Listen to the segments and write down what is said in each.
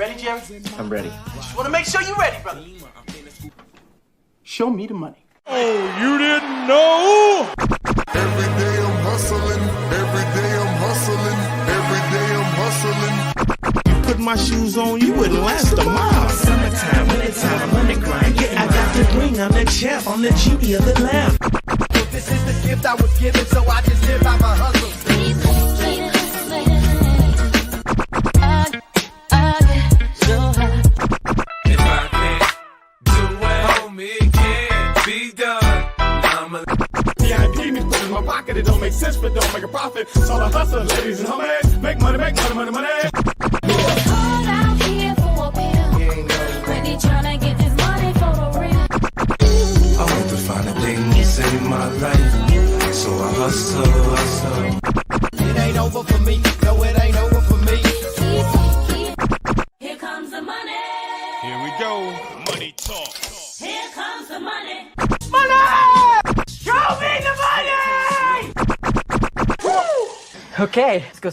ready, Jerry? I'm ready. Just want to make sure you're ready, brother. Show me the money. Oh, you didn't know? Every day I'm hustling. Every day I'm hustling. Every day I'm hustling. Put my shoes on, you wouldn't last a mile. Summertime, wintertime, I'm on the grind. Yeah, I got the ring, I'm the champ, I'm the genie of the lamp. This is the gift I was given, so I just live by my hustle. If I can't do it, homie, it can't be done. VIP me put in my pocket, it don't make sense, but don't make a profit. It's all a hustle, ladies and homies. Make money, money, money, money. Hold out here for a pill. Really tryna get this money for the real. I want to find the things in my life, so I hustle. It ain't over for me. No, it ain't over for me. Here comes the money. Here we go. Money talk. Here comes the money. Show me the money! Okay, let's go.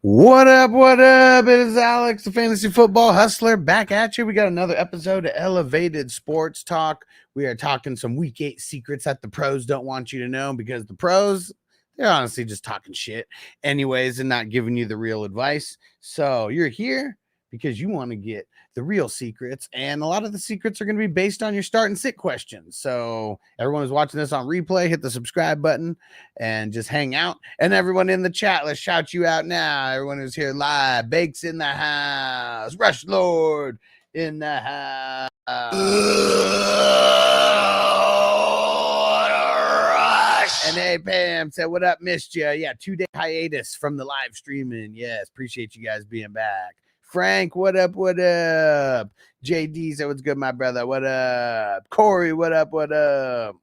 What up? What up? It is Alex, the Fantasy Football Hustler, back at you. We got another episode of Elevated Sports Talk. We are talking some Week 8 secrets that the pros don't want you to know, because the pros, they're honestly just talking shit anyways and not giving you the real advice. So you're here because you want to get the real secrets, and a lot of the secrets are going to be based on your start and sit questions. So everyone who's watching this on replay, hit the subscribe button and just hang out. And everyone in the chat, let's shout you out now. Everyone who's here live, Bakes in the house, Rush Lord in the house. And hey, Pam said, what up, missed you. Yeah, 2-day hiatus from the live streaming. Yes, appreciate you guys being back. Frank, what up, what up? JD said, what's good, my brother? What up? Corey, what up, what up?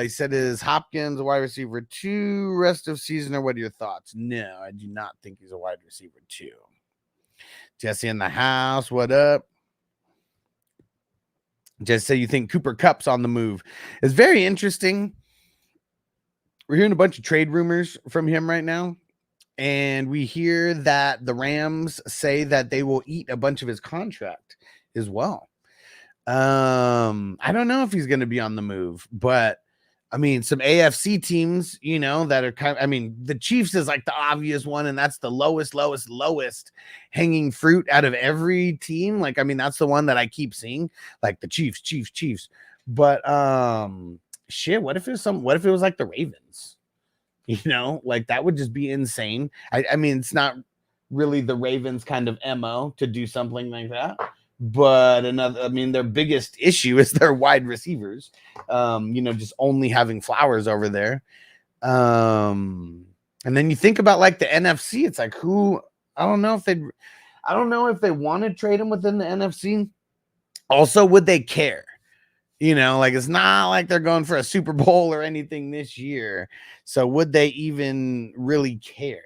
He said, is Hopkins a wide receiver 2 rest of season, or what are your thoughts? No, I do not think he's a wide receiver 2. Jesse in the house, what up? Just say you think Cooper Kupp's on the move. It's very interesting. We're hearing a bunch of trade rumors from him right now. And we hear that the Rams say that they will eat a bunch of his contract as well. I don't know if he's going to be on the move, but I mean, some AFC teams, you know, that are kind of, I mean, the Chiefs is like the obvious one, and that's the lowest hanging fruit out of every team. Like, I mean, that's the one that I keep seeing, like the Chiefs. But shit, what if it was like the Ravens? You know, like that would just be insane. I mean, it's not really the Ravens kind of MO to do something like that. But their biggest issue is their wide receivers. You know, just only having Flowers over there. And then you think about like the NFC, it's like I don't know if they want to trade him within the NFC. Also, would they care? You know, like it's not like they're going for a Super Bowl or anything this year. So would they even really care?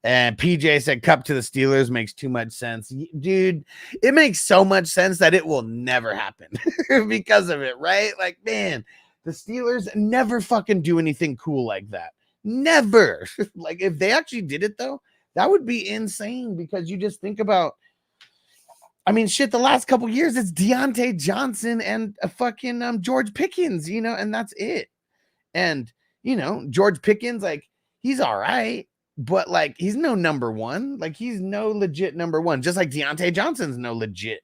And PJ said Kupp to the Steelers makes too much sense. Dude, it makes so much sense that it will never happen because of it, right? Like, man, the Steelers never fucking do anything cool like that. Never. Like, if they actually did it, though, that would be insane, because you just think about, I mean, shit, the last couple years, it's Deontay Johnson and a fucking George Pickens, you know, and that's it. And, you know, George Pickens, like, he's all right, but, like, he's no number one. Like, he's no legit number one, just like Deontay Johnson's no legit,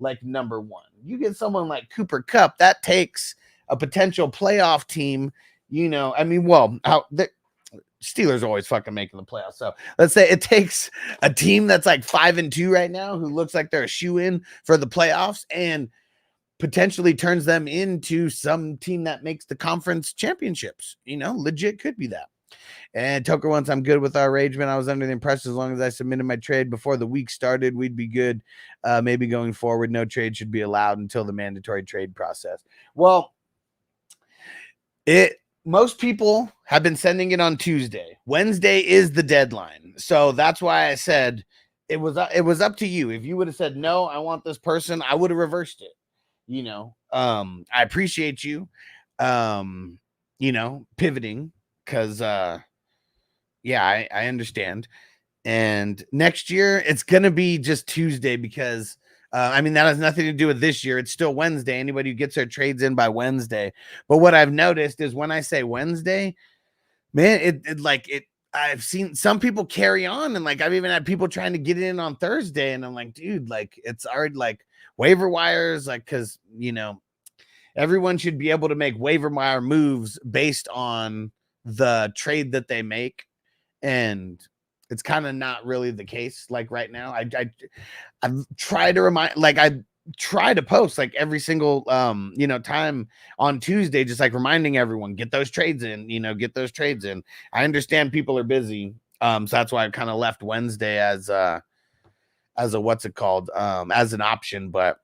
like, number one. You get someone like Cooper Kupp, that takes a potential playoff team, you know. I mean, well, Steelers are always fucking making the playoffs. So let's say it takes a team that's like 5-2 right now, who looks like they're a shoe-in for the playoffs, and potentially turns them into some team that makes the conference championships. You know, legit could be that. And Toker wants, I'm good with our arrangement. I was under the impression as long as I submitted my trade before the week started, we'd be good. Maybe going forward, no trade should be allowed until the mandatory trade process. Well, most people have been sending it on Tuesday. Wednesday is the deadline. So that's why I said it was up to you. If you would have said, no, I want this person, I would have reversed it. You know, I appreciate you, you know, pivoting, because, yeah, I understand. And next year, it's going to be just Tuesday because, I mean, that has nothing to do with this year. It's still Wednesday. Anybody who gets their trades in by Wednesday. But what I've noticed is when I say Wednesday, man, I've seen some people carry on, and like I've even had people trying to get in on Thursday, and I'm like, dude, like it's already like waiver wires, like because everyone should be able to make waiver wire moves based on the trade that they make, and it's kind of not really the case. Like right now, I've tried to remind, like I try to post like every single time on Tuesday, just like reminding everyone, get those trades in, get those trades in. I understand people are busy, so that's why I kind of left Wednesday as a what's it called, as an option. But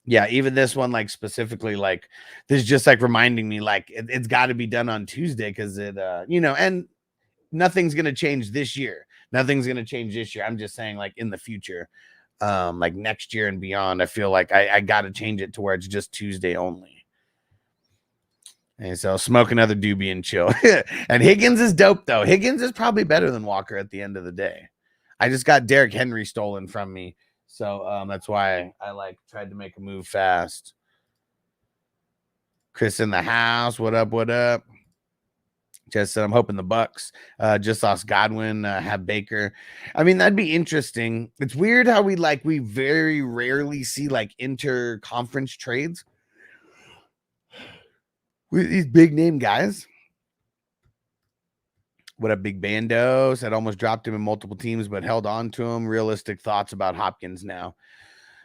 yeah, even this one, like specifically, like this is just like reminding me, like it's got to be done on Tuesday because it and nothing's gonna change this year. Nothing's gonna change this year. I'm just saying, like in the future, like next year and beyond, I feel like I got to change it to where it's just Tuesday only. And so smoke another doobie and chill. And Higgins is dope though. Higgins is probably better than Walker at the end of the day. I just got Derrick Henry stolen from me, so that's why I like tried to make a move fast. Chris in the house. What up? What up? Just said I'm hoping the Bucks just lost Godwin, have Baker. I mean, that'd be interesting. It's weird how we very rarely see like inter-conference trades with these big name guys. What up, Big Bando? Said almost dropped him in multiple teams, but held on to him. Realistic thoughts about Hopkins now.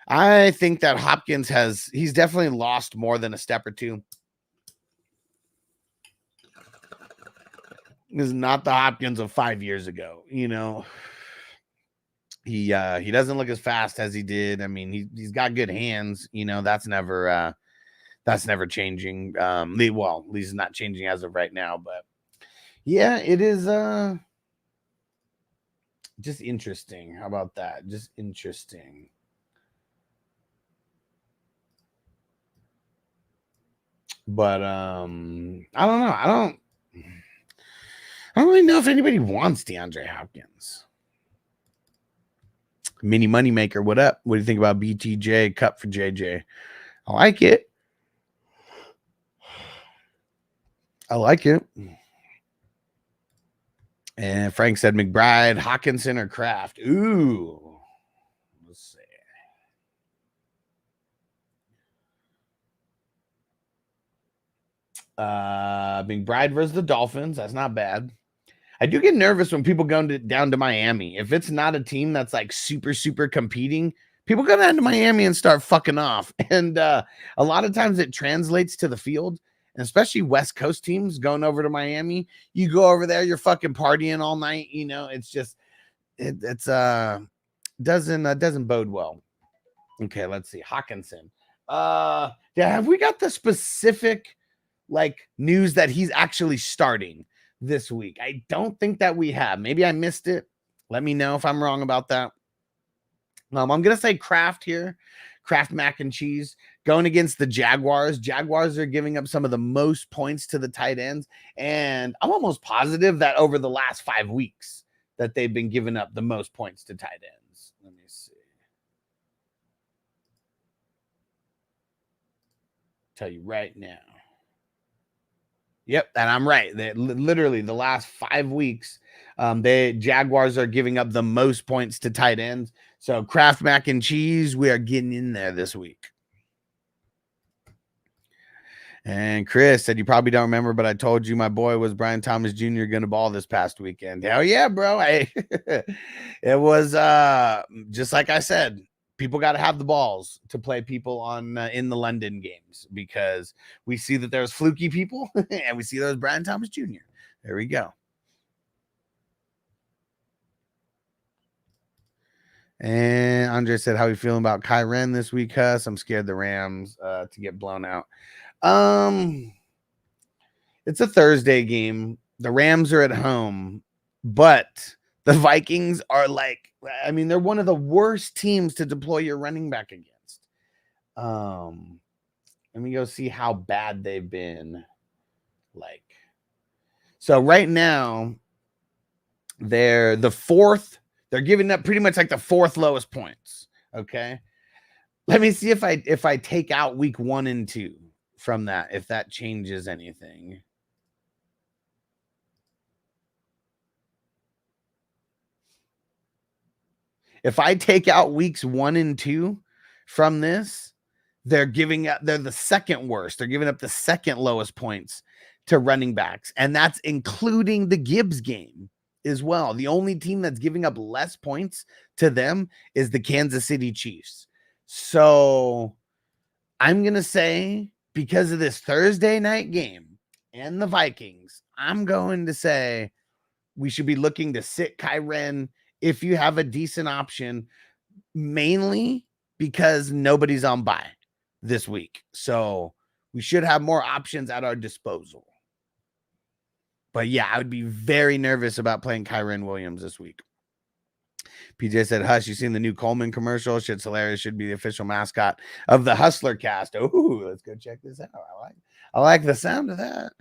I think that Hopkins he's definitely lost more than a step or two. Is not the Hopkins of 5 years ago. He doesn't look as fast as he did. I mean, he's got good hands. That's never changing. Well, at least not changing as of right now. But yeah, it is just interesting. How about that? Just interesting. But I don't know. I don't really know if anybody wants DeAndre Hopkins. Mini Moneymaker, what up? What do you think about BTJ cut for JJ? I like it. And Frank said McBride, Hawkinson, or Kraft. Ooh. Let's see. McBride versus the Dolphins. That's not bad. I do get nervous when people go down to Miami. If it's not a team that's like super, super competing, people go down to Miami and start fucking off. And a lot of times it translates to the field, and especially West Coast teams going over to Miami. You go over there, you're fucking partying all night. It's just, it's doesn't bode well. Okay, let's see. Hawkinson. Yeah, have we got the specific like news that he's actually starting this week? I don't think that we have. Maybe I missed it. Let me know if I'm wrong about that. I'm going to say Kraft here. Kraft mac and cheese going against the Jaguars. Jaguars are giving up some of the most points to the tight ends. And I'm almost positive that over the last 5 weeks that they've been giving up the most points to tight ends. Let me see. Tell you right now. Yep, and I'm right. Literally the last 5 weeks, the Jaguars are giving up the most points to tight ends. So Kraft mac and cheese, we are getting in there this week. And Chris said, you probably don't remember, but I told you my boy was Brian Thomas Jr. going to ball this past weekend. Hell yeah, bro. It was just like I said. People got to have the balls to play people on in the London games, because we see that there's fluky people and we see those Brian Thomas Jr. There we go. And Andre said, how are you feeling about Kyren this week, Huss? I'm scared the Rams to get blown out. It's a Thursday game. The Rams are at home, but the Vikings are they're one of the worst teams to deploy your running back against. Let me go see how bad they've been. So right now, they're the 4th They're giving up pretty much like the fourth lowest points. Okay. Let me see if I take out week 1 and 2 from that, if that changes anything. If I take out weeks 1 and 2 from this, they're the second worst. They're giving up the second lowest points to running backs. And that's including the Gibbs game as well. The only team that's giving up less points to them is the Kansas City Chiefs. So I'm going to say, because of this Thursday night game and the Vikings, I'm going to say we should be looking to sit Kyren if you have a decent option, mainly because nobody's on bye this week. So we should have more options at our disposal. But yeah, I would be very nervous about playing Kyren Williams this week. PJ said, Hush, you seen the new Coleman commercial? Shit's hilarious. Should be the official mascot of the Hustler cast. Oh, let's go check this out. I like the sound of that.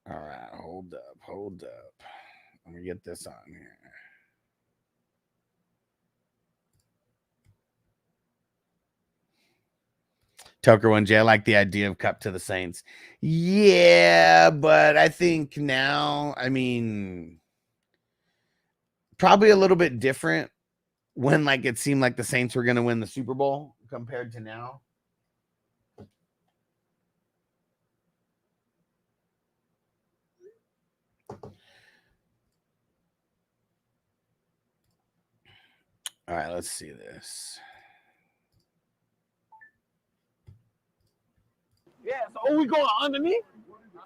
All right, hold up. Let me get this on here. Tucker 1J, I like the idea of Cup to the Saints. Yeah, but I think now, I mean, probably a little bit different when like it seemed like the Saints were going to win the Super Bowl compared to now. All right, let's see this. Yeah, so we going underneath?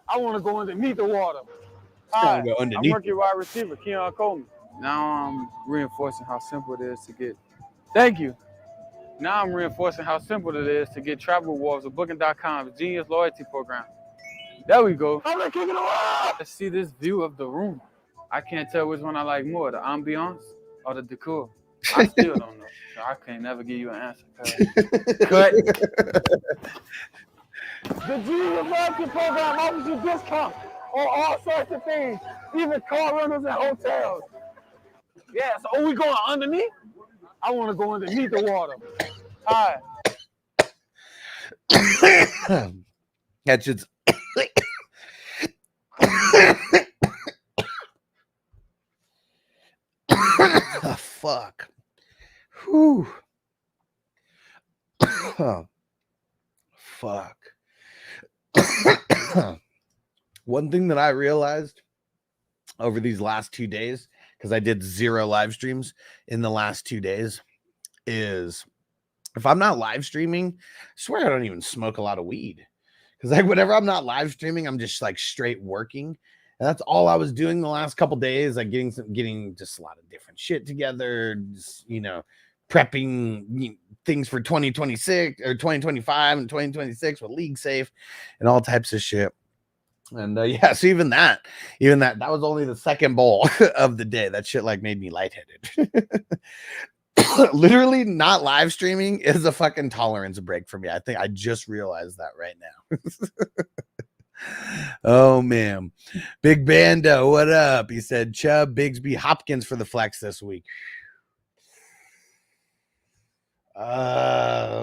I want to go underneath the water. Hi, go underneath. I'm rookie wide receiver, Keon Coleman. Now I'm reinforcing how simple it is to get. Thank you. Now I'm reinforcing how simple it is to get travel rewards with Booking.com's Genius Loyalty Program. There we go. I'm not kicking around. Let's see this view of the room. I can't tell which one I like more, the ambiance or the decor. I still don't know. So I can't never give you an answer. Cut. The Genius Loyalty Program offers you discounts on all sorts of things, even car rentals and hotels. Yeah, so we going underneath? I want to go underneath the water. All right. That's just. Oh, fuck. Whew. Fuck. One thing that I realized over these last 2 days, because I did 0 live streams in the last 2 days, is if I'm not live streaming, I swear I don't even smoke a lot of weed. Because like whenever I'm not live streaming, I'm just like straight working. And that's all I was doing the last couple days, like getting just a lot of different shit together, just, prepping things for 2026 or 2025 and 2026 with League Safe and all types of shit. And yeah, so even that was only the second bowl of the day. That shit like made me lightheaded. Literally not live streaming is a fucking tolerance break for me. I think I just realized that right now. Oh man. Big Bando, what up? He said Chubb, Bigsby, Hopkins for the flex this week.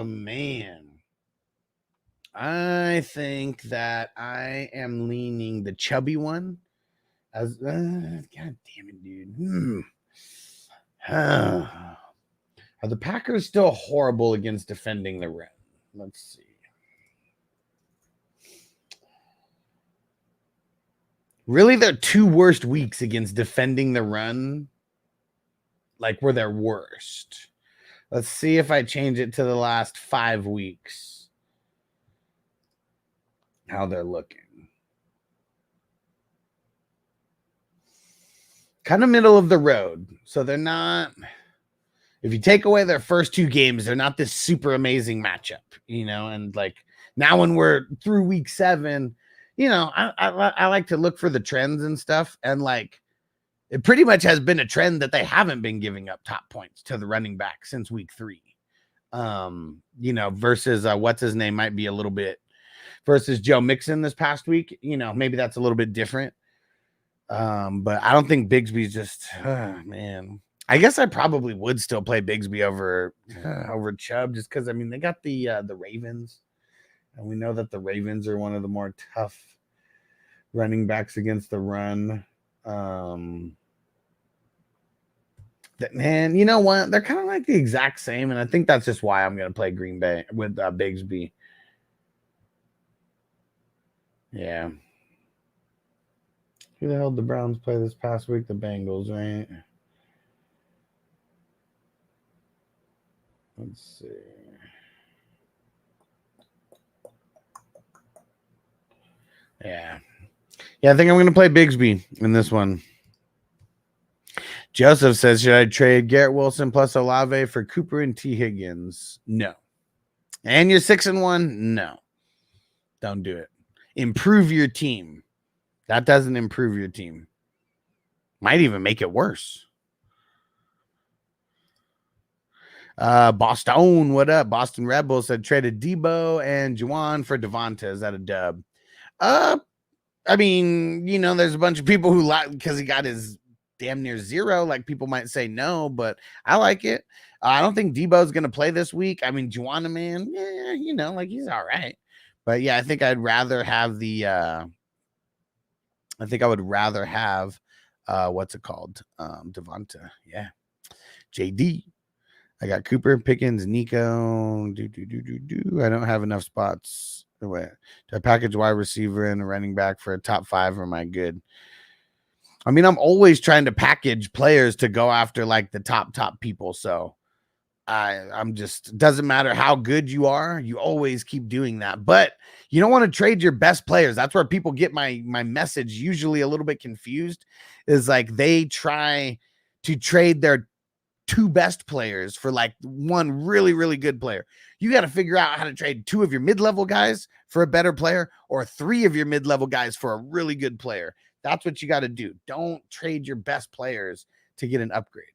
Man. I think that I am leaning the chubby one as God damn it, dude. Are the Packers still horrible against defending the run? Let's see. Really, their 2 worst weeks against defending the run, like, were their worst. Let's see if I change it to the last 5 weeks. How they're looking. Kind of middle of the road. So they're not, if you take away their first 2 games, they're not this super amazing matchup, and like now when we're through week 7, I like to look for the trends and stuff. And like, it pretty much has been a trend that they haven't been giving up top points to the running back since week 3. Versus what's his name might be a little bit versus Joe Mixon this past week. Maybe that's a little bit different. But I don't think Bigsby's just man. I guess I probably would still play Bigsby over Chubb just because I mean they got the Ravens, and we know that the Ravens are one of the more tough running backs against the run. That man, you know what? They're kind of like the exact same, and I think that's just why I'm gonna play Green Bay with Bigsby. Yeah. Who the hell did the Browns play this past week? The Bengals, right? Let's see. Yeah. Yeah, I think I'm going to play Bigsby in this one. Joseph says, should I trade Garrett Wilson plus Olave for Cooper and T. Higgins? No. And you're 6-1? No. Don't do it. Improve your team. That doesn't improve your team. Might even make it worse. Boston, what up? Boston Red Bulls said traded Debo and Juwan for Devonta. Is that a dub? I mean, you know, there's a bunch of people who like because he got his damn near 0. Like people might say no, but I like it. I don't think Debo's gonna play this week. I mean, Juwan, man, yeah, you know, like he's all right. But yeah, I think I'd rather have the I think I would rather have what's it called? Devonta. Yeah. JD. I got Cooper, Pickens, Nico. I don't have enough spots. Wait, do I package wide receiver and a running back for a top 5 or am I good? I mean, I'm always trying to package players to go after like the top people. So I'm just doesn't matter how good you are, you always keep doing that. But you don't want to trade your best players. That's where people get my message usually a little bit confused, is like they try to trade their 2 best players for like one really, really good player. You got to figure out how to trade 2 of your mid-level guys for a better player or 3 of your mid-level guys for a really good player. That's what you got to do. Don't trade your best players to get an upgrade.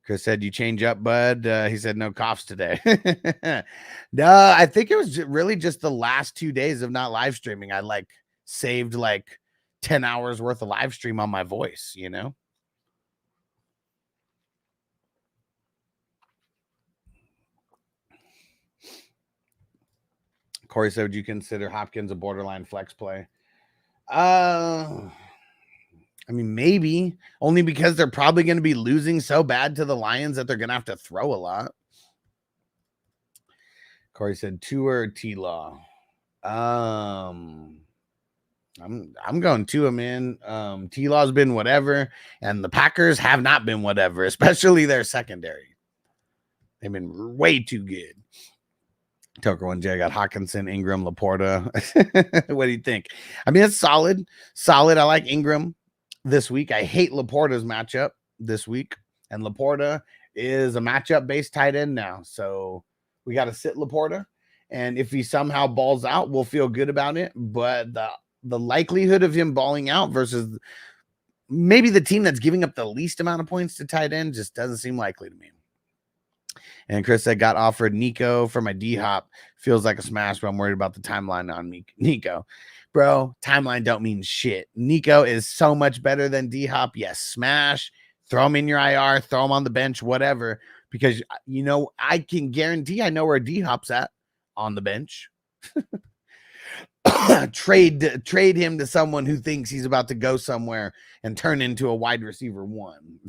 Chris said, you change up, bud. He said, no coughs today. No, I think it was really just the last 2 days of not live streaming. I like saved like 10 hours worth of live stream on my voice, you know? Corey said, would you consider Hopkins a borderline flex play? I mean, maybe only because they're probably going to be losing so bad to the Lions that they're going to have to throw a lot. Corey said Tua or T-Law. I'm going Tua, man. T-Law's been whatever, and the Packers have not been whatever, especially their secondary. They've been way too good. Toker 1J got Hawkinson, Ingram, Laporta. What do you think? I mean, it's solid. Solid. I like Ingram this week. I hate Laporta's matchup this week. And Laporta is a matchup-based tight end now. So we got to sit Laporta. And if he somehow balls out, we'll feel good about it. But the likelihood of him balling out versus maybe the team that's giving up the least amount of points to tight end just doesn't seem likely to me. And Chris said, got offered Nico for my D-Hop. Feels like a smash, but I'm worried about the timeline on Nico. Bro, timeline don't mean shit. Nico is so much better than D-Hop. Yes, smash. Throw him in your IR. Throw him on the bench, whatever. Because, you know, I can guarantee I know where D-Hop's at on the bench. Trade him to someone who thinks he's about to go somewhere and turn into a wide receiver 1.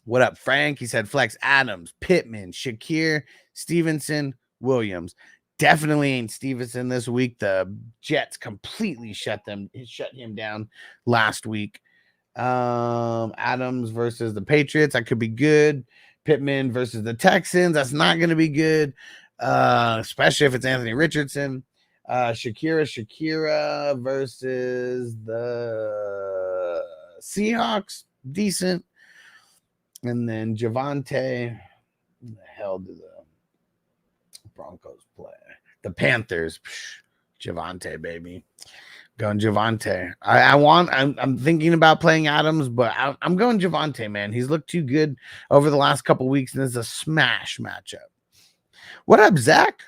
What up, Frank? He said flex Adams, Pittman, Shakir, Stevenson, Williams. Definitely ain't Stevenson this week. The Jets completely shut him down last week. Adams versus the Patriots. That could be good. Pittman versus the Texans. That's not going to be good, especially if it's Anthony Richardson. Shakira versus the Seahawks. Decent. And then Javonte. Who the hell do the Broncos play? The Panthers. Javonte, baby. Going Javonte. I'm thinking about playing Adams, but I'm going Javonte, man. He's looked too good over the last couple weeks, and it's a smash matchup. What up, Zach?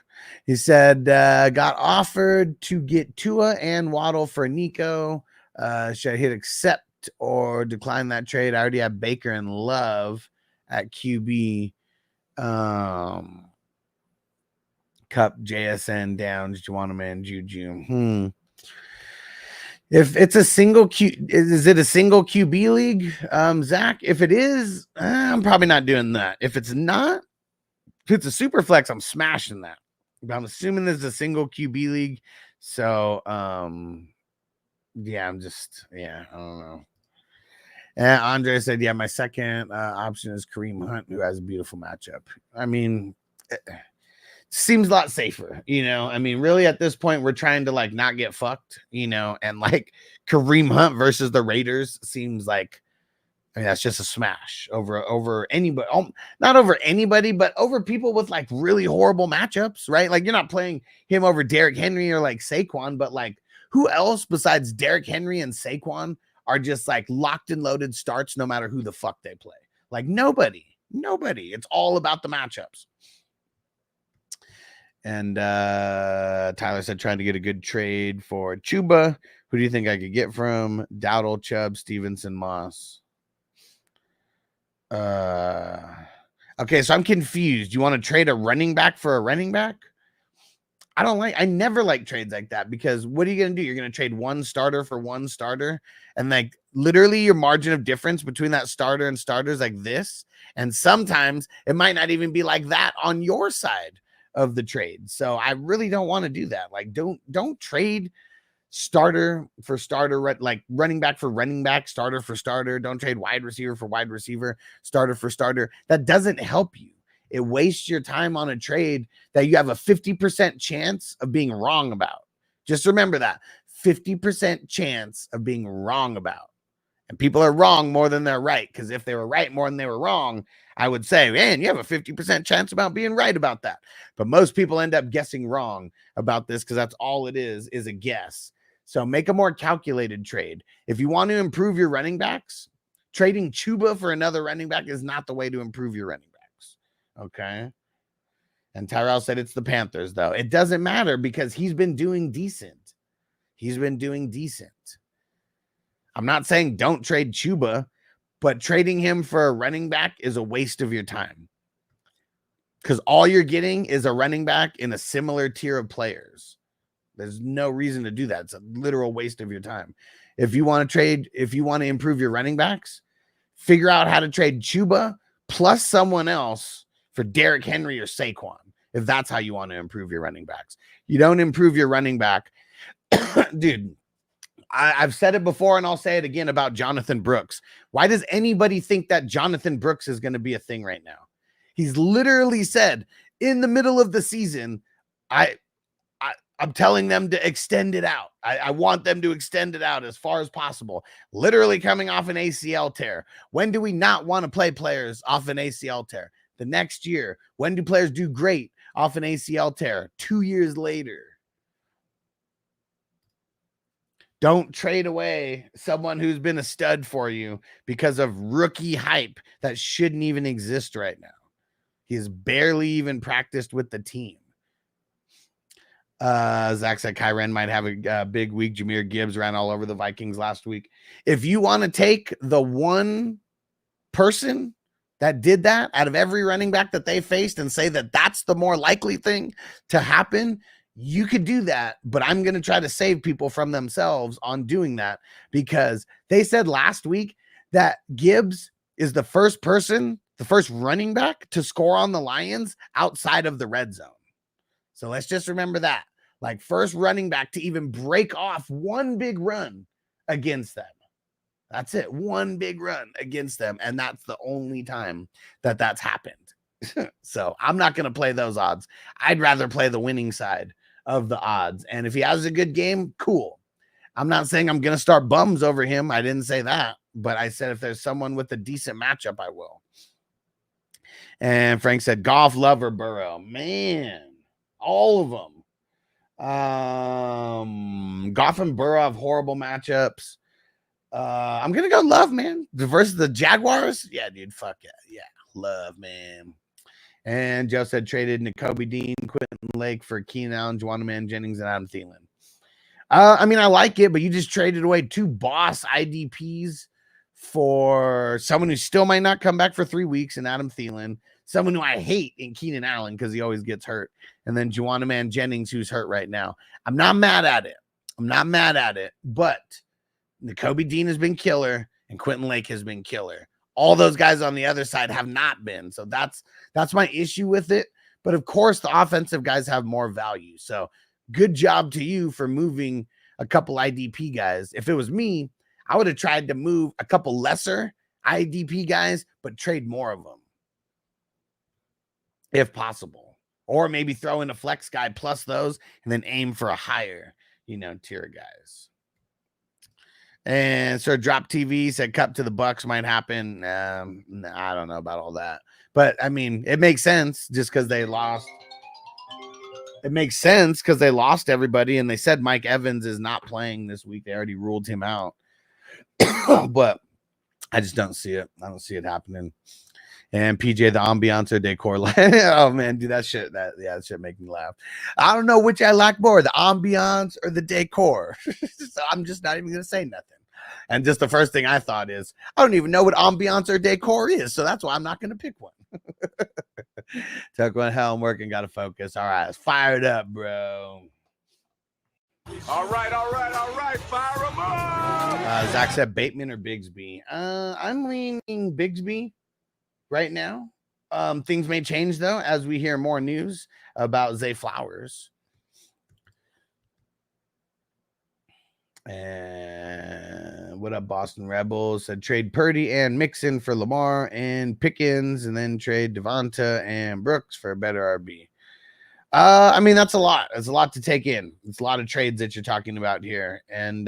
He said, got offered to get Tua and Waddle for Nico. Should I hit accept or decline that trade? I already have Baker and Love at QB. Cup, JSN, Downs, Juwanna, Juju. If it's a single is it a single QB league, Zach? If it is, I'm probably not doing that. If it's not, if it's a super flex, I'm smashing that. But I'm assuming this is a single QB league. So, yeah, I don't know. And Andre said, yeah, my second option is Kareem Hunt, who has a beautiful matchup. I mean, it seems a lot safer, you know. I mean, really, at this point, we're trying to like not get fucked, you know, and like Kareem Hunt versus the Raiders seems like, I mean, that's just a smash over anybody, not over anybody, but over people with like really horrible matchups, right? Like, you're not playing him over Derrick Henry or like Saquon, but like, who else besides Derrick Henry and Saquon are just like locked and loaded starts no matter who the fuck they play? Like, nobody. It's all about the matchups. And Tyler said, trying to get a good trade for Chuba. Who do you think I could get from? Dowdle, Chubb, Stevenson, Moss. Okay, so I'm confused. You want to trade a running back for a running back? I never like trades like that, because what are you going to do? You're going to trade one starter for one starter, and like literally your margin of difference between that starter and starters like this. And sometimes it might not even be like that on your side of the trade. So I really don't want to do that. Like, don't trade starter for starter, like running back for running back, starter for starter. Don't trade wide receiver for wide receiver, starter for starter. That doesn't help you. It wastes your time on a trade that you have a 50% chance of being wrong about. Just remember that 50% chance of being wrong about. And people are wrong more than they're right. Because if they were right more than they were wrong, I would say, man, you have a 50% chance about being right about that. But most people end up guessing wrong about this, because that's all it is a guess. So make a more calculated trade. If you want to improve your running backs, trading Chuba for another running back is not the way to improve your running backs. Okay. And Tyrell said it's the Panthers, though. It doesn't matter, because he's been doing decent. I'm not saying don't trade Chuba, but trading him for a running back is a waste of your time, because all you're getting is a running back in a similar tier of players. There's no reason to do that. It's a literal waste of your time. If you want to improve your running backs, figure out how to trade Chuba plus someone else for Derrick Henry or Saquon, if that's how you want to improve your running backs. You don't improve your running back. Dude, I've said it before, and I'll say it again about Jonathan Brooks. Why does anybody think that Jonathan Brooks is going to be a thing right now? He's literally said in the middle of the season, I'm telling them to extend it out. I want them to extend it out as far as possible. Literally coming off an ACL tear. When do we not want to play players off an ACL tear? The next year. When do players do great off an ACL tear? 2 years later. Don't trade away someone who's been a stud for you because of rookie hype that shouldn't even exist right now. He has barely even practiced with the team. Zach said Kyren might have a big week. Jahmyr Gibbs ran all over the Vikings last week. If you want to take the one person that did that out of every running back that they faced and say that that's the more likely thing to happen, you could do that. But I'm going to try to save people from themselves on doing that, because they said last week that Gibbs is the first running back to score on the Lions outside of the red zone. So let's just remember that. Like, first running back to even break off one big run against them. That's it. One big run against them. And that's the only time that that's happened. So I'm not going to play those odds. I'd rather play the winning side of the odds. And if he has a good game, cool. I'm not saying I'm going to start bums over him. I didn't say that. But I said if there's someone with a decent matchup, I will. And Frank said Goff, Love, or Burrow. Man, all of them. Goff and Burrow have horrible matchups. I'm gonna go Love, man. Versus the Jaguars. Yeah, dude. Fuck yeah. Yeah. Love, man. And Joe said traded Nakobe Dean, Quentin Lake for Keenan Allen, Juwan Man Jennings, and Adam Thielen. I mean, I like it, but you just traded away 2 boss IDPs for someone who still might not come back for 3 weeks in Adam Thielen, someone who I hate in Keenan Allen because he always gets hurt, and then Juwan Man Jennings, who's hurt right now. I'm not mad at it. But Nakobe Dean has been killer, and Quentin Lake has been killer. All those guys on the other side have not been. So that's my issue with it. But of course, the offensive guys have more value. So good job to you for moving a couple IDP guys. If it was me, I would have tried to move a couple lesser IDP guys, but trade more of them if possible. Or maybe throw in a flex guy plus those and then aim for a higher, tier guys. And so Drop TV said cut to the Bucks might happen. I don't know about all that. But, I mean, it makes sense just because they lost. It makes sense because they lost everybody, and they said Mike Evans is not playing this week. They already ruled him out. But I just don't see it. I don't see it happening. And PJ, the ambiance or decor. Oh, man, dude, that shit make me laugh. I don't know which I like more, the ambiance or the decor. So I'm just not even going to say nothing. And just the first thing I thought is, I don't even know what ambiance or decor is, so that's why I'm not going to pick one. Took one hell and working, got to focus. All right, fired up, bro. All right, fire 'em up. Zach said Bateman or Bigsby. I'm leaning Bigsby right now. Things may change, though, as we hear more news about Zay Flowers. And what up, Boston Rebels? Said trade Purdy and Mixon for Lamar and Pickens, and then trade Devonta and Brooks for a better RB. I mean, that's a lot. It's a lot to take in. It's a lot of trades that you're talking about here. And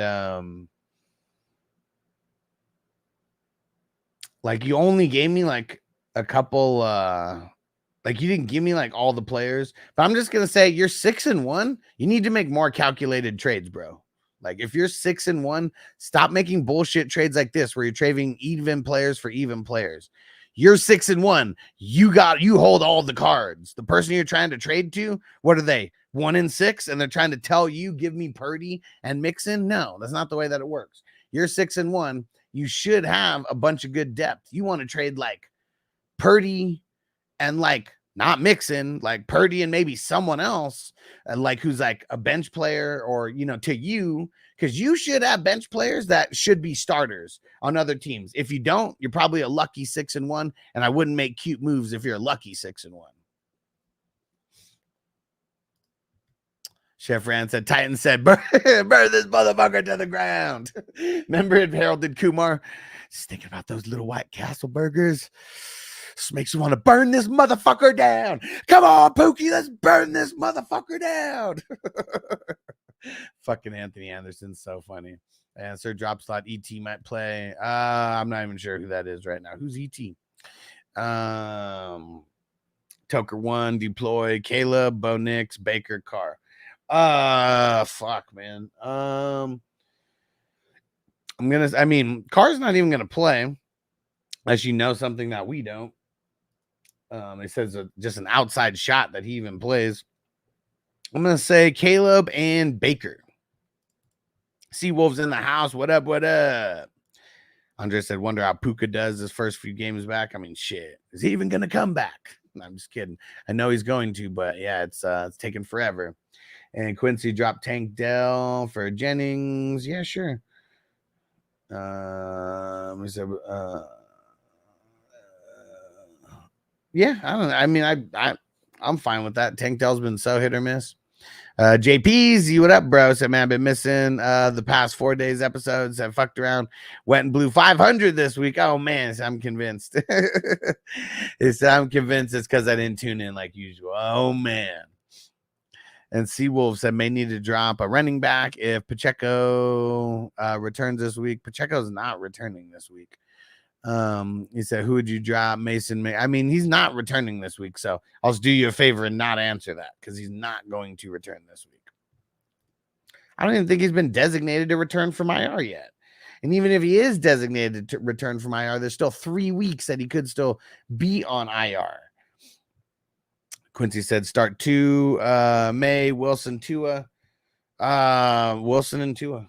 like you only gave me like a couple like you didn't give me like all the players. But I'm just gonna say you're 6-1. You need to make more calculated trades, bro. Like if you're 6-1, stop making bullshit trades like this where you're trading even players for even players. You're 6-1. You hold all the cards. The person you're trying to trade to, what are they? 1-6, and they're trying to tell you, give me Purdy and Mixon. No, that's not the way that it works. You're 6-1. You should have a bunch of good depth. You want to trade like Purdy and like not Mixon, like Purdy and maybe someone else, like who's like a bench player or, to you, because you should have bench players that should be starters on other teams. If you don't, you're probably a lucky 6-1, and I wouldn't make cute moves if you're a lucky 6-1. Chef Rand said, Titan said, burn this motherfucker to the ground. Remember it heralded Kumar? Just thinking about those little White Castle burgers. This makes you want to burn this motherfucker down. Come on, Pookie, let's burn this motherfucker down. Fucking Anthony Anderson's so funny. And Sir Drop Slot ET might play. I'm not even sure who that is right now. Who's ET? Toker 1, Deploy, Caleb, Bo Nix, Baker, Carr. Fuck, man. Carr's not even gonna play unless you know something that we don't. It says just an outside shot that he even plays. I'm going to say Caleb and Baker. Seawolves in the house. What up? What up? Andre said, wonder how Puka does his first few games back. I mean, shit. Is he even going to come back? No, I'm just kidding. I know he's going to, but yeah, it's taking forever. And Quincy dropped Tank Dell for Jennings. Yeah, sure. Yeah, I don't know. I mean, I'm fine with that. Tank Dell's been so hit or miss. JPZ, what up, bro? Said, man, I've been missing the past 4 days episodes. I fucked around, went and blew 500 this week. Oh, man, so I'm convinced. I'm convinced it's because I didn't tune in like usual. Oh, man. And Seawolf said, may need to drop a running back if Pacheco returns this week. Pacheco's not returning this week. He said, who would you drop? Mason. I mean, he's not returning this week, so I'll just do you a favor and not answer that because he's not going to return this week. I don't even think he's been designated to return from IR yet. And even if he is designated to return from IR, there's still 3 weeks that he could still be on IR. Quincy said start 2, May, Wilson, Tua. Wilson and Tua.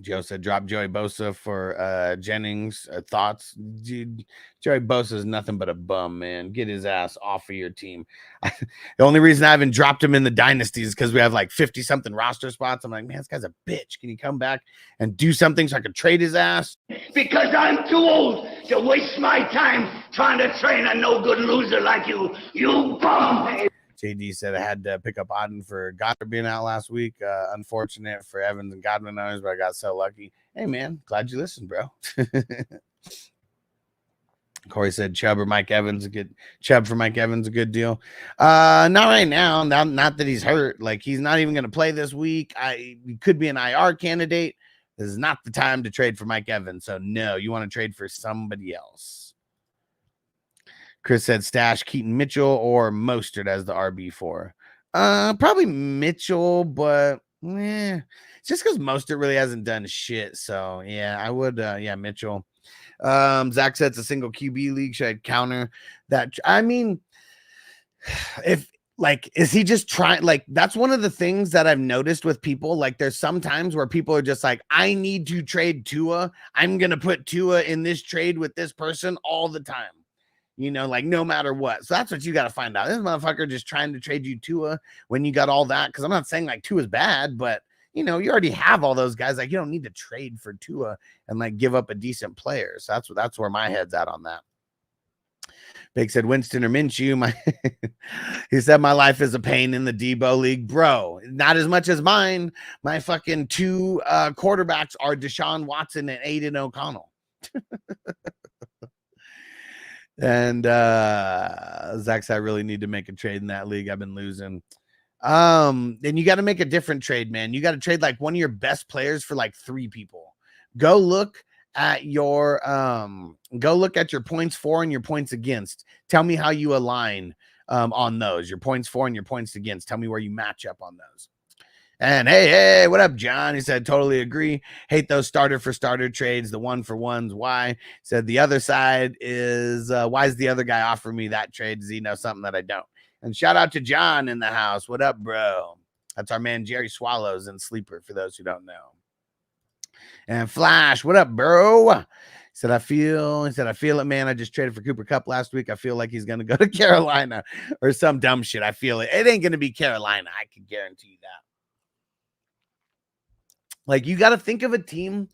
Joe said drop Joey Bosa for Jennings. Thoughts? Dude, Joey Bosa is nothing but a bum, man. Get his ass off of your team. The only reason I haven't dropped him in the dynasties is because we have like 50-something roster spots. I'm like, man, this guy's a bitch. Can he come back and do something so I could trade his ass? Because I'm too old to waste my time trying to train a no-good loser like you, you bum. JD said I had to pick up Auden for Goddard being out last week. Unfortunate for Evans and Godwin owners, but I got so lucky. Hey, man, glad you listened, bro. Corey said Chubb for Mike Evans, a good deal. Not right now. Not that he's hurt. Like, he's not even going to play this week. He could be an IR candidate. This is not the time to trade for Mike Evans. So, no, you want to trade for somebody else. Chris said stash Keaton Mitchell or Mostert as the RB4. Probably Mitchell, but just because Mostert really hasn't done shit. So yeah, I would Mitchell. Zach said it's a single QB league. Should I counter that? I mean, if like, is he just trying? Like, that's one of the things that I've noticed with people. Like, there's some times where people are just like, I need to trade Tua. I'm gonna put Tua in this trade with this person all the time. You know, like no matter what. So that's what you got to find out. This motherfucker just trying to trade you Tua when you got all that. Because I'm not saying like Tua's bad, but you know, you already have all those guys. Like, you don't need to trade for Tua and like give up a decent player. So that's where my head's at on that. Big said Winston or Minshew. He said my life is a pain in the Debo league, bro. Not as much as mine. My fucking 2 quarterbacks are Deshaun Watson and Aiden O'Connell. And Zach said I really need to make a trade in that league. I've been losing. Then you got to make a different trade, man. You got to trade like one of your best players for like 3 people. Go look at your points for and your points against. Tell me how you align on those. Your points for and your points against. Tell me where you match up on those. And hey, what up, John? He said, totally agree. Hate those starter for starter trades, the 1-for-1s. Why? He said the other side is why is the other guy offering me that trade? Does he know something that I don't? And shout out to John in the house. What up, bro? That's our man Jerry Swallows and Sleeper, for those who don't know. And Flash, what up, bro? He said, I feel it, man. I just traded for Cooper Kupp last week. I feel like he's going to go to Carolina or some dumb shit. I feel it. It ain't going to be Carolina. I can guarantee you that. Like, you got to think of a team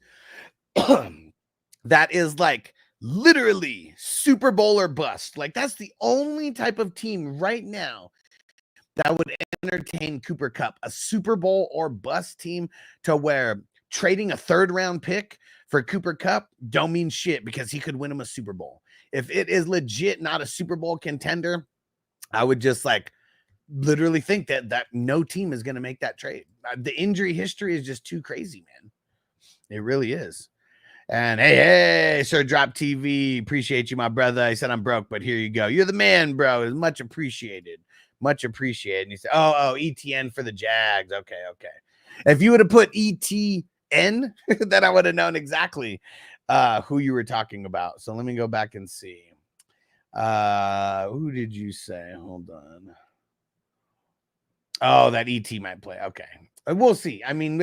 that is like literally Super Bowl or bust. Like, that's the only type of team right now that would entertain Cooper Kupp, a Super Bowl or bust team, to where trading a 3rd round pick for Cooper Kupp don't mean shit because he could win him a Super Bowl. If it is legit not a Super Bowl contender, I would just like literally think that no team is going to make that trade. The injury history is just too crazy, man. It really is. And hey, Sir Drop TV, appreciate you, my brother. I said I'm broke, but here you go. You're the man, bro. It's much appreciated. Much appreciated. And he said, oh, ETN for the Jags. Okay. If you would have put ETN, then I would have known exactly who you were talking about. So let me go back and see. Who did you say? Hold on. Oh, that ET might play. Okay. We'll see. I mean,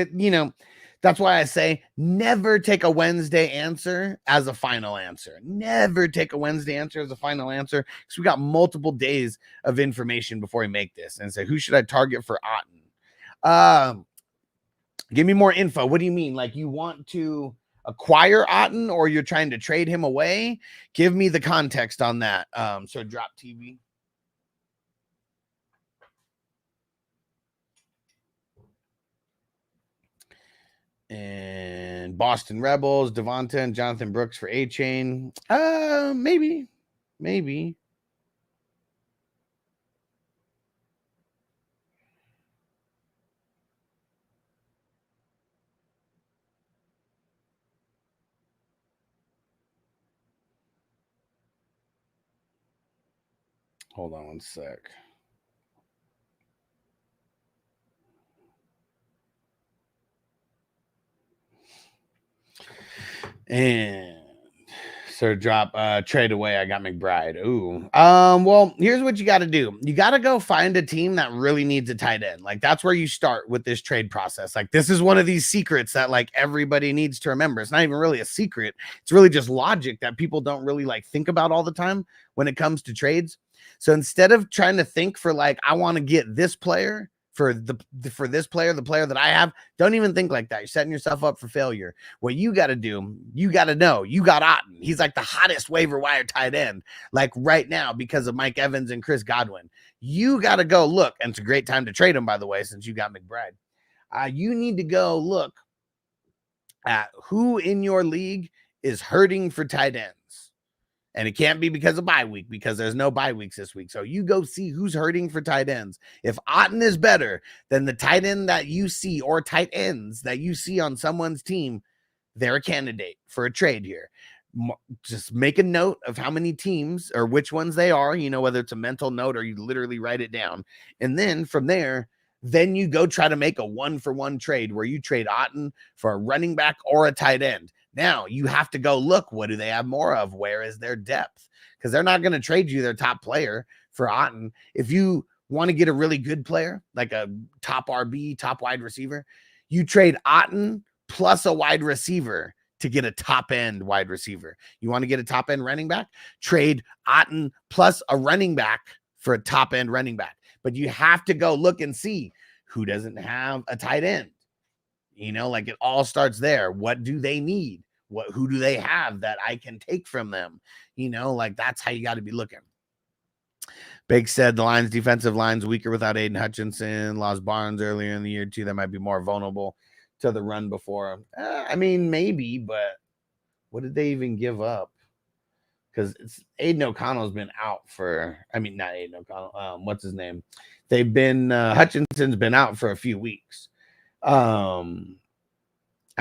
that's why I say never take a Wednesday answer as a final answer. Never take a Wednesday answer as a final answer, because we got multiple days of information before we make this. And say, who should I target for Otten? Give me more info. What do you mean? Like, you want to acquire Otten or you're trying to trade him away? Give me the context on that. So Drop TV. And Boston Rebels, Devonta and Jonathan Brooks for A-Chain. Maybe. Hold on one sec. And Sir drop trade away. I got McBride. Ooh. Well, here's what you got to do. You got to go find a team that really needs a tight end. Like that's where you start with this trade process. Like this is one of these secrets that like everybody needs to remember. It's not even really a secret. It's really just logic that people don't really like think about all the time when it comes to trades. So instead of trying to think for like I want to get this player for this player, the player that I have, don't even think like that. You're setting yourself up for failure. What you got to do, you got to know you got Otten. He's like the hottest waiver wire tight end, like right now because of Mike Evans and Chris Godwin. You got to go look, and it's a great time to trade him, by the way, since you got McBride. You need to go look at who in your league is hurting for tight ends. And it can't be because of bye week, because there's no bye weeks this week. So you go see who's hurting for tight ends. If Otten is better than the tight end that you see or tight ends that you see on someone's team, they're a candidate for a trade here. Just make a note of how many teams or which ones they are, you know, whether it's a mental note or you literally write it down. And then from there, then you go try to make a 1-for-1 trade where you trade Otten for a running back or a tight end. Now you have to go look, what do they have more of? Where is their depth? Because they're not going to trade you their top player for Otten. If you want to get a really good player, like a top RB, top wide receiver, you trade Otten plus a wide receiver to get a top end wide receiver. You want to get a top end running back? Trade Otten plus a running back for a top end running back. But you have to go look and see who doesn't have a tight end. You know, like it all starts there. What do they need? Who do they have that I can take from them? You know, like that's how you got to be looking. Big said the Lions defensive line's weaker without Aiden Hutchinson. Lost Barnes earlier in the year too. That might be more vulnerable to the run before. I mean, maybe, but what did they even give up? Because Aiden O'Connell's been out for, I mean, not Aiden O'Connell. What's his name? They've been, Hutchinson's been out for a few weeks. I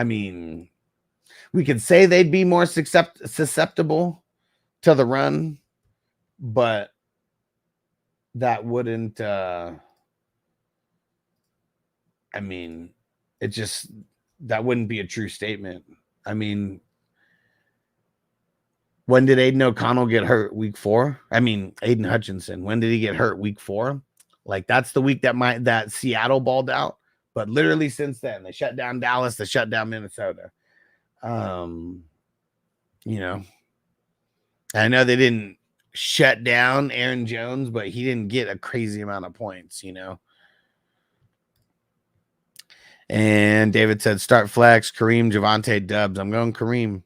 mean, we could say they'd be more susceptible to the run, but that wouldn't, I mean, it just, that wouldn't be a true statement. I mean, when did Aiden O'Connell get hurt? Week 4? I mean, Aiden Hutchinson, when did he get hurt? Week 4? Like that's the week that Seattle balled out. But literally since then, they shut down Dallas, they shut down Minnesota. You know, I know they didn't shut down Aaron Jones, but he didn't get a crazy amount of points, you know. And David said, start flex, Kareem, Javonte, Dubs. I'm going Kareem.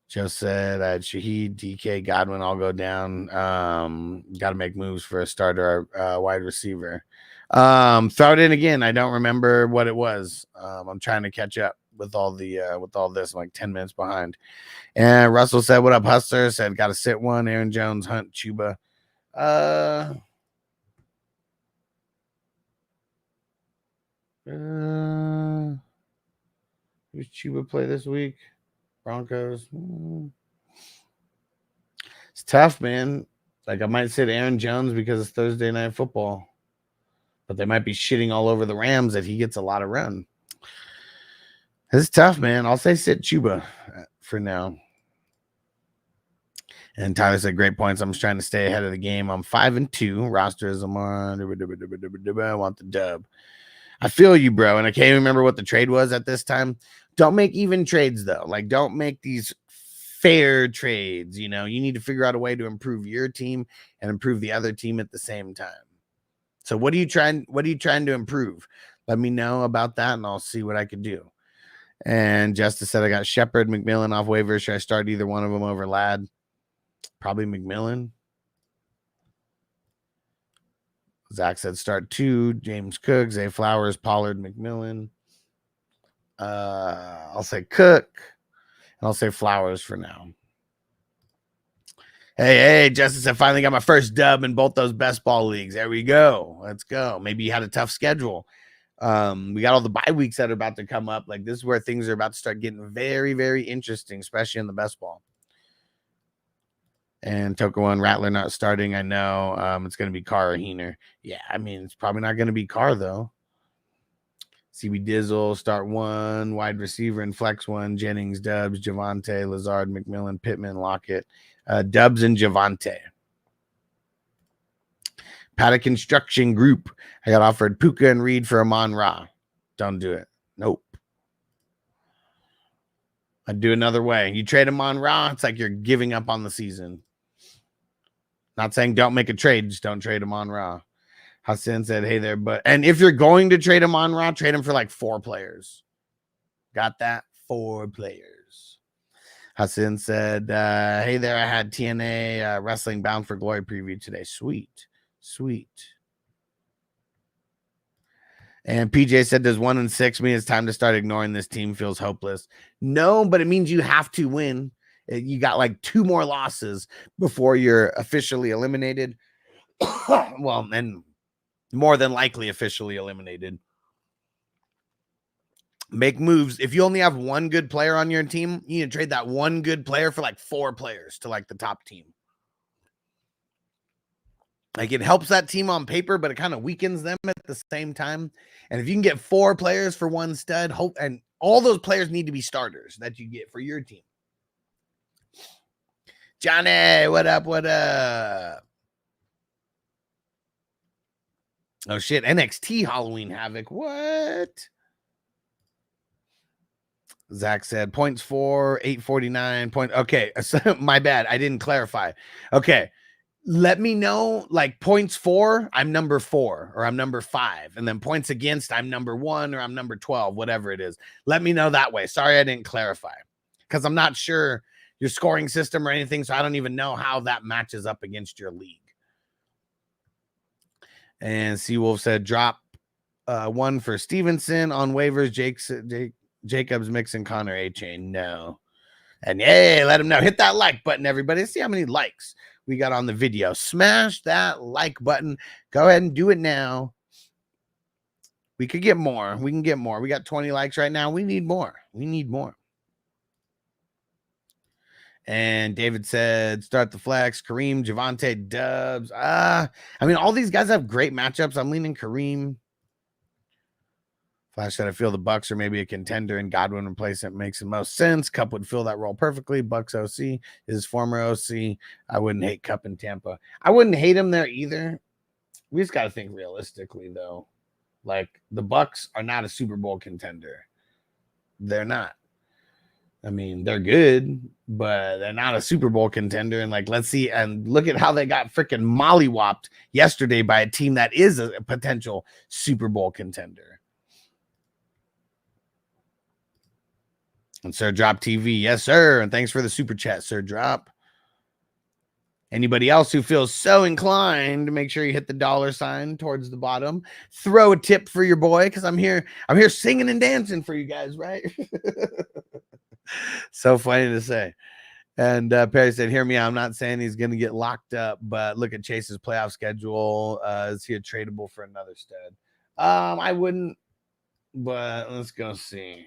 Joe said, I had Shaheed, DK, Godwin all go down. Got to make moves for a starter wide receiver. Throw it in again. I don't remember what it was. I'm trying to catch up with all this. I'm like 10 minutes behind. And Russell said, what up, Hustler? Said, got to sit one. Aaron Jones, Hunt, Chuba. Who's Chuba play this week? Broncos. It's tough, man. Like I might sit Aaron Jones because it's Thursday night football. But they might be shitting all over the Rams that he gets a lot of run. It's tough, man. I'll say sit Chuba for now. And Tyler said, great points. I'm just trying to stay ahead of the game. I'm 5-2. Rosters, I'm on. I want the dub. I feel you, bro. And I can't even remember what the trade was at this time. Don't make even trades, though. Like, don't make these fair trades. You know, you need to figure out a way to improve your team and improve the other team at the same time. So what are you trying to improve? Let me know about that and I'll see what I can do. And Justice said, I got Shepard, McMillan off waivers. Should I start either one of them over Ladd? Probably McMillan. Zach said start 2. James Cook, Zay Flowers, Pollard, McMillan. I'll say Cook. And I'll say Flowers for now. Hey, Justice, I finally got my first dub in both those best ball leagues. There we go. Let's go. Maybe you had a tough schedule. We got all the bye weeks that are about to come up. Like this is where things are about to start getting very, very interesting, especially in the best ball. And Toka One Rattler not starting. I know it's going to be Carr or Heener. Yeah, I mean, it's probably not going to be Carr, though. CB Dizzle, start 1, wide receiver and flex 1, Jennings, Dubs, Javante, Lazard, McMillan, Pittman, Lockett, Dubs and Javante. Paddock Construction Group. I got offered Puka and Reed for Amon-Ra. Don't do it. Nope. I'd do another way. You trade Amon-Ra, it's like you're giving up on the season. Not saying don't make a trade, just don't trade Amon-Ra. Hassan said, hey there, but and if you're going to trade him on Raw, trade him for like 4 players. Got that? 4 players. Hassan said, hey there, I had TNA Wrestling Bound for Glory preview today. Sweet. And PJ said, does 1-6 mean it's time to start ignoring this team? Feels hopeless. No, but it means you have to win. You got like 2 more losses before you're officially eliminated. Well, and more than likely officially eliminated. Make moves. If you only have 1 good player on your team, you need to trade that 1 good player for like 4 players to like the top team. Like it helps that team on paper, but it kind of weakens them at the same time. And if you can get 4 players for 1 stud, hope, and all those players need to be starters that you get for your team. Johnny, what up? What up? Oh shit, NXT Halloween Havoc. What? Zach said points 4, 849 point. Okay, so, my bad. I didn't clarify. Okay. Let me know like points 4, I'm number 4 or I'm number 5. And then points against, I'm number 1 or I'm number 12, whatever it is. Let me know that way. Sorry, I didn't clarify because I'm not sure your scoring system or anything. So I don't even know how that matches up against your league. And Seawolf said, drop 1 for Stevenson on waivers. Jacobs, Mixon, Connor, A-Chain. No. And hey, let him know. Hit that like button, everybody. Let's see how many likes we got on the video. Smash that like button. Go ahead and do it now. We could get more. We can get more. We got 20 likes right now. We need more. And David said, start the flex. Kareem, Javante, Dubs. I mean, all these guys have great matchups. I'm leaning Kareem. Flash said, I feel the Bucks are maybe a contender and Godwin replacement makes the most sense. Cup would fill that role perfectly. Bucks OC is former OC. I wouldn't hate Cup in Tampa. I wouldn't hate him there either. We just got to think realistically, though. Like, the Bucks are not a Super Bowl contender. They're not. I mean, they're good, but they're not a Super Bowl contender. And like, let's see, and look at how they got freaking mollywopped yesterday by a team that is a potential Super Bowl contender. And Sir Drop TV, yes, sir. And thanks for the super chat, Sir Drop. Anybody else who feels so inclined, make sure you hit the $ towards the bottom. Throw a tip for your boy, because I'm here singing and dancing for you guys, right? So funny to say. And Perry said, hear me out. I'm not saying he's going to get locked up, but look at Chase's playoff schedule. Is he a tradable for another stud? I wouldn't, but let's go see.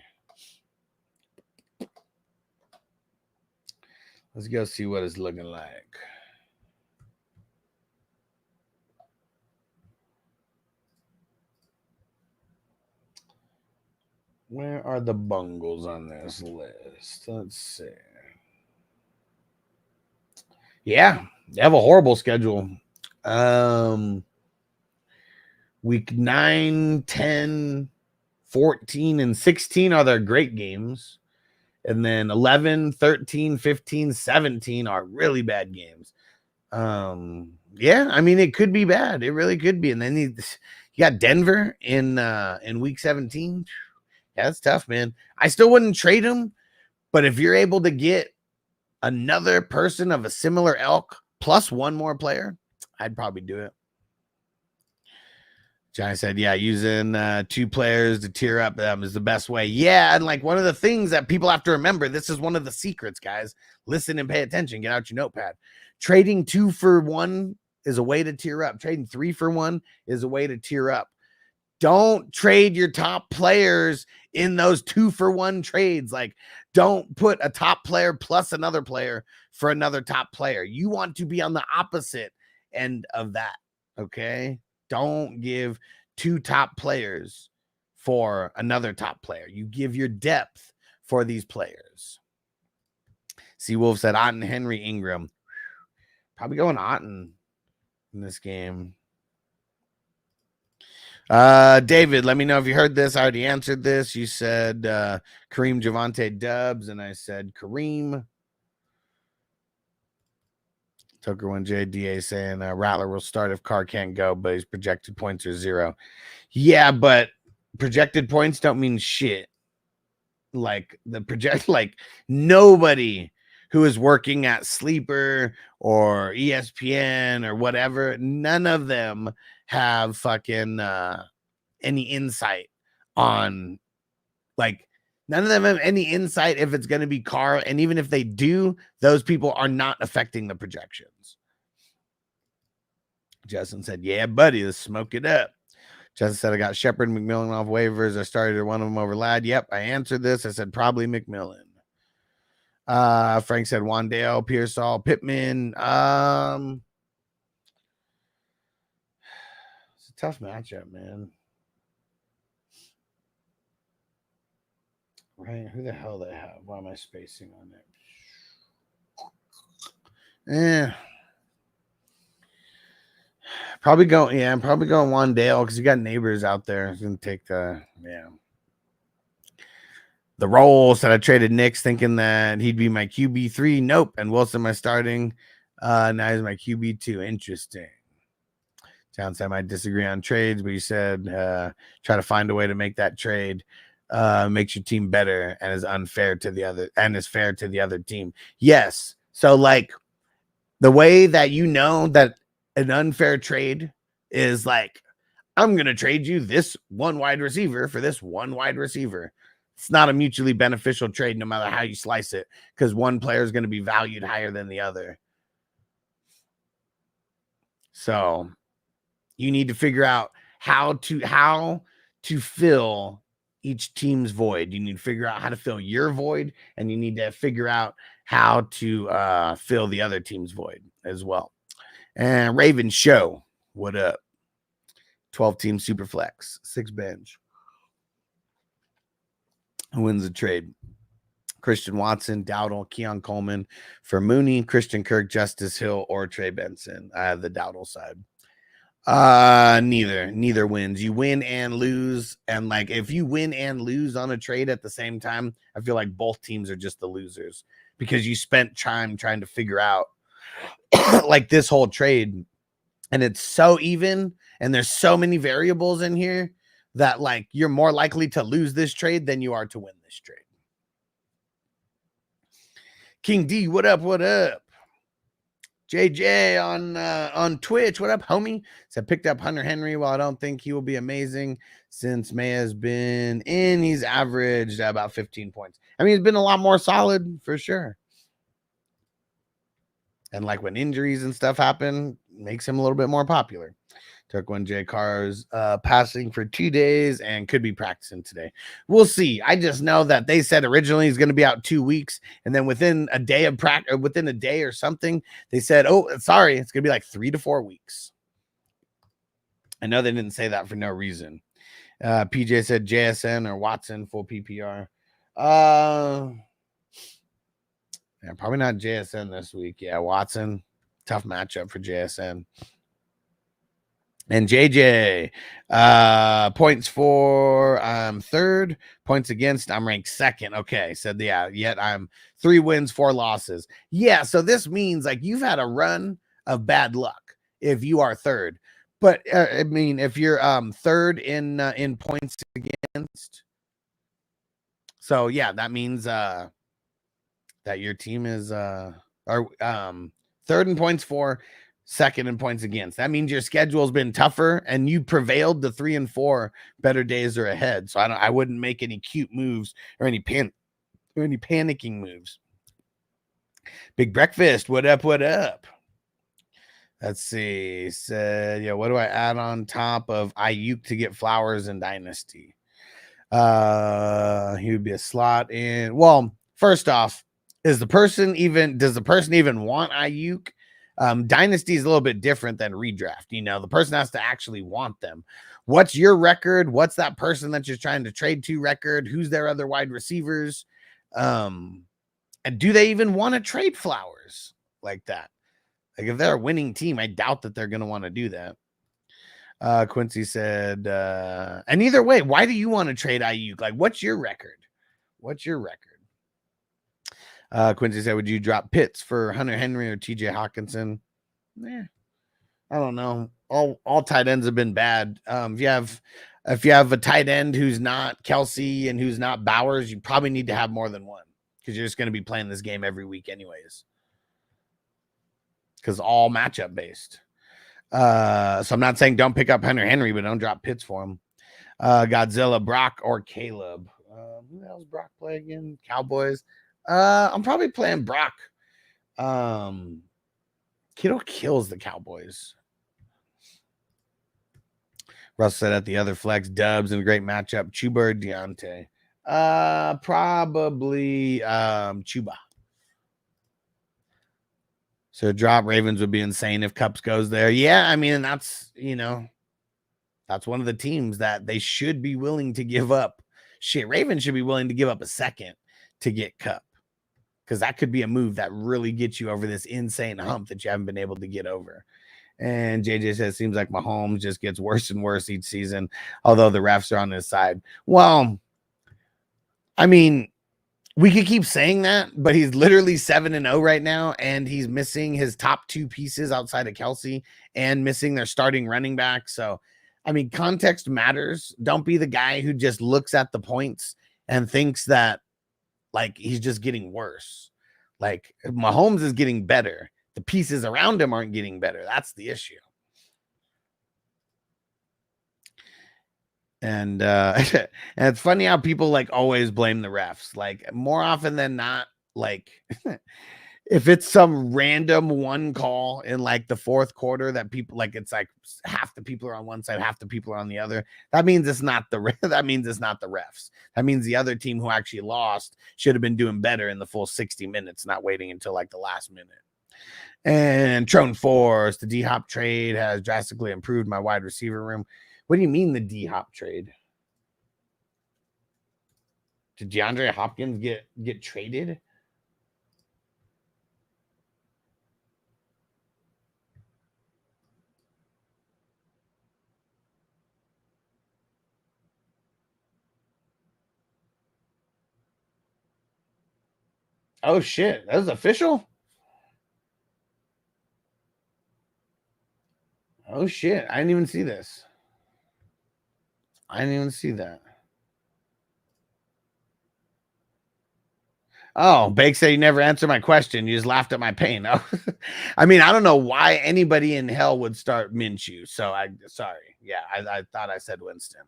Let's go see what it's looking like. Where are the bungles on this list? Let's see. Yeah, they have a horrible schedule. Week 9, 10, 14, and 16 are their great games. And then 11, 13, 15, 17 are really bad games. Yeah, I mean, it could be bad. It really could be. And then you got Denver in week 17. Yeah, that's tough, man. I still wouldn't trade him, but if you're able to get another person of a similar ilk plus 1 more player, I'd probably do it. Johnny said, yeah, using 2 players to tier up them is the best way. Yeah, and like one of the things that people have to remember, this is one of the secrets, guys. Listen and pay attention. Get out your notepad. Trading 2 for 1 is a way to tier up. Trading 3 for 1 is a way to tier up. Don't trade your top players in those 2 for 1 trades. Like, don't put a top player plus another player for another top player. You want to be on the opposite end of that, okay? Don't give 2 top players for another top player. You give your depth for these players. Seawolf said Otten, Henry, Ingram. Probably going Otten in this game. David, let me know if you heard this. I already answered this. You said Kareem, Javonte, Dubs, and I said Kareem. Tucker 1JDA saying Rattler will start if Carr can't go, but his projected points are 0. Yeah, but projected points don't mean shit. Like nobody who is working at Sleeper or ESPN or whatever, none of them have fucking any insight on, like, none of them have any insight if it's going to be Carr. And even if they do, those people are not affecting the projections. Justin said, yeah, buddy, let's smoke it up. Justin said, I got Shepard and McMillan off waivers. I started one of them over Ladd. Yep, I answered this. I said, probably McMillan. Frank said, Wandale, Pearsall, Pittman. It's a tough matchup, man. Right? Who the hell they have? Why am I spacing on it? Probably going, I'm probably going Wandale because you got neighbors out there. He's gonna take the roles that I traded Knicks thinking that he'd be my QB3. Nope. And Wilson my starting. Now he's my QB2. Interesting. Sounds I might disagree on trades, but you said try to find a way to make that trade makes your team better and is unfair to the other and is fair to the other team. Yes. So like the way that you know that an unfair trade is like, I'm going to trade you this one wide receiver for this one wide receiver. It's not a mutually beneficial trade no matter how you slice it, because one player is going to be valued higher than the other. So you need to figure out how to fill each team's void. You need to figure out how to fill your void, and you need to figure out how to fill the other team's void as well. And Raven Show, what up? 12-team super flex, 6 bench. Who wins the trade? Christian Watson, Dowdle, Keon Coleman for Mooney, Christian Kirk, Justice Hill, or Trey Benson. I have the Dowdle side. Neither wins. You win and lose. And like, if you win and lose on a trade at the same time, I feel like both teams are just the losers because you spent time trying to figure out like this whole trade, and it's so even and there's so many variables in here that like you're more likely to lose this trade than you are to win this trade. King D, what up? JJ on Twitch, what up, homie? So I picked up Hunter Henry. While I don't think he will be amazing since May has been in, he's averaged about 15 points. I mean, he's been a lot more solid for sure. And like when injuries and stuff happen, makes him a little bit more popular. Took one J Carr's passing for 2 days and could be practicing today. We'll see. I just know that they said originally he's going to be out 2 weeks, and then within a day of practice, within a day or something, they said, "Oh, sorry, it's going to be like 3 to 4 weeks." I know they didn't say that for no reason. PJ said JSN or Watson full PPR. Yeah, probably not JSN this week. Yeah, Watson, tough matchup for JSN. And JJ, points for I'm third, points against I'm ranked second. Okay, said yet I'm 3 wins, 4 losses. Yeah, so this means like you've had a run of bad luck if you are third. But I mean, if you're third in points against, so yeah, that means that your team is third in points for, second in points against. That means your schedule has been tougher and you prevailed. The 3 and 4 better days are ahead. So I wouldn't make any cute moves or any panicking moves. Big Breakfast, what up? Let's see. Said, yeah, what do I add on top of Ayuk to get Flowers in Dynasty? He would be a slot in. Well, first off, does the person even want Ayuk? Dynasty is a little bit different than redraft. You know, the person has to actually want them. What's your record? What's that person that you're trying to trade to record? Who's their other wide receivers? And do they even want to trade Flowers like that? Like if they're a winning team, I doubt that they're going to want to do that. Quincy said, and either way, why do you want to trade Ayuk? Like, what's your record? What's your record? Quincy said, would you drop Pitts for Hunter Henry or TJ Hawkinson? I don't know. All tight ends have been bad. If you have a tight end who's not Kelsey and who's not Bowers, you probably need to have more than one because you're just going to be playing this game every week anyways. Because all matchup based. So I'm not saying don't pick up Hunter Henry, but don't drop Pitts for him. Godzilla, Brock, or Caleb. Who the hell's Brock play again? Cowboys. I'm probably playing Brock. Kittle kills the Cowboys. Russ said at the other flex, Dubs in a great matchup. Chuba or Deontay? Probably Chuba. So drop Ravens would be insane if Cups goes there. Yeah, I mean, that's, you know, that's one of the teams that they should be willing to give up. Shit, Ravens should be willing to give up a second to get Cup. Because that could be a move that really gets you over this insane hump that you haven't been able to get over. And JJ says, seems like Mahomes just gets worse and worse each season, although the refs are on his side. Well, I mean, we could keep saying that, but he's literally 7-0 right now, and he's missing his top two pieces outside of Kelsey and missing their starting running back. So, I mean, context matters. Don't be the guy who just looks at the points and thinks that, like, he's just getting worse. Like, Mahomes is getting better. The pieces around him aren't getting better. That's the issue. And and it's funny how people like always blame the refs. Like more often than not, like if it's some random one call in like the fourth quarter that people like, it's like half the people are on one side, half the people are on the other. That means it's not the refs. That means the other team who actually lost should have been doing better in the full 60 minutes, not waiting until like the last minute. And Trone Force, the D-Hop trade has drastically improved my wide receiver room. What do you mean the D-Hop trade? Did DeAndre Hopkins get traded? Oh, shit. That was official? Oh, shit. I didn't even see this. I didn't even see that. Oh, Bake said you never answered my question. You just laughed at my pain. Oh. I mean, I don't know why anybody in hell would start Minshew. So sorry. Yeah, I thought I said Winston.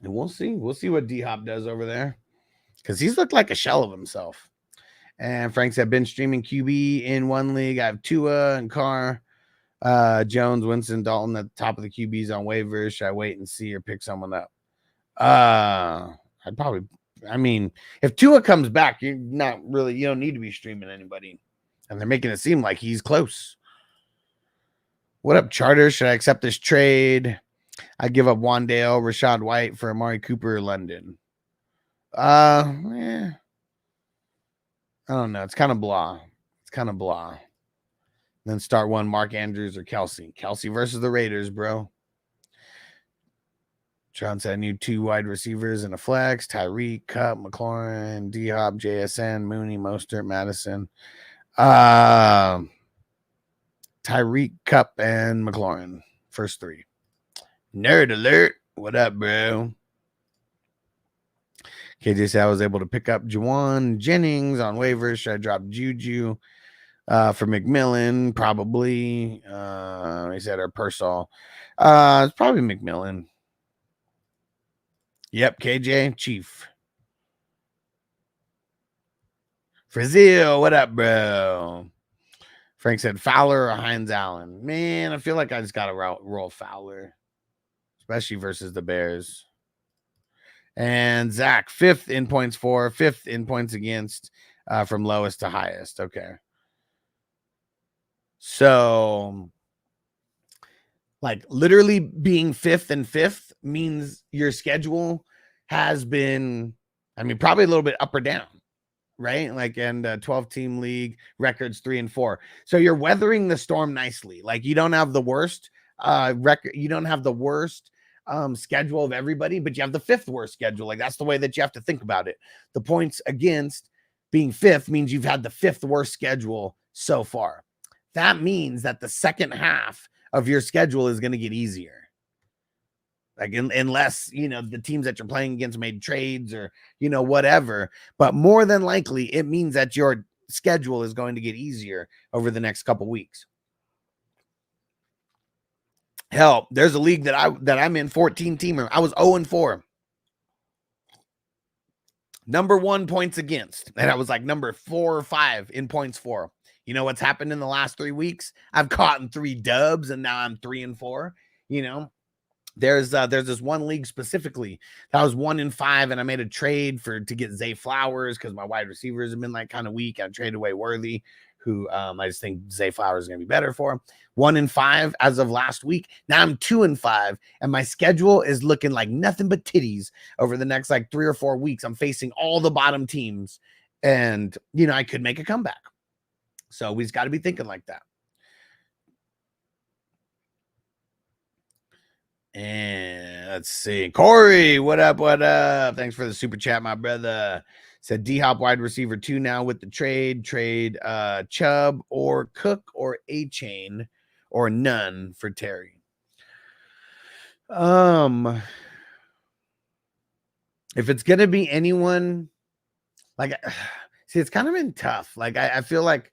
And we'll see. We'll see what D-Hop does over there. Because he's looked like a shell of himself. And Frank said, been streaming QB in one league. I have Tua and Carr. Jones, Winston, Dalton at the top of the QBs on waivers. Should I wait and see or pick someone up? I'd probably, I mean, if Tua comes back, you don't need to be streaming anybody. And they're making it seem like he's close. What up, Charter? Should I accept this trade? I give up Wandale, Rashad White for Amari Cooper, London. I don't know. It's kind of blah. Then start one, Mark Andrews or Kelsey. Kelsey versus the Raiders, bro. John said I need 2 wide receivers and a flex. Tyreek, Cup, McLaurin, D-Hop, JSN, Mooney, Mostert, Madison. Tyreek, Cup, and McLaurin. First 3. Nerd alert. What up, bro? KJ said I was able to pick up Juwan Jennings on waivers. Should I drop Juju for McMillan? Probably. He said or Pearsall. It's probably McMillan. Yep, KJ, Chief. Frazil, what up, bro? Frank said Fowler or Hines Allen. Man, I feel like I just got to roll Fowler, especially versus the Bears. And Zach, 5th in points for, 5th in points against, from lowest to highest. Okay. So, like, literally being 5th and 5th means your schedule has been, I mean, probably a little bit up or down, right? Like, and 12-team league records 3 and 4. So you're weathering the storm nicely. Like, you don't have the worst record. You don't have the worst schedule of everybody, but you have the 5th worst schedule. Like, that's the way that you have to think about it. The points against being 5th means you've had the 5th worst schedule so far. That means that the second half of your schedule is going to get easier. Like, unless, you know, the teams that you're playing against made trades or, you know, whatever. But more than likely, it means that your schedule is going to get easier over the next couple weeks. Hell, there's a league that I'm in, 14-teamer. I was 0-4. Number 1 points against. And I was like number 4 or 5 in points for. You know what's happened in the last 3 weeks? I've caught in 3 dubs, and now I'm 3-4. You know, there's this one league specifically that I was 1-5, and I made a trade to get Zay Flowers because my wide receivers have been like kind of weak. I traded away Worthy, who I just think Zay Flowers is going to be better for him. 1-5 as of last week. Now I'm 2-5, and my schedule is looking like nothing but titties over the next like 3 or 4 weeks. I'm facing all the bottom teams, and you know, I could make a comeback. So we just got to be thinking like that. And let's see. Corey, what up? What up? Thanks for the super chat, my brother. Said D-Hop wide receiver 2 now with the trade. Trade Chubb or Cook or A-Chain or none for Terry. If it's going to be anyone, like, see, it's kind of been tough. Like, I feel like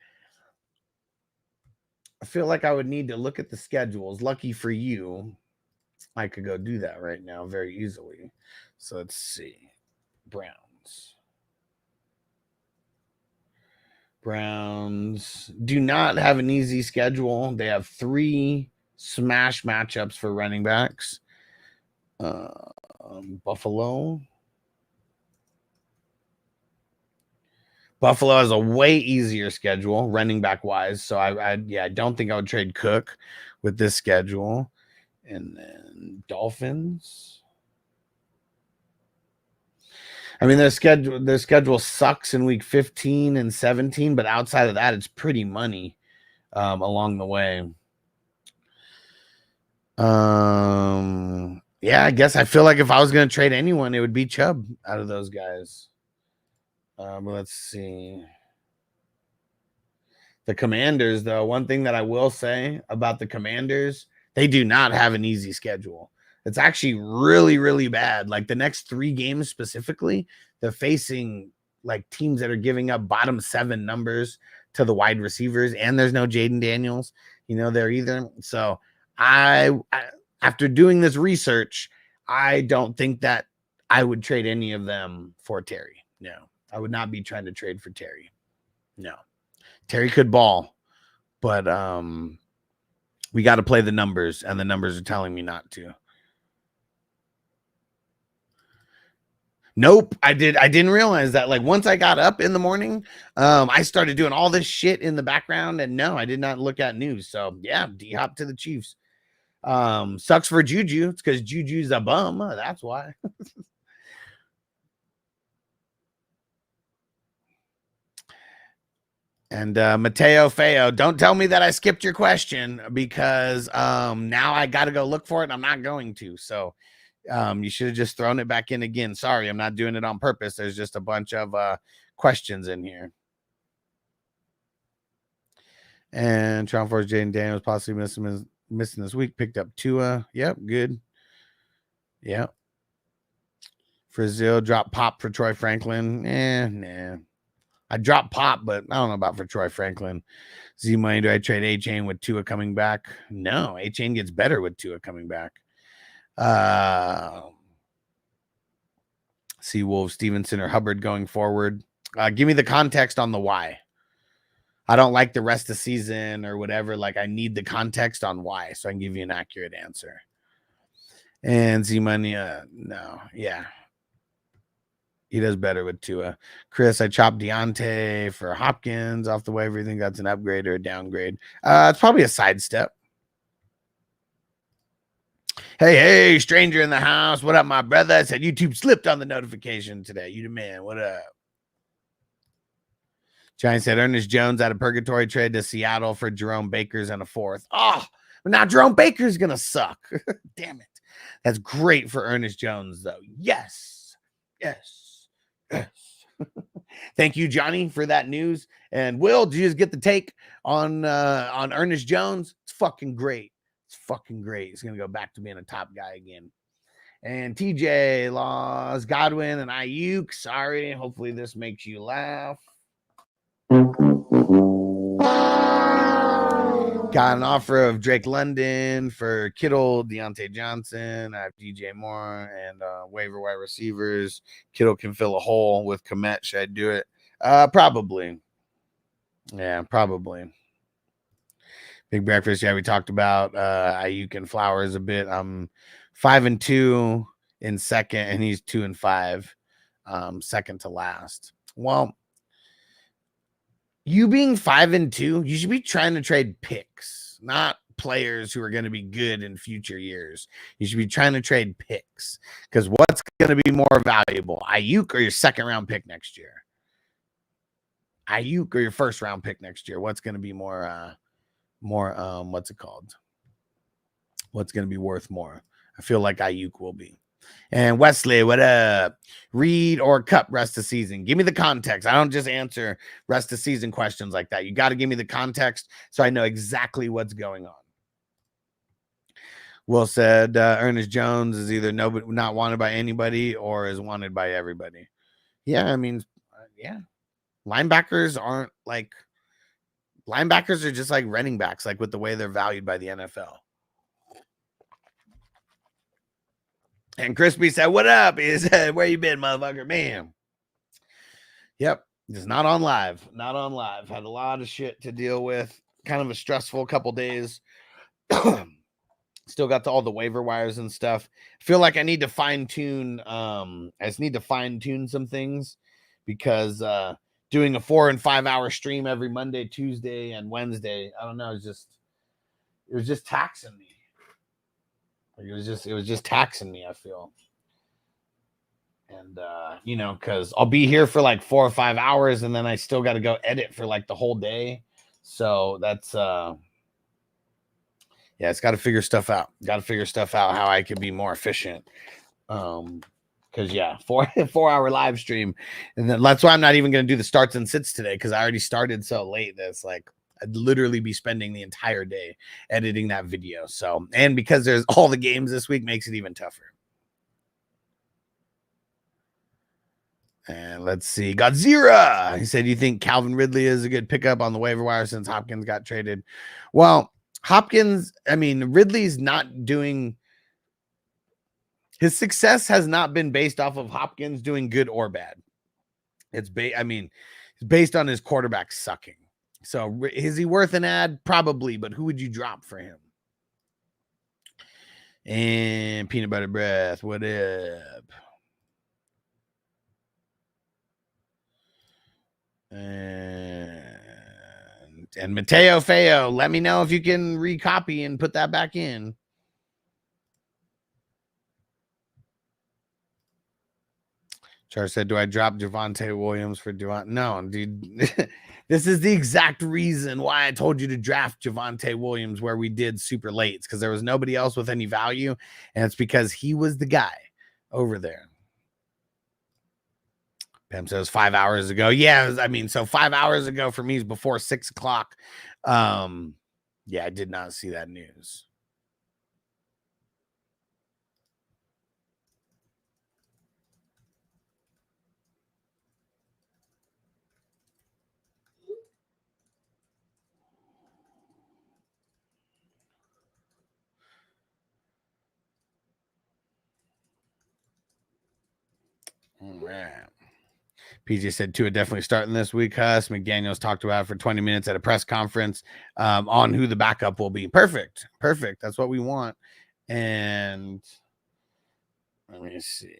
I would need to look at the schedules. Lucky for you, I could go do that right now very easily. So let's see. Browns do not have an easy schedule. They have 3 smash matchups for running backs. Buffalo has a way easier schedule running back wise. So I don't think I would trade Cook with this schedule. And then Dolphins. I mean, their schedule sucks in week 15 and 17, but outside of that, it's pretty money along the way. Yeah, I guess I feel like if I was going to trade anyone, it would be Chubb out of those guys. But let's see. The Commanders, though, one thing that I will say about the Commanders, they do not have an easy schedule. It's actually really, really bad. Like the next 3 games specifically, they're facing like teams that are giving up bottom 7 numbers to the wide receivers, and there's no Jaden Daniels, you know, there either. So I after doing this research, I don't think that I would trade any of them for Terry. No, I would not be trying to trade for Terry. No, Terry could ball, but we got to play the numbers, and the numbers are telling me not to. Nope, I didn't realize that. Like once I got up in the morning, I started doing all this shit in the background, and no, I did not look at news. So yeah, D-Hop to the Chiefs. Sucks for Juju. It's because Juju's a bum. That's why. And Mateo Feo, don't tell me that I skipped your question because now I got to go look for it. And I'm not going to. So you should have just thrown it back in again. Sorry, I'm not doing it on purpose. There's just a bunch of questions in here. And Trout Force Jaden Daniels possibly missing this week. Picked up Tua. Yep, good. Yep. Frizzell dropped Pop for Troy Franklin. Nah. I dropped Pop, but I don't know about for Troy Franklin. Z-Money, do I trade A-Chain with Tua coming back? No, A-Chain gets better with Tua coming back. Seawolf, Stevenson, or Hubbard going forward. Give me the context on the why. I don't like the rest of the season or whatever. Like, I need the context on why so I can give you an accurate answer. And Z-Money, no, yeah. He does better with Tua. Chris, I chopped Deontay for Hopkins off the waiver. You think that's an upgrade or a downgrade? It's probably a sidestep. Hey, stranger in the house. What up, my brother? I said YouTube slipped on the notification today. You the man. What up? Giant said Ernest Jones out of purgatory trade to Seattle for Jerome Baker's and a fourth. Oh, now Jerome Baker's going to suck. Damn it. That's great for Ernest Jones, though. Yes. Thank you, Johnny, for that news. And Will, did you just get the take on Ernest Jones? It's fucking great. It's fucking great. He's going to go back to being a top guy again. And TJ lost Godwin and Ayuk. Sorry. Hopefully this makes you laugh. Got an offer of Drake London for Kittle, Deontay Johnson. I have DJ Moore and waiver wide receivers. Kittle can fill a hole with Komet. Should I do it? Probably. Yeah, probably. Big breakfast. Yeah, we talked about Ayuk and Flowers a bit. I'm 5-2 in second, and he's 2-5, second to last. Well, you being 5-2, you should be trying to trade picks, not players who are going to be good in future years. You should be trying to trade picks because what's going to be more valuable, Ayuk or your second round pick next year? Ayuk or your first round pick next year? What's going to be more what's it called? What's going to be worth more? I feel like Ayuk will be. And Wesley, what up? Reed or Cup rest of season? Give me the context. I don't just answer rest of season questions like that. You got to give me the context so I know exactly what's going on. Will said Ernest Jones is either not wanted by anybody or is wanted by everybody. Yeah, I mean, yeah. Linebackers aren't like linebackers are just like running backs, like with the way they're valued by the NFL. And Crispy said, what up? He said, where you been, motherfucker? Man. Yep. Just not on live. Not on live. Had a lot of shit to deal with. Kind of a stressful couple days. Still got to all the waiver wires and stuff. Feel like I need to fine tune. I just need to fine tune some things because doing a 4 and 5 hour stream every Monday, Tuesday, and Wednesday, I don't know. It was just taxing me. It was just taxing me, I feel. And, because I'll be here for like 4 or 5 hours and then I still got to go edit for like the whole day. So that's, it's got to figure stuff out. Got to figure stuff out how I could be more efficient. Because, 4-hour live stream. And then that's why I'm not even going to do the starts and sits today because I already started so late that's like, I'd literally be spending the entire day editing that video. So, and because there's all the games this week makes it even tougher. And let's see. Godzilla. He said, you think Calvin Ridley is a good pickup on the waiver wire since Hopkins got traded? Well, Ridley's not doing his success has not been based off of Hopkins doing good or bad. It's based on his quarterback sucking. So is he worth an ad? Probably, but who would you drop for him? And Peanut Butter Breath, what up? And Mateo Feo, let me know if you can recopy and put that back in. Char said, do I drop Javonte Williams for Devontae? No, dude. This is the exact reason why I told you to draft Javonte Williams where we did super late. It's because there was nobody else with any value, and it's because he was the guy over there. Pam says 5 hours ago. Yeah, so 5 hours ago for me is before 6 o'clock. I did not see that news. All right. PJ said Tua definitely starting this week. Huss McDaniels talked about it for 20 minutes at a press conference on who the backup will be. Perfect. That's what we want. And let me see.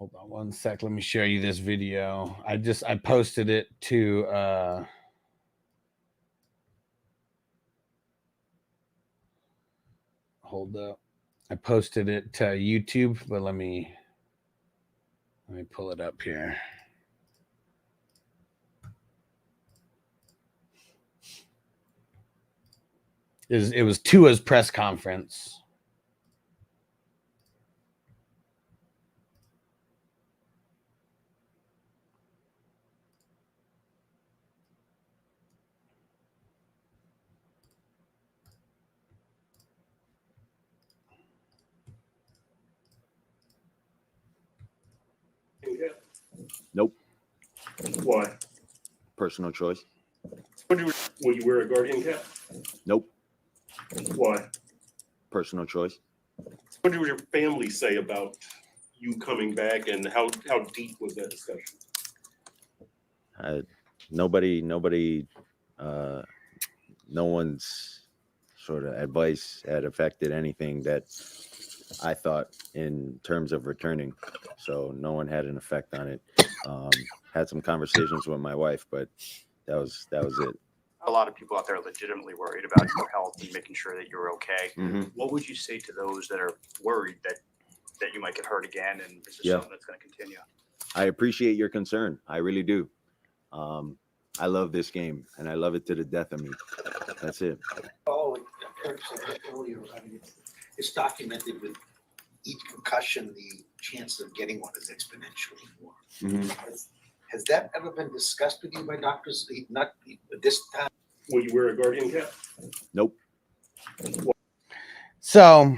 Hold on one sec. Let me show you this video. I posted it to hold up. I posted it to YouTube, but let me pull it up here. It was Tua's press conference. Nope. Why? Personal choice. Will you wear a guardian cap? Nope. Why? Personal choice. What did your family say about you coming back, and how deep was that discussion? Nobody, no one's sort of advice had affected anything that I thought in terms of returning. So no one had an effect on it. Had some conversations with my wife, but that was it. A lot of people out there are legitimately worried about your health and making sure that you're okay. Mm-hmm. What would you say to those that are worried that you might get hurt again and this is something that's going to continue? I appreciate your concern. I really do. I love this game, and I love it to the death of me. That's it. Oh, Kirk said earlier, I mean, it's documented with each concussion, the chance of getting one is exponentially more. Mm-hmm. Has that ever been discussed with you by doctors? Not this time. Will you wear a guardian cap? Nope. So,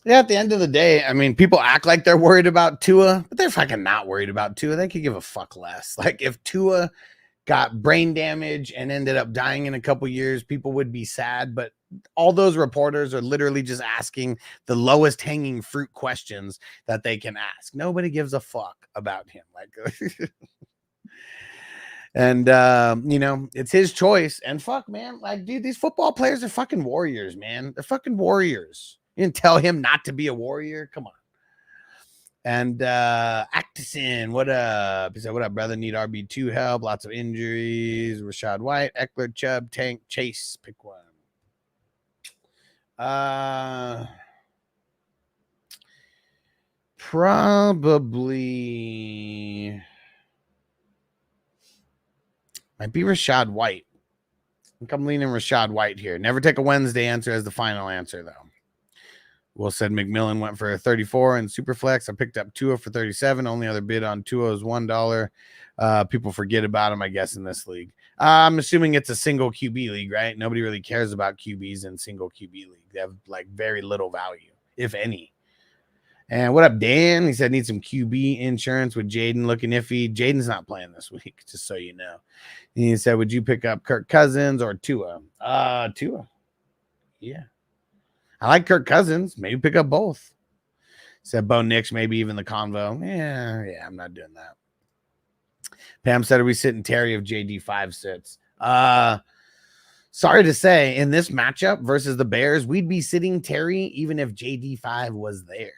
yeah, at the end of the day, I mean, people act like they're worried about Tua, but they're fucking not worried about Tua. They could give a fuck less. Like, if Tua got brain damage and ended up dying in a couple years, people would be sad. But all those reporters are literally just asking the lowest hanging fruit questions that they can ask. Nobody gives a fuck about him. Like, and, you know, it's his choice. And fuck, man, like, dude, these football players are fucking warriors, man. They're fucking warriors. You didn't tell him not to be a warrior. Come on. And Actison, what up? He said, what up, brother? Need RB2 help. Lots of injuries. Rashad White, Eckler, Chubb, Tank, Chase. Pick one. Probably might be Rashad White. I think I'm leaning Rashad White here. Never take a Wednesday answer as the final answer, though. Will said McMillan went for 34 in Superflex. I picked up Tua for 37. Only other bid on Tua is $1. People forget about him, I guess, in this league. I'm assuming it's a single QB league, right? Nobody really cares about QBs in single QB league. They have like very little value, if any. And what up, Dan? He said need some QB insurance with Jaden looking iffy. Jaden's not playing this week, just so you know. And he said, would you pick up Kirk Cousins or Tua? Tua. Yeah. I like Kirk Cousins. Maybe pick up both. Said Bo Nix, maybe even the convo. Yeah, I'm not doing that. Pam said, are we sitting Terry if JD5 sits? Sorry to say, in this matchup versus the Bears, we'd be sitting Terry even if JD5 was there.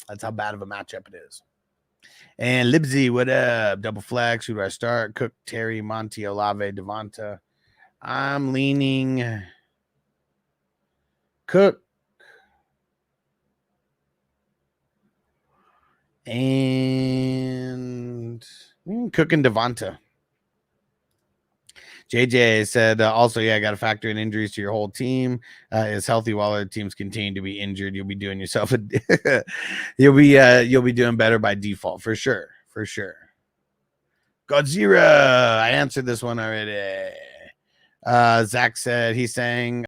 That's how bad of a matchup it is. And Libsy, what up? Double flex. Who do I start? Cook, Terry, Monty, Olave, Devonta. I'm leaning Cook and Cook and Devonta. JJ said also, yeah, I got to factor in injuries to your whole team. Is healthy while other teams continue to be injured. You'll be doing yourself you'll be doing better by default for sure. Godzilla. I answered this one already. Zach said he's saying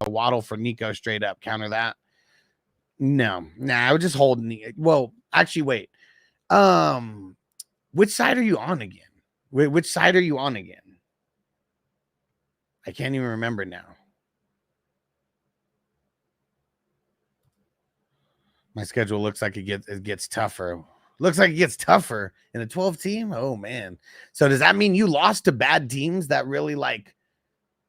Waddle for Nico straight up. Counter that. No, I would just hold. Well, actually, wait. Which side are you on again? Which side are you on again? I can't even remember now. My schedule looks like it gets tougher. Looks like it gets tougher in a 12 team. Oh man. So does that mean you lost to bad teams that really like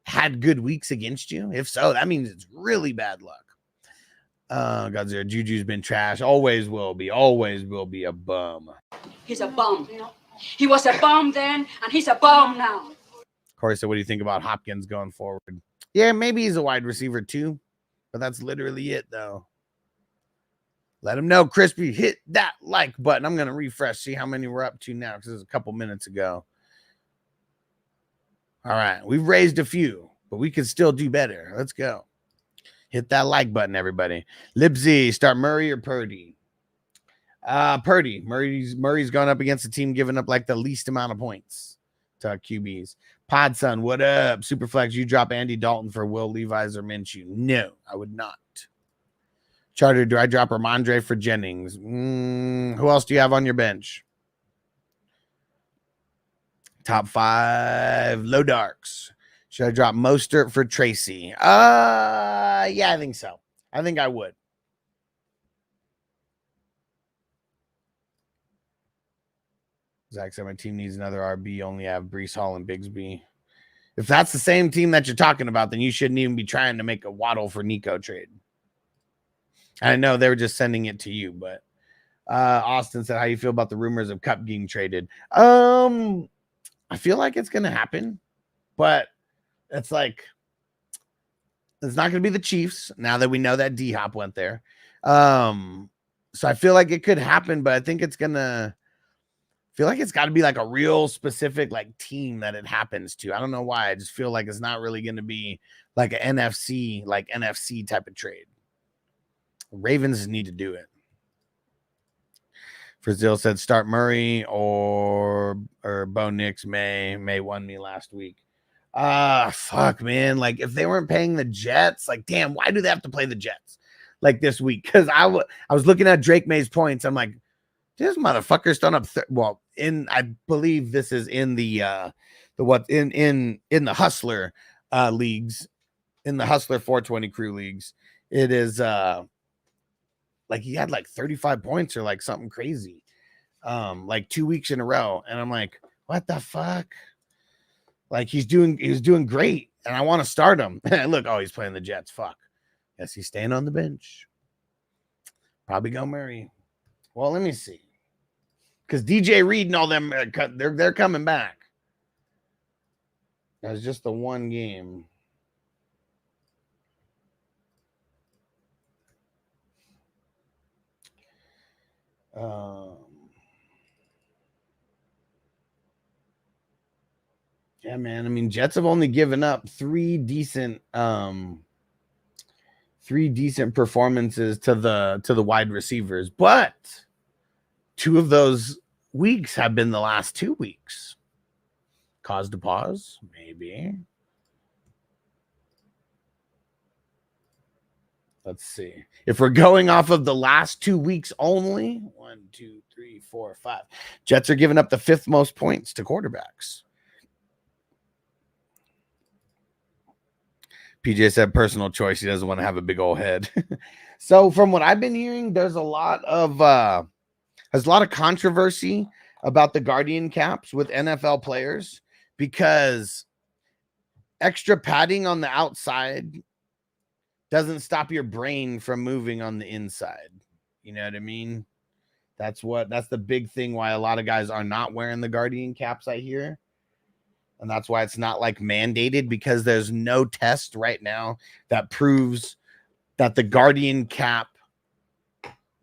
had good weeks against you? If so, that means it's really bad luck. Godzilla Juju's been trash. Always will be a bum. He's a bum. He was a bum then, and he's a bum now. Corey said, what do you think about Hopkins going forward? Yeah, maybe he's a wide receiver too, but that's literally it though. Let him know, Crispy, hit that like button. I'm going to refresh, see how many we're up to now because it was a couple minutes ago. All right, we've raised a few, but we can still do better. Let's go. Hit that like button, everybody. Libsy, start Murray or Purdy? Purdy. Murray's gone up against a team giving up like the least amount of points to QBs. Podson, what up? Superflex, you drop Andy Dalton for Will Levis or Minshew? No, I would not. Charter, do I drop Ramondre for Jennings? Who else do you have on your bench? Top 5, Low Darks. Should I drop Mostert for Tracy? Yeah, I think so. I think I would. Zach said my team needs another RB. Only have Breece Hall and Bigsby. If that's the same team that you're talking about, then you shouldn't even be trying to make a Waddle for Nico trade. I know they were just sending it to you, but Austin said, how you feel about the rumors of Cup getting traded? I feel like it's going to happen, but it's like, it's not going to be the Chiefs now that we know that D-Hop went there. So I feel like it could happen, but I think it's going to feel like it's got to be like a real specific like team that it happens to. I don't know why. I just feel like it's not really going to be like an NFC type of trade. Ravens need to do it. Brazil said start Murray or Bo Nix. May won me last week. Fuck, man. Like, if they weren't paying the Jets, like, damn, why do they have to play the Jets like this week? Because I was looking at Drake May's points. I'm like, this motherfucker's done up. I believe this is in the Hustler leagues, in the Hustler 420 crew leagues. It is like he had like 35 points or like something crazy, like 2 weeks in a row. And I'm like, what the fuck? Like he was doing great, and I want to start him. Look, oh, he's playing the Jets. Fuck. Yes, he's staying on the bench. Probably go Murray. Well, let me see, because DJ Reed and all them they're coming back. That's just the one game. Yeah, man. I mean, Jets have only given up three decent performances to the wide receivers, but 2 of those weeks have been the last 2 weeks. Cause to pause, maybe. Let's see. If we're going off of the last 2 weeks only, 1, 2, 3, 4, 5. Jets are giving up the 5th most points to quarterbacks. PJ said personal choice. He doesn't want to have a big old head. So from what I've been hearing, there's a lot of controversy about the Guardian caps with NFL players because extra padding on the outside doesn't stop your brain from moving on the inside. You know what I mean? That's the big thing why a lot of guys are not wearing the Guardian caps, I hear. And that's why it's not like mandated, because there's no test right now that proves that the Guardian cap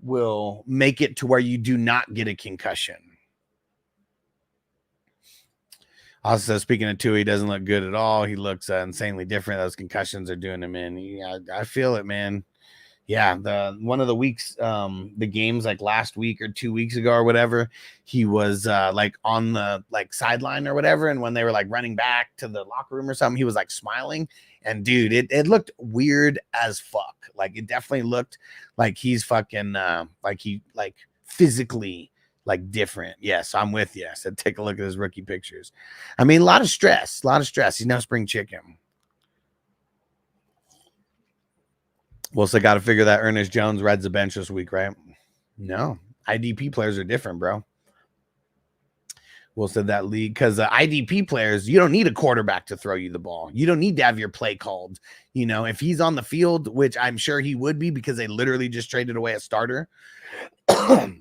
will make it to where you do not get a concussion. Also, speaking of Tua, he doesn't look good at all. He looks insanely different. Those concussions are doing him in. Yeah, I feel it, man. Yeah, one of the weeks, the games like last week or 2 weeks ago or whatever, he was like on the like sideline or whatever, and when they were like running back to the locker room or something, he was like smiling. And dude, it looked weird as fuck. Like it definitely looked like he's fucking like he like physically like different. Yes, I'm with you. I said take a look at his rookie pictures. I mean, a lot of stress. He's no spring chicken. Well, so got to figure that Ernest Jones rides the bench this week, right? No, IDP players are different, bro. Will said that league because IDP players, you don't need a quarterback to throw you the ball. You don't need to have your play called. You know, if he's on the field, which I'm sure he would be because they literally just traded away a starter. They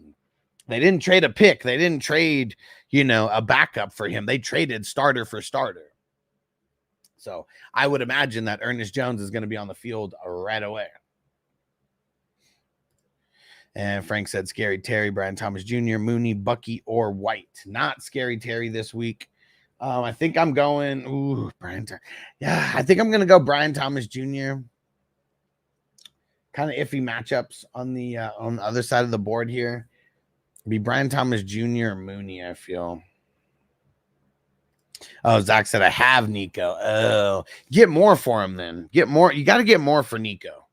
didn't trade a pick. They didn't trade, you know, a backup for him. They traded starter for starter. So I would imagine that Ernest Jones is going to be on the field right away. And Frank said Scary Terry, Brian Thomas Jr., Mooney, Bucky, or White. Not Scary Terry this week. I think I'm going, I think I'm going to go Brian Thomas Jr. Kind of iffy matchups on the other side of the board here. It'd be Brian Thomas Jr. or Mooney, I feel. Oh, Zach said I have Nico. Oh, get more for him then. Get more. You got to get more for Nico.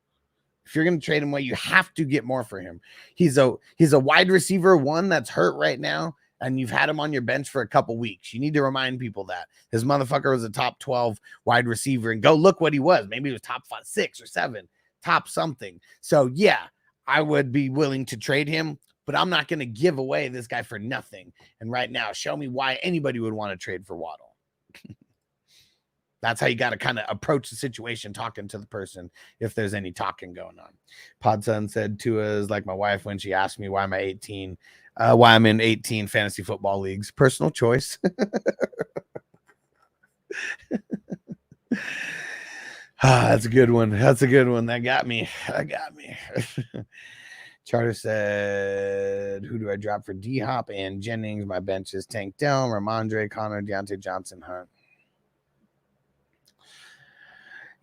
If you're going to trade him away, you have to get more for him. He's a wide receiver one that's hurt right now, and you've had him on your bench for a couple weeks. You need to remind people that his motherfucker was a top 12 wide receiver, and go look what he was. Maybe he was top 5, 6 or 7, top something. So yeah, I would be willing to trade him, but I'm not going to give away this guy for nothing. And right now, show me why anybody would want to trade for Waddle. That's how you got to kind of approach the situation, talking to the person if there's any talking going on. Podson said Tua is like my wife when she asked me why I'm 18, why I'm in 18 fantasy football leagues. Personal choice. That's a good one. That's a good one. That got me. Charter said, who do I drop for D-Hop and Jennings? My bench is Tank Dell, Ramondre, Connor, Deontay Johnson, Hunt.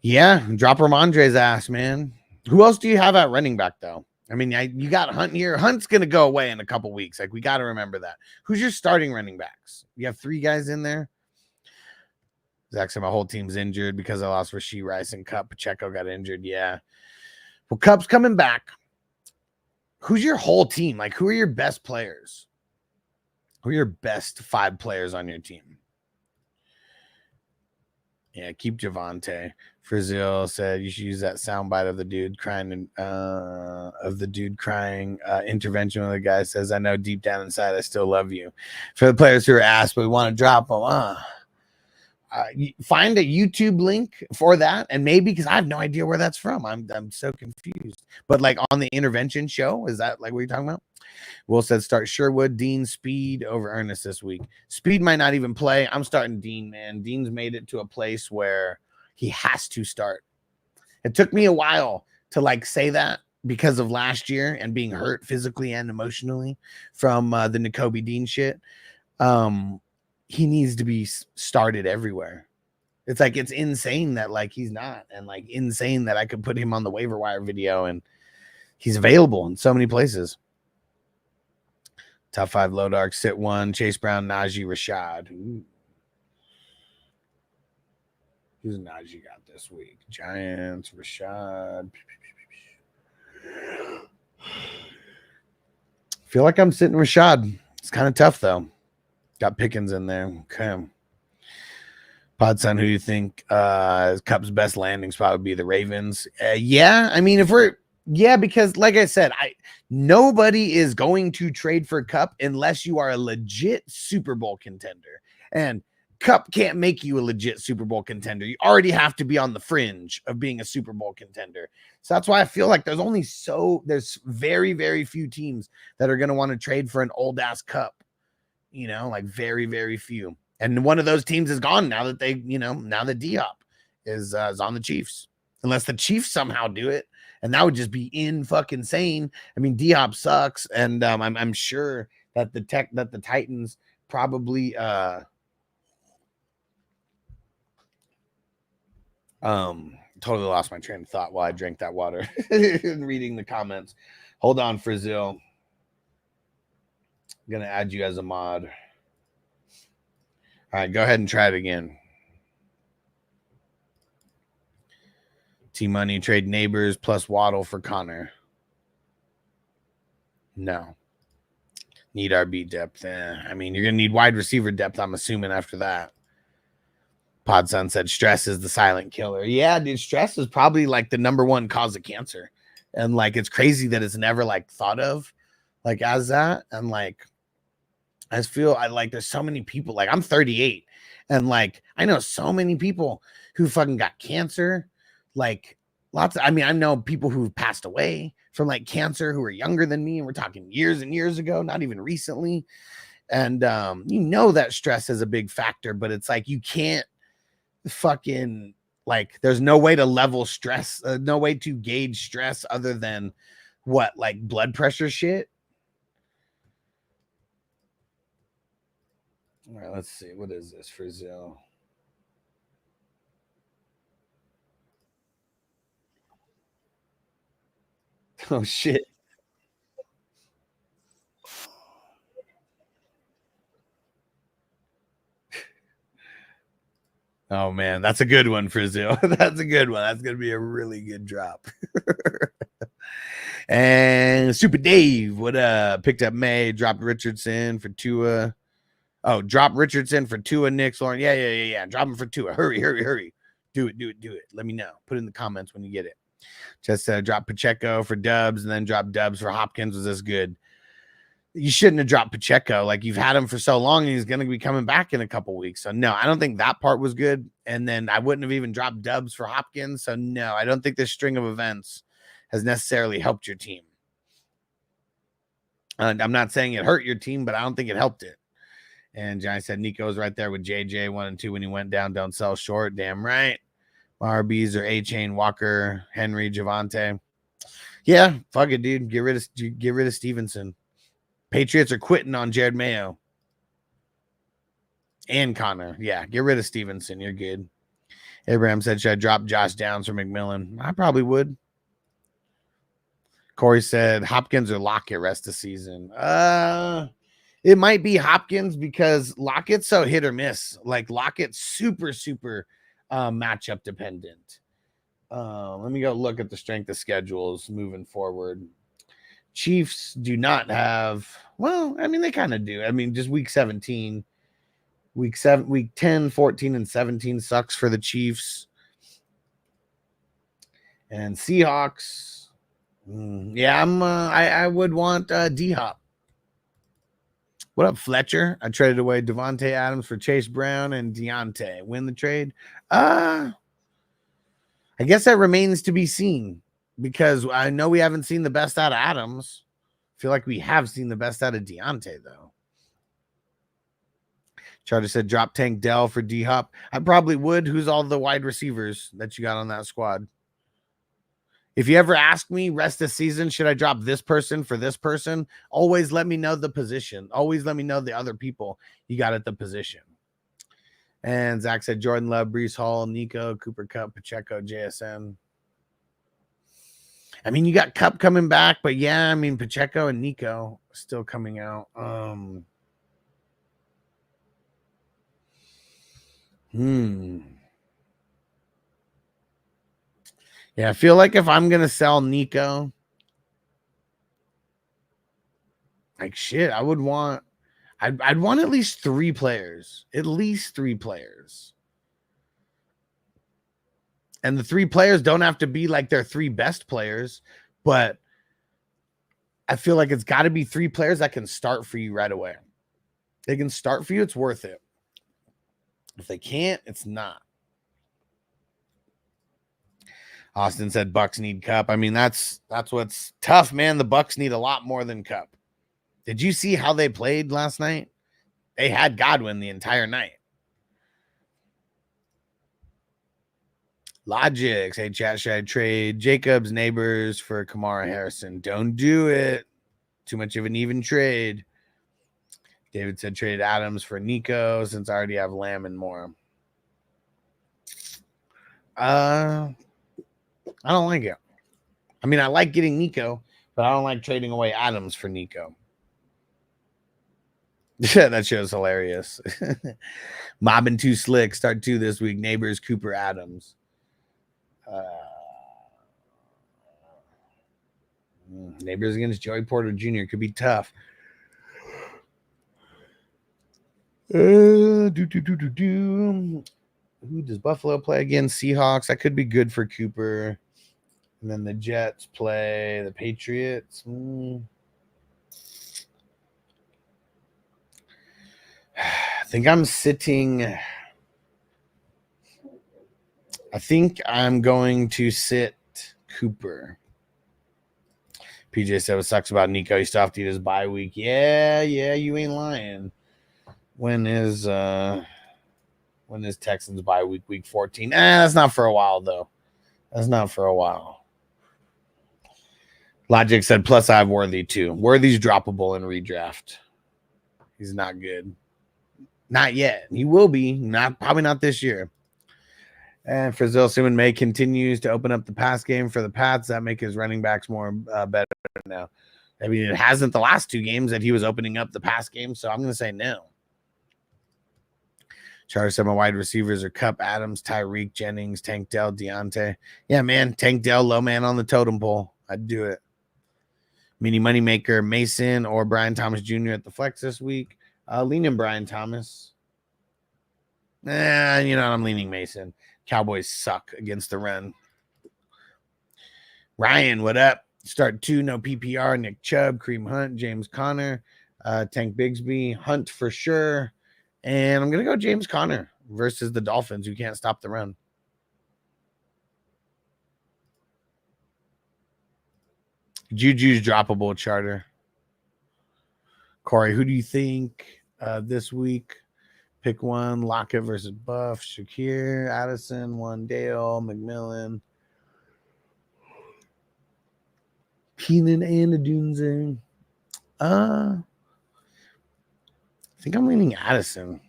Yeah, drop Ramondre's ass, man. Who else do you have at running back, though? I mean, you got Hunt here. Hunt's going to go away in a couple weeks. Like, we got to remember that. Who's your starting running backs? You have 3 guys in there? Zach said my whole team's injured because I lost Rashee Rice and Cup. Pacheco got injured. Yeah. Well, Cup's coming back. Who's your whole team? Like, who are your best players? Who are your best 5 players on your team? Yeah, keep Javante. Frizzil said you should use that soundbite of the dude crying intervention when the guy says, I know deep down inside I still love you. For the players who are asked, but we want to drop them. Find a YouTube link for that, and maybe because I have no idea where that's from. I'm so confused. But like on the intervention show, is that like what you're talking about? Will said start Sherwood, Dean, Speed over Ernest this week. Speed might not even play. I'm starting Dean, man. Dean's made it to a place where he has to start. It took me a while to like say that because of last year and being hurt physically and emotionally from the N'Kobe Dean shit. He needs to be started everywhere. It's like, it's insane that like he's not, and like insane that I could put him on the waiver wire video and he's available in so many places. Top 5 low dark, sit 1, Chase Brown, Najee, Rashad. Ooh. Who's Najee got this week? Giants, Rashad. Feel like I'm sitting Rashad. It's kind of tough though. Got Pickens in there. Okay. Podson, who do you think Cup's best landing spot would be? The Ravens? Yeah, I mean, because like I said, nobody is going to trade for Cup unless you are a legit Super Bowl contender. And Cup can't make you a legit Super Bowl contender. You already have to be on the fringe of being a Super Bowl contender. So that's why I feel like there's very, very few teams that are going to want to trade for an old ass Cup. You know, like very, very few. And one of those teams is gone now that now that D-Hop is on the Chiefs. Unless the Chiefs somehow do it. And that would just be fucking insane. I mean, D-Hop sucks. And I'm sure that the Titans probably totally lost my train of thought while I drank that water and reading the comments. Hold on, Frizzil. I'm gonna add you as a mod. All right, go ahead and try it again. T-Money trade Neighbors plus Waddle for Connor. No. Need RB depth. I mean, you're going to need wide receiver depth, I'm assuming, after that. Podson said stress is the silent killer. Yeah, dude, stress is probably like the #1 cause of cancer. And like, it's crazy that it's never like thought of like as that. And like, I just feel there's so many people. Like, I'm 38, and like I know so many people who fucking got cancer. Like I know people who've passed away from like cancer who are younger than me, and we're talking years and years ago, not even recently. And that stress is a big factor, but it's like you can't fucking like there's no way to level stress, no way to gauge stress other than what, like blood pressure shit. All right, let's see. What is this for Zill? Oh, shit. Oh, man. That's a good one for Zill. That's a good one. That's going to be a really good drop. And Super Dave, what picked up May, dropped Richardson for Tua. Oh, drop Richardson for Tua, Knicks, Lauren. Yeah. Drop him for Tua. Hurry. Do it. Let me know. Put it in the comments when you get it. Just drop Pacheco for Dubs and then drop Dubs for Hopkins. Was this good? You shouldn't have dropped Pacheco. Like, you've had him for so long and he's going to be coming back in a couple weeks. So, no, I don't think that part was good. And then I wouldn't have even dropped Dubs for Hopkins. So, no, I don't think this string of events has necessarily helped your team. I'm not saying it hurt your team, but I don't think it helped it. And Johnny said Nico's right there with JJ 1 and 2 when he went down. Don't sell short. Damn right. RBs or A-Chain, Walker, Henry, Javante. Yeah, fuck it, dude. Get rid of Stevenson. Patriots are quitting on Jared Mayo and Connor. Yeah, get rid of Stevenson. You're good. Abraham said, should I drop Josh Downs for McMillan? I probably would. Corey said Hopkins or Lockett rest of season. It might be Hopkins because Lockett's so hit or miss. Like, Lockett's super matchup dependent. Let me go look at the strength of schedules moving forward. Chiefs do not have, well, I mean, they kind of do. I mean, just week 17, week 10, 14, and 17 sucks for the Chiefs. And Seahawks. Yeah, I would want D-Hop. What up, Fletcher? I traded away Devontae Adams for Chase Brown and Deontay. Win the trade? I guess that remains to be seen because I know we haven't seen the best out of Adams. I feel like we have seen the best out of Deontay, though. Charter said drop Tank Dell for D-Hop. I probably would. Who's all the wide receivers that you got on that squad? If you ever ask me rest of season, should I drop this person for this person? Always let me know the position. Always let me know the other people you got at the position. And Zach said Jordan Love, Breece Hall, Nico, Cooper Kupp, Pacheco, JSN. I mean, you got Kupp coming back, but yeah, I mean, Pacheco and Nico still coming out. Yeah, I feel like if I'm going to sell Nico, like shit, I would want, I'd want at least 3 players. At least 3 players. And the 3 players don't have to be like their 3 best players, but I feel like it's got to be 3 players that can start for you right away. They can start for you, it's worth it. If they can't, it's not. Austin said Bucks need Kupp. I mean, that's what's tough, man. The Bucks need a lot more than Kupp. Did you see how they played last night? They had Godwin the entire night. Logic, say chat, should I trade Jacobs Neighbors for Kamara Harrison? Don't do it. Too much of an even trade. David said trade Adams for Nico since I already have Lamb and more. I don't like it. I mean, I like getting Nico, but I don't like trading away Adams for Nico. Yeah, that show's hilarious. Mobbing 2 slick. Start 2 this week. Neighbors, Cooper, Adams. Neighbors against Joey Porter Jr. could be tough. Who does Buffalo play again? Seahawks. That could be good for Cooper. And then the Jets play the Patriots. think I'm sitting. I think I'm going to sit Cooper. PJ said what sucks about Nico. He still have to eat his bye week. Yeah, you ain't lying. When is Texans bye week? Week 14. That's not for a while though. That's not for a while. Logic said plus I have Worthy too. Worthy's droppable in redraft. He's not good. Not yet. He will be. Probably not this year. And Frizzell Simon May continues to open up the pass game for the Pats. That make his running backs more better now. I mean, it hasn't the last 2 games that he was opening up the pass game, so I'm going to say no. Charlie said my wide receivers are Cup, Adams, Tyreek, Jennings, Tank Dell, Deontay. Yeah, man, Tank Dell, low man on the totem pole. I'd do it. Mini Moneymaker, Mason or Brian Thomas Jr. at the flex this week. Leaning Brian Thomas. I'm leaning Mason. Cowboys suck against the run. Ryan, what up? Start 2, no PPR. Nick Chubb, Kareem Hunt, James Conner, Tank Bigsby, Hunt for sure. And I'm going to go James Conner versus the Dolphins who can't stop the run. Juju's droppable, Charter. Corey, who do you think this week? Pick one. Lockett versus Buff. Shakir, Addison, Dale, McMillan, Keenan and Adunze. I think I'm leaning Addison.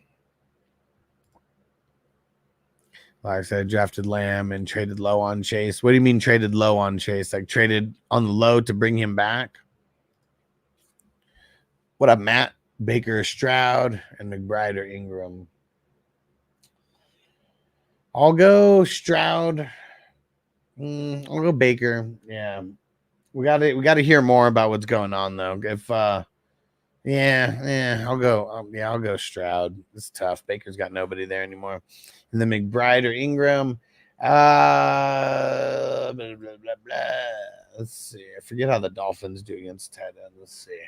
Like I said, drafted Lamb and traded low on Chase. What do you mean traded low on Chase? Like traded on the low to bring him back? What up, Matt? Baker, Stroud, and McBride or Ingram. I'll go Stroud. I'll go Baker. Yeah, we got to hear more about what's going on though. If I'll go Stroud. It's tough. Baker's got nobody there anymore. And then McBride or Ingram. Blah, blah, blah, blah. Let's see. I forget how the Dolphins do against tight end. Let's see.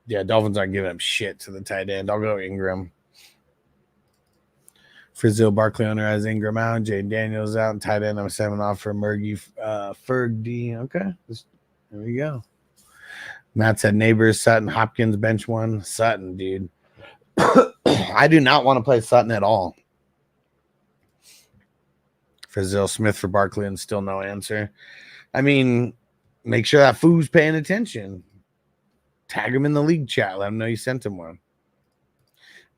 Yeah, Dolphins aren't giving up shit to the tight end. I'll go Ingram. Frizzell Barkley owner has Ingram out. Jaden Daniels out. And tight end, I'm 7 off for Murgy Ferg D. Okay. There we go. Matt said Neighbors, Sutton, Hopkins, bench 1. Sutton, dude. I do not want to play Sutton at all. Frizzell Smith for Barkley and still no answer. I mean, make sure that fool's paying attention. Tag him in the league chat. Let him know you sent him one.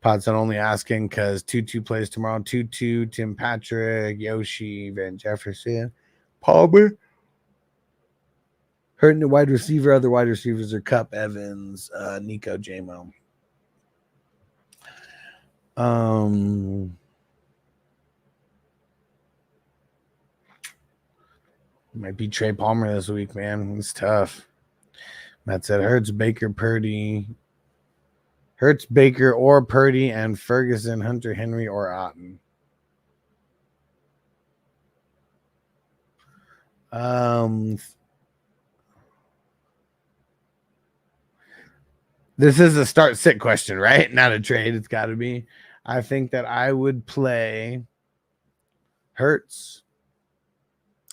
Podson only asking because 2-2 plays tomorrow. 2-2, Tim Patrick, Yoshi, Van Jefferson, Palmer. Hurting the wide receiver. Other wide receivers are Cup, Evans, Nico, J-Mo. Might be Trey Palmer this week, man. It's tough. Matt said Hurts, Baker, Purdy. Hurts, Baker, or Purdy, and Ferguson, Hunter, Henry, or Otten. This is a start-sit question, right? Not a trade. It's got to be. I think that I would play Hurts,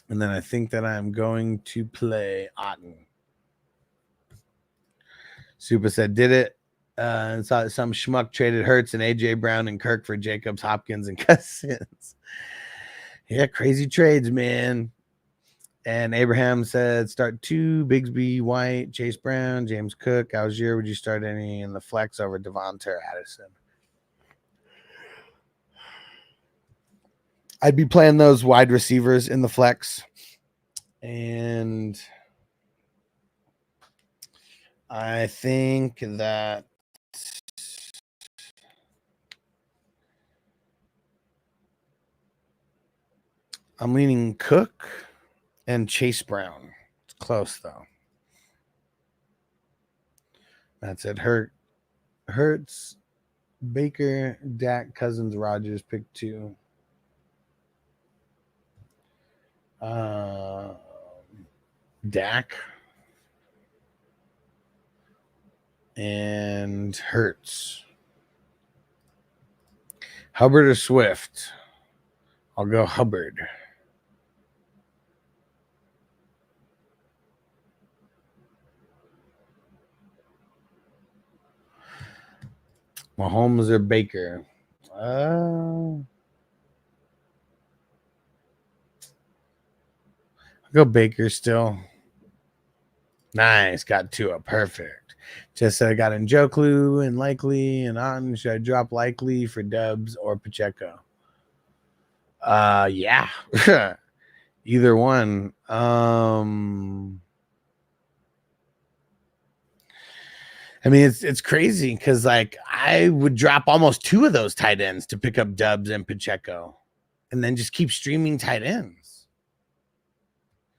and then I think that I'm going to play Otten. Super said, did it. And saw some schmuck traded Hurts and AJ Brown and Kirk for Jacobs, Hopkins, and Cousins. Yeah, crazy trades, man. And Abraham said, start 2, Bigsby, White, Chase Brown, James Cook, Algier. Would you start any in the flex over Devonta or Addison? I'd be playing those wide receivers in the flex. And I think that I'm leaning Cook and Chase Brown. It's close, though. That said Hurts, Baker, Dak, Cousins, Rodgers, pick 2. Dak and Hurts. Hubbard or Swift? I'll go Hubbard. Mahomes or Baker? I'll go Baker still. Nice. Got Tua. Perfect. Just said I got Njoku and Likely and Otten. Should I drop Likely for Dubs or Pacheco? Yeah. Either one. I mean, it's crazy because like I would drop almost 2 of those tight ends to pick up Dubs and Pacheco, and then just keep streaming tight ends.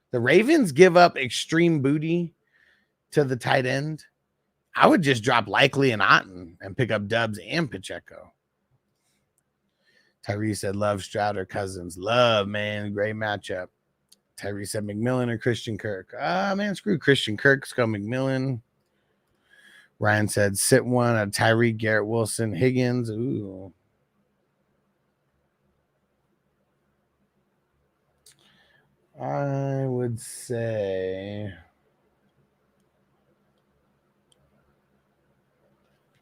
The Ravens give up extreme booty to the tight end. I would just drop Likely and Otten and pick up Dubs and Pacheco. Tyree said, love Stroud or Cousins. Love, man. Great matchup. Tyree said, McMillan or Christian Kirk. Man, screw Christian Kirk. Let's go McMillan. Ryan said, sit one at Tyree, Garrett Wilson, Higgins. Ooh. I would say...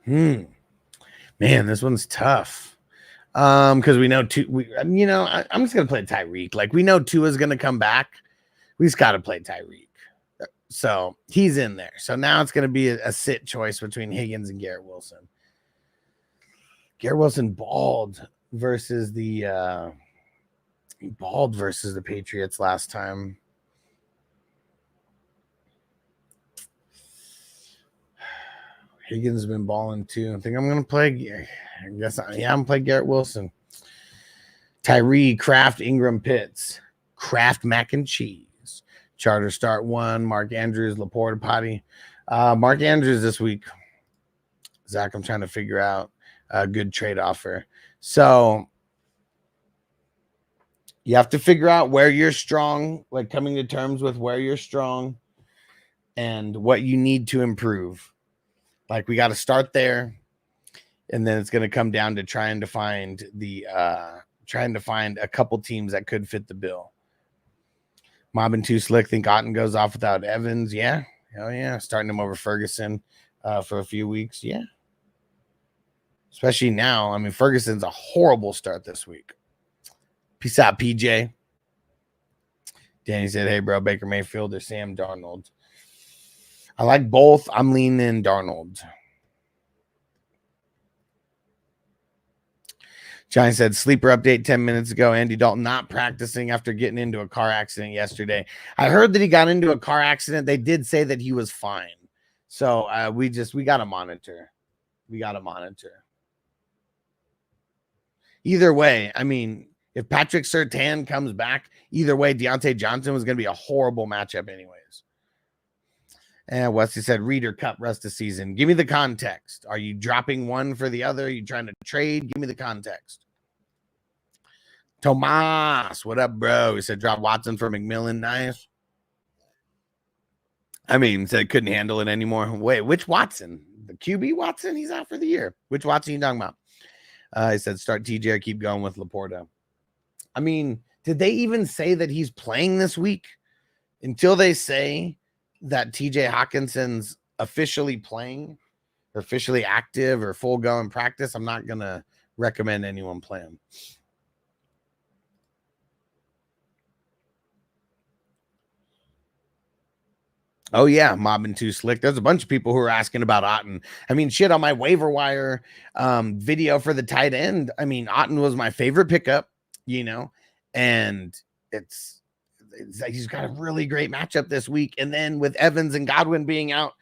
Man, this one's tough. Because we know I'm just gonna play Tyreek. Like we know Tua's gonna come back. We just gotta play Tyreek. So he's in there. So now it's gonna be a sit choice between Higgins and Garrett Wilson. Garrett Wilson balled versus the Patriots last time. Higgins has been balling too. I think I'm gonna play. I'm gonna play Garrett Wilson. Tyree, Kraft, Ingram, Pitts, Kraft, mac and cheese. Charter start 1. Mark Andrews, Laporta, Potty. Mark Andrews this week. Zach, I'm trying to figure out a good trade offer. So you have to figure out where you're strong, like coming to terms with where you're strong and what you need to improve. Like we got to start there, and then it's going to come down to trying to find a couple teams that could fit the bill. Mob and Too Slick think Otten goes off without Evans. Yeah, hell yeah, starting him over Ferguson for a few weeks. Yeah, especially now. I mean, Ferguson's a horrible start this week. Peace out, PJ. Danny said, "Hey, bro, Baker Mayfield or Sam Darnold." I like both. I'm leaning Darnold. Johnny said, sleeper update 10 minutes ago. Andy Dalton not practicing after getting into a car accident yesterday. I heard that he got into a car accident. They did say that he was fine. So we got to monitor. We got to monitor. Either way, I mean, if Patrick Surtain comes back, either way, Deontay Johnson was going to be a horrible matchup anyways. And Wesley said, Reader Cup rest of season. Give me the context. Are you dropping one for the other? Are you trying to trade? Give me the context. Tomas, what up, bro? He said, drop Watson for McMillan. Nice. I mean, said couldn't handle it anymore. Wait, which Watson? The QB Watson? He's out for the year. Which Watson are you talking about? He said, start TJ or keep going with Laporta. I mean, did they even say that he's playing this week? Until they say that TJ Hawkinson's officially playing or officially active or full go in practice, I'm not going to recommend anyone play him. Oh, yeah, Mob and Too Slick. There's a bunch of people who are asking about Otten. I mean, shit, on my waiver wire video for the tight end, I mean, Otten was my favorite pickup, and he's got a really great matchup this week. And then with Evans and Godwin being out,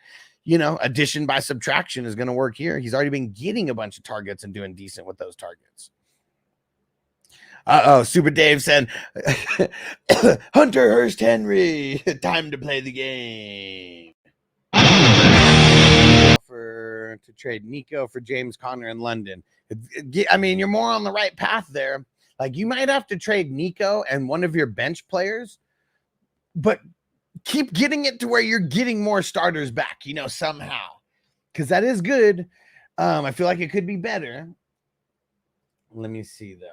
addition by subtraction is going to work here. He's already been getting a bunch of targets and doing decent with those targets. Super Dave said, Hunter Hurst Henry, time to play the game. To trade Nico for James Conner in London. I mean, you're more on the right path there. Like, you might have to trade Nico and one of your bench players but keep getting it to where you're getting more starters back, you know, somehow, because that is good. I feel like it could be better. Let me see though.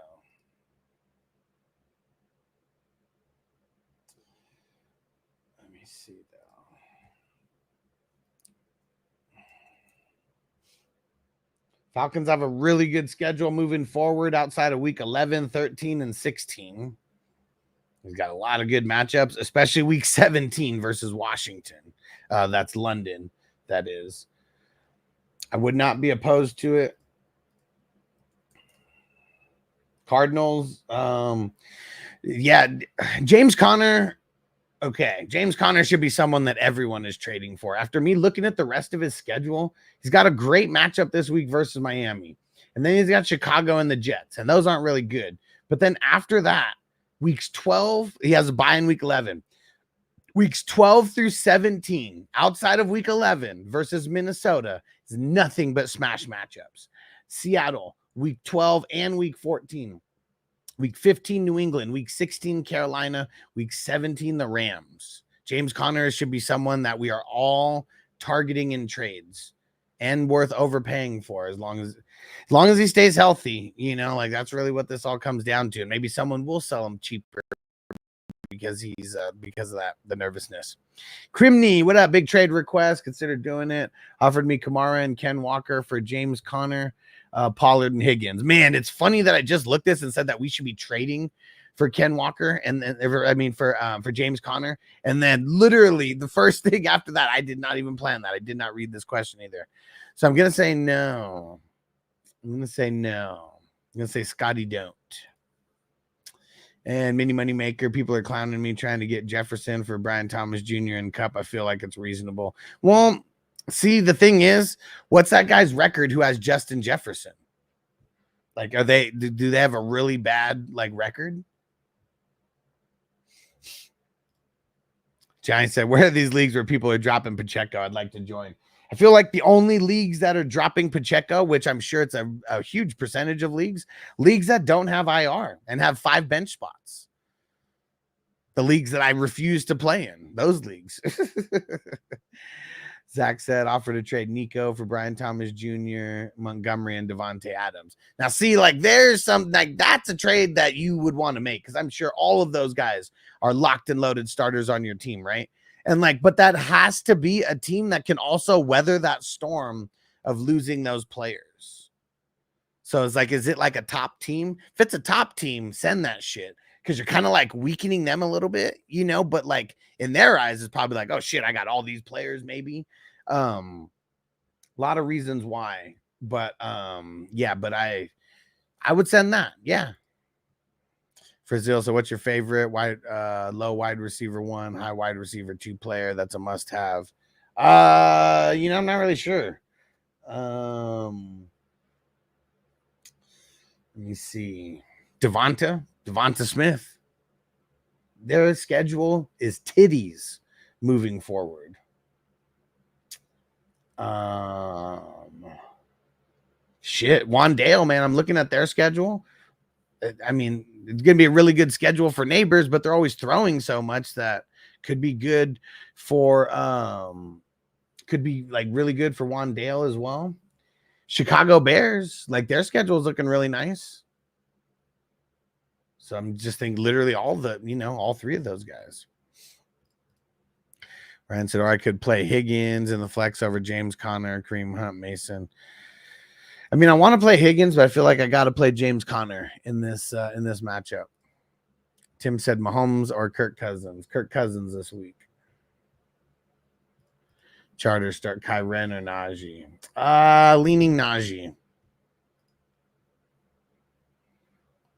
Falcons have a really good schedule moving forward outside of week 11, 13, and 16. He's got a lot of good matchups, especially week 17 versus Washington. That's London, that is. I would not be opposed to it. Cardinals, yeah, James Conner. Okay, James Conner should be someone that everyone is trading for. After me looking at the rest of his schedule, he's got a great matchup this week versus Miami. And then he's got Chicago and the Jets, and those aren't really good. But then after that, weeks 12, he has a bye in week 11. Weeks 12 through 17, outside of week 11 versus Minnesota, is nothing but smash matchups. Seattle, week 12 and week 14. Week 15, New England. Week 16, Carolina. Week 17, the Rams. James Conner should be someone that we are all targeting in trades and worth overpaying for as long as he stays healthy. You know, like that's really what this all comes down to. And maybe someone will sell him cheaper because he's because of that, the nervousness. Crimney, what up? Big trade request. Consider doing it. Offered me Kamara and Ken Walker for James Conner, Pollard and Higgins. Man, it's funny that I just looked this and said that we should be trading for Ken Walker and then for James Conner, and then literally the first thing after that, I did not even plan that. I did not read this question either, so I'm gonna say no. I'm gonna say Scotty don't. And Mini Money Maker, people are clowning me trying to get Jefferson for Brian Thomas Jr. and Cup. I feel like it's reasonable. Well, see, the thing is, what's that guy's record who has Justin Jefferson? Like, do they have a really bad like record? Johnny said, where are these leagues where people are dropping Pacheco? I'd like to join. I feel like the only leagues that are dropping Pacheco, which I'm sure it's a huge percentage of leagues that don't have IR and have 5 bench spots. The leagues that I refuse to play in, those leagues. Zach said, offer to trade Nico for Brian Thomas Jr., Montgomery, and Devontae Adams. Now, see, like, there's something like that's a trade that you would want to make because I'm sure all of those guys are locked and loaded starters on your team, right? And like, but that has to be a team that can also weather that storm of losing those players. So it's like, is it like a top team? If it's a top team, send that shit because you're kind of like weakening them a little bit, you know, but like in their eyes, it's probably like, oh shit, I got all these players, maybe. A lot of reasons why, but yeah, but I would send that. Yeah. Brazil, so what's your favorite low wide receiver 1, high wide receiver 2 player that's a must-have? You know, I'm not really sure. Let me see. Devonta Smith. Their schedule is titties moving forward. Shit, Wandale, man, I'm looking at their schedule. I mean, it's going to be a really good schedule for Neighbors, but they're always throwing so much that could be good for, could be like really good for Wandale as well. Chicago Bears, like their schedule is looking really nice. So I'm just thinking literally all 3 of those guys. Ryan said, or I could play Higgins in the flex over James Conner, Kareem Hunt, Mason. I mean, I want to play Higgins, but I feel like I got to play James Conner in this matchup. Tim said Mahomes or Kirk Cousins. Kirk Cousins this week. Charter start Kyren or Najee. Leaning Najee.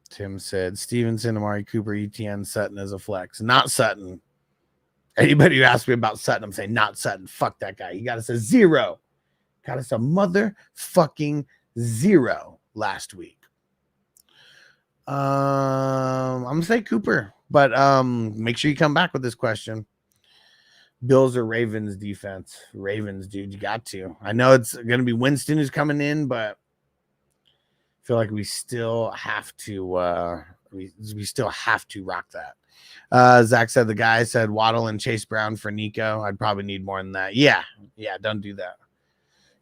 Tim said Stevenson, Amari Cooper, ETN, Sutton as a flex. Not Sutton. Anybody who asks me about Sutton, I'm saying not Sutton. Fuck that guy. You got to say 0. Got us a motherfucking 0 last week. I'm gonna say Cooper, but make sure you come back with this question. Bills or Ravens defense? Ravens, dude, you got to. I know it's gonna be Winston who's coming in, but I feel like we still have to We still have to rock that. Zach said the guy said Waddle and Chase Brown for Nico. I'd probably need more than that. Yeah, don't do that.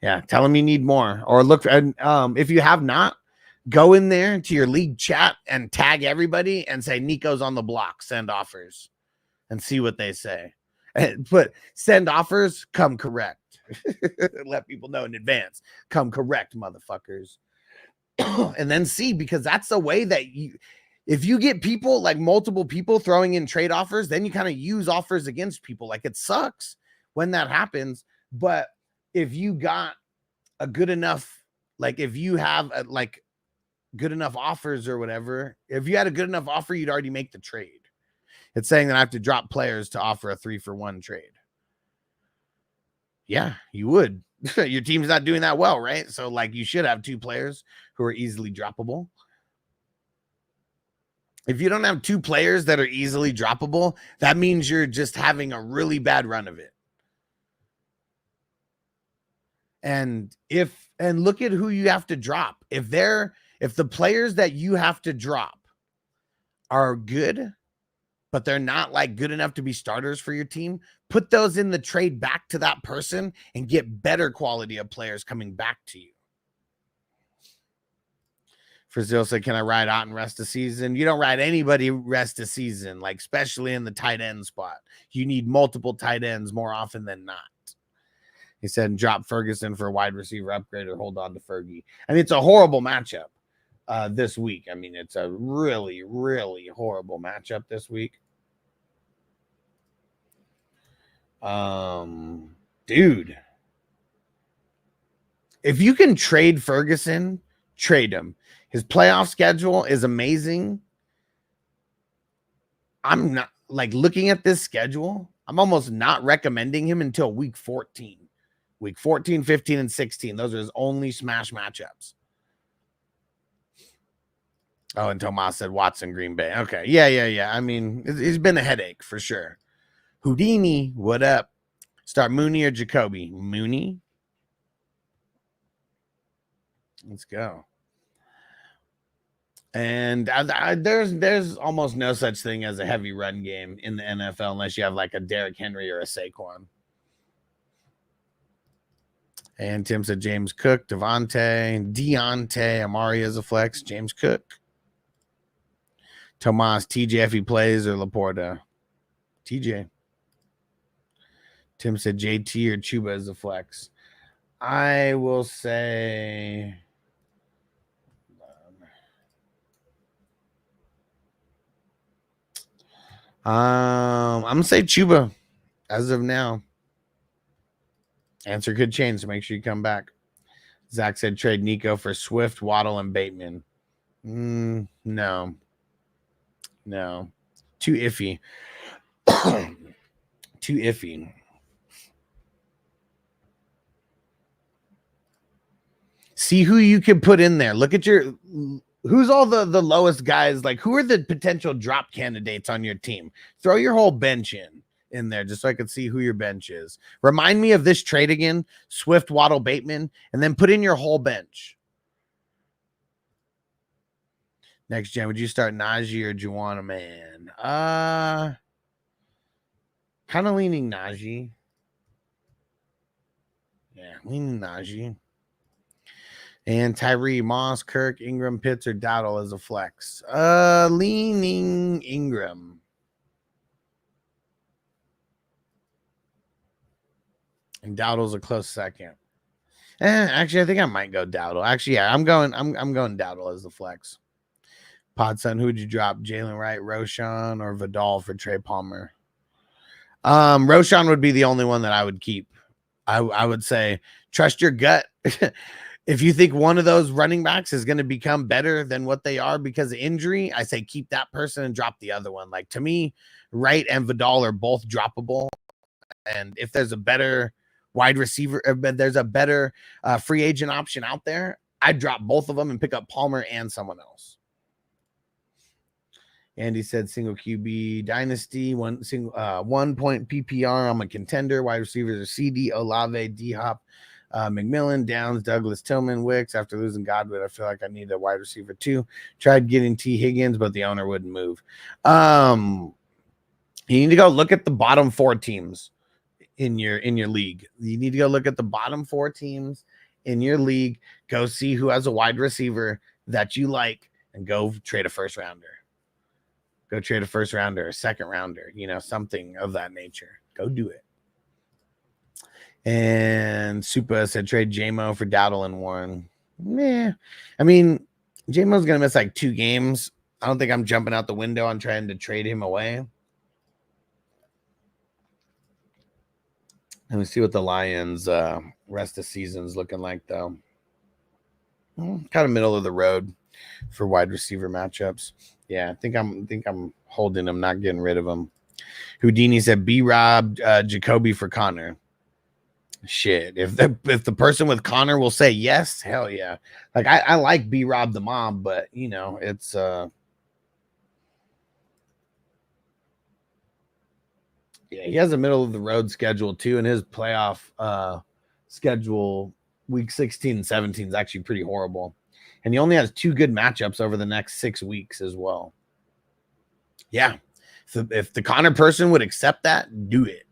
Yeah, tell him you need more. Or look, and if you have not, go in there to your league chat and tag everybody and say Nico's on the block, send offers, and see what they say. And put send offers, come correct. Let people know in advance. Come correct, motherfuckers. And then see, because that's the way that if you get people, like multiple people throwing in trade offers, then you kind of use offers against people. Like, it sucks when that happens. But if you got a good enough, like if you have good enough offers or whatever, if you had a good enough offer, you'd already make the trade. It's saying that I have to drop players to offer a 3-for-1 trade. Yeah, you would. Your team's not doing that well, right? So like you should have 2 players who are easily droppable. If you don't have 2 players that are easily droppable, that means you're just having a really bad run of it. And look at who you have to drop. If the players that you have to drop are good, but they're not like good enough to be starters for your team, put those in the trade back to that person and get better quality of players coming back to you. Frazil said, can I ride Otten rest of season? You don't ride anybody rest of season, like especially in the tight end spot. You need multiple tight ends more often than not. He said, drop Ferguson for a wide receiver upgrade or hold on to Fergie. I mean, it's a horrible matchup this week. I mean, it's a really, really horrible matchup this week. Dude, if you can trade Ferguson, trade him. His playoff schedule is amazing. I'm not like looking at this schedule. I'm almost not recommending him until week 14. Week 14, 15, and 16. Those are his only smash matchups. Oh, and Tomas said Watson, Green Bay. Okay. Yeah. I mean, it's been a headache for sure. Houdini, what up? Start Mooney or Jacoby? Mooney. Let's go. And there's almost no such thing as a heavy run game in the NFL unless you have like a Derrick Henry or a Saquon. And Tim said James Cook, Deontay, Amari as a flex, James Cook. Tomas, TJ if he plays, or Laporta. TJ. Tim said JT or Chuba as a flex. I will say I'm gonna say Chuba as of now. Answer could change, so make sure you come back. Zach said trade Nico for Swift, Waddle, and Bateman. No. Too iffy. Too iffy. See who you can put in there. Look at who's all the lowest guys. Like, who are the potential drop candidates on your team? Throw your whole bench in there just so I can see who your bench is. Remind me of this trade again. Swift, Waddle, Bateman, and then put in your whole bench. Next gen, would you start Najee or Juwan, man? Kind of leaning Najee. Yeah, leaning Najee. And Tyree, Moss, Kirk, Ingram, Pitts, or Dowdle as a flex. Leaning Ingram. And Dowdle's a close second. Actually, I think I might go Dowdle. Actually, yeah, I'm going Dowdle as the flex. Podson, who would you drop? Jalen Wright, Roshan, or Vidal for Trey Palmer? Roshan would be the only one that I would keep. I would say trust your gut. If you think one of those running backs is going to become better than what they are because of injury, I say keep that person and drop the other one. Like, to me, Wright and Vidal are both droppable. And if there's a better wide receiver, there's a better free agent option out there, I'd drop both of them and pick up Palmer and someone else. Andy said single QB dynasty, one point PPR. I'm a contender. Wide receivers are CD, Olave, D-Hop, McMillan, Downs, Douglas, Tillman, Wicks. After losing Godwin, I feel like I need a wide receiver too. Tried getting T. Higgins, but the owner wouldn't move. You need to go look at the bottom 4 teams in your league. You need to go look at the bottom 4 teams in your league. Go see who has a wide receiver that you like, and go trade a first rounder. Go trade a first rounder, a second rounder, something of that nature. Go do it. And Supa said trade JMO for Dowdle and Warren. I mean, JMO's going to miss like 2 games. I don't think I'm jumping out the window on trying to trade him away. Let me see what the Lions rest of season's looking like, though. Kind of middle of the road for wide receiver matchups. Yeah, I think I'm holding him, not getting rid of him. Houdini said B-Rob Jacoby for Connor. Shit, if the person with Connor will say yes, hell yeah. Like I like B-Rob the Mob, but it's yeah, he has a middle of the road schedule too, and his playoff schedule week 16 and 17 is actually pretty horrible. And he only has 2 good matchups over the next 6 weeks as well. Yeah. If the Connor person would accept that, do it.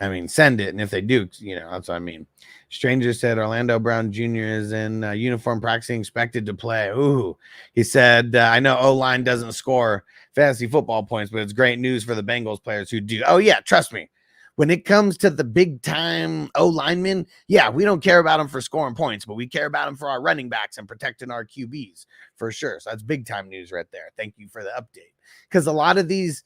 I mean, send it. And if they do, that's what I mean. Stranger said Orlando Brown Jr. is in uniform practicing, expected to play. Ooh. He said, I know O-line doesn't score fantasy football points, but it's great news for the Bengals players who do. Oh, yeah, trust me. When it comes to the big-time O-linemen, yeah, we don't care about them for scoring points, but we care about them for our running backs and protecting our QBs for sure. So that's big-time news right there. Thank you for the update. Because a lot of these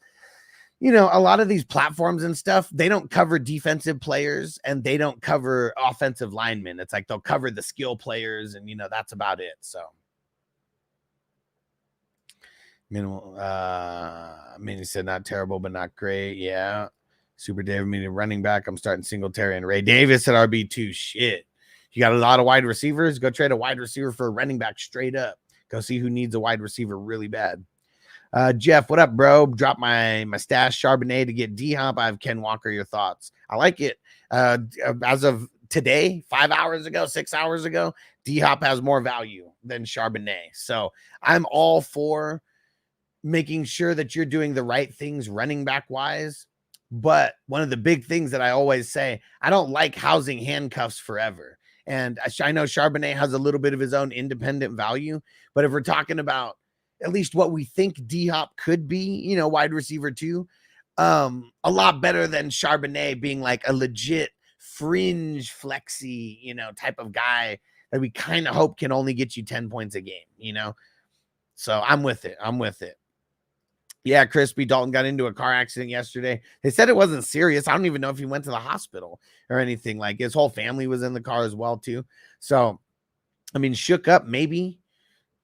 platforms and stuff, they don't cover defensive players and they don't cover offensive linemen. It's like they'll cover the skill players and, that's about it. So, minimal. He said not terrible, but not great. Yeah. Super David meaning running back. I'm starting Singletary and Ray Davis at RB2. Shit. You got a lot of wide receivers. Go trade a wide receiver for a running back straight up. Go see who needs a wide receiver really bad. Jeff, what up, bro? Drop my stash Charbonnet to get D-Hop. I have Ken Walker. Your thoughts? I like it. As of today, 5 hours ago, 6 hours ago, D-Hop has more value than Charbonnet. So I'm all for making sure that you're doing the right things running back wise. But one of the big things that I always say, I don't like housing handcuffs forever. And I know Charbonnet has a little bit of his own independent value. But if we're talking about at least what we think D-Hop could be, wide receiver 2, a lot better than Charbonnet being like a legit fringe flexy, type of guy that we kind of hope can only get you 10 points a game, So I'm with it. Yeah, Crispy Dalton got into a car accident yesterday. They said it wasn't serious. I don't even know if he went to the hospital or anything. Like his whole family was in the car as well too. So, I mean, shook up maybe,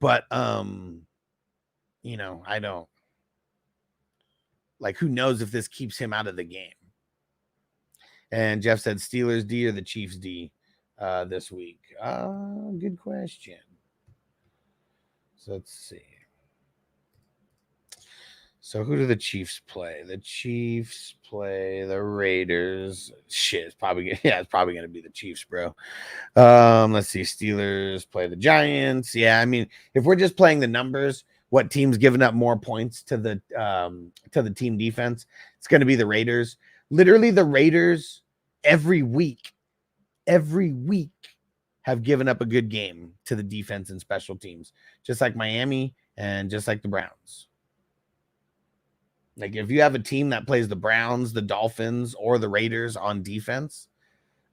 but I don't like, who knows if this keeps him out of the game. And Jeff said Steelers D or the Chiefs D this week. Good question. So let's see. So who do the Chiefs play? The Chiefs play the Raiders. Shit, it's probably going to be the Chiefs, bro. Let's see. Steelers play the Giants. Yeah, I mean, if we're just playing the numbers, what team's giving up more points to the team defense? It's going to be the Raiders. Literally, the Raiders every week have given up a good game to the defense and special teams, just like Miami and just like the Browns. Like if you have a team that plays the Browns, the Dolphins, or the Raiders on defense,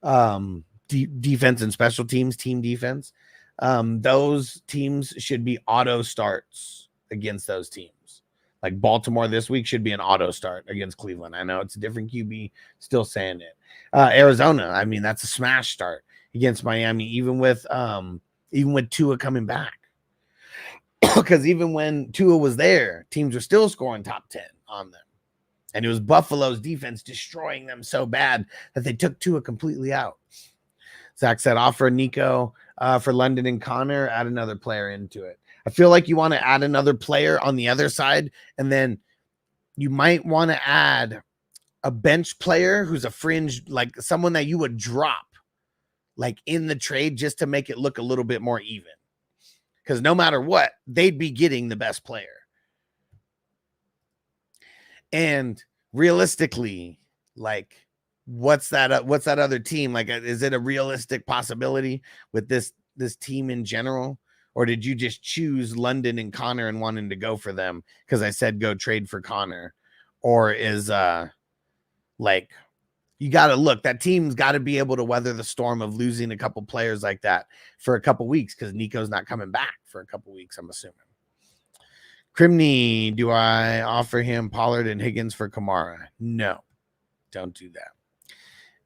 defense and special teams, team defense, those teams should be auto starts against those teams. Like Baltimore this week should be an auto start against Cleveland. I know it's a different QB, still saying it. Arizona, I mean, that's a smash start against Miami, even with Tua coming back. Because even when Tua was there, teams were still scoring top 10 on them. And it was Buffalo's defense destroying them so bad that they took Tua completely out. Zach said, offer Nico for London and Connor, add another player into it. I feel like you want to add another player on the other side, and then you might want to add a bench player who's a fringe, like someone that you would drop like in the trade just to make it look a little bit more even. Because no matter what, they'd be getting the best player. And realistically, like, what's that other team? Like, is it a realistic possibility with this team in general? Or did you just choose London and Connor and wanting to go for them because I said go trade for Connor? Or is like, you got to look, that team's got to be able to weather the storm of losing a couple players like that for a couple weeks, because Nico's not coming back for a couple weeks, I'm assuming. Crimney, do I offer him Pollard and Higgins for Kamara? No, don't do that.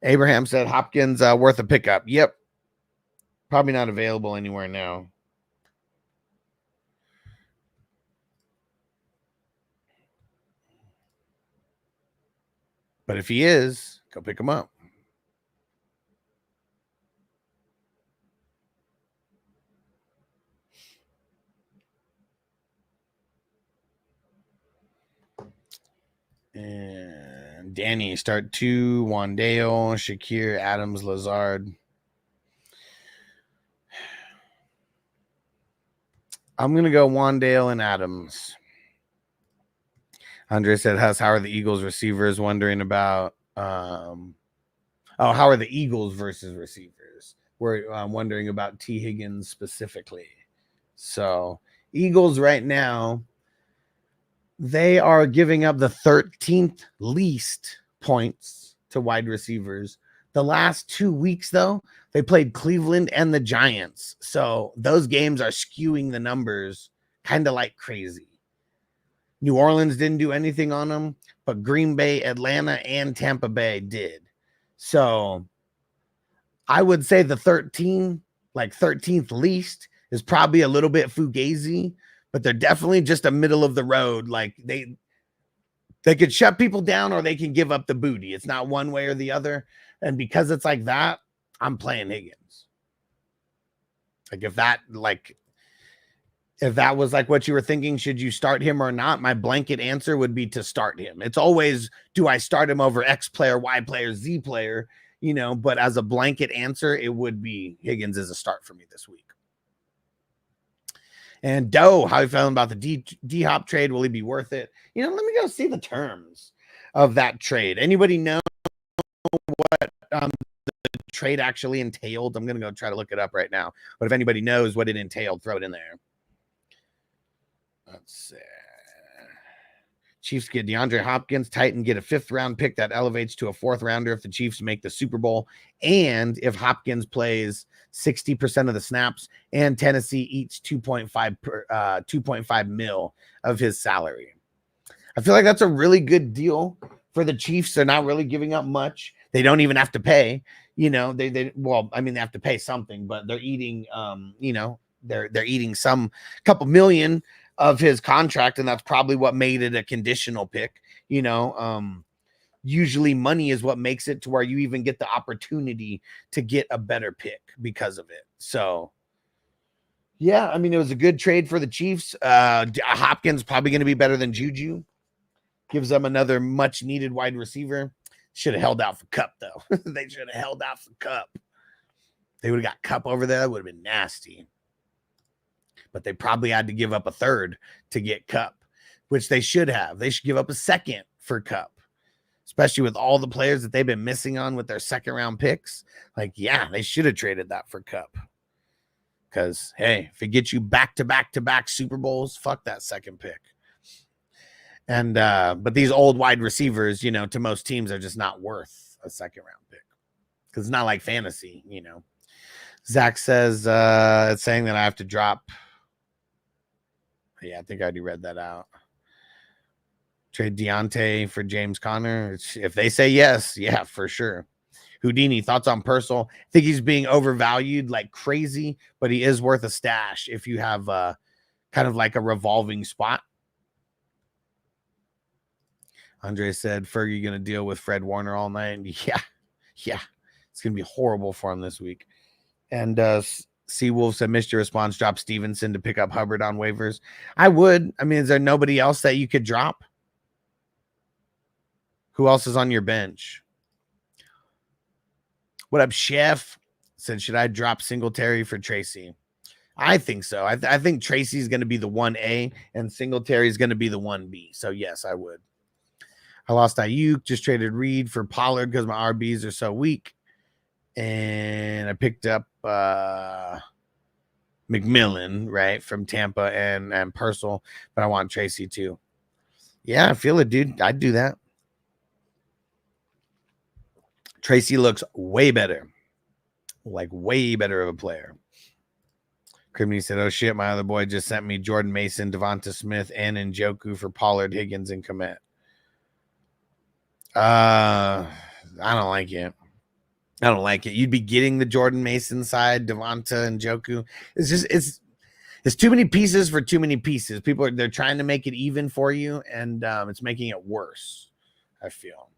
Abraham said Hopkins worth a pickup. Yep. Probably not available anywhere now. But if he is, go pick him up. And Danny, start 2, Wandale, Shakir, Adams, Lazard. I'm going to go Wandale and Adams. Andre said, how are the Eagles receivers? Wondering about, how are the Eagles versus receivers? We're wondering about T. Higgins specifically. So Eagles right now, they are giving up the 13th least points to wide receivers. The last 2 weeks, though, they played Cleveland and the Giants. So those games are skewing the numbers kind of like crazy. New Orleans didn't do anything on them, but Green Bay, Atlanta, and Tampa Bay did. So I would say the 13th least is probably a little bit fugazi, but they're definitely just a middle of the road. Like they could shut people down or they can give up the booty. It's not one way or the other. And because it's like that, I'm playing Higgins. Like if that was like what you were thinking, should you start him or not? My blanket answer would be to start him. It's always, do I start him over X player, Y player, Z player, but as a blanket answer, it would be Higgins as a start for me this week. And Doe, how are you feeling about the D-Hop trade? Will he be worth it? Let me go see the terms of that trade. Anybody know what the trade actually entailed? I'm going to go try to look it up right now. But if anybody knows what it entailed, throw it in there. Let's see. Chiefs get DeAndre Hopkins. Titans get a 5th round pick that elevates to a 4th rounder if the Chiefs make the Super Bowl. And if Hopkins plays 60% of the snaps, and Tennessee eats 2.5 mil of his salary. I feel like that's a really good deal for the Chiefs. They're not really giving up much. They don't even have to pay. They have to pay something, but they're eating they're eating some couple million of his contract, and that's probably what made it a conditional pick. Usually money is what makes it to where you even get the opportunity to get a better pick because of it. So yeah, it was a good trade for the Chiefs. Hopkins probably going to be better than Juju. Gives them another much needed wide receiver. Should have held out for Cup though. They should have held out for Cup. They would have got Cup over there. That would have been nasty. But they probably had to give up a 3rd to get Cup, which they should have. They should give up a 2nd for Cup, especially with all the players that they've been missing on with their 2nd round picks. Like, yeah, they should have traded that for Cup. Because, hey, if it gets you back-to-back Super Bowls, fuck that 2nd pick. And but these old wide receivers, to most teams are just not worth a 2nd round pick. Because it's not like fantasy, Zach says it's saying that I have to drop. Yeah, I think I already read that out. Trade Deontay for James Conner. If they say yes, yeah, for sure. Houdini, thoughts on Purcell? I think he's being overvalued like crazy, but he is worth a stash if you have kind of like a revolving spot. Andre said, Fergie going to deal with Fred Warner all night. Yeah. It's going to be horrible for him this week. And Seawolf said, missed your response. Drop Stevenson to pick up Hubbard on waivers. I would. Is there nobody else that you could drop? Who else is on your bench? What up, Chef? said, should I drop Singletary for Tracy? I think so. I think Tracy's going to be the 1A and Singletary is going to be the 1B. So, yes, I would. I lost Ayuk, just traded Reed for Pollard because my RBs are so weak. And I picked up McMillan, right, from Tampa and Purcell, but I want Tracy too. Yeah, I feel it, dude. I'd do that. Tracy looks way better, like way better of a player. Crimney said, oh shit, my other boy just sent me Jordan Mason, Devonta Smith, and Njoku for Pollard, Higgins, and Komet. I don't like it. I don't like it. You'd be getting the Jordan Mason side, Devonta and Njoku. It's just it's too many pieces for too many pieces. They're trying to make it even for you, and it's making it worse, I feel.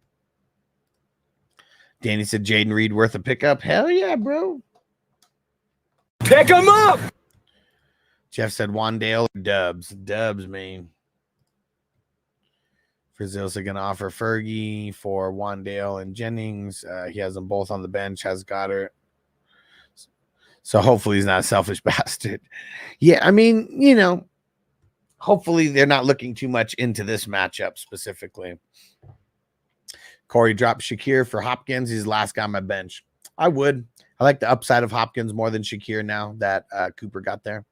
Danny said Jaden Reed worth a pickup. Hell yeah, bro. Pick him up. Jeff said Wandale or Dubs. Dubs, man. Brazil's going to offer Fergie for Wandale and Jennings. He has them both on the bench, has Goddard. So hopefully he's not a selfish bastard. Yeah, I mean, you know, hopefully they're not looking too much into this matchup specifically. Corey dropped Shakir for Hopkins. He's the last guy on my bench. I would. I like the upside of Hopkins more than Shakir now that Cooper got there.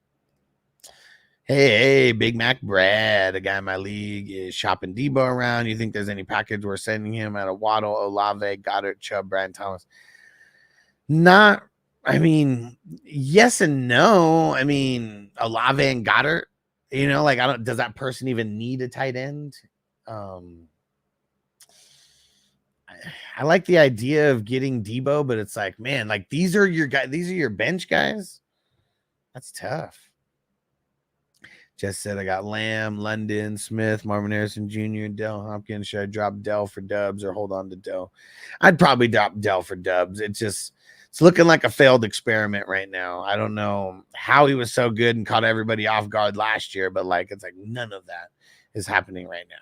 Hey, Big Mac Brad, a guy in my league is shopping Debo around. You think there's any package we're sending him out of Waddle, Olave, Goddard, Chubb, Brian Thomas? Not, I mean, yes and no. I mean, Olave and Goddard, you know, like does that person even need a tight end? I like the idea of getting Debo, but it's like, man, like these are your guys, these are your bench guys. That's tough. Just said I got Lamb, London, Smith, Marvin Harrison Jr., Dell Hopkins. Should I drop Dell for Dubs or hold on to Dell? I'd probably drop Dell for Dubs. It's looking like a failed experiment right now. I don't know how he was so good and caught everybody off guard last year, but like it's like none of that is happening right now.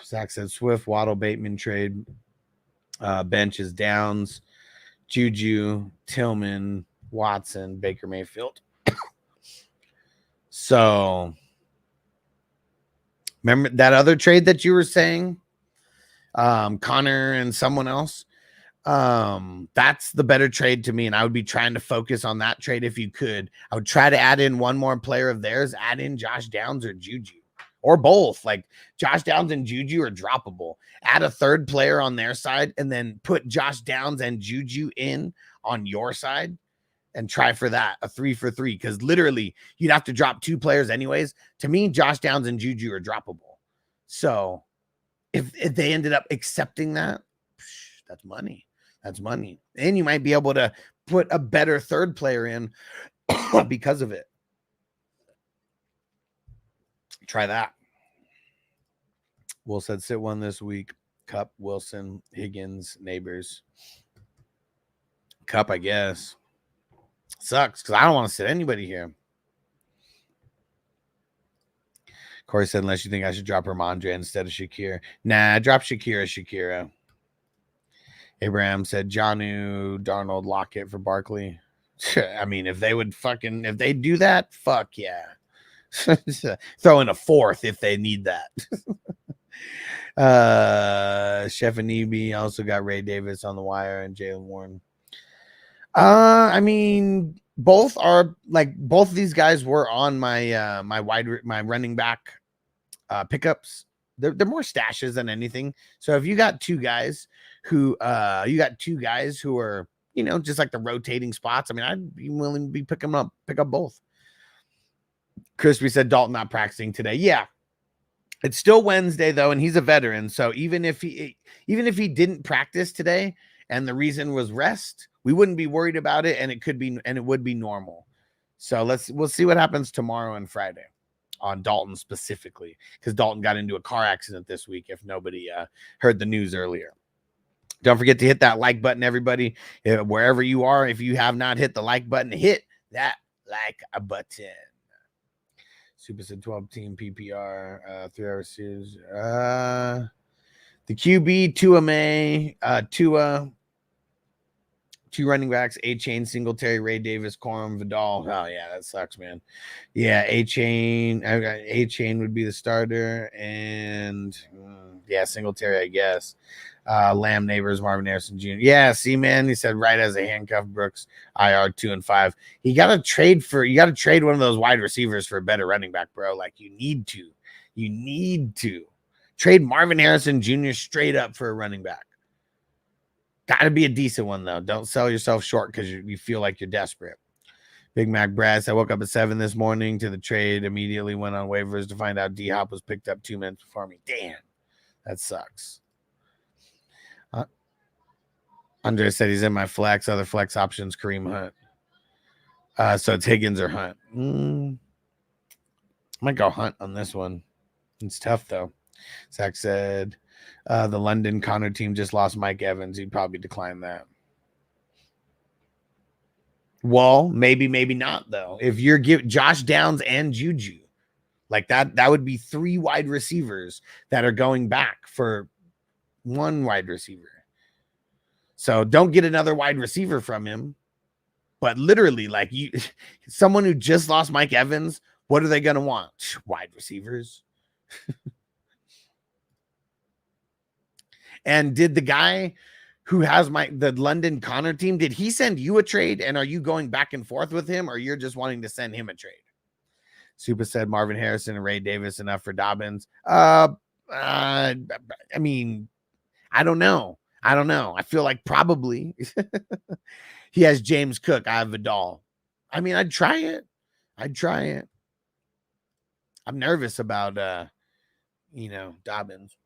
Zach said Swift, Waddle, Bateman trade. Bench is Downs, Juju, Tillman, Watson, Baker Mayfield. So remember that other trade that you were saying? Connor and someone else. That's the better trade to me, and I would be trying to focus on that trade if you could. I would try to add in one more player of theirs, add in Josh Downs or Juju. Or both, like Josh Downs and Juju are droppable. Add a third player on their side and then put Josh Downs and Juju in on your side and try for that, a 3-for-3. Because literally, you'd have to drop two players anyways. To me, Josh Downs and Juju are droppable. So if they ended up accepting that, that's money. That's money. And you might be able to put a better third player in because of it. Try that. Will said sit one this week. Cup, Wilson, Higgins, Neighbors. Cup, I guess. Sucks because I don't want to sit anybody here. Corey said, unless you think I should drop Ramondre instead of Shakir. Nah, drop Shakira. Abraham said, Jonnu, Darnold, Lockett for Barkley. I mean, if they do that, fuck yeah. Throw in a fourth if they need that. Chef Anibi also got Ray Davis on the wire and Jalen Warren. I mean, both of these guys were on my my running back pickups. They're more stashes than anything. So if you got two guys who are, you know, just like the rotating spots, I mean, I'd be willing to pick up both. Crispy said Dalton not practicing today. Yeah. It's still Wednesday though, and he's a veteran. So even if he didn't practice today and the reason was rest, we wouldn't be worried about it, and it would be normal. So we'll see what happens tomorrow and Friday on Dalton specifically, because Dalton got into a car accident this week, if nobody heard the news earlier. Don't forget to hit that like button, everybody. Wherever you are, if you have not hit the like button, hit that like button. Super said 12 team PPR, 3 hour series. The QB, Tua May, Tua, 2 running backs, A-Chain, Singletary, Ray Davis, Corum, Vidal. Oh, yeah, that sucks, man. Yeah, A-Chain would be the starter, and yeah, Singletary, I guess. Lamb, Neighbors, Marvin Harrison Jr. Yeah, see, man, he said right as a handcuff, Brooks, IR 2 and 5. You got to trade one of those wide receivers for a better running back, bro. Like, you need to trade Marvin Harrison Jr. straight up for a running back. Got to be a decent one, though. Don't sell yourself short because you feel like you're desperate. Big Mac Brass, I woke up at 7 this morning to the trade, immediately went on waivers to find out D-Hop was picked up 2 minutes before me. Damn, that sucks. Andre said he's in my flex. Other flex options, Kareem Hunt. So it's Higgins or Hunt. I might go Hunt on this one. It's tough, though. Zach said the London Connor team just lost Mike Evans. He'd probably decline that. Well, maybe not, though. If you're Josh Downs and Juju, like that would be 3 wide receivers that are going back for 1 wide receiver. So don't get another wide receiver from him. But literally, like someone who just lost Mike Evans, what are they going to want? Wide receivers. And did the guy who has the London Connor team, did he send you a trade? And are you going back and forth with him, or you're just wanting to send him a trade? Super said Marvin Harrison and Ray Davis enough for Dobbins. I mean, I don't know. I feel like probably he has James Cook. I have Vidal. I mean, I'd try it. I'm nervous about, Dobbins.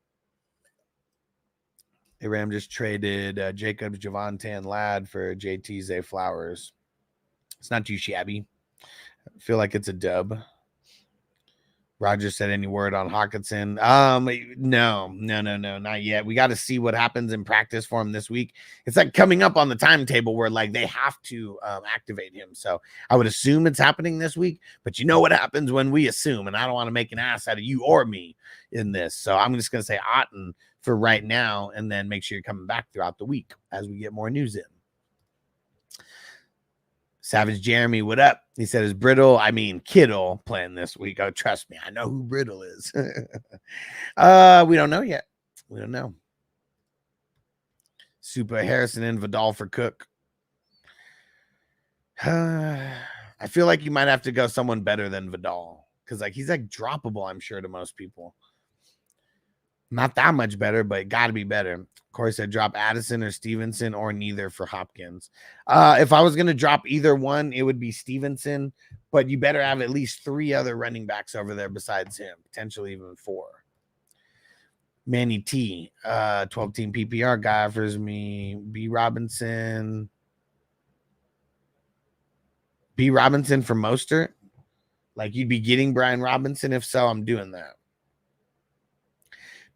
Ram just traded Jacobs, Javonte, and Ladd for JT, Zay Flowers. It's not too shabby. I feel like it's a dub. Roger said any word on Hawkinson? No, not yet. We got to see what happens in practice for him this week. It's like coming up on the timetable where like they have to activate him. So I would assume it's happening this week, but you know what happens when we assume, and I don't want to make an ass out of you or me in this. So I'm just going to say Otten for right now, and then make sure you're coming back throughout the week as we get more news in. Savage Jeremy, what up? He said, is Kittle playing this week? Oh, trust me, I know who Brittle is. We don't know yet. We don't know. Super Harrison and Vidal for Cook. I feel like you might have to go someone better than Vidal, because he's droppable, I'm sure, to most people. Not that much better, but got to be better. Of course, I'd drop Addison or Stevenson or neither for Hopkins. If I was going to drop either one, it would be Stevenson, but you better have at least 3 other running backs over there besides him, potentially even 4. Manny T, 12-team PPR guy offers me B. Robinson for Mostert. Like, you'd be getting Brian Robinson. If so, I'm doing that.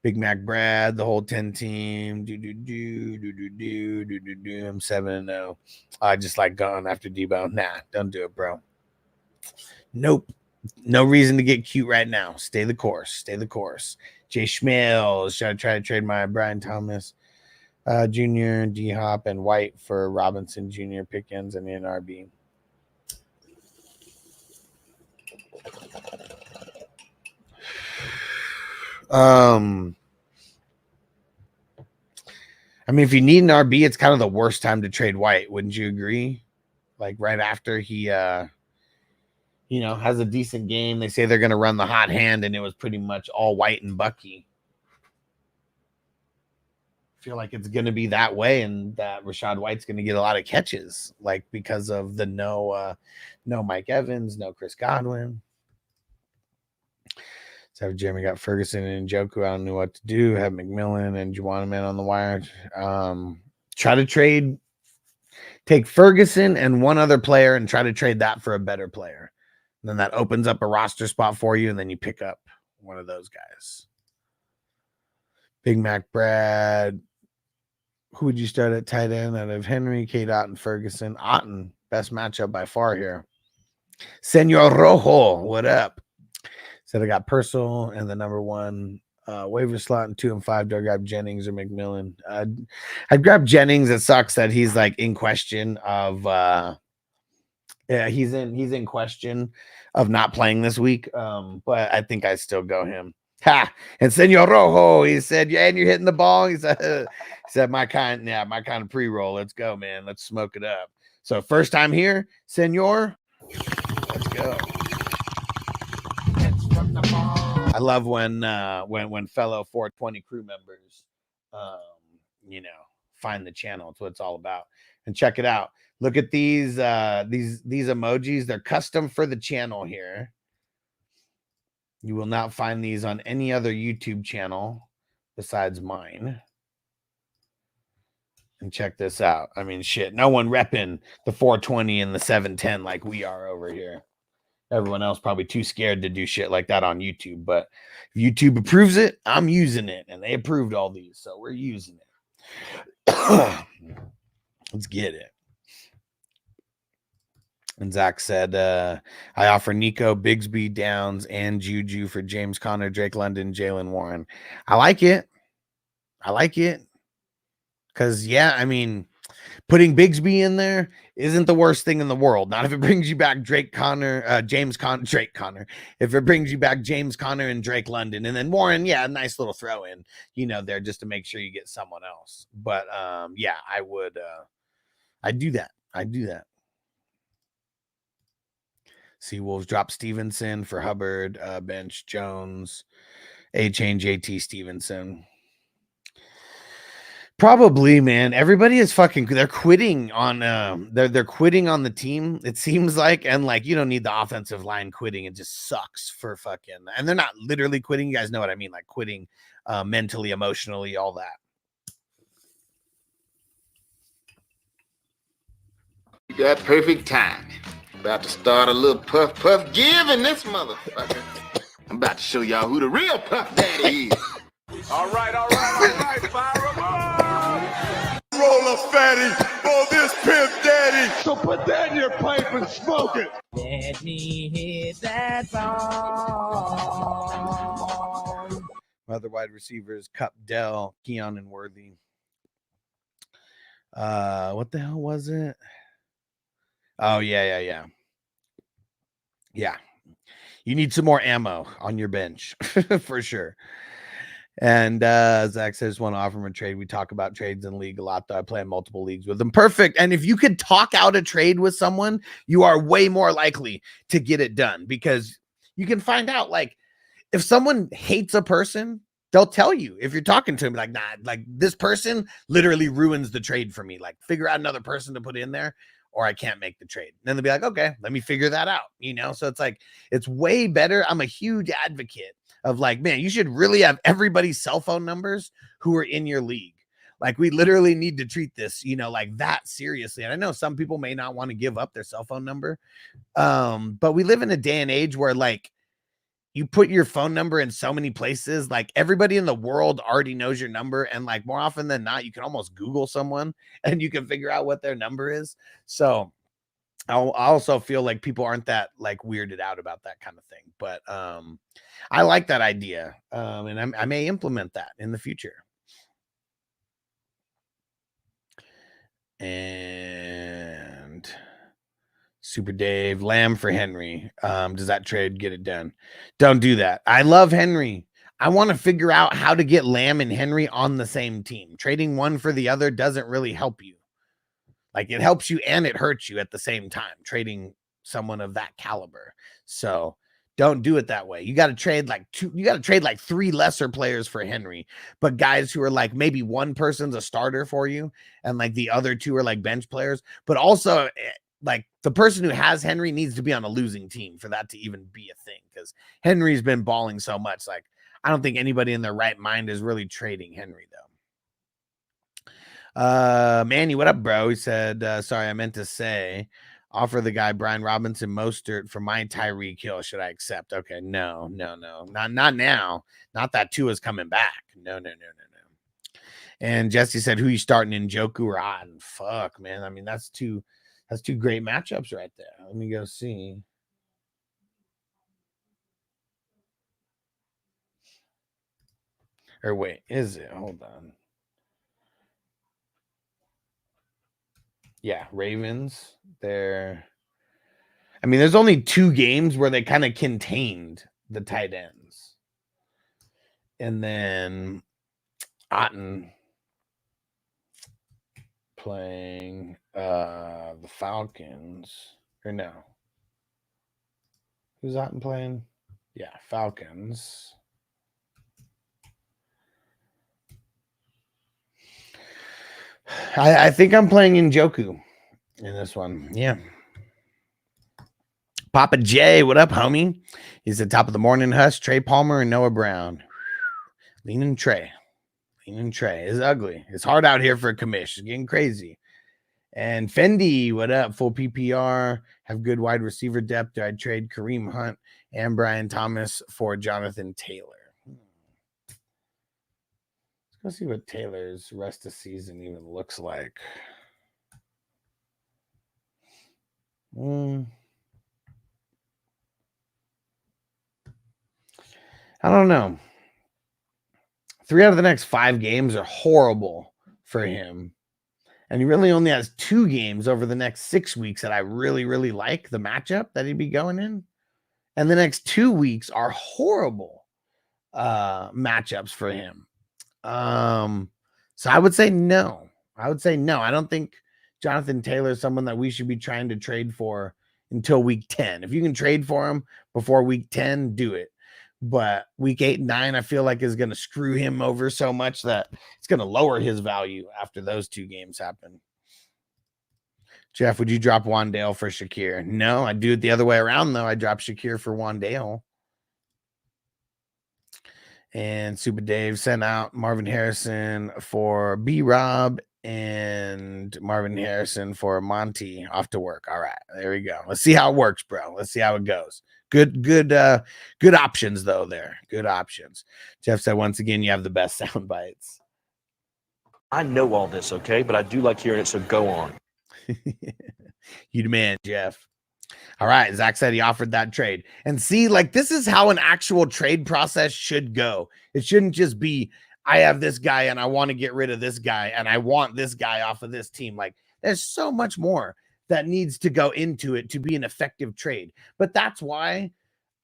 Big Mac Brad, the whole 10 team. I'm 7-0. I just like going after Debo. Nah, don't do it, bro. Nope. No reason to get cute right now. Stay the course. Jay Schmales. Should I try to trade my Brian Thomas Jr., D-Hop, and White for Robinson Jr., Pickens, and NRB? I mean, if you need an RB, it's kind of the worst time to trade White. Wouldn't you agree? Like right after he, has a decent game. They say they're going to run the hot hand, and it was pretty much all White and Bucky. I feel like it's going to be that way, and that Rashad White's going to get a lot of catches, like because of the no Mike Evans, no Chris Godwin. So Jeremy got Ferguson and Njoku. I don't know what to do. Have McMillan and Juwan Man on the wire. Try to take Ferguson and one other player and try to trade that for a better player. And then that opens up a roster spot for you, and then you pick up one of those guys. Big Mac Brad. Who would you start at tight end out of Henry, K. Otten, Ferguson? Otten, best matchup by far here. Senor Rojo, what up? Said I got Purcell and the number 1 waiver slot and 2 and 5. Do I grab Jennings or McMillan? I'd grab Jennings. It sucks that he's like in question of yeah, he's in question of not playing this week. But I think I still go him. Ha! And Senor Rojo, he said, yeah, and you're hitting the ball. He said my kind of pre-roll. Let's go, man. Let's smoke it up. So first time here, Senor. Let's go. I love when fellow 420 crew members find the channel. It's what it's all about. And check it out. Look at these emojis. They're custom for the channel here. You will not find these on any other YouTube channel besides mine. And check this out. I mean, shit, no one repping the 420 and the 710 like we are over here. Everyone else probably too scared to do shit like that on YouTube. But if YouTube approves it, I'm using it. And they approved all these, so we're using it. Let's get it. And Zach said, I offer Nico, Bigsby, Downs, and Juju for James Conner, Drake London, Jalen Warren. I like it. Because, yeah, I mean, putting Bigsby in there isn't the worst thing in the world. Not if it brings you back Drake Conner. If it brings you back James Conner and Drake London. And then Warren, yeah, a nice little throw in, there just to make sure you get someone else. But, yeah, I would. I'd do that. See Wolves drop Stevenson for Hubbard, bench Jones, A-Chain, JT Stevenson. Probably, man. Everybody is they're quitting on they're quitting on the team, it seems like. And like, you don't need the offensive line quitting. It just sucks for fucking, and they're not literally quitting. You guys know what I mean, like quitting mentally, emotionally, all that. You got perfect time. About to start a little puff give in this motherfucker. I'm about to show y'all who the real Puff Daddy is. All right, fire 'em up! Roll a fatty for this pimp daddy. So put that in your pipe and smoke it. Let me hit that song. Other wide receivers, Cup, Dell, Keon, and Worthy. What the hell was it? Oh, yeah. Yeah. You need some more ammo on your bench for sure. And Zach says, want to offer him a trade. We talk about trades in the league a lot, though. I play in multiple leagues with them. Perfect. And if you could talk out a trade with someone, you are way more likely to get it done, because you can find out, like, if someone hates a person, they'll tell you. If you're talking to him, like, nah, like this person literally ruins the trade for me. Like, figure out another person to put in there, or I can't make the trade. And then they'll be like, okay, let me figure that out. So it's like, it's way better. I'm a huge advocate of like, man, you should really have everybody's cell phone numbers who are in your league. Like, we literally need to treat this, like that seriously. And I know some people may not want to give up their cell phone number. But we live in a day and age where like you put your phone number in so many places, like everybody in the world already knows your number. And like more often than not, you can almost Google someone and you can figure out what their number is. So I also feel like people aren't that like weirded out about that kind of thing. But I like that idea. And I may implement that in the future. And Super Dave, Lamb for Henry. Does that trade get it done? Don't do that. I love Henry. I want to figure out how to get Lamb and Henry on the same team. Trading one for the other doesn't really help you. Like, it helps you and it hurts you at the same time, trading someone of that caliber. So don't do it that way. You got to trade like three lesser players for Henry, but guys who are like, maybe one person's a starter for you and like the other two are like bench players. But also, like, the person who has Henry needs to be on a losing team for that to even be a thing, because Henry's been balling so much. Like, I don't think anybody in their right mind is really trading Henry, though. Manny, what up, bro? He said, sorry, I meant to say, offer the guy Brian Robinson Mostert for my Tyreek Hill. Should I accept? Okay, no. Not now. Not that Tua's coming back. No. And Jesse said, who you starting in, Njoku or Otten? Fuck, man. I mean, that's two great matchups right there. Let me go see. Or wait, is it? Hold on. Yeah, Ravens. There's only 2 games where they kind of contained the tight ends. And then Otten playing the Falcons. Or no. Who's Otten playing? Yeah, Falcons. I think I'm playing Njoku in this one. Yeah. Papa J, what up, homie? He's at top of the morning. Hush, Trey Palmer, and Noah Brown. Leaning Trey. It's ugly. It's hard out here for a commish. It's getting crazy. And Fendi, what up? Full PPR. Have good wide receiver depth. I'd trade Kareem Hunt and Brian Thomas for Jonathan Taylor. Let's go see what Taylor's rest of season even looks like. I don't know. 3 out of the next 5 games are horrible for him. And he really only has 2 games over the next 6 weeks that I really, really like the matchup that he'd be going in. And the next 2 weeks are horrible matchups for him. So I would say no. I don't think Jonathan Taylor is someone that we should be trying to trade for until week 10. If you can trade for him before week 10, do it. But week 8 and 9, I feel like is going to screw him over so much that it's going to lower his value after those 2 games happen. Jeff, would you drop Wandale for Shakir? No, I do it the other way around, though. I drop Shakir for Wandale. And Super Dave sent out Marvin Harrison for B-Rob and Marvin Harrison for Monty off to work. All right, there we go. Let's see how it works, bro. Let's see how it goes. Good options, though, there. Good options. Jeff said, once again, you have the best sound bites. I know all this, okay? But I do like hearing it, so go on. You demand, Jeff. All right, Zach said he offered that trade. And see, like, this is how an actual trade process should go. It shouldn't just be, I have this guy and I want to get rid of this guy and I want this guy off of this team. Like, there's so much more that needs to go into it to be an effective trade. But that's why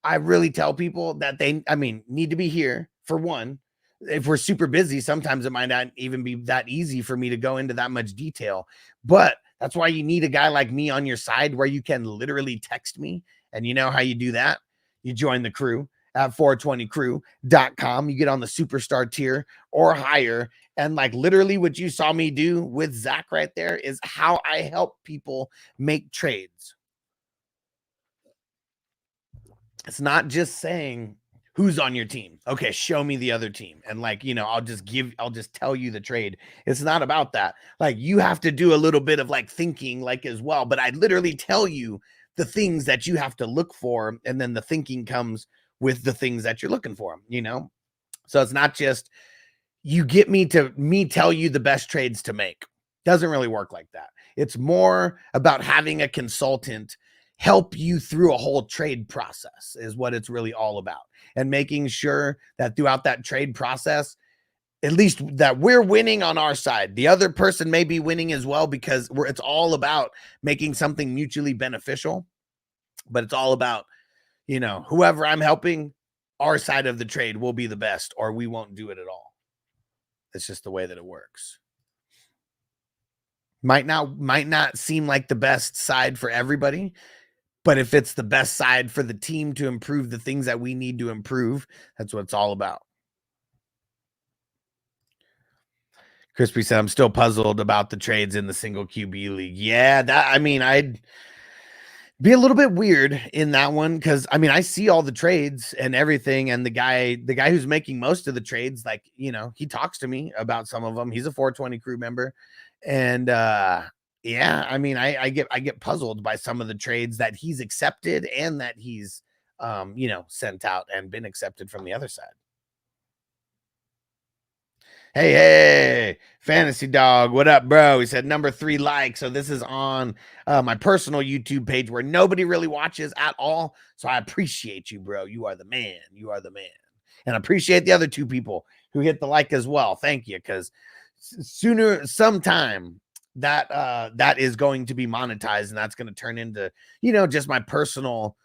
I really tell people that they, need to be here for one. If we're super busy, sometimes it might not even be that easy for me to go into that much detail. But that's why you need a guy like me on your side where you can literally text me. And you know how you do that? You join the crew at 420crew.com. You get on the superstar tier or higher. And like literally what you saw me do with Zach right there is how I help people make trades. It's not just saying who's on your team. Okay, show me the other team. And like, I'll just tell you the trade. It's not about that. Like, you have to do a little bit of like thinking like as well. But I literally tell you the things that you have to look for. And then the thinking comes with the things that you're looking for, So it's not just you get me tell you the best trades to make. Doesn't really work like that. It's more about having a consultant help you through a whole trade process is what it's really all about. And making sure that throughout that trade process, at least that we're winning on our side. The other person may be winning as well because it's all about making something mutually beneficial. But it's all about, whoever I'm helping, our side of the trade will be the best or we won't do it at all. It's just the way that it works. Might not seem like the best side for everybody, but if it's the best side for the team to improve the things that we need to improve, that's what it's all about. Crispy said, I'm still puzzled about the trades in the single QB league. Yeah, I'd be a little bit weird in that one because, I see all the trades and everything. And the guy who's making most of the trades, like, he talks to me about some of them. He's a 420 crew member. And, yeah, I get puzzled by some of the trades that he's accepted and that he's, sent out and been accepted from the other side. Hey, Fantasy Dog, what up, bro? He said number 3 like. So this is on my personal YouTube page where nobody really watches at all. So I appreciate you, bro. You are the man. And I appreciate the other 2 people who hit the like as well. Thank you, because sometime that that is going to be monetized, and that's going to turn into, you know, just my personal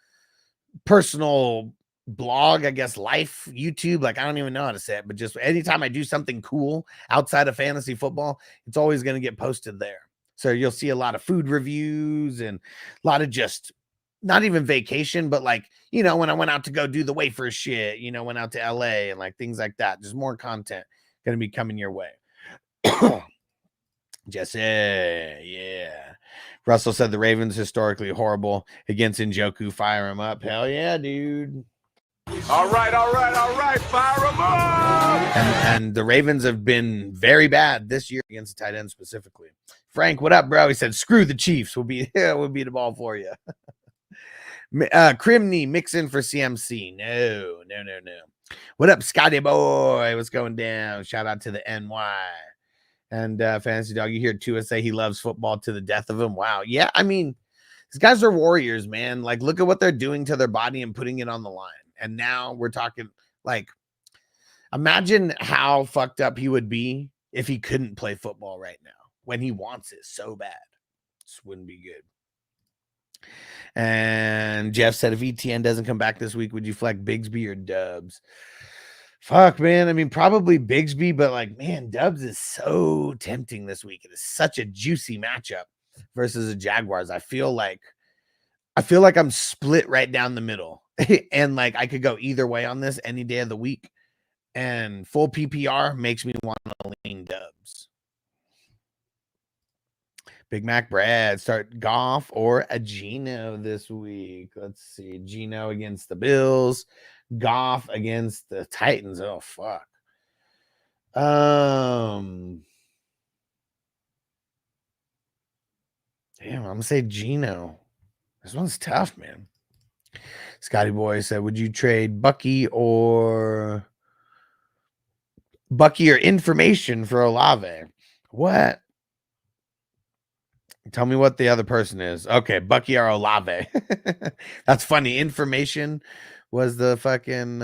blog, I guess, life, YouTube. Like, I don't even know how to say it, but just anytime I do something cool outside of fantasy football, it's always going to get posted there. So you'll see a lot of food reviews and a lot of just not even vacation, but like, you know, when I went out to go do the wafer shit, you know, went out to LA and like things like that. Just more content going to be coming your way. Jesse, yeah. Russell said the Ravens historically horrible against Njoku. Fire him up. Hell yeah, dude. All right, fire them up! And the Ravens have been very bad this year against the tight end specifically. Frank, what up, bro? He said, screw the Chiefs. We'll beat the ball for you. Crimney, mix in for CMC. No. What up, Scotty boy? What's going down? Shout out to the NY. And Fantasy Dog, you hear Tua say he loves football to the death of him. Wow. Yeah, I mean, these guys are warriors, man. Like, look at what they're doing to their body and putting it on the line. And now we're talking, like, imagine how fucked up he would be if he couldn't play football right now when he wants it so bad. This wouldn't be good. And Jeff said, if ETN doesn't come back this week, would you flex Bigsby or Dubs? Fuck, man. I mean, probably Bigsby, but like, man, Dubs is so tempting this week. It is such a juicy matchup versus the Jaguars. I feel like I'm split right down the middle. And like, I could go either way on this any day of the week. And full PPR makes me want to lean Dubs. Big Mac Brad, start Goff or a Geno this week. Let's see. Geno against the Bills. Goff against the Titans. Oh, fuck. Damn, I'm going to say Geno. This one's tough, man. Scotty Boy said, would you trade Bucky or information for Olave? What? Tell me what the other person is. Okay, Bucky or Olave. That's funny. Information was the fucking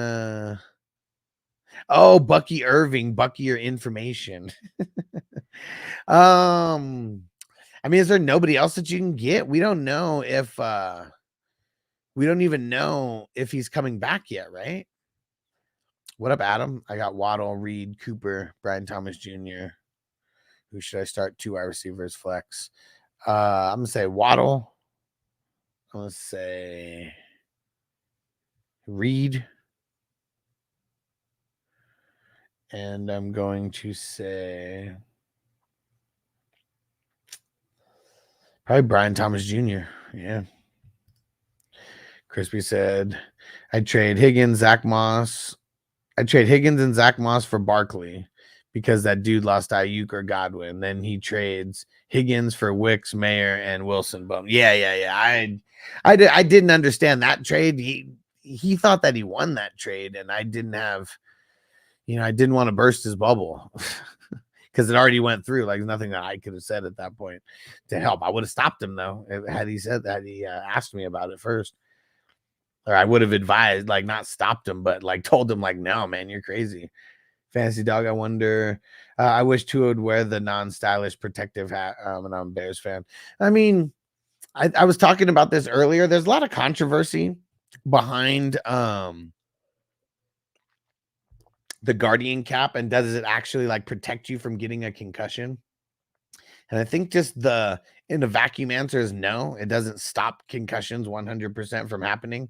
Bucky Irving, Bucky or information. I mean, is there nobody else that you can get? We don't know if we don't even know if he's coming back yet, right? What up, Adam? I got Waddle, Reed, Cooper, Brian Thomas Jr. Who should I start? 2 wide receivers flex. I'm gonna say Waddle. I'm gonna say Reed. And I'm going to say probably Brian Thomas Jr. Yeah. Crispy said, I'd trade Higgins, Zach Moss. I'd trade Higgins and Zach Moss for Barkley because that dude lost Ayuk or Godwin. Then he trades Higgins for Wicks, Mayer, and Wilson. Boom. Yeah. I didn't understand that trade. He thought that he won that trade, and I didn't have, I didn't want to burst his bubble because it already went through. Like, nothing that I could have said at that point to help. I would have stopped him though had he said that. He asked me about it first, or I would have advised, like, not stopped him, but like told him, like, no, man, you're crazy. Fantasy Dog, I wonder. I wish Tua would wear the non-stylish protective hat. And I'm a Bears fan. I mean, I was talking about this earlier. There's a lot of controversy behind the Guardian cap, and does it actually like protect you from getting a concussion? And I think just in a vacuum answer is no. It doesn't stop concussions 100% from happening.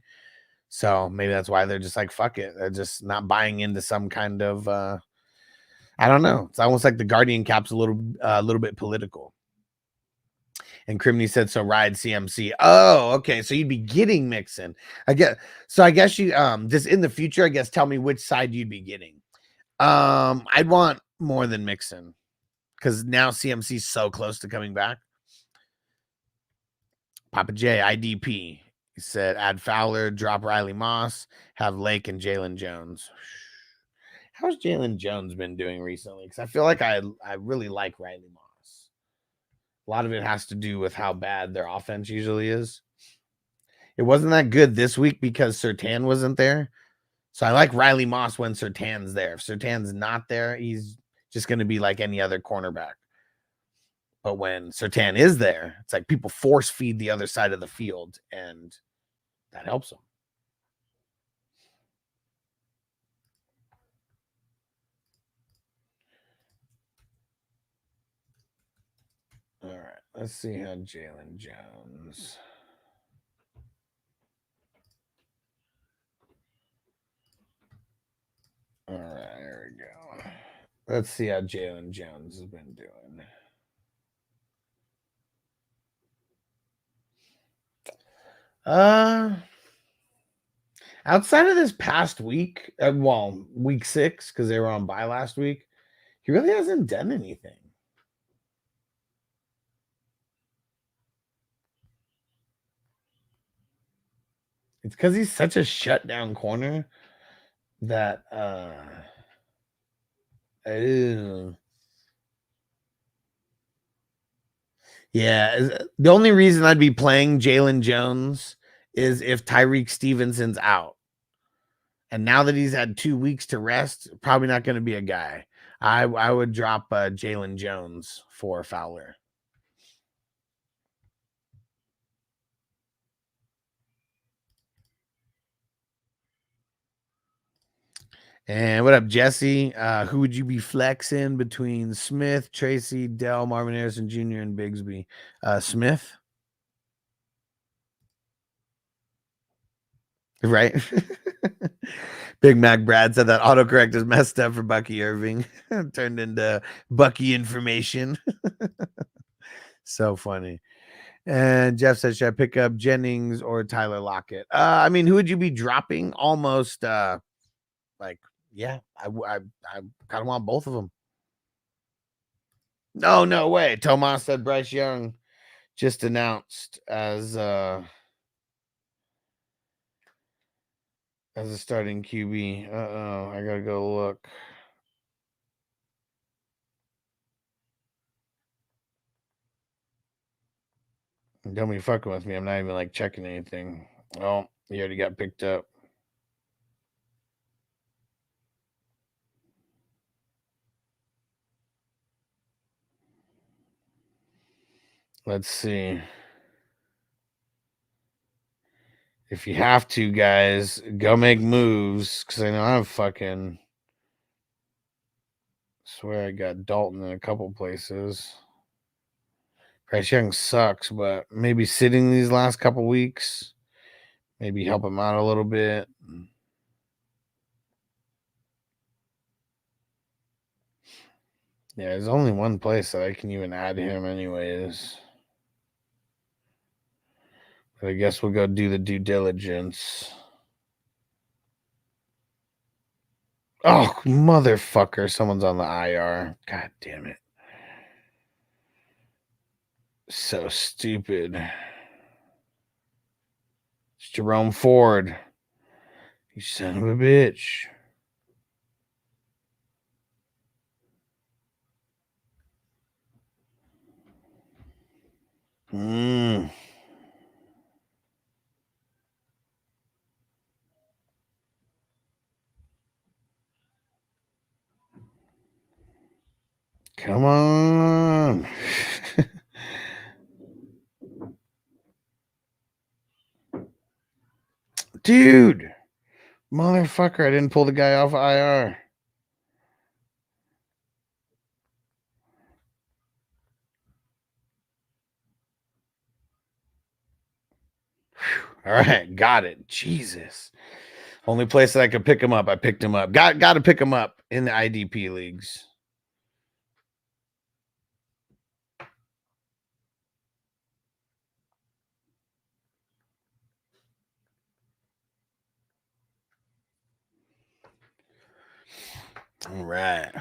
So maybe that's why they're just like, fuck it. They're just not buying into some kind of, I don't know. It's almost like the Guardian cap's a little bit political. And Crimney said, so ride CMC. Oh, okay. So you'd be getting Mixon. I guess you, just in the future, I guess, tell me which side you'd be getting. I'd want more than Mixon because now CMC's so close to coming back. Papa J, IDP. He said, add Fowler, drop Riley Moss, have Lake and Jalen Jones. How's Jalen Jones been doing recently? Because I feel like I really like Riley Moss. A lot of it has to do with how bad their offense usually is. It wasn't that good this week because Surtain wasn't there. So I like Riley Moss when Surtan's there. If Surtan's not there, he's just going to be like any other cornerback. But when Surtan is there, it's like people force feed the other side of the field, and that helps them. All right, let's see how Jalen Jones. All right, here we go. Let's see how Jalen Jones has been doing. Outside of this past week, week 6, because they were on bye last week, he really hasn't done anything. It's because he's such a shutdown corner that yeah, the only reason I'd be playing Jalen Jones is if Tyreek Stevenson's out. And now that he's had 2 weeks to rest, probably not going to be a guy. I would drop Jalen Jones for Fowler. And what up, Jesse? Who would you be flexing between Smith, Tracy, Dell, Marvin Harrison Jr., and Bigsby? Smith. Right? Big Mac Brad said that autocorrect is messed up for Bucky Irving. Turned into Bucky information. So funny. And Jeff says, should I pick up Jennings or Tyler Lockett? I mean, who would you be dropping? Almost yeah, I kind of want both of them. No way. Tomas said Bryce Young just announced as a starting QB. I gotta go look. Don't be fucking with me. I'm not even like checking anything. Oh, he already got picked up. Let's see. If you have to, guys, go make moves, because I know I'm fucking swear I got Dalton in a couple places. Bryce Young sucks, but maybe sitting these last couple weeks, maybe help him out a little bit. Yeah, there's only one place that I can even add him anyways. But I guess we'll go do the due diligence. Oh, motherfucker. Someone's on the IR. God damn it. So stupid. It's Jerome Ford. You son of a bitch. Come on. Dude. Motherfucker, I didn't pull the guy off IR. All right, got it. Jesus. Only place that I could pick him up, I picked him up. Got to pick him up in the IDP leagues. All right.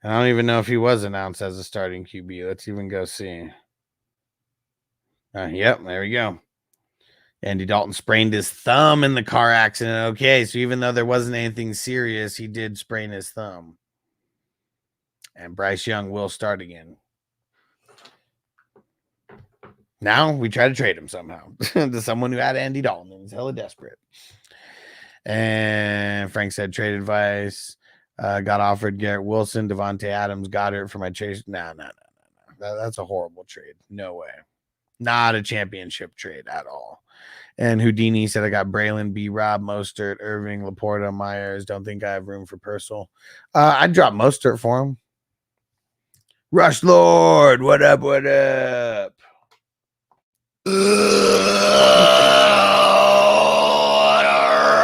I don't even know if he was announced as a starting QB. Let's even go see. Yep, there we go. Andy Dalton sprained his thumb in the car accident. Okay, so even though there wasn't anything serious, he did sprain his thumb. And Bryce Young will start again. Now we try to trade him somehow to someone who had Andy Dalton and was hella desperate. And Frank said trade advice. Got offered Garrett Wilson, Devontae Adams, Goddard for my chase. No. That's a horrible trade. No way. Not a championship trade at all. And Houdini said I got Braylon, B. Rob, Mostert, Irving, Laporta, Myers. Don't think I have room for Purcell. I'd drop Mostert for him. Rush Lord, what up? What up?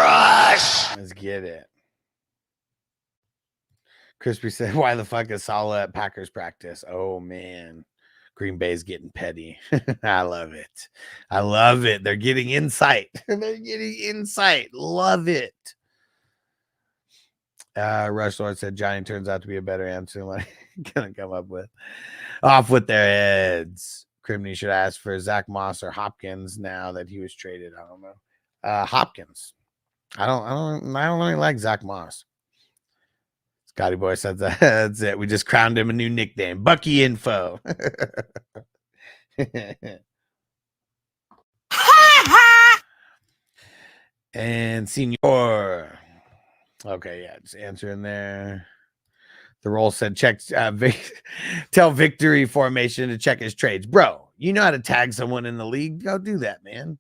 Rush. Let's get it. Crispy said, why the fuck is Salah at Packers practice? Oh, man. Green Bay's getting petty. I love it. I love it. They're getting insight. They're getting insight. Love it. Rush Lord said Johnny turns out to be a better answer than what I'm going to come up with. Off with their heads. Crimney should ask for Zach Moss or Hopkins now that he was traded. I don't know. Hopkins. I don't really like Zach Moss. Scotty Boy said that. That's it. We just crowned him a new nickname. Bucky Info. And Senior. Okay, yeah, just answering there. The roll said check tell Victory Formation to check his trades. Bro, you know how to tag someone in the league. Go do that, man.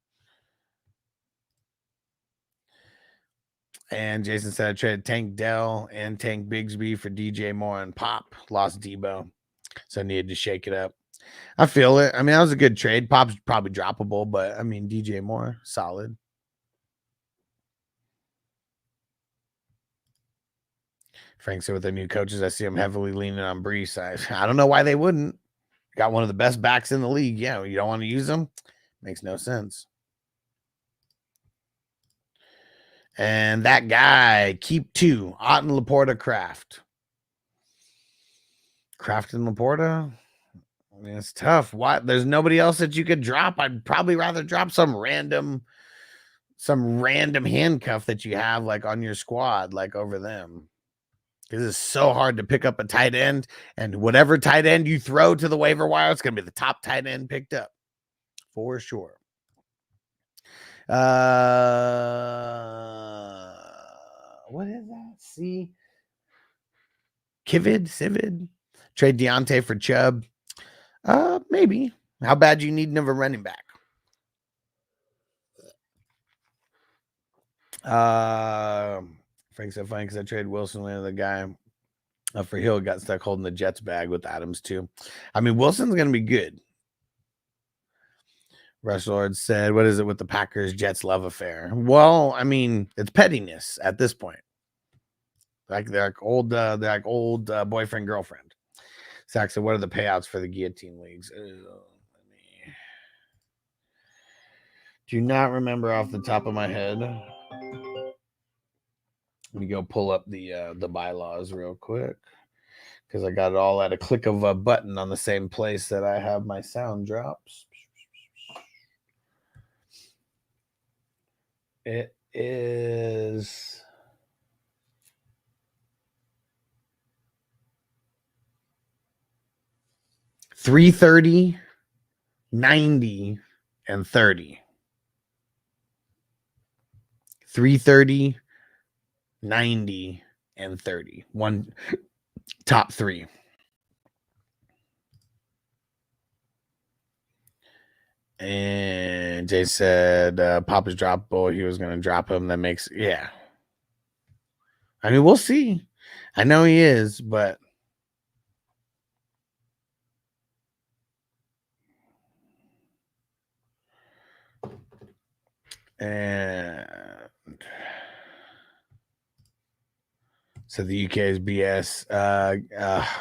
And Jason said I traded Tank Dell and Tank Bigsby for DJ Moore and Pop. Lost Debo. So I needed to shake it up. I feel it. I mean, that was a good trade. Pop's probably droppable, but I mean, DJ Moore, solid. Frank said with their new coaches, I see them heavily leaning on Brees. I don't know why they wouldn't. Got one of the best backs in the league. Yeah, you don't want to use them? Makes no sense. And that guy, keep two. Otten, Laporta, Kraft. Kraft and Laporta? I mean, it's tough. Why? There's nobody else that you could drop. I'd probably rather drop some random handcuff that you have like on your squad, like over them. Because it's so hard to pick up a tight end. And whatever tight end you throw to the waiver wire, it's going to be the top tight end picked up. For sure. What is that? See? Civid? Trade Deontay for Chubb. Maybe. How bad you need another running back? Frank said funny because I traded Wilson with the guy for Hill, got stuck holding the Jets bag with Adams too. I mean, Wilson's going to be good. Rush Lord said, what is it with the Packers Jets love affair? Well, I mean, it's pettiness at this point. They're like old boyfriend, girlfriend. Zach said, what are the payouts for the guillotine leagues? Do not remember off the top of my head. Let me go pull up the bylaws real quick because I got it all at a click of a button on the same place that I have my sound drops. It is $330, $90, and $30. $330, $90, and $30. One top three. And Jay said Papa's droppable. He was going to drop him. That makes, yeah. I mean, we'll see. I know he is, but and so the UK is BS.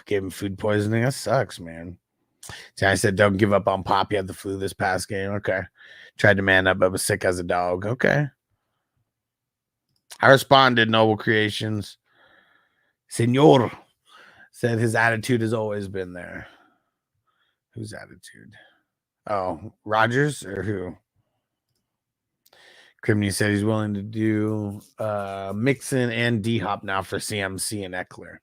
Gave him food poisoning. That sucks, man. So I said, don't give up on Pop. He had the flu this past game. Okay. Tried to man up, but was sick as a dog. Okay. I responded, Noble Creations. Senor said his attitude has always been there. Whose attitude? Oh, Rogers or who? Crimney said he's willing to do Mixon and D-Hop now for CMC and Eckler.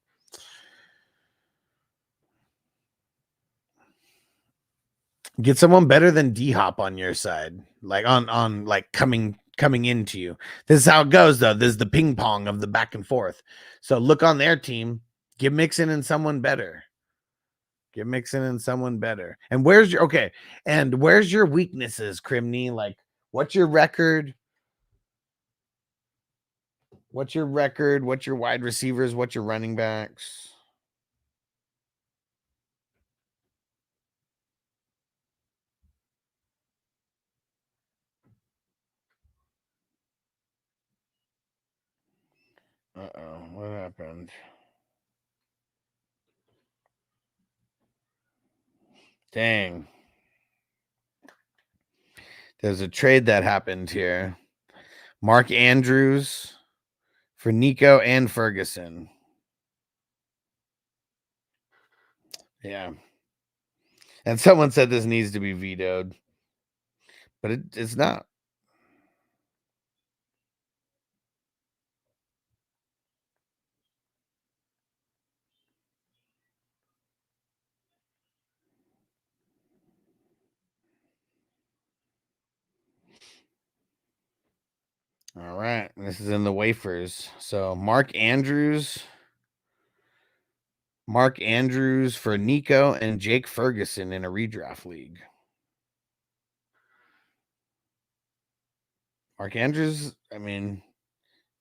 Get someone better than D-Hop on your side, like on like coming into you. This is how it goes, though. This is the ping pong of the back and forth. So look on their team. Get Mixon and someone better. Get Mixon and someone better. And where's your where's your weaknesses, Crimney? Like, what's your record? What's your record? What's your wide receivers? What's your running backs? Uh-oh, what happened? Dang. There's a trade that happened here. Mark Andrews for Nico and Ferguson. Yeah. And someone said this needs to be vetoed, but it's not. All right. This is in the wafers. So Mark Andrews for Nico and Jake Ferguson in a redraft league. Mark Andrews, I mean,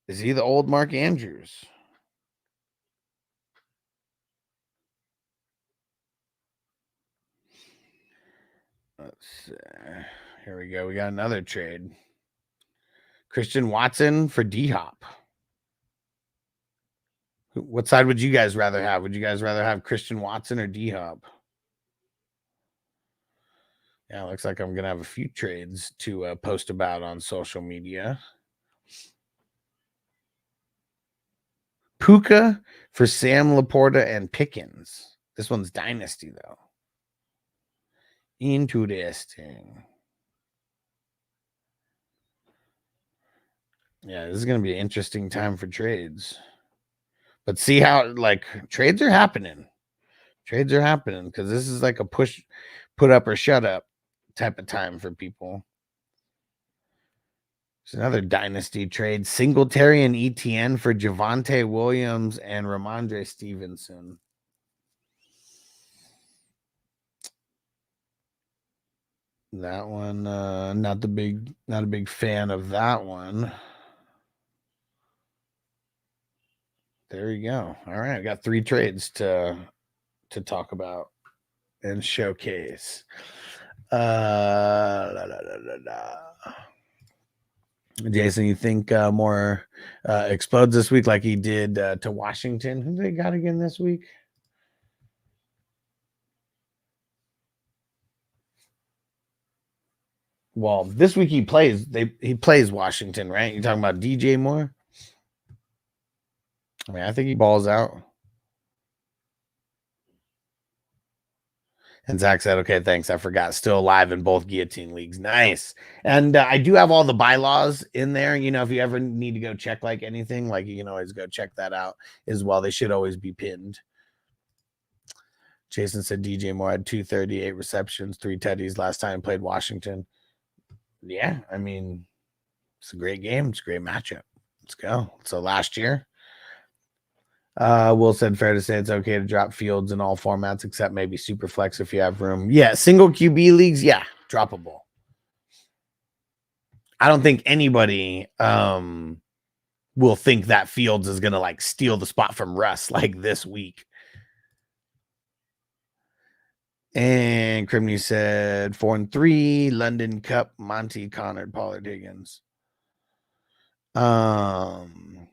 is he the old Mark Andrews? Let's see. Here we go. We got another trade. Christian Watson for D-Hop. What side would you guys rather have? Would you guys rather have Christian Watson or D-Hop? Yeah, looks like I'm going to have a few trades to post about on social media. Puka for Sam Laporta and Pickens. This one's Dynasty, though. Interesting. Yeah, this is going to be an interesting time for trades. But see how, like, trades are happening. Trades are happening because this is like a put up or shut up type of time for people. There's another dynasty trade. Singletary and ETN for Javonte Williams and Ramondre Stevenson. That one, not a big fan of that one. There you go. All right, I got 3 trades to talk about and showcase. Jason, you think more explodes this week like he did to Washington? Who they got again this week? Well, this week he plays Washington, right? You're talking about DJ Moore? I mean, I think he balls out. And Zach said, okay, thanks. I forgot. Still alive in both guillotine leagues. Nice. And I do have all the bylaws in there. You know, if you ever need to go check like anything, like you can always go check that out as well. They should always be pinned. Jason said DJ Moore had 238 receptions, 3 tutties last time played Washington. Yeah, I mean, it's a great game. It's a great matchup. Let's go. So last year, Will said, fair to say it's okay to drop Fields in all formats except maybe super flex if you have room. Yeah, single QB leagues, yeah, droppable. I don't think anybody will think that Fields is going to like steal the spot from Russ like this week. And Crimney said 4-3, London Cup, Monty, Connor, Pollard, Higgins. And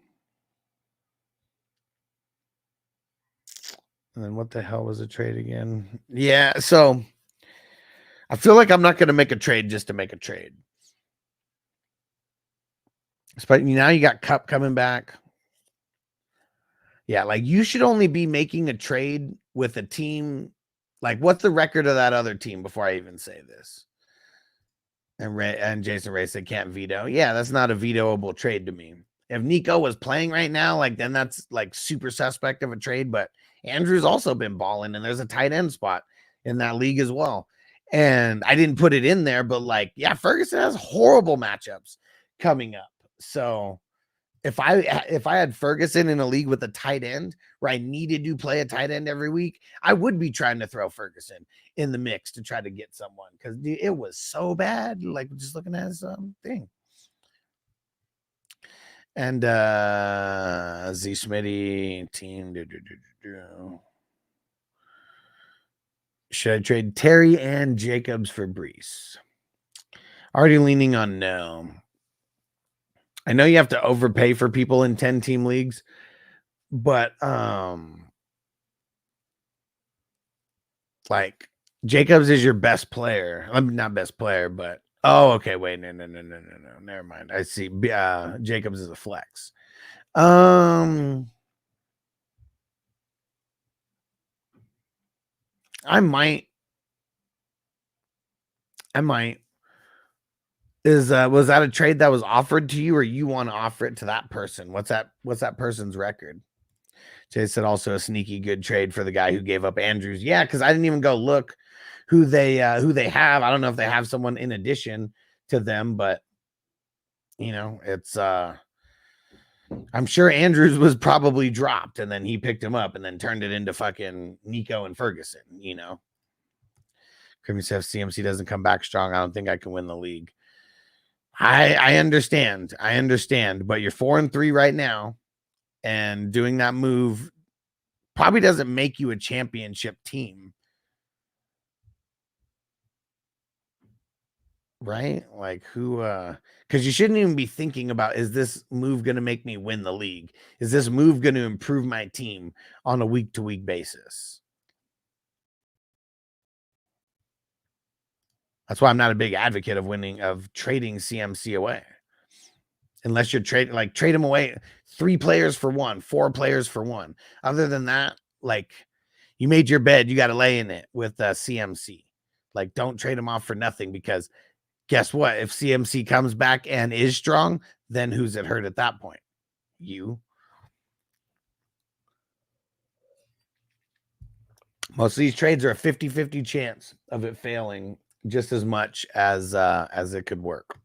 then what the hell was the trade again? Yeah, so I feel like I'm not going to make a trade just to make a trade. But now you got Cup coming back. Yeah, like you should only be making a trade with a team. Like, what's the record of that other team before I even say this? And Jason Ray said can't veto. Yeah, that's not a vetoable trade to me. If Nico was playing right now, like then that's like super suspect of a trade. But Andrew's also been balling, and there's a tight end spot in that league as well. And I didn't put it in there, but like, yeah, Ferguson has horrible matchups coming up. So if I had Ferguson in a league with a tight end where I needed to play a tight end every week, I would be trying to throw Ferguson in the mix to try to get someone, because it was so bad. Like, just looking at his thing. And Z Smitty team. Should I trade Terry and Jacobs for Brees? Already leaning on no. I know you have to overpay for people in 10-team leagues, but like Jacobs is your best player. I'm not best player, but okay, wait, no, never mind. I see. Jacobs is a flex. I might. Was that a trade that was offered to you, or you want to offer it to that person? What's that person's record? Jay said also a sneaky good trade for the guy who gave up Andrews. Yeah, because I didn't even go look who they have. I don't know if they have someone in addition to them, but it's I'm sure Andrews was probably dropped and then he picked him up and then turned it into fucking Nico and Ferguson, Creamy says CMC doesn't come back strong. I don't think I can win the league. I understand, but you're 4-3 right now, and doing that move probably doesn't make you a championship team, right? Like who? Because you shouldn't even be thinking about, is this move going to make me win the league? Is this move going to improve my team on a week-to-week basis? That's why I'm not a big advocate of trading CMC away. Unless you're trade him away 3 players for 1, 4 players for 1. Other than that, like, you made your bed, you got to lay in it with CMC. Like, don't trade him off for nothing, because guess what? If CMC comes back and is strong, then who's it hurt at that point? You. Most of these trades are a 50-50 chance of it failing just as much as it could work.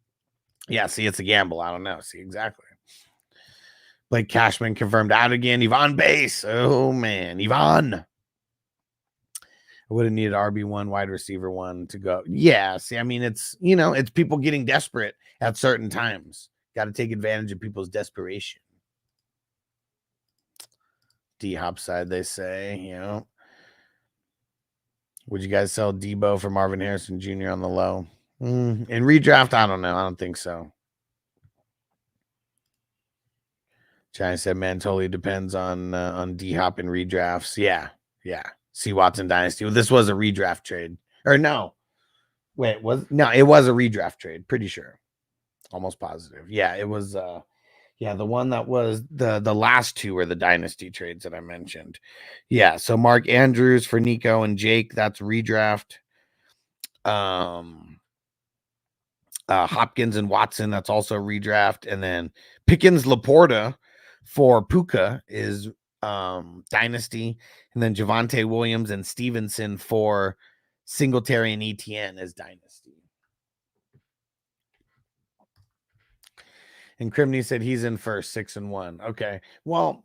Yeah, see, it's a gamble. I don't know. See, exactly. Blake Cashman confirmed out again. Yvonne Base. Oh, man. Yvonne. I would have needed RB1, wide receiver 1 to go. Yeah, see, I mean, it's, it's people getting desperate at certain times. Got to take advantage of people's desperation. D-Hop side, they say, Would you guys sell Debo for Marvin Harrison Jr. on the low? In redraft, I don't know. I don't think so. China said, man, totally depends on D-Hop in redrafts. Yeah. C. Watson Dynasty. Well, this was a redraft trade. Or no. Wait, it was a redraft trade. Pretty sure. Almost positive. Yeah, it was the one that was the last 2 were the dynasty trades that I mentioned. Yeah, so Mark Andrews for Nico and Jake, that's redraft. Hopkins and Watson, that's also redraft. And then Pickens Laporta for Puka is dynasty. And then Javonte Williams and Stevenson for Singletary and ETN is dynasty. And Crimney said he's in first, 6-1. Okay. Well,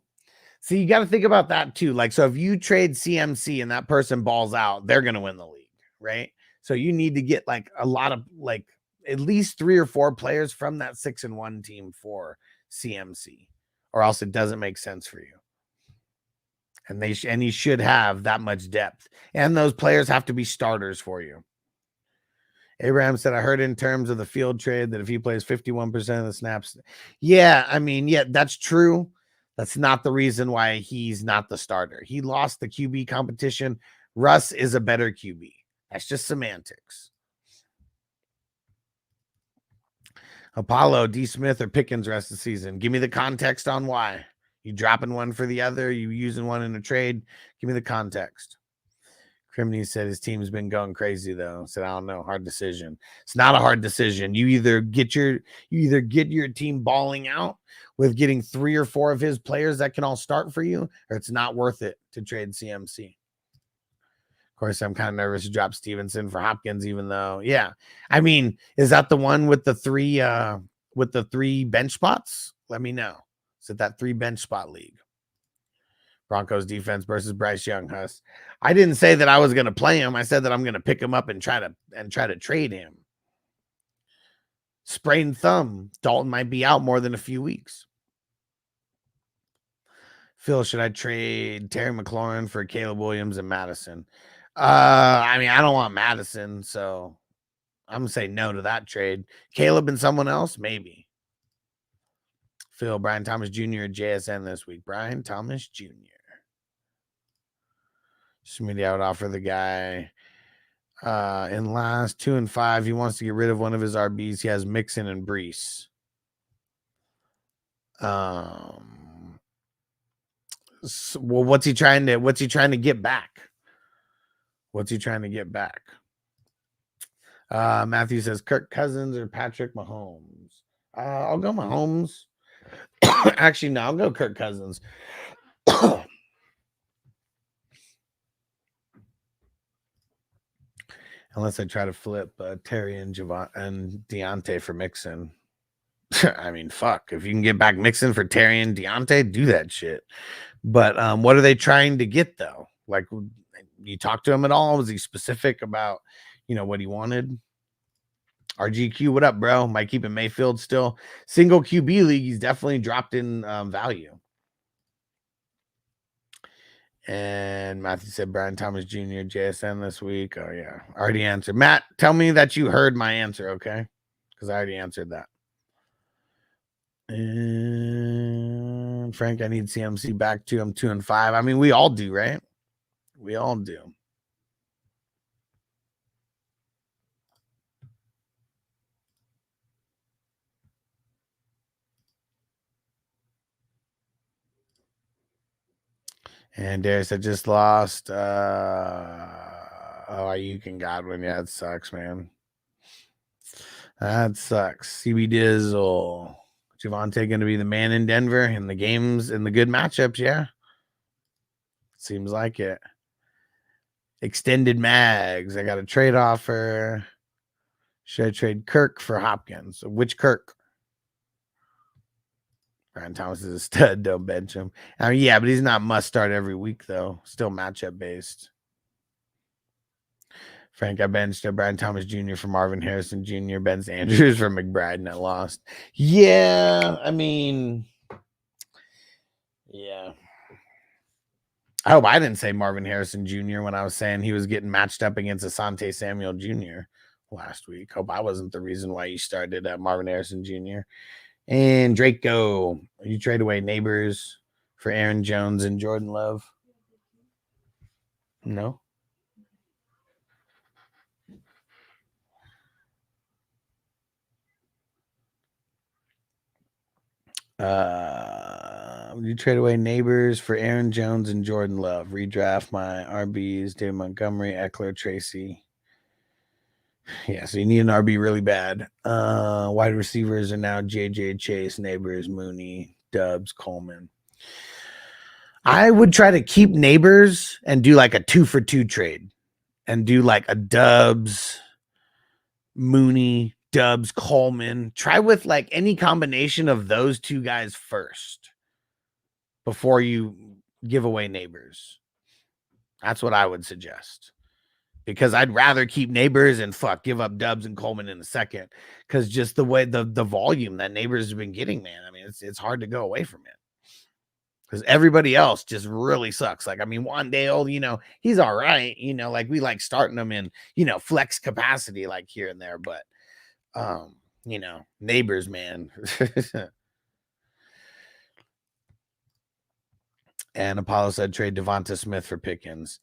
see, you got to think about that too. Like, so if you trade CMC and that person balls out, they're going to win the league, right? So you need to get like a lot of, like, at least 3 or 4 players from that 6-1 team for CMC, or else it doesn't make sense for you. And he should have that much depth, and those players have to be starters for you. Abraham said, I heard in terms of the field trade that if he plays 51% of the snaps. Yeah, I mean, yeah, that's true. That's not the reason why he's not the starter. He lost the QB competition. Russ is a better QB. That's just semantics. Apollo, D. Smith, or Pickens rest of the season. Give me the context on why. You dropping one for the other? You using one in a trade? Give me the context. Crimney said his team's been going crazy though. Said, I don't know. Hard decision. It's not a hard decision. You either get your team balling out with getting 3 or 4 of his players that can all start for you, or it's not worth it to trade CMC. course, I'm kind of nervous to drop Stevenson for Hopkins, even though, yeah. I mean, is that the one with the three bench spots? Let me know. Is it that 3 bench spot league? Broncos defense versus Bryce Young, Huss. I didn't say that I was going to play him. I said that I'm going to pick him up and try to trade him. Sprained thumb. Dalton might be out more than a few weeks. Phil, should I trade Terry McLaurin for Caleb Williams and Madison? I mean, I don't want Madison, so I'm going to say no to that trade. Caleb and someone else? Maybe. Phil, Brian Thomas Jr. at JSN this week. Brian Thomas Jr. Smitty, I would offer the guy in last 2 and 5. He wants to get rid of one of his RBs. He has Mixon and Brees. Well, what's he trying to get back? What's he trying to get back? Matthew says Kirk Cousins or Patrick Mahomes. I'll go Mahomes. Actually, no, I'll go Kirk Cousins. Unless I try to flip Terry and Deontay for Mixon. I mean, fuck. If you can get back Mixon for Terry and Deontay, do that shit. But what are they trying to get, though? Like, you talk to him at all? Was he specific about, what he wanted? RGQ, what up, bro? Might keep in Mayfield still. Single QB league, he's definitely dropped in value. And Matthew said Brian Thomas Jr. JSN this week. Oh, yeah. Already answered. Matt, tell me that you heard my answer, okay? Because I already answered that. And Frank, I need CMC back too. I'm 2 and 5. I mean, we all do, right? We all do. And Darius, I just lost. Ayuk and Godwin. Yeah, it sucks, man. That sucks. CB Dizzle. Javonte going to be the man in Denver in the games, in the good matchups, yeah. Seems like it. Extended mags. I got a trade offer. Should I trade Kirk for Hopkins? Which Kirk? Brian Thomas is a stud. Don't bench him. I mean, yeah, but he's not must start every week, though. Still matchup based. Frank, I benched Brian Thomas Jr. for Marvin Harrison Jr., Benz Andrews for McBride, and I lost. Yeah, I mean, yeah. I hope I didn't say Marvin Harrison Jr. when I was saying he was getting matched up against Asante Samuel Jr. last week. Hope I wasn't the reason why you started at Marvin Harrison Jr. And Draco, you trade away Neighbors for Aaron Jones and Jordan Love? No. You trade away Neighbors for Aaron Jones and Jordan Love. Redraft my RBs, David Montgomery, Eckler, Tracy. Yeah, so you need an RB really bad. Wide receivers are now JJ, Chase, Neighbors, Mooney, Dubs, Coleman. I would try to keep Neighbors and do like a 2-for-2 trade and do like a Dubs, Mooney, Dubs, Coleman. Try with like any combination of those two guys first before you give away Neighbors. That's what I would suggest. Because I'd rather keep Neighbors and give up Dubs and Coleman in a second. Because just the way the volume that Neighbors has been getting, man. I mean, it's hard to go away from it. Because everybody else just really sucks. Like, I mean, Wandale, he's all right. Like we like starting him in, flex capacity, like here and there. But, Neighbors, man. And Apollo said trade Devonta Smith for Pickens.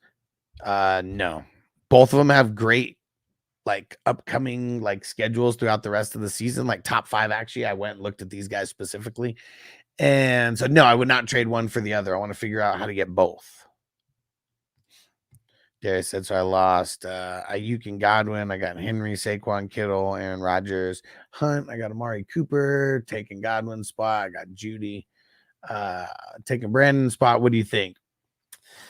No. Both of them have great, like, upcoming, like, schedules throughout the rest of the season. Like, top 5, actually. I went and looked at these guys specifically. And so, no, I would not trade one for the other. I want to figure out how to get both. Darius said, so I lost Ayuk and Godwin. I got Henry, Saquon, Kittle, Aaron Rodgers, Hunt. I got Amari Cooper, taking Godwin's spot. I got Judy, taking Brandon's spot. What do you think?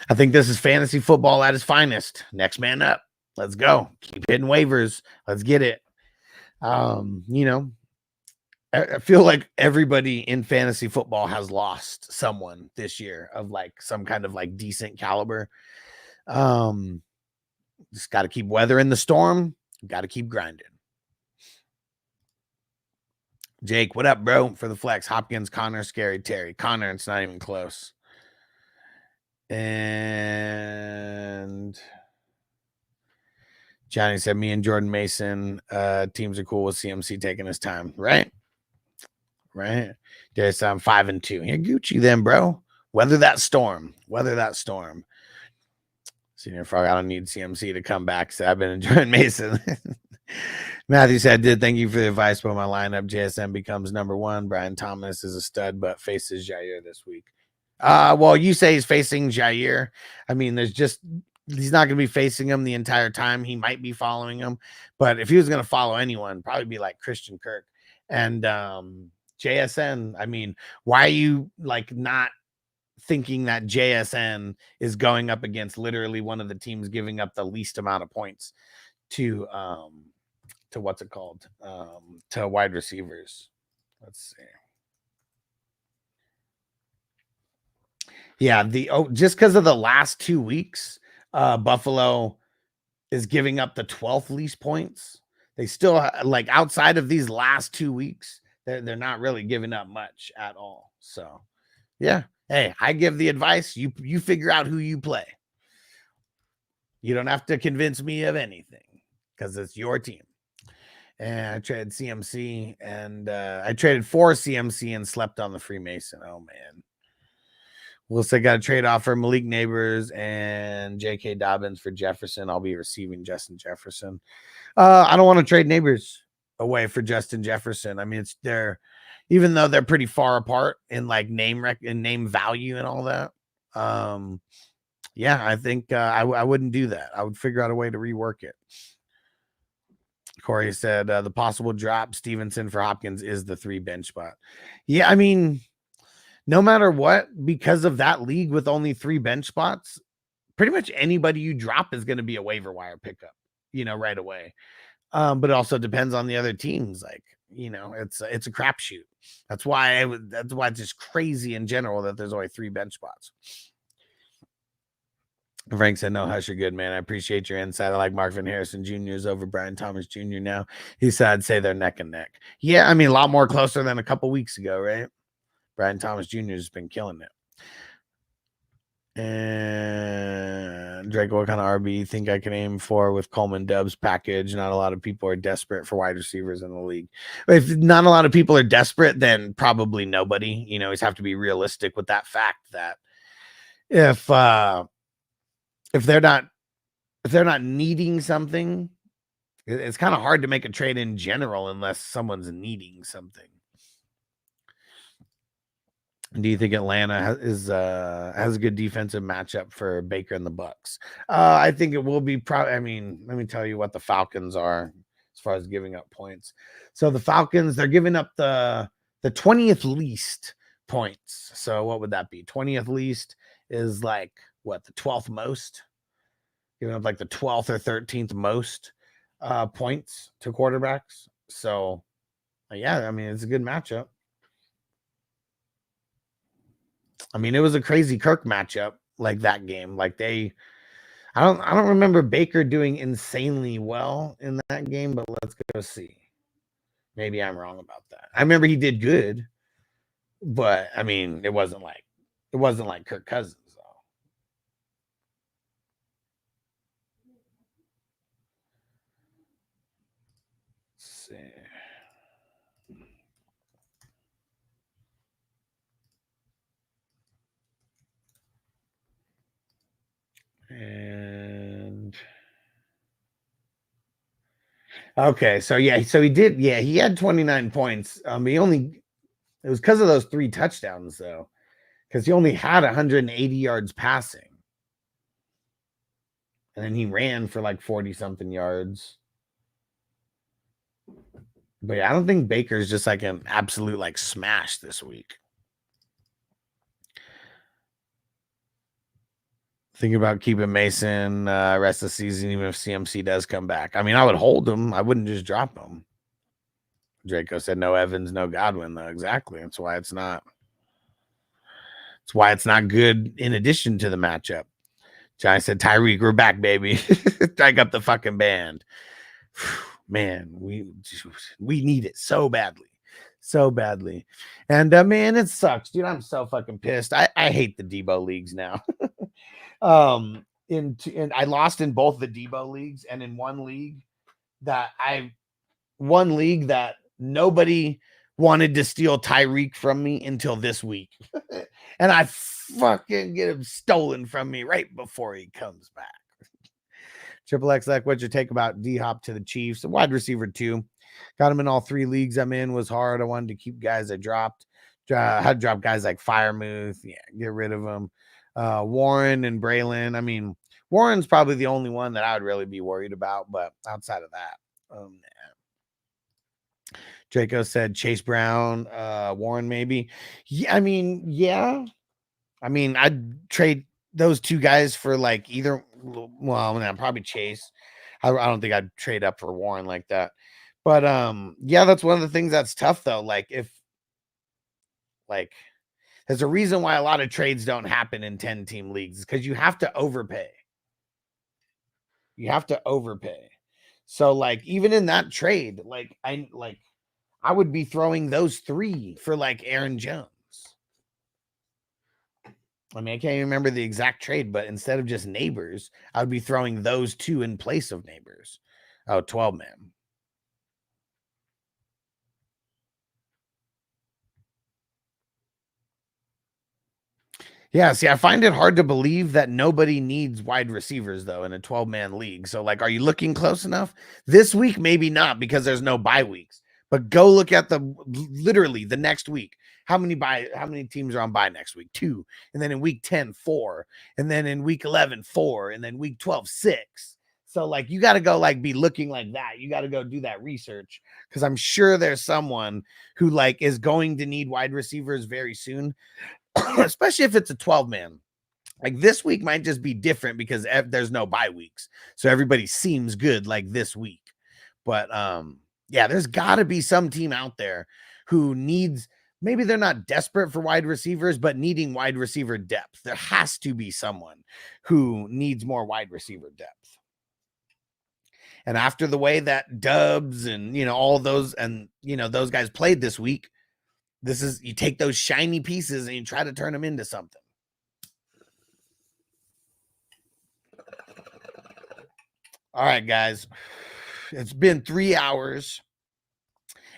I think this is fantasy football at its finest. Next man up. Let's go. Keep hitting waivers. Let's get it. You know, I feel like everybody in fantasy football has lost someone this year of like some kind of like decent caliber. Just got to keep weathering the storm. Got to keep grinding. Jake, what up, bro? For the flex, Hopkins, Connor, Scary, Terry. Connor, it's not even close. And Johnny said, me and Jordan Mason teams are cool with CMC taking his time. Right? There's 5-2. You're Gucci then, bro. Weather that storm. Senior Frog, I don't need CMC to come back. So I've been enjoying Mason. Matthew said, thank you for the advice, but my lineup JSN becomes number 1. Brian Thomas is a stud, but faces Jair this week. Well, you say he's facing Jair. I mean, he's not going to be facing him the entire time. He might be following him, but if he was going to follow anyone, probably be like Christian Kirk and JSN. I mean, why are you like not thinking that JSN is going up against literally one of the teams giving up the least amount of points to what's it called? To wide receivers. Let's see. Yeah, just because of the last 2 weeks, Buffalo is giving up the 12th least points. They still like outside of these last 2 weeks, they're not really giving up much at all. So, yeah. Hey, I give the advice. You figure out who you play. You don't have to convince me of anything because it's your team. And I traded CMC and I traded for CMC and slept on the Freemason. Oh, man. We'll say got a trade off for Malik Neighbors and J.K. Dobbins for Jefferson. I'll be receiving Justin Jefferson. I don't want to trade Neighbors away for Justin Jefferson. I mean, even though they're pretty far apart in like name value and all that. Yeah, I think I wouldn't do that. I would figure out a way to rework it. Corey said the possible drop Stevenson for Hopkins is the 3 bench spot. Yeah, I mean, no matter what, because of that league with only 3 bench spots, pretty much anybody you drop is going to be a waiver wire pickup, right away. But it also depends on the other teams. Like, it's a crapshoot. That's why it's just crazy in general that there's only 3 bench spots. Frank said, no, Hush, you're good, man. I appreciate your insight. I like Marvin Harrison Jr. over Brian Thomas Jr. now. He said, I'd say they're neck and neck. Yeah, I mean, a lot more closer than a couple weeks ago, right? Brian Thomas Jr. has been killing it. And Drake, what kind of RB you think I can aim for with Coleman Dubs package? Not a lot of people are desperate for wide receivers in the league. If not a lot of people are desperate, then probably nobody. You always have to be realistic with that fact that if they're not needing something, it's kind of hard to make a trade in general unless someone's needing something. Do you think Atlanta has a good defensive matchup for Baker and the Bucks? I think it will be I mean, let me tell you what the Falcons are as far as giving up points. So the Falcons, they're giving up the 20th least points. So what would that be? 20th least is like what, the 12th most? Giving up like the 12th or 13th most points to quarterbacks. So yeah, I mean, it's a good matchup. I mean, it was a crazy Kirk matchup, like that game. Like I don't remember Baker doing insanely well in that game, but let's go see. Maybe I'm wrong about that. I remember he did good, but I mean, it wasn't like Kirk Cousins. Let's see. And okay, so yeah, he did. Yeah, he had 29 points. It was because of those 3 touchdowns, though, because he only had 180 yards passing, and then he ran for like 40 something yards. But yeah, I don't think Baker's just like an absolute like smash this week. Thinking about keeping Mason rest of the season, even if CMC does come back. I mean, I would hold him. I wouldn't just drop him. Draco said no Evans, no Godwin, though. Exactly. That's why it's not. It's why it's not good in addition to the matchup. Johnny said, Tyreek, we're back, baby. Strike up the fucking band. Man, we need it so badly. So badly. And man, it sucks, dude. I'm so fucking pissed. I hate the Debo leagues now. And I lost in both the Debo leagues, and in one league that nobody wanted to steal Tyreek from me until this week. And I fucking get him stolen from me right before he comes back. Triple X, like, what's your take about D-Hop to the Chiefs? A wide receiver, too. Got him in all 3 leagues I'm in. Was hard. I wanted to keep guys I dropped. Had to drop guys like Firemouth. Yeah, get rid of them. Warren and Braylon. I mean, Warren's probably the only one that I would really be worried about, but outside of that, Draco said Chase Brown, Warren maybe. Yeah, I mean, yeah. I mean, I'd trade those 2 guys for like either. Well, probably Chase. I don't think I'd trade up for Warren like that. But yeah, that's one of the things that's tough though. Like if there's a reason why a lot of trades don't happen in 10-team leagues, because you have to overpay. You have to overpay. So like even in that trade, I would be throwing those 3 for like Aaron Jones. I mean, I can't even remember the exact trade, but instead of just Neighbors, I would be throwing those 2 in place of Neighbors. Oh, 12-man. Yeah, see, I find it hard to believe that nobody needs wide receivers, though, in a 12-man league. So, like, are you looking close enough? This week, maybe not, because there's no bye weeks. But go look at literally the next week. How many teams are on bye next week? 2. And then in week 10, 4. And then in week 11, 4. And then week 12, 6. So, like, you got to go, like, be looking like that. You got to go do that research, because I'm sure there's someone who, like, is going to need wide receivers very soon. Especially if it's a 12-man. Like this week might just be different because there's no bye weeks. So everybody seems good like this week. But yeah, there's got to be some team out there who needs, maybe they're not desperate for wide receivers, but needing wide receiver depth. There has to be someone who needs more wide receiver depth. And after the way that Dubs and, all those and, those guys played this week, this is, you take those shiny pieces and you try to turn them into something. All right, guys. It's been 3 hours.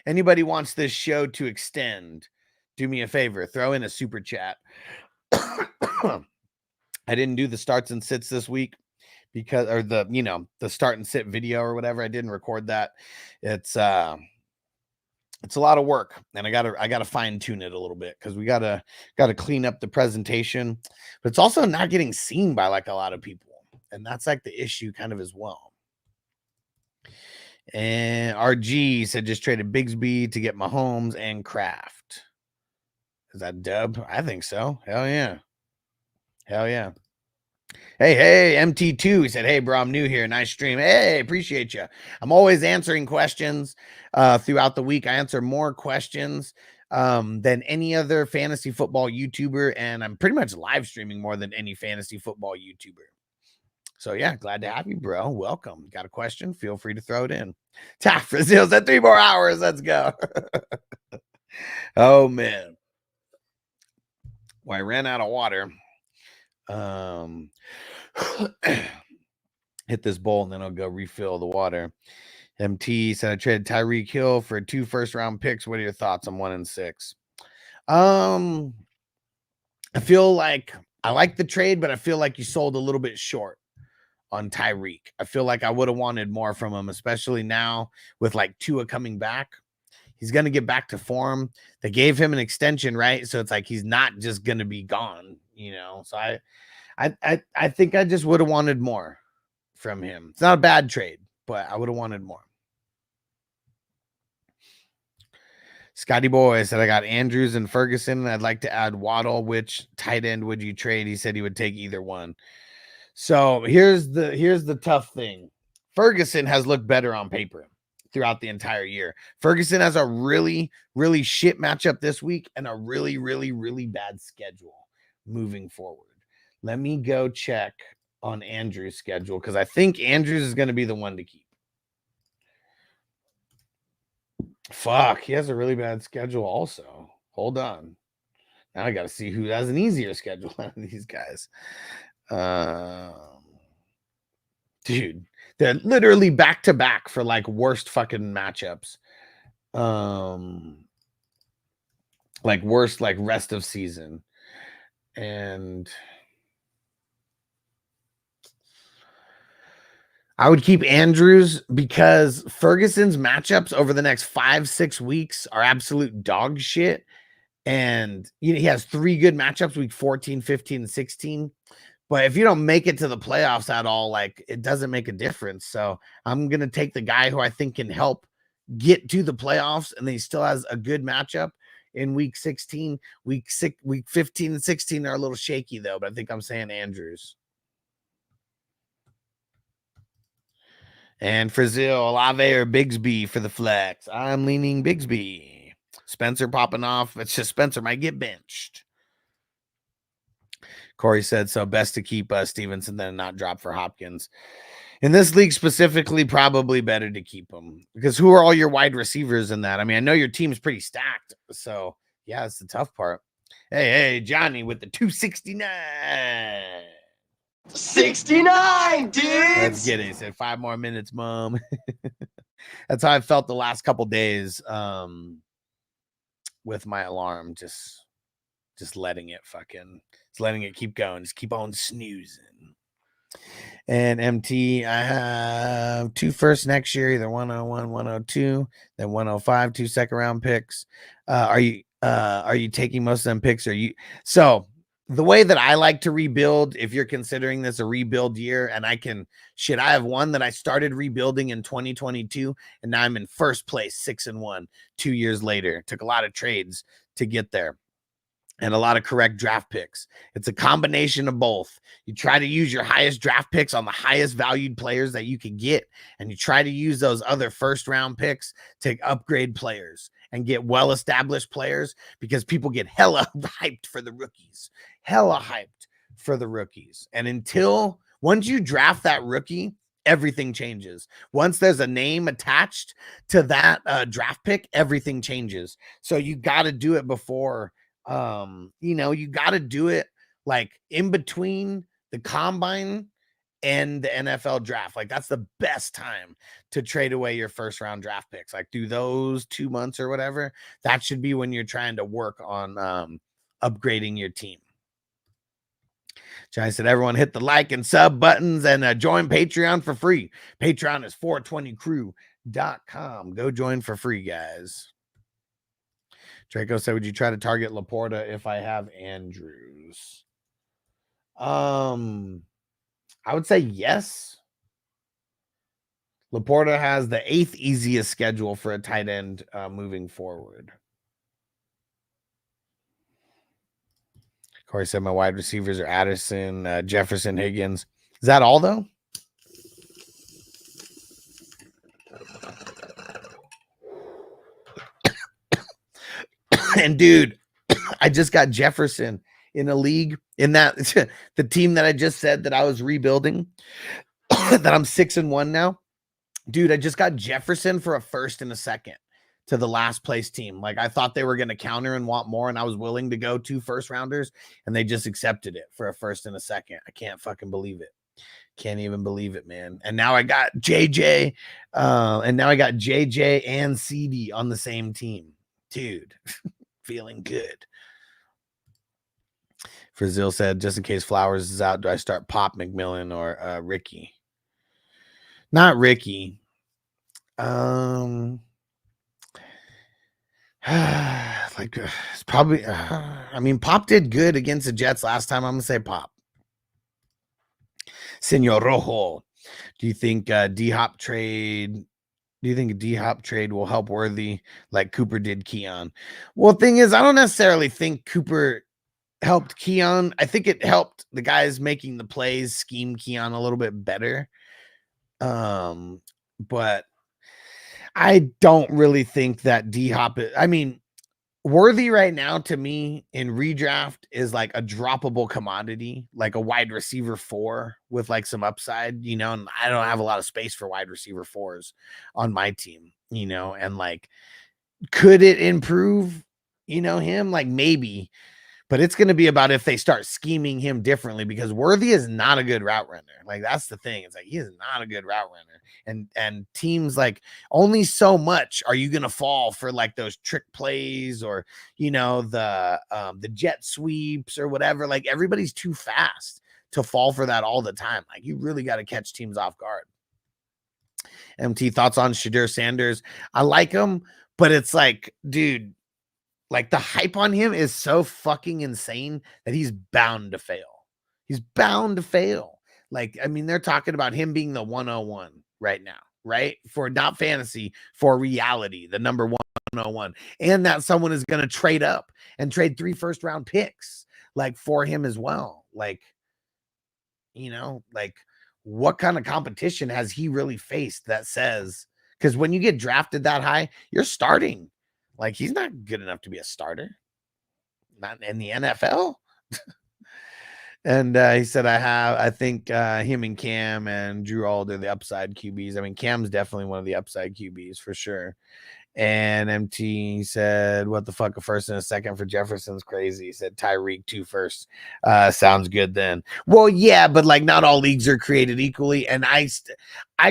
Anybody wants this show to extend, do me a favor. Throw in a super chat. I didn't do the starts and sits this week because, or the start and sit video or whatever. I didn't record that. It's a lot of work, and I gotta fine tune it a little bit, because we gotta clean up the presentation, but it's also not getting seen by like a lot of people, and that's like the issue kind of as well. And RG said just traded Bigsby to get Mahomes and Kraft. Is that Dub? I think so. Hell yeah. Hey, MT2. He said, hey, bro, I'm new here. Nice stream. Hey, appreciate you. I'm always answering questions throughout the week. I answer more questions than any other fantasy football YouTuber, and I'm pretty much live streaming more than any fantasy football YouTuber. So, yeah, glad to have you, bro. Welcome. Got a question? Feel free to throw it in. Tap Brazil said 3 more hours. Let's go. Oh, man. Well, I ran out of water. Hit this bowl and then I'll go refill the water. MT said I traded Tyreek Hill for 2 first-round picks. What are your thoughts? I'm 1 and 6. I feel like I like the trade, but I feel like you sold a little bit short on Tyreek. I feel like I would have wanted more from him, especially now with like Tua coming back. He's going to get back to form. They gave him an extension, right? So it's like he's not just going to be gone, So I think I just would have wanted more from him. It's not a bad trade, but I would have wanted more. Scotty Boy said, I got Andrews and Ferguson. I'd like to add Waddle. Which tight end would you trade? He said he would take either one. So here's the tough thing. Ferguson has looked better on paper throughout the entire year. Ferguson has a really, really shit matchup this week and a really, really, really bad schedule moving forward. Let me go check on Andrew's schedule because I think Andrews is going to be the one to keep. Fuck, he has a really bad schedule also. Hold on. Now I got to see who has an easier schedule out of these guys. Dude, they're literally back to back for like worst fucking matchups. Like worst like rest of season. And I would keep Andrews because Ferguson's matchups over the next 5-6 weeks are absolute dog shit. And he has 3 good matchups, week 14, 15, and 16. But if you don't make it to the playoffs at all, like it doesn't make a difference. So I'm going to take the guy who I think can help get to the playoffs. And then he still has a good matchup in week 16. Week 15 and 16 are a little shaky though, but I think I'm saying Andrews. And Frazil, Olave or Bigsby for the flex. I'm leaning Bigsby. Spencer popping off. It's just Spencer might get benched. Corey said, so best to keep Stevenson than not drop for Hopkins. In this league specifically, probably better to keep him. Because who are all your wide receivers in that? I mean, I know your team's pretty stacked. So, yeah, it's the tough part. Hey, Johnny with the 269. 69, dude. Let's get it. He said 5 more minutes, Mom. That's how I felt the last couple days with my alarm. Just letting it letting it keep going. Just keep on snoozing. And MT, I have 2 firsts next year, either 101, 102, then 105, 2 second-round picks. Are you taking most of them picks? So the way that I like to rebuild, if you're considering this a rebuild year, and I have one that I started rebuilding in 2022, and now I'm in first place, 6-1, 2 years later. Took a lot of trades to get there. And a lot of correct draft picks. It's a combination of both. You try to use your highest draft picks on the highest valued players that you can get, and you try to use those other first round picks to upgrade players and get well-established players, because people get hella hyped for the rookies. And once you draft that rookie, everything changes. Once there's a name attached to that draft pick, everything changes. So you got to do it before. You got to do it like in between the combine and the NFL draft. Like that's the best time to trade away your first round draft picks. Like do those 2 months or whatever. That should be when you're trying to work on upgrading your team. Johnny said, everyone hit the like and sub buttons and join Patreon for free. Patreon is 420crew.com. Go join for free, guys. Draco said, would you try to target Laporta if I have Andrews? I would say yes. Laporta has the 8th easiest schedule for a tight end moving forward. Corey said, my wide receivers are Addison, Jefferson, Higgins. Is that all, though? And dude, I just got Jefferson in a league in that the team that I just said that I was rebuilding, that I'm 6-1 now. Dude, I just got Jefferson for a first and a second to the last place team. Like I thought they were going to counter and want more, and I was willing to go 2 first rounders, and they just accepted it for a first and a second. I can't fucking believe it. Can't even believe it, man. And now I got JJ, and CD on the same team. Dude, feeling good. Frazil said, just in case Flowers is out, do I start Pop, McMillan, or Ricky? Not Ricky. It's probably, I mean, Pop did good against the Jets last time. I'm going to say Pop. Senor Rojo, do you think D-Hop trade will help Worthy like Cooper did Keon? Well, thing is, I don't necessarily think Cooper helped Keon. I think it helped the guys making the plays scheme Keon a little bit better. But I don't really think that D-Hop I mean, Worthy right now to me in redraft is like a droppable commodity, like a wide receiver 4 with like some upside, you know, and I don't have a lot of space for wide receiver 4s on my team, you know, and like, could it improve, you know, him? Like maybe, but it's going to be about if they start scheming him differently, because Worthy is not a good route runner. Like that's the thing. It's like, he is not a good route runner. And teams like only so much are you going to fall for like those trick plays or, you know, the jet sweeps or whatever. Like everybody's too fast to fall for that all the time. Like you really got to catch teams off guard. MT, thoughts on Shadur Sanders? I like him, but it's like, dude, like the hype on him is so fucking insane that he's bound to fail. He's bound to fail. Like, I mean, they're talking about him being the 101 right now, right? For not fantasy, for reality, the number 101. And that someone is going to trade up and trade 3 first-round picks, like, for him as well. Like, you know, like, what kind of competition has he really faced that says, because when you get drafted that high, you're starting. Like, he's not good enough to be a starter. Not in the NFL. And he said, I think him and Cam and Drew Ald are the upside QBs. I mean, Cam's definitely one of the upside QBs for sure. And MT said, what the fuck, a first and a second for Jefferson's crazy. He said Tyreek 2 firsts. Sounds good then. Well, yeah, but like not all leagues are created equally. And I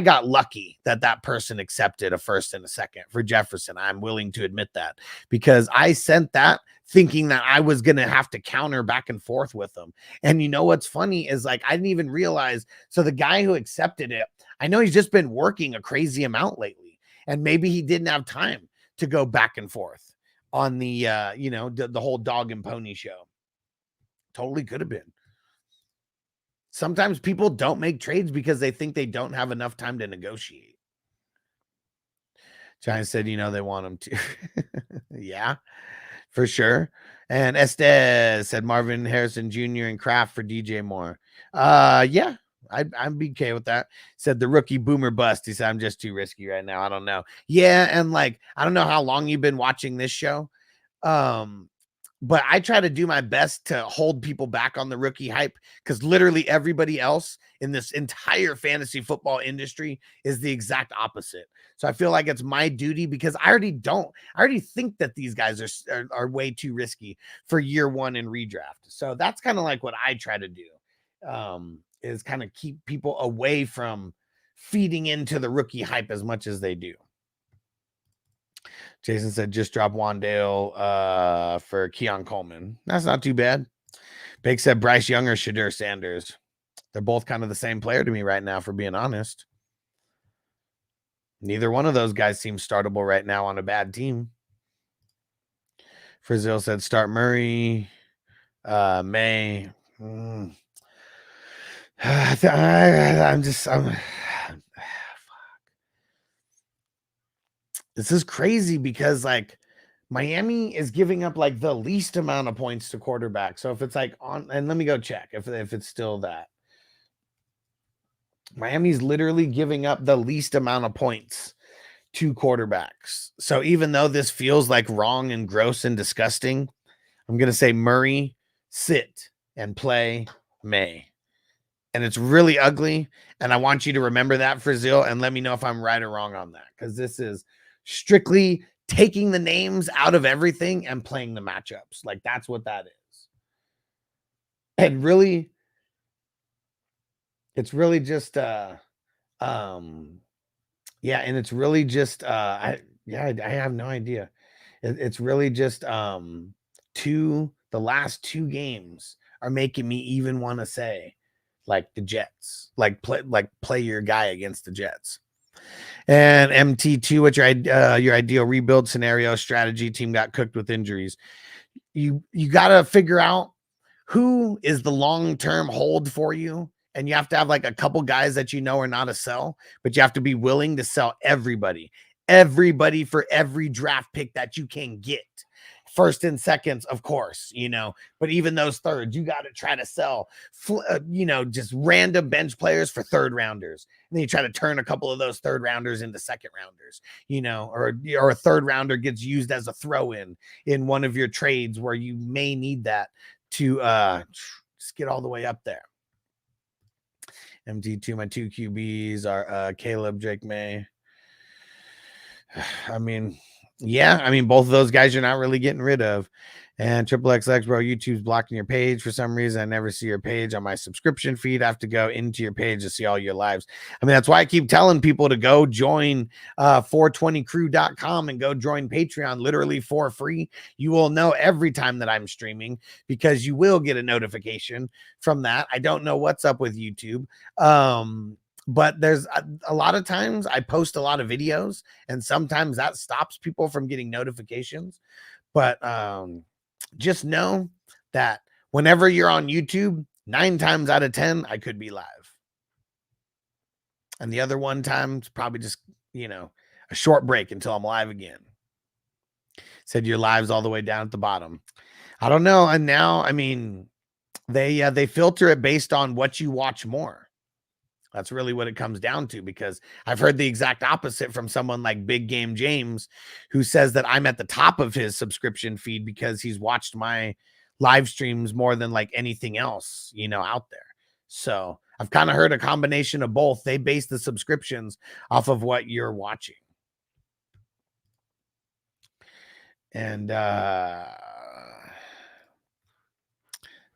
got lucky that person accepted a first and a second for Jefferson. I'm willing to admit that, because I sent that thinking that I was going to have to counter back and forth with them. And you know what's funny is like, I didn't even realize. So the guy who accepted it, I know he's just been working a crazy amount lately. And maybe he didn't have time to go back and forth on the, you know, the whole dog and pony show. Totally could have been. Sometimes people don't make trades because they think they don't have enough time to negotiate. Giants said, you know, they want him to. Yeah, for sure. And Estes said Marvin Harrison Jr. and Kraft for DJ Moore. Yeah. I'd be okay with that. Said the rookie boomer bust. He said, I'm just too risky right now. I don't know. Yeah. And like, I don't know how long you've been watching this show. But I try to do my best to hold people back on the rookie hype, because literally everybody else in this entire fantasy football industry is the exact opposite. So I feel like it's my duty, because I already think that these guys are way too risky for year one in redraft. So that's kind of like what I try to do. Is kind of keep people away from feeding into the rookie hype as much as they do. Jason said, just drop Wandale for Keon Coleman. That's not too bad. Big said Bryce Young or Shadur Sanders. They're both kind of the same player to me right now, for being honest. Neither one of those guys seems startable right now on a bad team. Frizzell said start Murray. May. I'm this is crazy, because like Miami is giving up like the least amount of points to quarterback. So if it's like on, and let me go check if it's still that. Miami's literally giving up the least amount of points to quarterbacks. So even though this feels like wrong and gross and disgusting, I'm going to say Murray, sit and play May. And it's really ugly. And I want you to remember that, Frizzell, and let me know if I'm right or wrong on that. Because this is strictly taking the names out of everything and playing the matchups. Like, that's what that is. And really, it's really just, yeah, and it's really just, I have no idea. It's really just, the last 2 games are making me even want to say, like the Jets, like play your guy against the Jets. And MT2, what's your ideal rebuild scenario strategy? Team got cooked with injuries. You got to figure out who is the long-term hold for you. And you have to have like a couple guys that you know are not a sell, but you have to be willing to sell everybody for every draft pick that you can get first and seconds, of course, but even those thirds, you got to try to sell, just random bench players for third rounders. And then you try to turn a couple of those third rounders into second rounders, or a third rounder gets used as a throw in one of your trades where you may need that to just get all the way up there. MT2, my 2 QBs are Caleb, Drake May. I mean, both of those guys you're not really getting rid of. And XXX, bro, YouTube's blocking your page for some reason. I never see your page on my subscription feed. I have to go into your page to see all your lives. I mean, that's why I keep telling people to go join 420crew.com and go join Patreon literally for free. You will know every time that I'm streaming because you will get a notification from that. I don't know what's up with YouTube. But there's a lot of times I post a lot of videos and sometimes that stops people from getting notifications. But just know that whenever you're on YouTube, 9 times out of 10, I could be live. And the other 1 time is probably just, a short break until I'm live again. Said your live's all the way down at the bottom. I don't know. And now, I mean, they filter it based on what you watch more. That's really what it comes down to, because I've heard the exact opposite from someone like Big Game James, who says that I'm at the top of his subscription feed because he's watched my live streams more than like anything else, out there. So I've kind of heard a combination of both. They base the subscriptions off of what you're watching. And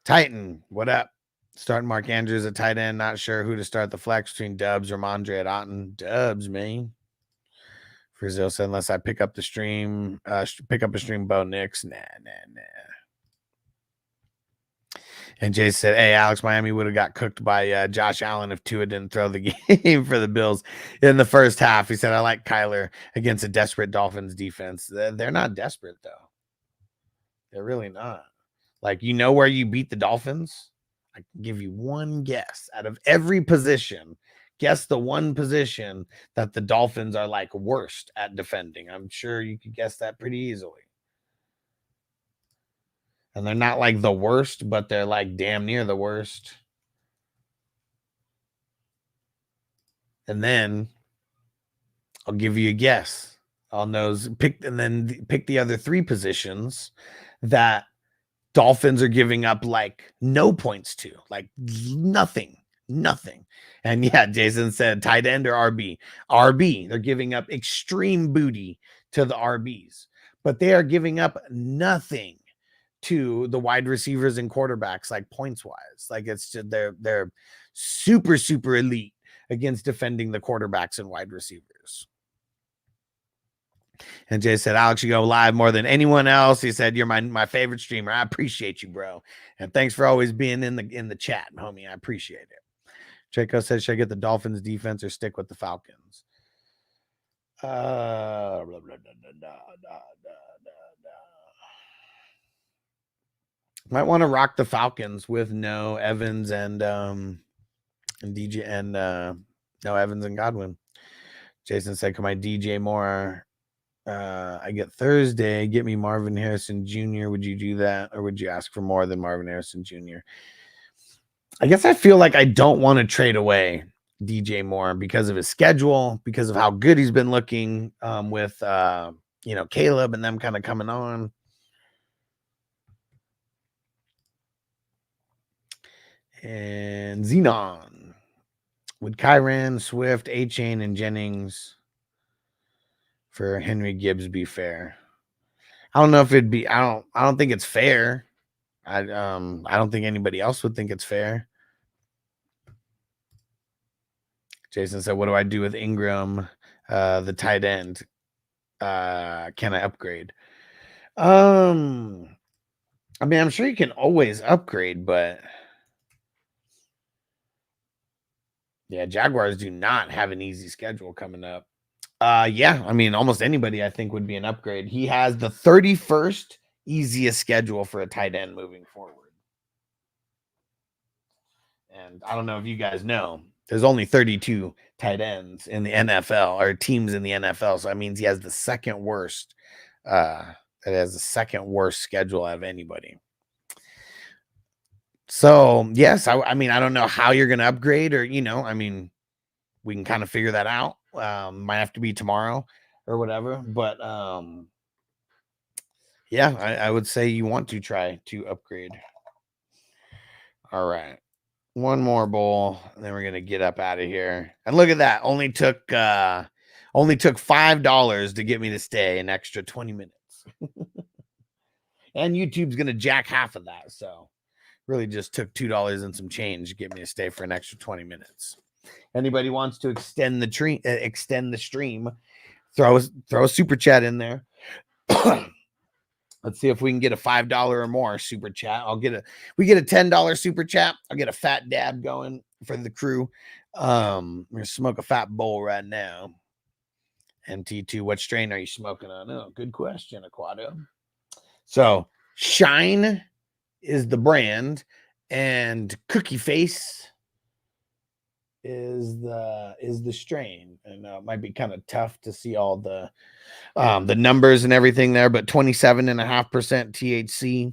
Titan, what up? Starting Mark Andrews at tight end. Not sure who to start the flex between Dubs or Mondre at Otten. Dubs, man. Frizzo said, unless I pick up a stream Bo Nix. Nah. And Jay said, hey, Alex, Miami would have got cooked by Josh Allen if Tua didn't throw the game for the Bills in the first half. He said, I like Kyler against a desperate Dolphins defense. They're not desperate, though. They're really not. Like, where you beat the Dolphins? I can give you one guess out of every position. Guess the one position that the Dolphins are like worst at defending. I'm sure you could guess that pretty easily. And they're not like the worst, but they're like damn near the worst. And then I'll give you a guess on those. Pick the other 3 positions that Dolphins are giving up like no points to, like nothing. And yeah, Jason said tight end or RB. They're giving up extreme booty to the RBs, but they are giving up nothing to the wide receivers and quarterbacks, like points wise. Like it's just, they're super, super elite against defending the quarterbacks and wide receivers. And Jay said, Alex, you go live more than anyone else. He said, you're my favorite streamer. I appreciate you, bro. And thanks for always being in the chat, homie. I appreciate it. Chaco says, should I get the Dolphins defense or stick with the Falcons? Might want to rock the Falcons with no Evans and DJ and no Evans and Godwin. Jason said, can I DJ more? I get Thursday. Get me Marvin Harrison Jr. Would you do that, or would you ask for more than Marvin Harrison Jr.? I guess I feel like I don't want to trade away DJ Moore because of his schedule, because of how good he's been looking with Caleb and them kind of coming on. And Xenon with Kyren, Swift, A-Chain, and Jennings for Henry Gibbs be fair? I don't know if it'd be. I don't think it's fair. I don't think anybody else would think it's fair. Jason said, what do I do with Ingram, the tight end? Can I upgrade? I mean, I'm sure you can always upgrade, but yeah, Jaguars do not have an easy schedule coming up. Yeah, I mean, almost anybody I think would be an upgrade. He has the 31st easiest schedule for a tight end moving forward. And I don't know if you guys know, there's only 32 tight ends in the NFL, or teams in the NFL. So that means he has the second worst that has the second worst schedule out of anybody. So yes, I mean, I don't know how you're going to upgrade, or, you know, I mean, we can kind of figure that out. Might have to be tomorrow or whatever, but yeah, I would say you want to try to upgrade. All right, one more bowl, and then we're gonna get up out of here. And look at that, only took $5 to get me to stay an extra 20 minutes. And YouTube's gonna jack half of that, so really just took $2 and some change to get me to stay for an extra 20 minutes. Anybody wants to extend the stream, throw a super chat in there. Let's see if we can get a $5 or more super chat. We get a $10 super chat. I'll get a fat dab going for the crew. We're gonna smoke a fat bowl right now. MT2, what strain are you smoking on? Oh, good question, Aquado. So Shine is the brand, and Cookie Face is the strain. And it might be kind of tough to see all the numbers and everything there, but 27.5%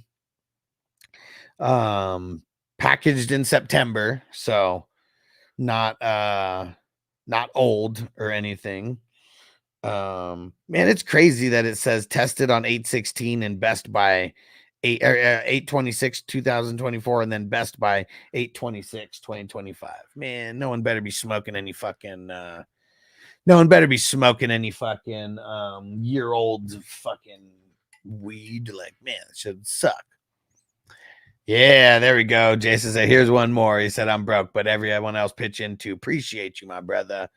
THC, packaged in September, so not old or anything. Man, it's crazy that it says tested on 8/16 and best by 8/26/2024, and then best by 8/26/2025. Man, no one better be smoking any fucking year-old fucking weed. Like, man, it should suck. Yeah, there we go. Jason said, here's one more. He said, I'm broke, but everyone else pitch in too. Appreciate you, my brother.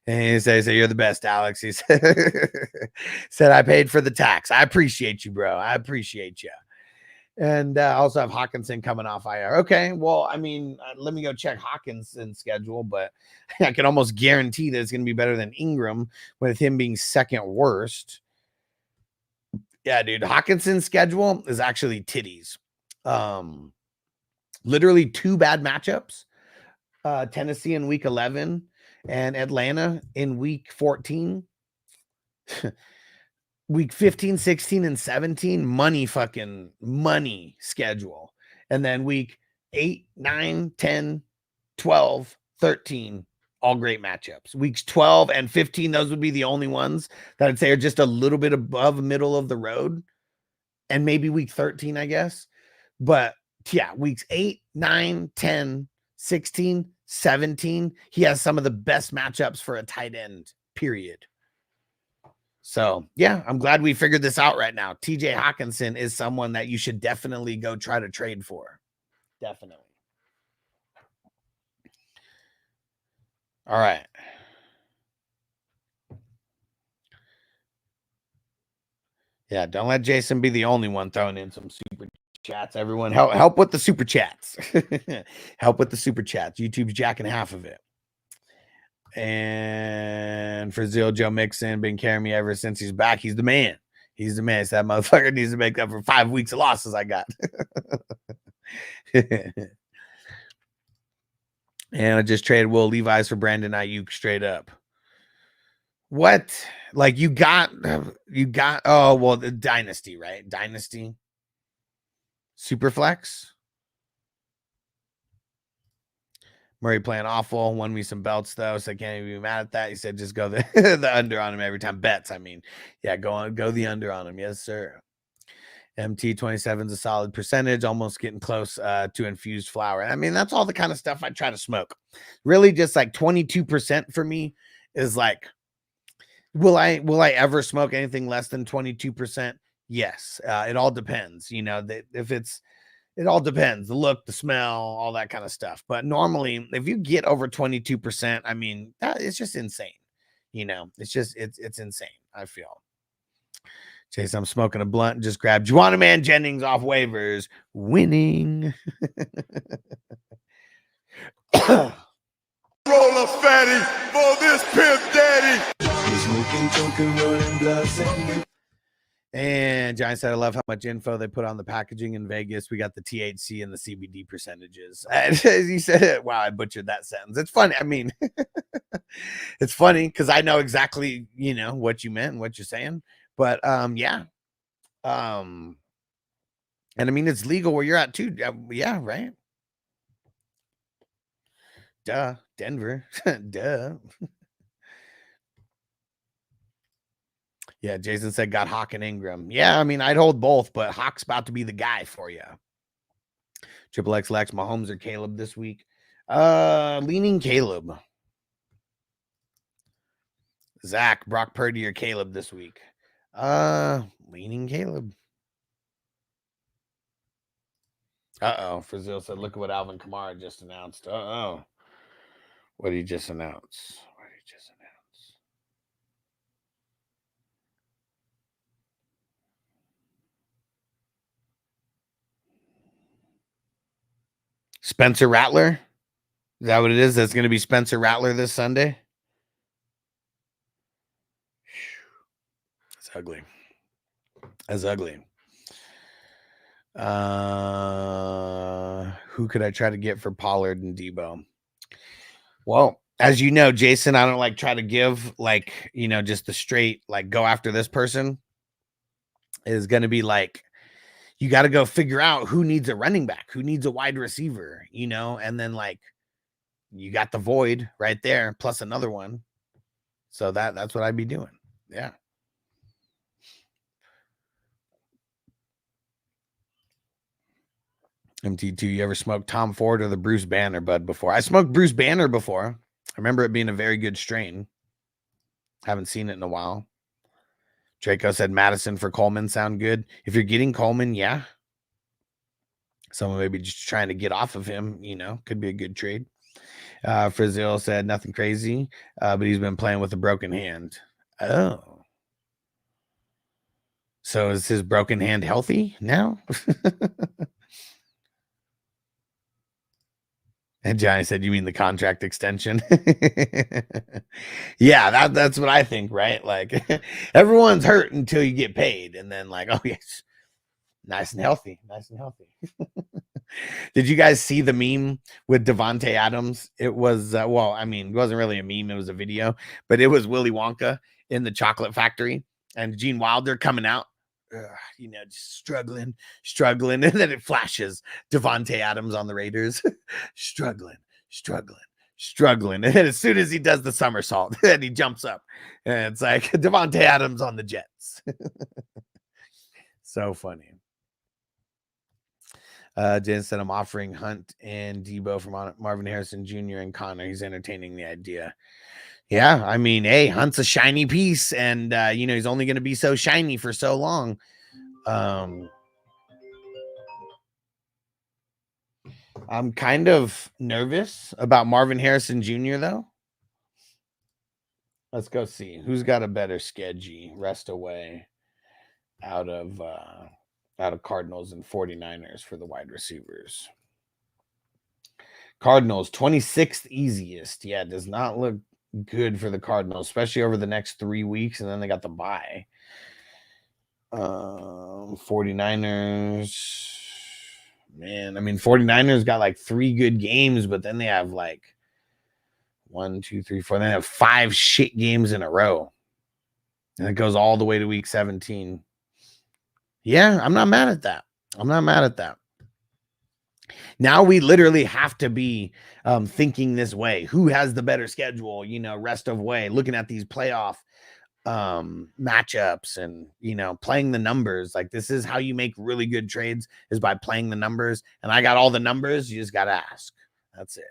And he says, you're the best, Alex. He said, I paid for the tax. I appreciate you, bro. I appreciate you. And also have Hawkinson coming off IR. Okay, well, I mean, let me go check Hawkinson's schedule, but I can almost guarantee that it's going to be better than Ingram, with him being second worst. Yeah, dude, Hawkinson's schedule is actually titties. Literally 2 bad matchups. Tennessee in week 11 and Atlanta in week 14. Week 15, 16, and 17, money schedule. And then week 8, 9, 10, 12, 13, all great matchups. Weeks 12 and 15, those would be the only ones that I'd say are just a little bit above middle of the road. And maybe week 13, I guess. But yeah, weeks 8, 9, 10, 16, 17, he has some of the best matchups for a tight end, period. So, yeah, I'm glad we figured this out right now. TJ Hawkinson is someone that you should definitely go try to trade for. Definitely. All right. Yeah, don't let Jason be the only one throwing in some super chats. Everyone help with the super chats. Help with the super chats. YouTube's jacking half of it. And for Zil Joe Mixon, been carrying me ever since he's back. He's the man. He's the man. So that motherfucker needs to make up for 5 weeks of losses I got. And I just traded Will Levis for Brandon Ayuk straight up. What? Like you got, oh, well, the Dynasty, right? Dynasty. Superflex. Murray playing awful. Won me some belts, though, so I can't even be mad at that. He said just go the under on him every time. Bets, I mean. Yeah, go the under on him. Yes, sir. MT27 is a solid percentage, almost getting close to infused flower. I mean, that's all the kind of stuff I try to smoke. Really, just like 22% for me is like, will I ever smoke anything less than 22%? Yes. It all depends. You know, it all depends. The look, the smell, all that kind of stuff. But normally, if you get over 22%, I mean, it's just insane. You know, it's insane, I feel. Chase, I'm smoking a blunt and just grabbed Juana Man Jennings off waivers. Winning. Roll a fatty for this pimp daddy. And Giant said, I love how much info they put on the packaging in Vegas. We got the THC and the CBD percentages. And he said, wow, I butchered that sentence. It's funny. I mean, it's funny because I know exactly, you know, what you meant and what you're saying. But yeah, And I mean, it's legal where you're at too. Yeah, right. Duh, Denver. Duh. Yeah, Jason said got Hawk and Ingram. Yeah, I mean, I'd hold both, but Hawk's about to be the guy for you. Triple X Lex, Mahomes or Caleb this week? Leaning Caleb. Zach, Brock Purdy or Caleb this week? Leaning Caleb. Uh-oh. Frazil said, look at what Alvin Kamara just announced. Uh-oh. What did he just announce? Spencer Rattler? Is that what it is? That's going to be Spencer Rattler this Sunday? That's ugly. That's ugly. Who could I try to get for Pollard and Debo? Well, as you know, Jason, I don't like try to give like, you know, just the straight, like go after this person. It is going to be like, you got to go figure out who needs a running back, who needs a wide receiver, you know, and then like you got the void right there, plus another one. So that's what I'd be doing. Yeah. MT2, you ever smoked Tom Ford or the Bruce Banner bud before? I smoked Bruce Banner before. I remember it being a very good strain. Haven't seen it in a while. Draco said Madison for Coleman sound good. If you're getting Coleman, yeah. Someone maybe just trying to get off of him, you know, could be a good trade. Frizil said nothing crazy, but he's been playing with a broken hand. Oh. So is his broken hand healthy now? And Johnny said, you mean the contract extension? Yeah, that's what I think, right? Like everyone's hurt until you get paid. And then like, oh yes, nice and healthy. Did you guys see the meme with Devontae Adams? It was, well, I mean, it wasn't really a meme. It was a video, but it was Willy Wonka in the chocolate factory and Gene Wilder coming out. You know, just struggling, and then it flashes Devontae Adams on the Raiders, struggling, and then as soon as he does the somersault, then he jumps up, and it's like Devontae Adams on the Jets. So funny. Jen said, I'm offering Hunt and Debo from Marvin Harrison Jr. and Connor. He's entertaining the idea. Yeah, I mean, hey, Hunt's a shiny piece, and you know, he's only going to be so shiny for so long. I'm kind of nervous about Marvin Harrison Jr. though. Let's go see who's got a better schedule. Rest away out of Cardinals and 49ers for the wide receivers. Cardinals 26th easiest. Yeah, does not look good for the Cardinals, especially over the next 3 weeks, and then they got the bye. 49ers, man, I mean 49ers got like 3 good games, but then they have like 1, 2, 3, 4, then they have 5 shit games in a row, and it goes all the way to week 17. Yeah, I'm not mad at that. Now we literally have to be thinking this way. Who has the better schedule? You know, rest of way, looking at these playoff matchups and, you know, playing the numbers. Like this is how you make really good trades, is by playing the numbers. And I got all the numbers. You just got to ask. That's it.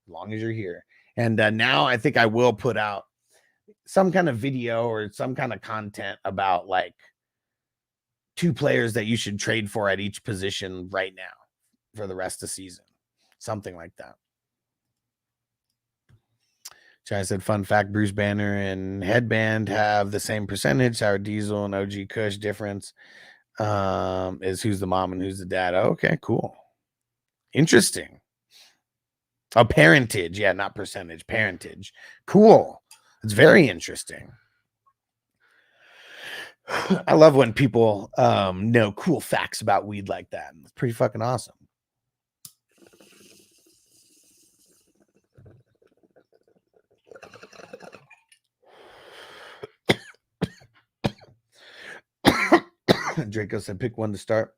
As long as you're here. And now I think I will put out some kind of video or some kind of content about like 2 players that you should trade for at each position right now for the rest of the season. Something like that. I said, fun fact, Bruce Banner and Headband have the same percentage. Sour Diesel and OG Kush difference is who's the mom and who's the dad. Oh, okay, cool. Interesting. Oh, parentage. Yeah, not percentage. Parentage. Cool. It's very interesting. I love when people know cool facts about weed like that. It's pretty fucking awesome. Draco said pick one to start.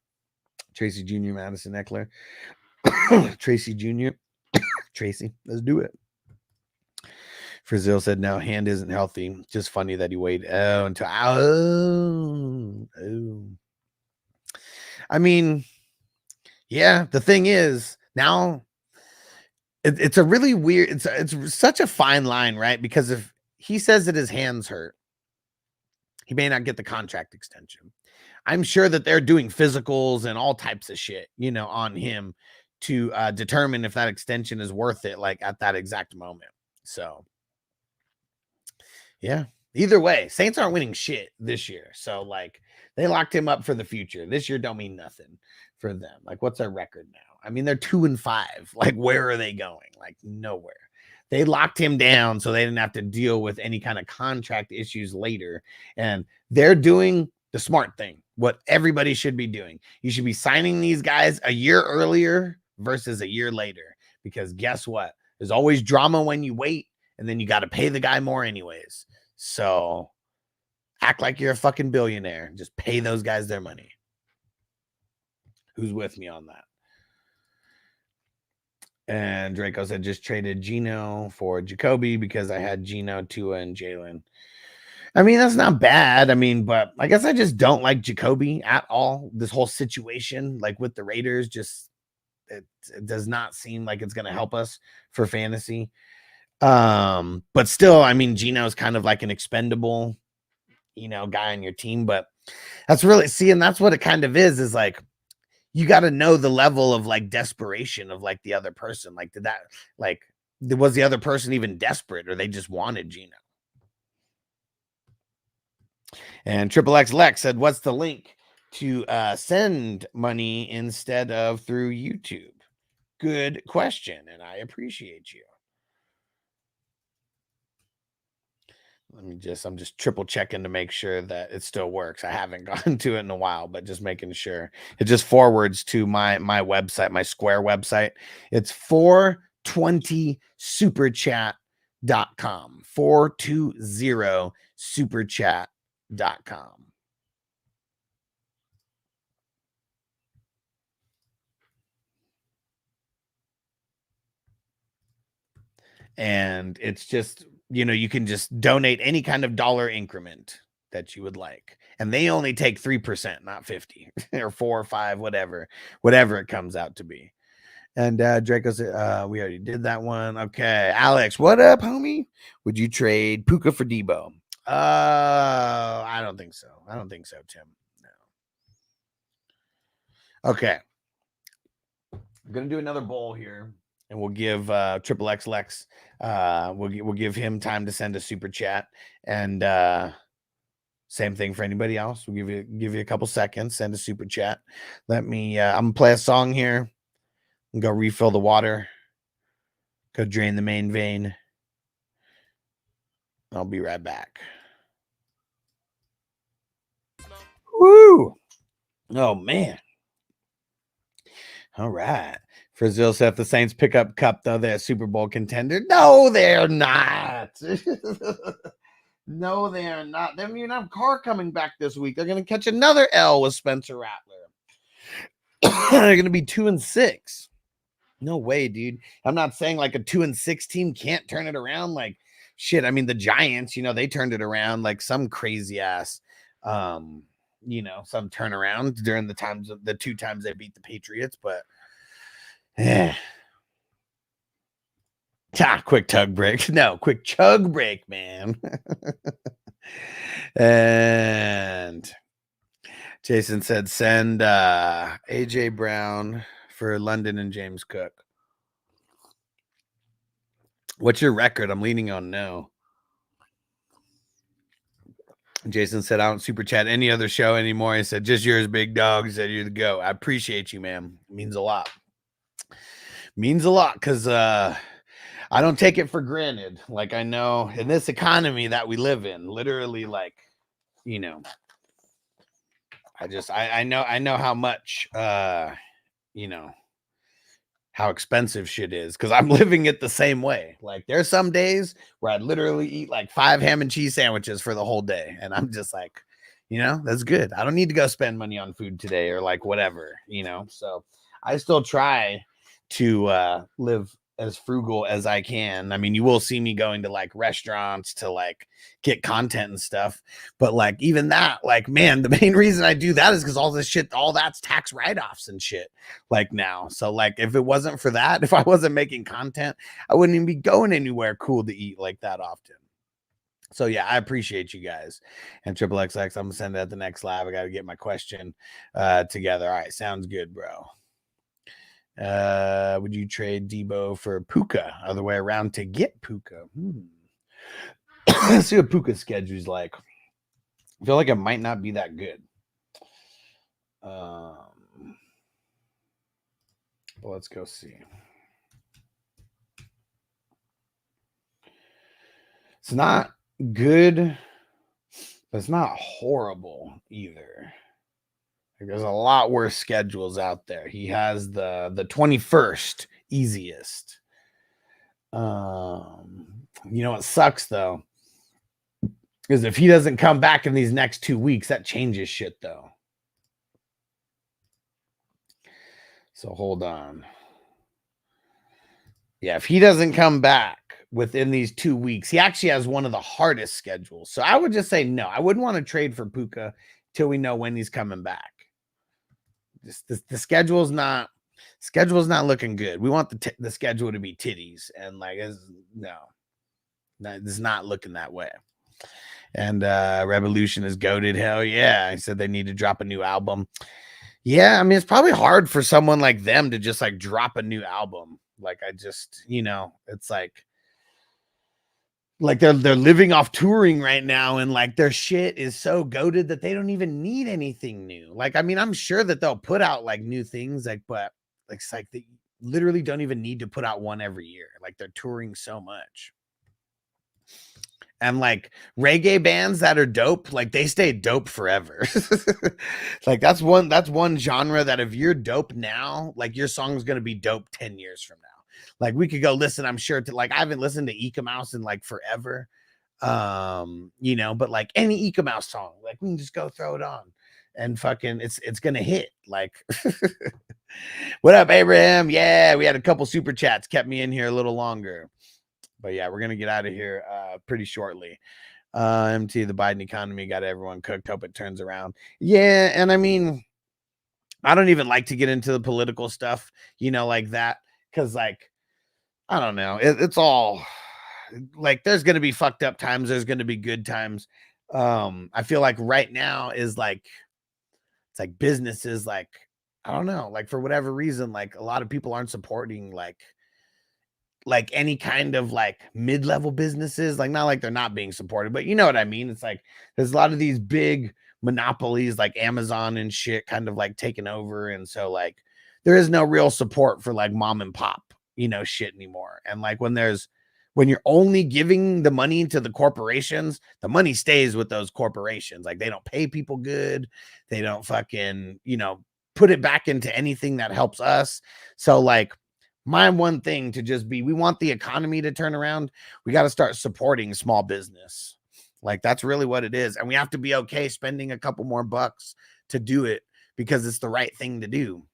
Tracy Jr., Madison Eckler. Tracy Jr. Tracy, let's do it. Frizil said no, hand isn't healthy. Just funny that he weighed until I mean, yeah, the thing is now it's a really weird, it's such a fine line, right? Because if he says that his hands hurt, he may not get the contract extension. I'm sure that they're doing physicals and all types of shit, you know, on him to determine if that extension is worth it, like at that exact moment. So, yeah, either way, Saints aren't winning shit this year. So, like, they locked him up for the future. This year don't mean nothing for them. Like, what's their record now? I mean, they're 2-5. Like, where are they going? Like, nowhere. They locked him down so they didn't have to deal with any kind of contract issues later. And they're doing the smart thing, what everybody should be doing. You should be signing these guys a year earlier versus a year later. Because guess what? There's always drama when you wait, and then you got to pay the guy more anyways. So act like you're a fucking billionaire. Just pay those guys their money. Who's with me on that? And Draco said just traded Geno for Jacoby because I had Geno, Tua, and Jalen. I mean, that's not bad. I mean, but I guess I just don't like Jacoby at all. This whole situation, like with the Raiders, just it does not seem like it's going to help us for fantasy. But still, I mean, Geno's kind of like an expendable, you know, guy on your team. But that's really, see, and that's what it kind of is like, you got to know the level of like desperation of like the other person. Like, was the other person even desperate, or they just wanted Geno? And Triple X Lex said, what's the link to send money instead of through YouTube? Good question, and I appreciate you. I'm just triple checking to make sure that it still works. I haven't gone to it in a while, but just making sure. It just forwards to my website, my Square website. It's 420superchat.com. 420superchat.com. And it's just, you know, you can just donate any kind of dollar increment that you would like. And they only take 3%, not 50 or 4 or 5, whatever it comes out to be. And Draco said, we already did that one. Okay. Alex, what up, homie? Would you trade Puka for Debo? I don't think so. I don't think so, Tim. No. Okay. I'm going to do another bowl here. And we'll give Triple X Lex, we'll give him time to send a super chat. And same thing for anybody else. We'll give you a couple seconds, send a super chat. Let me, I'm going to play a song here and go refill the water. Go drain the main vein. I'll be right back. Woo! Oh, man. All right. Frizil said if the Saints pick up Cup, though, they're a Super Bowl contender. No, they're not. No, they are not. They don't even have Carr coming back this week. They're going to catch another L with Spencer Rattler. They're going to be 2-6. No way, dude. I'm not saying like a 2-6 team can't turn it around. Like, shit. I mean, the Giants, you know, they turned it around like some crazy ass, you know, some turnaround during the 2 times they beat the Patriots, but quick tug break. No, quick chug break, man. And Jason said, send AJ Brown for London and James Cook. What's your record? I'm leaning on no. Jason said, I don't super chat any other show anymore. He said, just yours, big dog. He said, you're the go. I appreciate you, man. It means a lot. Means a lot because I don't take it for granted. Like, I know in this economy that we live in, literally, like, you know, I know how much, you know, how expensive shit is because I'm living it the same way. Like, there's some days where I'd literally eat like 5 ham and cheese sandwiches for the whole day. And I'm just like, You know, that's good. I don't need to go spend money on food today or like whatever, you know. So I still try to live as frugal as I can. I mean, you will see me going to like restaurants to like get content and stuff, but like even that, like, man, the main reason I do that is because all this shit, all that's tax write-offs and shit like now. So like if it wasn't for that, if I wasn't making content, I wouldn't even be going anywhere cool to eat like that often. So yeah, I appreciate you guys. And Triple XX, I'm gonna send it at the next live. I gotta get my question together. All right, sounds good, bro. Would you trade Debo for Puka? Other way around to get Puka. Let's see what Puka's schedule's like. I feel like it might not be that good. But let's go see. It's not good, but it's not horrible either. There's a lot worse schedules out there. He has the 21st easiest. You know what sucks though is if he doesn't come back in these next 2 weeks, that changes shit though. So hold on. Yeah, if he doesn't come back within these 2 weeks, he actually has one of the hardest schedules. So I would just say no. I wouldn't want to trade for Puka till we know when he's coming back. The schedule's not looking good. We want the schedule to be titties, and like it's not looking that way. And Revolution is goated. Hell yeah! I said they need to drop a new album. Yeah, I mean it's probably hard for someone like them to just like drop a new album. Like I just, you know, it's like they're living off touring right now, and like their shit is so goated that they don't even need anything new. Like, I mean, I'm sure that they'll put out like new things, like, but like it's like they literally don't even need to put out one every year. Like they're touring so much. And like reggae bands that are dope, like they stay dope forever. Like that's one genre that if you're dope now, like your song's gonna be dope 10 years from now. Like we could go listen, I'm sure, to like I haven't listened to Eka Mouse in like forever. You know, but like any Eka Mouse song, like we can just go throw it on and fucking it's gonna hit. Like what up, Abraham? Yeah, we had a couple super chats, kept me in here a little longer. But yeah, we're gonna get out of here pretty shortly. MT, the Biden economy got everyone cooked. Hope it turns around. Yeah, and I mean, I don't even like to get into the political stuff, you know, like that, because like I don't know, it's all like there's gonna be fucked up times, there's gonna be good times. I feel like right now is like it's like businesses, like I don't know, like for whatever reason, like a lot of people aren't supporting like any kind of like mid-level businesses, like not like they're not being supported, but you know what I mean? It's like there's a lot of these big monopolies like Amazon and shit kind of like taking over. And so like there is no real support for like mom and pop, you know, shit anymore. And like when you're only giving the money to the corporations, the money stays with those corporations. Like they don't pay people good. They don't fucking, you know, put it back into anything that helps us. So like, my one thing to just be, we want the economy to turn around. We got to start supporting small business. Like that's really what it is. And we have to be okay spending a couple more bucks to do it because it's the right thing to do.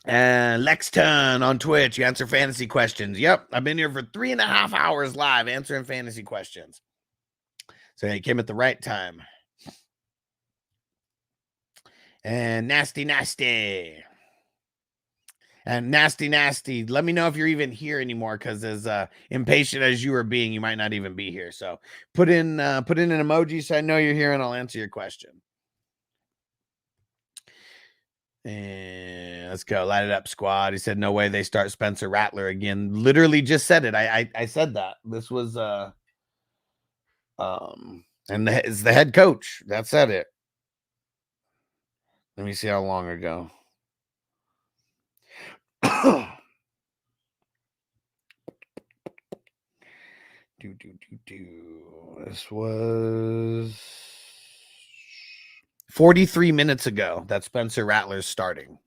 And Lexton on Twitch, you answer fantasy questions. Yep. I've been here for 3.5 hours live answering fantasy questions. So he came at the right time. And Nasty. And Nasty, let me know if you're even here anymore, because as impatient as you are being, you might not even be here. So put in an emoji so I know you're here, and I'll answer your question. And let's go. Light it up, squad. He said, no way they start Spencer Rattler again. Literally just said it. I said that. This was and it's the head coach that said it. Let me see how long ago. This was 43 minutes ago that Spencer Rattler's starting.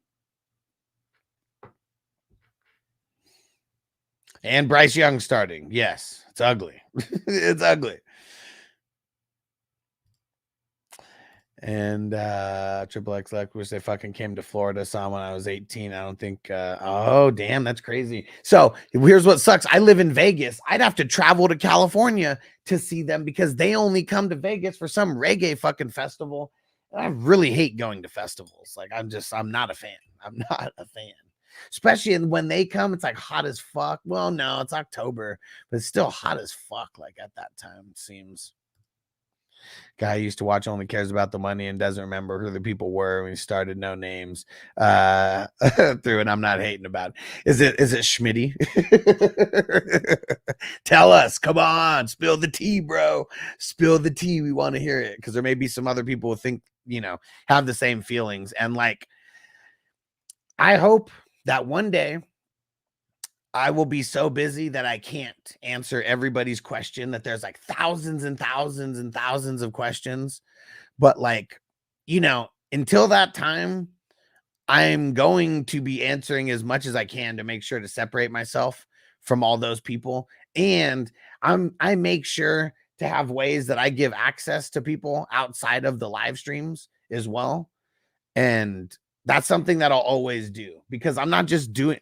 And Bryce Young starting. Yes, it's ugly. It's ugly. And Triple X Luck, wish they fucking came to Florida. Saw when I was 18. I don't think. Oh, damn, that's crazy. So here's what sucks. I live in Vegas. I'd have to travel to California to see them because they only come to Vegas for some reggae fucking festival. And I really hate going to festivals. Like, I'm not a fan. I'm not a fan. Especially when they come, it's like hot as fuck. Well, no, it's October, but it's still hot as fuck. Like at that time, it seems. Guy used to watch only cares about the money and doesn't remember who the people were when he started. No names through, and I'm not hating about it. Is it Schmitty? Tell us, come on, spill the tea, bro. Spill the tea. We want to hear it because there may be some other people who think, have the same feelings. And like, I hope that one day I will be so busy that I can't answer everybody's question, that there's like thousands and thousands and thousands of questions. But like, until that time, I'm going to be answering as much as I can to make sure to separate myself from all those people. And I make sure to have ways that I give access to people outside of the live streams as well. And that's something that I'll always do because I'm not just doing.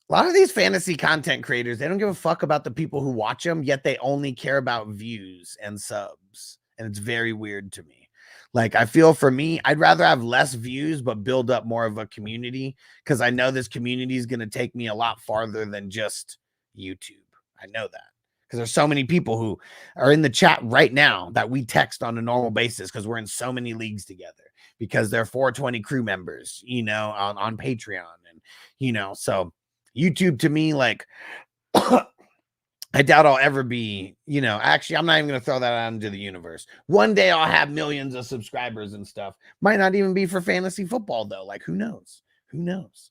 A lot of these fantasy content creators, they don't give a fuck about the people who watch them, yet they only care about views and subs. And it's very weird to me. Like, I feel for me, I'd rather have less views, but build up more of a community because I know this community is going to take me a lot farther than just YouTube. I know that because there's so many people who are in the chat right now that we text on a normal basis because we're in so many leagues together because they're 420 crew members, on Patreon. And, so YouTube to me, like, I doubt I'll ever be, actually, I'm not even going to throw that out into the universe. One day I'll have millions of subscribers and stuff. Might not even be for fantasy football, though. Like, who knows? Who knows?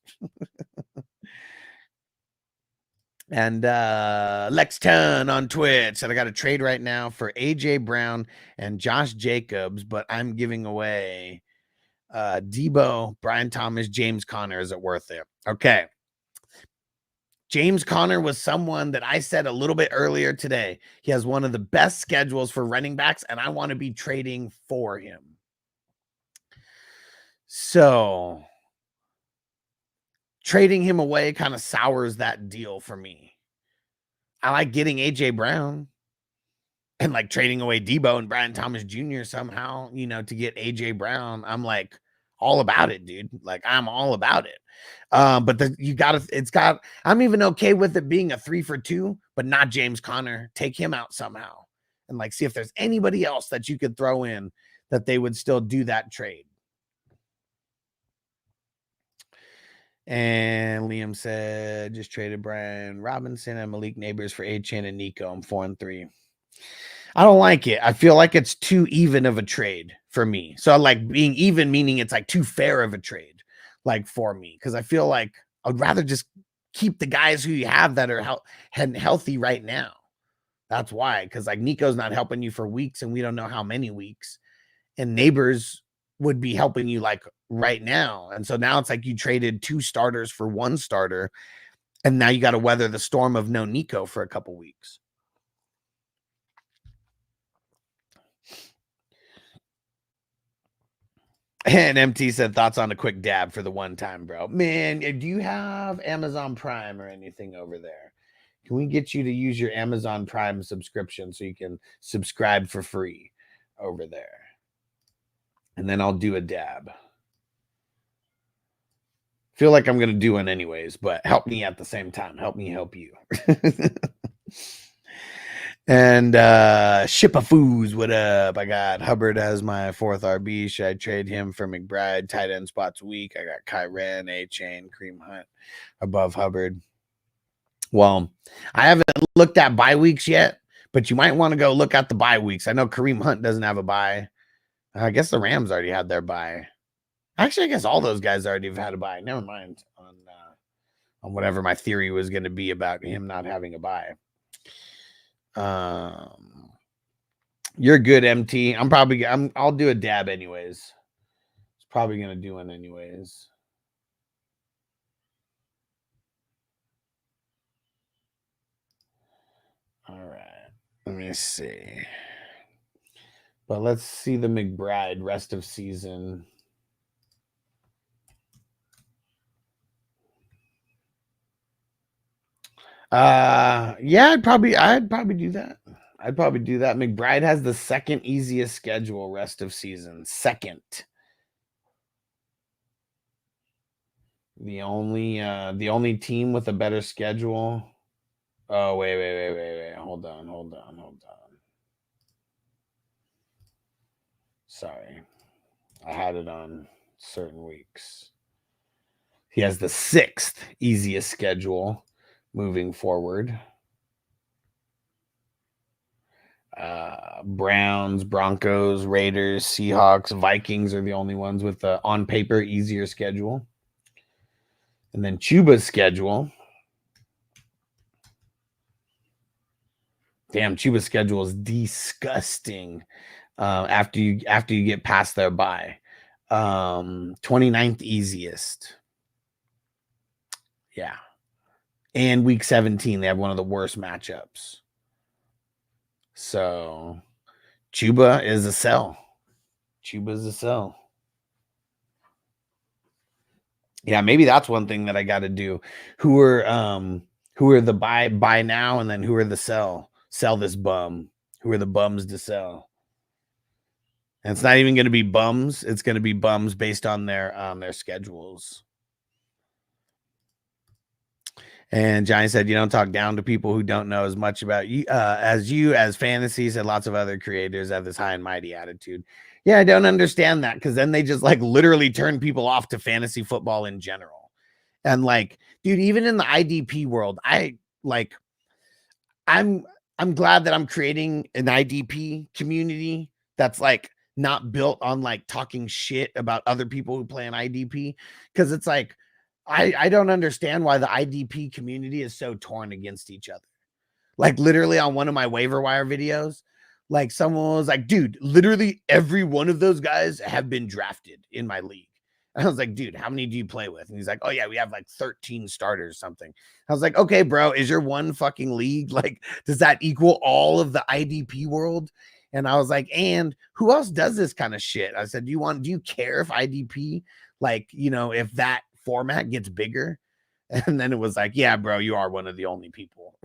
And Lexton on Twitch said, I got a trade right now for AJ Brown and Josh Jacobs, but I'm giving away Debo, Brian Thomas, James Conner. Is it worth it? Okay. James Conner was someone that I said a little bit earlier today. He has one of the best schedules for running backs, and I want to be trading for him. So trading him away kind of sours that deal for me. I like getting AJ Brown and like trading away Debo and Brian Thomas Jr. somehow, to get AJ Brown. I'm like all about it, dude. Like, I'm all about it. But I'm even okay with it being a 3-for-2, but not James Conner. Take him out somehow and like see if there's anybody else that you could throw in that they would still do that trade. And Liam said, just traded Brian Robinson and Malik Neighbors for A-Chain and Nico. I'm 4-3. I don't like it. I feel like it's too even of a trade for me. So like being even, meaning it's like too fair of a trade, like for me. Because I feel like I'd rather just keep the guys who you have that are healthy right now. That's why. Because like Nico's not helping you for weeks and we don't know how many weeks. And Neighbors would be helping you like right now. And so now it's like you traded 2 starters for 1 starter. And now you got to weather the storm of no Nico for a couple weeks. And MT said, thoughts on a quick dab for the one time, bro. Man, do you have Amazon Prime or anything over there? Can we get you to use your Amazon Prime subscription so you can subscribe for free over there? And then I'll do a dab. Feel like I'm going to do one anyways, but help me at the same time. Help me help you. And Shipafoos, what up? I got Hubbard as my 4th RB. Should I trade him for McBride? Tight end spots weak. I got Kyren, A-Chain, Kareem Hunt above Hubbard. Well, I haven't looked at bye weeks yet, but you might want to go look at the bye weeks. I know Kareem Hunt doesn't have a bye. I guess the Rams already had their bye. Actually, I guess all those guys already have had a bye. Never mind on whatever my theory was going to be about him not having a bye. You're good, MT. I'll do a dab anyways. It's probably gonna do one anyways. All right. Let me see. But let's see the McBride rest of season. Yeah, I'd probably do that. I'd probably do that. McBride has the second easiest schedule rest of season. Second. The only team with a better schedule. Oh, wait. Hold on. Sorry. I had it on certain weeks. He has the sixth easiest schedule moving forward. Browns, Broncos, Raiders, Seahawks, Vikings are the only ones with the on paper easier schedule. And then Chuba's schedule. Damn, Chuba's schedule is disgusting. After you get past their bye. 29th easiest. Yeah. And week 17, they have one of the worst matchups. So Chuba is a sell. Yeah, maybe that's one thing that I got to do. Who are the buy now, and then who are the sell this bum? Who are the bums to sell? And it's not even going to be bums. It's going to be bums based on their schedules. And Johnny said, you don't talk down to people who don't know as much about you as fantasy. Said lots of other creators have this high and mighty attitude. Yeah, I don't understand that, because then they just like literally turn people off to fantasy football in general. And like, dude, even in the IDP world, I'm glad that I'm creating an IDP community that's like not built on like talking shit about other people who play an IDP, because it's like, I don't understand why the IDP community is so torn against each other. Like literally on one of my waiver wire videos, like someone was like, dude, literally every one of those guys have been drafted in my league. And I was like, dude, how many do you play with? And he's like, oh yeah, we have like 13 starters or something. I was like, okay, bro, is your one fucking league, like, does that equal all of the IDP world? And I was like, and who else does this kind of shit? I said, do you care if IDP, like, you know, if that format gets bigger? And then it was like, yeah, bro, you are one of the only people.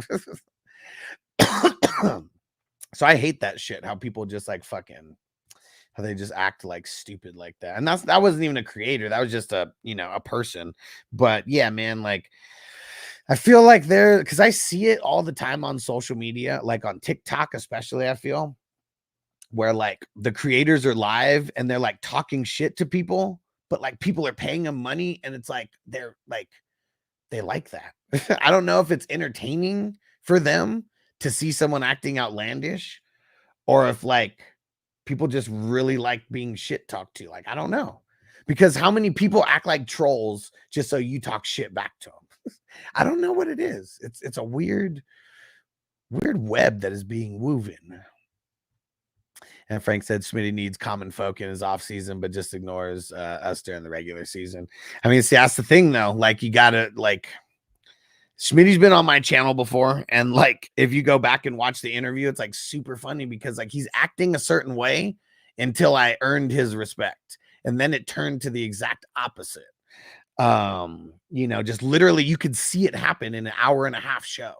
So I hate that shit, how people just like fucking, how they just act like stupid like that. And that wasn't even a creator, that was just a person. But yeah, man, like I feel like because I see it all the time on social media, like on TikTok especially, I feel, where like the creators are live and they're like talking shit to people, but like people are paying them money, and it's like they're like, they like that. I don't know if it's entertaining for them to see someone acting outlandish, or if like people just really like being shit talked to. Like, I don't know, because how many people act like trolls just so you talk shit back to them? I don't know what it is. It's a weird web that is being woven. And Frank said Smitty needs common folk in his off season, but just ignores us during the regular season. I mean, see, that's the thing though. Like, you gotta like, Smitty's been on my channel before, and like if you go back and watch the interview, it's like super funny, because like he's acting a certain way until I earned his respect, and then it turned to the exact opposite. Just literally you could see it happen in an hour and a half show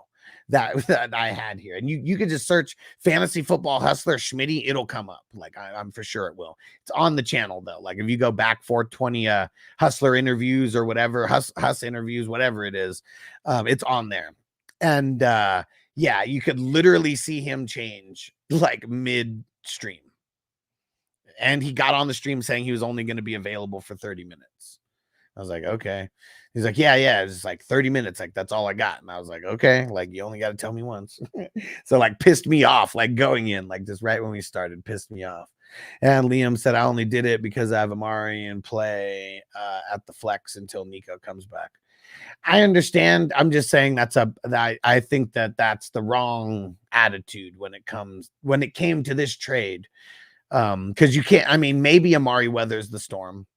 that I had here. And you could just search Fantasy Football Hustler Schmitty, it'll come up. Like I'm for sure it will. It's on the channel though. Like if you go back 420 Hustler interviews or whatever, Hus interviews, whatever it is, it's on there. And yeah, you could literally see him change like mid-stream. And he got on the stream saying he was only going to be available for 30 minutes. I was like, okay. He's like, yeah, it's like 30 minutes. Like, that's all I got. And I was like, okay, like, you only got to tell me once. So, like, pissed me off, like, going in, like, just right when we started, pissed me off. And Liam said, I only did it because I have Amari in play at the flex until Nico comes back. I understand. I'm just saying I think that's the wrong attitude when it came to this trade. Because you can't, I mean, maybe Amari weathers the storm,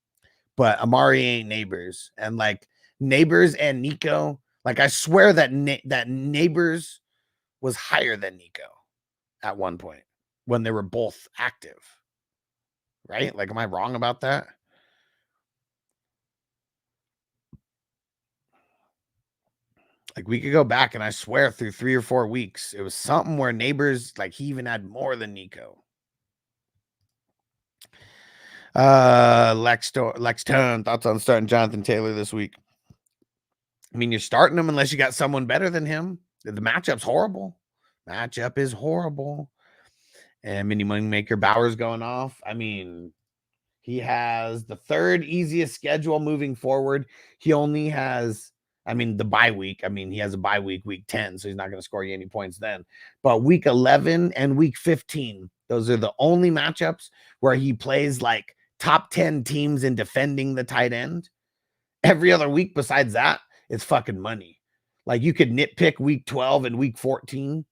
but Amari ain't Neighbors. And like Neighbors and Nico, like I swear that that Neighbors was higher than Nico at one point. when they were both active, right? Like, am I wrong about that? Like, we could go back, and I swear through 3 or 4 weeks, it was something where Neighbors, like, he even had more than Nico. Lex Tone, thoughts on starting Jonathan Taylor this week? I mean, you're starting him unless you got someone better than him. The matchup's horrible. Matchup is horrible. And Mini Moneymaker Bauer's going off. I mean, he has the 3rd easiest schedule moving forward. He only has, I mean, the bye week. I mean, he has a bye week, week 10, so he's not going to score you any points then. But week 11 and week 15, those are the only matchups where he plays like top 10 teams in defending the tight end. Every other week besides that, it's fucking money. Like, you could nitpick week 12 and week 14,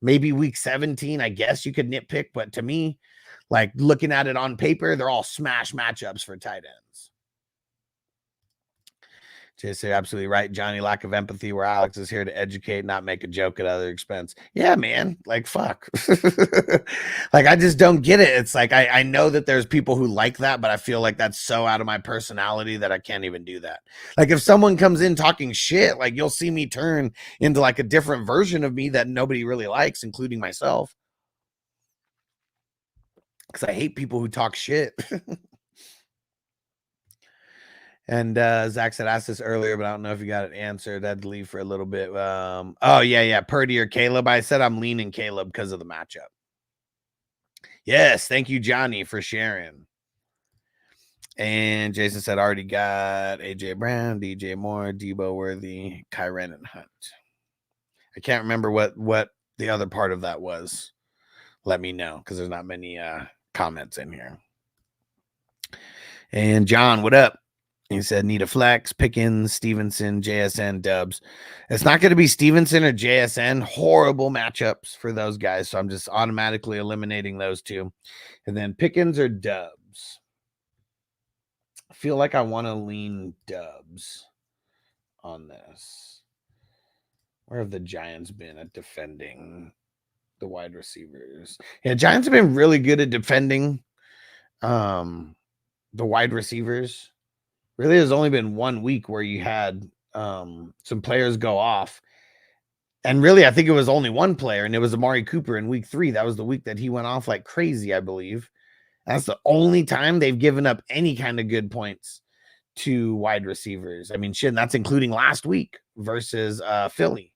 maybe week 17. I guess you could nitpick, but to me, like, looking at it on paper, they're all smash matchups for tight ends. Just you're absolutely right, Johnny. Lack of empathy, where Alex is here to educate, not make a joke at other expense. Yeah, man. Like, fuck. Like, I just don't get it. It's like, I know that there's people who like that, but I feel like that's so out of my personality that I can't even do that. Like, if someone comes in talking shit, like, you'll see me turn into like a different version of me that nobody really likes, including myself. Because I hate people who talk shit. And Zach said, asked this earlier, but I don't know if you got it answered. I had to leave for a little bit. Oh, yeah. Purdy or Caleb. I said I'm leaning Caleb because of the matchup. Yes, thank you, Johnny, for sharing. And Jason said, already got AJ Brown, DJ Moore, Debo Worthy, Kyren, and Hunt. I can't remember what the other part of that was. Let me know, because there's not many comments in here. And John, what up? He said, need a flex, Pickens, Stevenson, JSN, Dubs. It's not going to be Stevenson or JSN. Horrible matchups for those guys. So I'm just automatically eliminating those two. And then Pickens or Dubs. I feel like I want to lean Dubs on this. Where have the Giants been at defending the wide receivers? Yeah, Giants have been really good at defending the wide receivers. Really, there's only been 1 week where you had some players go off. And really, I think it was only one player, and it was Amari Cooper in week 3. That was the week that he went off like crazy, I believe. That's the only time they've given up any kind of good points to wide receivers. I mean, shit, and that's including last week versus Philly.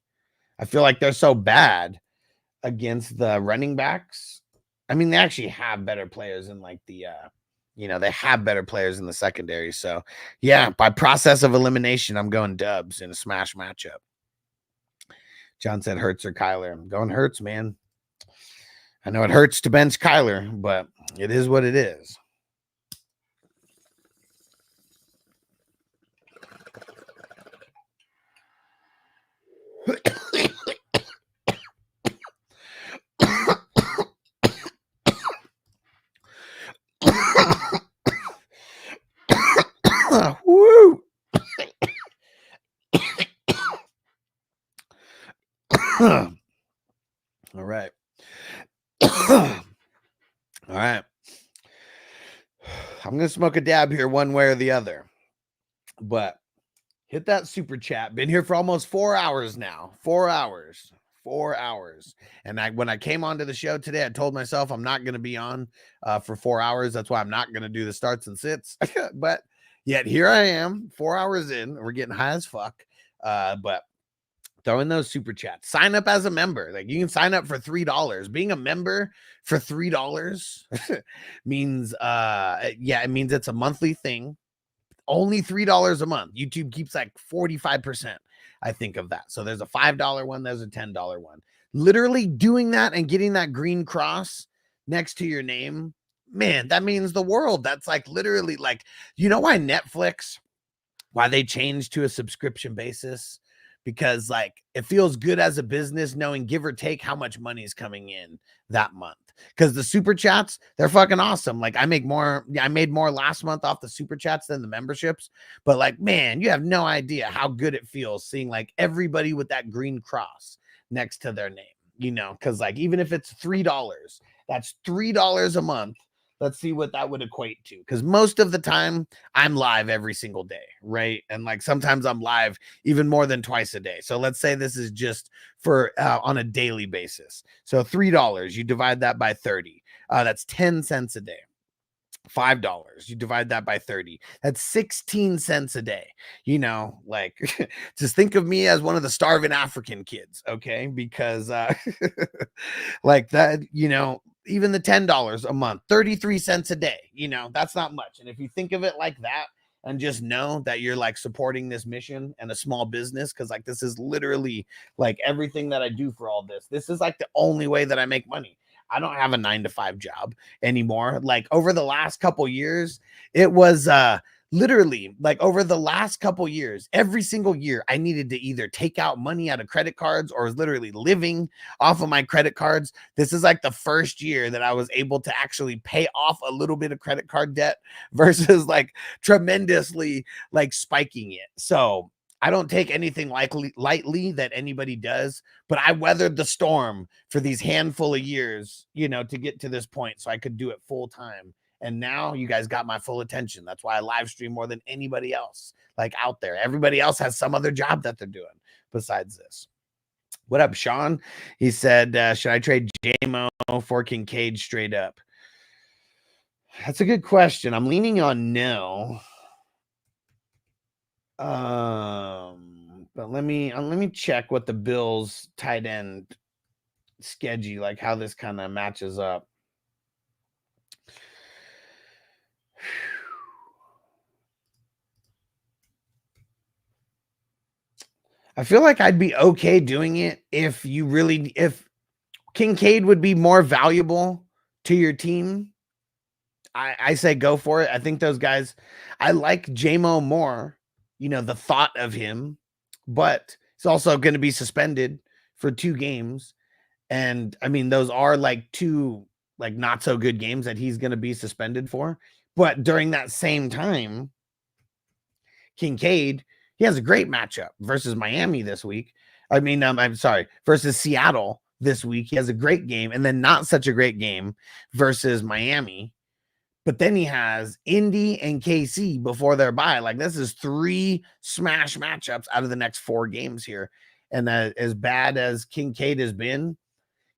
I feel like they're so bad against the running backs. I mean, they actually have better players in like the they have better players in the secondary. So, yeah, by process of elimination, I'm going Dubs in a smash matchup. John said Hurts or Kyler. I'm going Hurts, man. I know it hurts to bench Kyler, but it is what it is. Woo! All right. All right. I'm going to smoke a dab here one way or the other. But hit that super chat. Been here for almost 4 hours now. 4 hours. 4 hours. And when I came onto the show today, I told myself I'm not going to be on for 4 hours. That's why I'm not going to do the starts and sits. But yet here I am, 4 hours in. We're getting high as fuck. But throw in those super chats. Sign up as a member. Like, you can sign up for $3. Being a member for $3 means it means it's a monthly thing. Only $3 a month. YouTube keeps like 45%, I think, of that. So there's a $5 one, there's a $10 one. Literally doing that and getting that green cross next to your name, man, that means the world. That's like literally like, you know why Netflix, why they changed to a subscription basis? Because like it feels good as a business knowing, give or take, how much money is coming in that month. Because the super chats, they're fucking awesome. Like I made more last month off the super chats than the memberships. But like, man, you have no idea how good it feels seeing like everybody with that green cross next to their name, because like even if it's $3 That's $3 a month. Let's see what that would equate to. Because most of the time I'm live every single day, right? And like sometimes I'm live even more than twice a day. So let's say this is just for on a daily basis. So $3, you divide that by 30. That's 10 cents a day. $5, you divide that by 30. That's 16 cents a day. You know, like just think of me as one of the starving African kids, okay? Because like that, you know, even the $10 a month, 33 cents a day, you know, that's not much. And if you think of it like that and just know that you're like supporting this mission and a small business, because like this is literally like everything that I do for all this. This is like the only way that I make money. I don't have a 9-to-5 job anymore. Like over the last couple years, it was literally like over the last couple years, every single year, I needed to either take out money out of credit cards or was literally living off of my credit cards. This is like the first year that I was able to actually pay off a little bit of credit card debt versus like tremendously like spiking it. So I don't take anything lightly that anybody does, but I weathered the storm for these handful of years, you know, to get to this point so I could do it full time. And now you guys got my full attention. That's why I live stream more than anybody else like out there. Everybody else has some other job that they're doing besides this. What up, Sean? He said, should I trade JMO for Kincaid straight up? That's a good question. I'm leaning on no. But let me check what the Bills tight end schedule, like how this kind of matches up. I feel like I'd be okay doing it if Kincaid would be more valuable to your team. I say go for it. I think those guys, I like JMO more, you know, the thought of him, but he's also going to be suspended for 2 games. And I mean, those are like 2 like not so good games that he's going to be suspended for. But during that same time, Kincaid, he has a great matchup versus Miami this week. I mean, I'm sorry, versus Seattle this week. He has a great game and then not such a great game versus Miami. But then he has Indy and KC before their bye. Like this is 3 smash matchups out of the next 4 games here. And as bad as Kincaid has been,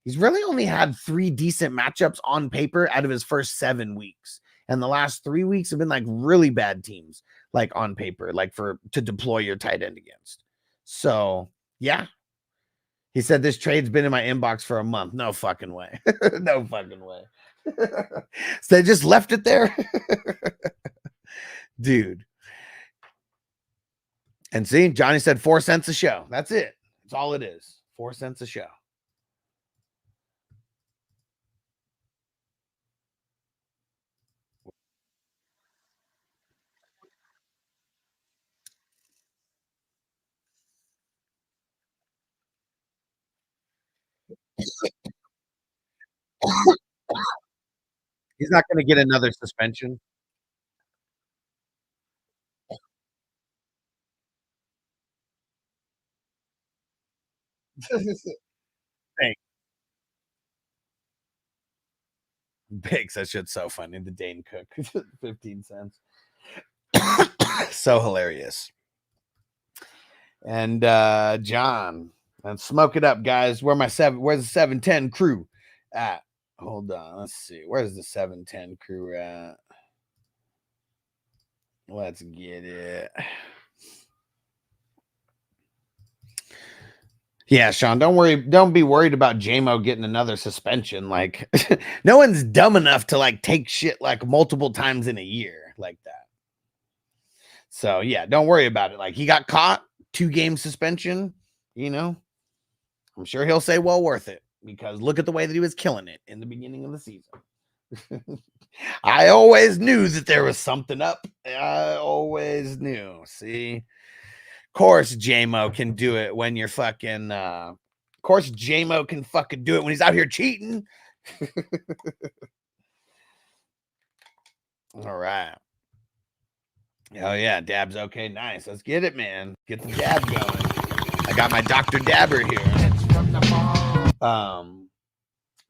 he's really only had 3 decent matchups on paper out of his first 7 weeks. And the last 3 weeks have been like really bad teams, like on paper, like to deploy your tight end against. So yeah. He said this trade's been in my inbox for a month. No fucking way. No fucking way. So they just left it there. Dude. And see, Johnny said 4 cents a show. That's it. That's all it is. 4 cents a show. He's not going to get another suspension. Thanks. Biggs, that shit's so funny. The Dane Cook, 15 cents. So hilarious. And John, and smoke it up, guys. Where's the 710 crew at? Hold on, let's see. Where's the 710 crew at? Let's get it. Yeah, Sean, don't worry. Don't be worried about JMO getting another suspension. Like, no one's dumb enough to like take shit like multiple times in a year like that. So yeah, don't worry about it. Like he got caught, 2-game suspension, you know, I'm sure he'll say, well, worth it, because look at the way that he was killing it in the beginning of the season. I always knew that there was something up. I always knew. See, of course, JMO can do it when you're fucking, of course, JMO can fucking do it when he's out here cheating. All right. Oh yeah, dab's okay. Nice. Let's get it, man. Get the dab going. I got my Dr. Dabber here.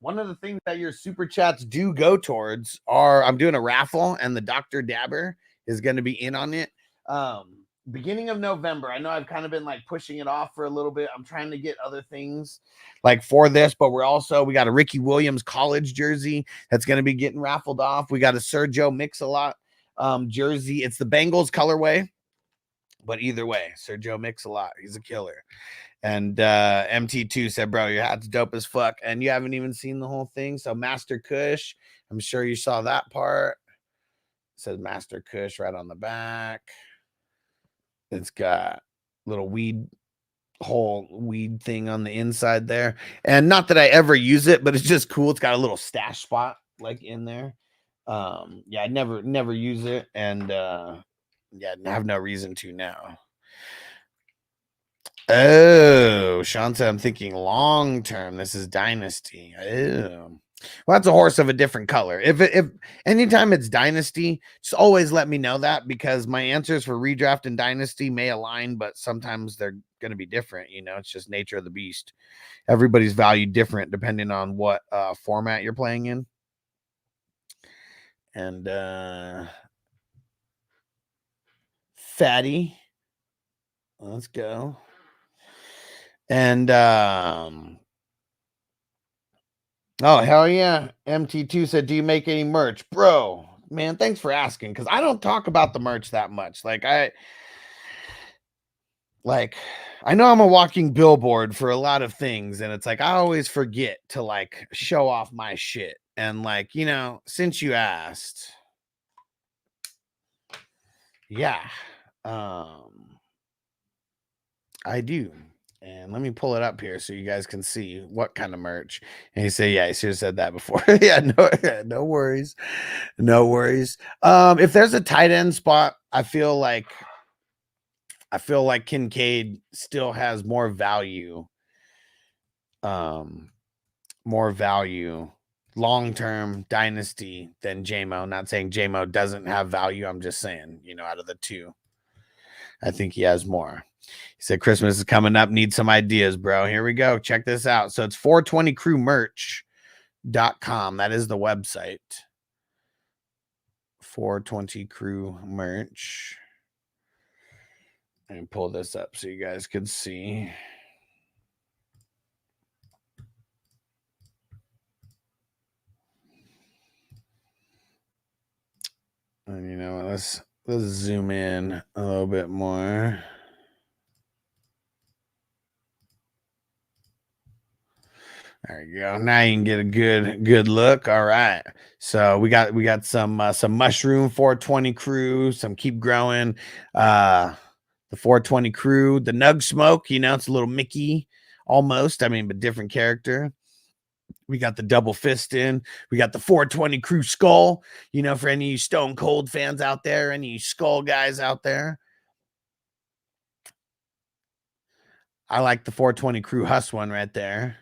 one of the things that your super chats do go towards are I'm doing a raffle, and the Dr. Dabber is going to be in on it. Beginning of November. I know I've kind of been like pushing it off for a little bit. I'm trying to get other things like for this, but we got a Ricky Williams college jersey that's going to be getting raffled off. We got a Sergio Mix-a-Lot jersey. It's the Bengals colorway, but either way, Sergio Mix-a-Lot, he's a killer. And MT2 said, bro, your hat's dope as fuck, and you haven't even seen the whole thing. So Master Kush, I'm sure you saw that part. It says Master Kush right on the back. It's got little weed thing on the inside there. And not that I ever use it, but it's just cool. It's got a little stash spot like in there. Yeah, I never use it. And yeah, I have no reason to now. Oh, Sean said I'm thinking long term. This is Dynasty. Oh. Well, that's a horse of a different color. If anytime it's Dynasty, just always let me know that, because my answers for redraft and Dynasty may align, but sometimes they're going to be different. You know, it's just nature of the beast. Everybody's valued different depending on what format you're playing in. And Fatty, let's go. And oh, hell yeah. MT2 said, do you make any merch? Bro, man, thanks for asking, because I don't talk about the merch that much. I know I'm a walking billboard for a lot of things, and it's like I always forget to like show off my shit. And like, you know, since you asked, yeah, I do. And let me pull it up here so you guys can see what kind of merch. And you say, yeah, I should have said that before. Yeah, no worries. No worries. If there's a tight end spot, I feel like Kincaid still has more value. Long-term Dynasty than JMO. Not saying JMO doesn't have value. I'm just saying, you know, out of the two, I think he has more. He said, Christmas is coming up. Need some ideas, bro. Here we go. Check this out. So it's 420crewmerch.com. That is the website. 420 Crew Merch. And pull this up so you guys could see. And you know, let's zoom in a little bit more. There you go. Now you can get a good look. All right. So we got some mushroom 420 crew, some keep growing. The 420 crew, the Nug Smoke, you know, it's a little Mickey almost. I mean, but different character. We got the double fist in. We got the 420 crew skull, you know, for any Stone Cold fans out there, any skull guys out there. I like the 420 crew Huss one right there.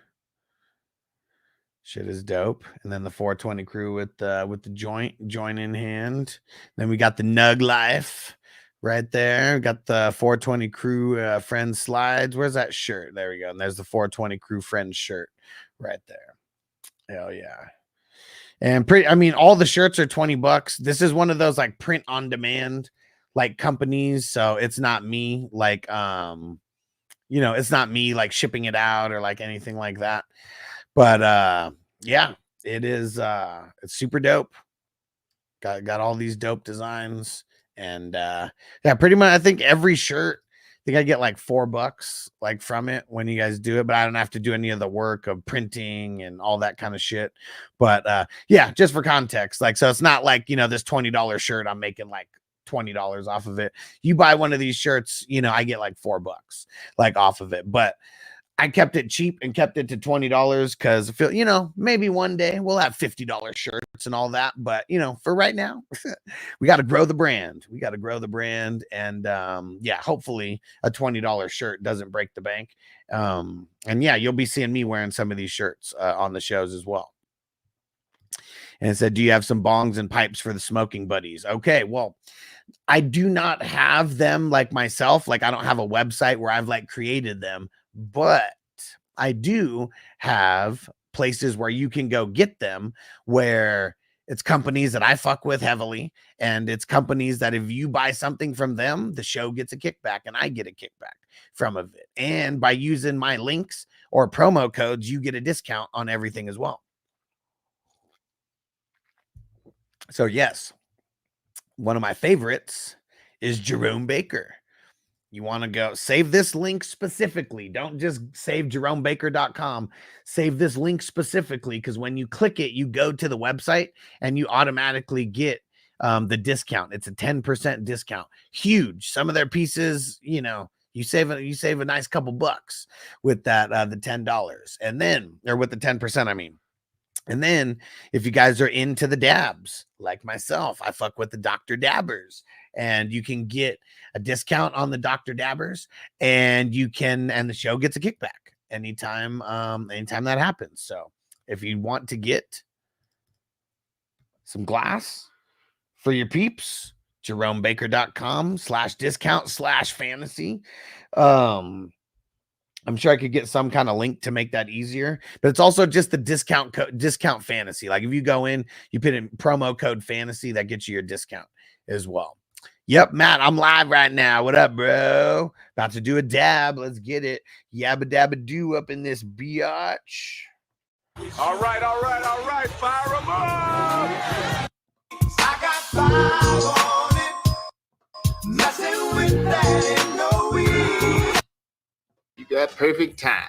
Shit is dope. And then the 420 crew with the joint in hand. Then we got the Nug Life right there. We got the 420 crew friend slides. Where's that shirt? There we go. And there's the 420 crew friend shirt right there. Hell yeah. And all the shirts are $20. This is one of those like print on demand like companies. So it's not me like you know, it's not me like shipping it out or like anything like that. But yeah, it is it's super dope. Got all these dope designs. And yeah, pretty much I think every shirt, I think I get like $4 like from it when you guys do it, but I don't have to do any of the work of printing and all that kind of shit. But yeah, just for context, like, so it's not like, you know, this $20 shirt I'm making like $20 off of it. You buy one of these shirts, you know, I get like $4 like off of it. But I kept it cheap and kept it to $20 because I feel, you know, maybe one day we'll have $50 shirts and all that. But, you know, for right now, we got to grow the brand. We got to grow the brand. And yeah, hopefully a $20 shirt doesn't break the bank. And yeah, you'll be seeing me wearing some of these shirts on the shows as well. And it said, do you have some bongs and pipes for the smoking buddies? Okay, well, I do not have them like myself. Like I don't have a website where I've like created them. But I do have places where you can go get them, where it's companies that I fuck with heavily, and it's companies that if you buy something from them, the show gets a kickback and I get a kickback from it. And by using my links or promo codes, you get a discount on everything as well. So yes, one of my favorites is Jerome Baker. You want to go save this link specifically. Don't just save jeromebaker.com. Save this link specifically, because when you click it, you go to the website and you automatically get the discount. It's a 10% discount. Huge. Some of their pieces, you know, you save a nice couple bucks with that, the $10, and then, or with the 10%, I mean. And then if you guys are into the dabs, like myself, I fuck with the Dr. Dabbers, and you can get a discount on the Dr. Dabbers, and you can, and the show gets a kickback anytime that happens. So if you want to get some glass for your peeps, jeromebaker.com/discount/fantasy. I'm sure I could get some kind of link to make that easier, but it's also just the discount fantasy. Like if you go in, you put in promo code fantasy, that gets you your discount as well. Yep, Matt, I'm live right now. What up, bro? About to do a dab. Let's get it. Yabba dabba do up in this biatch. All right, fire them up! I got five on it. Messing with that ain't no weed. You got perfect time.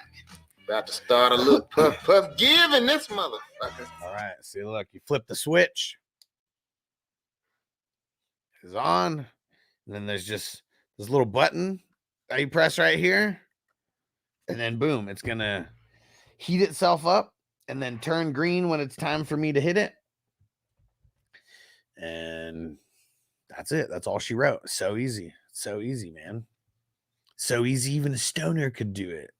About to start a little puff giving this motherfucker. All right, see, look, you flip the switch. It's on. And then there's just this little button that you press right here. And then boom, it's going to heat itself up and then turn green when it's time for me to hit it. And that's it. That's all she wrote. So easy. So easy, man. So easy, even a stoner could do it.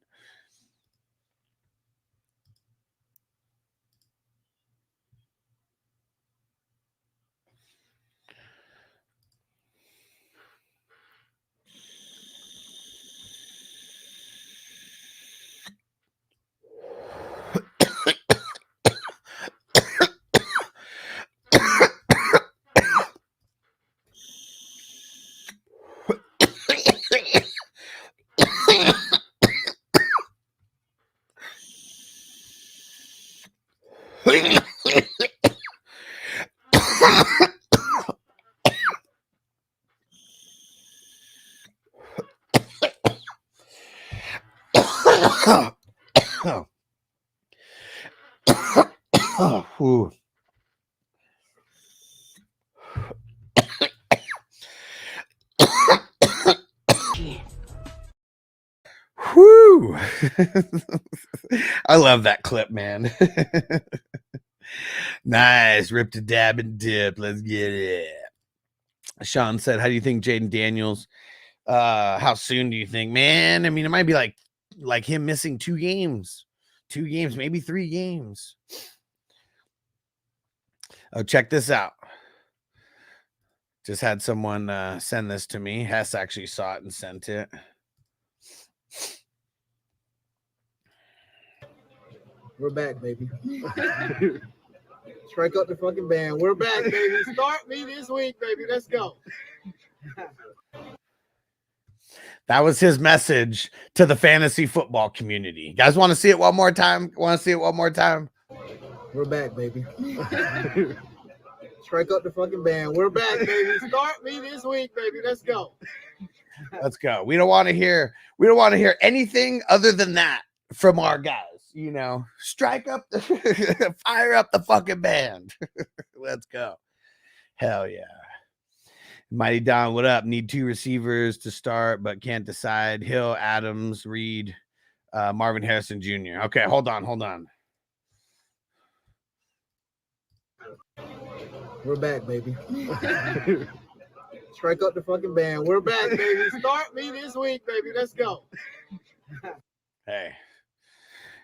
Ooh. Whoo! I love that clip, man. Nice. Rip to dab and dip. Let's get it. Sean said, how do you think Jaden Daniels, how soon do you think? Man, I mean, it might be like him missing 2 games, maybe 3 games. Oh, check this out. Just had someone send this to me. Hess actually saw it and sent it. We're back, baby. Strike up the fucking band. We're back, baby. Start me this week, baby. Let's go. That was his message to the fantasy football community. You guys want to see it one more time? Want to see it one more time? We're back, baby. Strike up the fucking band. We're back, baby. Start me this week, baby. Let's go. Let's go. We don't want to hear anything other than that from our guys. You know, strike up the fire up the fucking band. Let's go. Hell yeah. Mighty Don, what up? Need 2 receivers to start, but can't decide. Hill, Adams, Reed, Marvin Harrison Jr. Okay, hold on. We're back, baby. Strike up the fucking band. We're back, baby. Start me this week, baby. Let's go. Hey.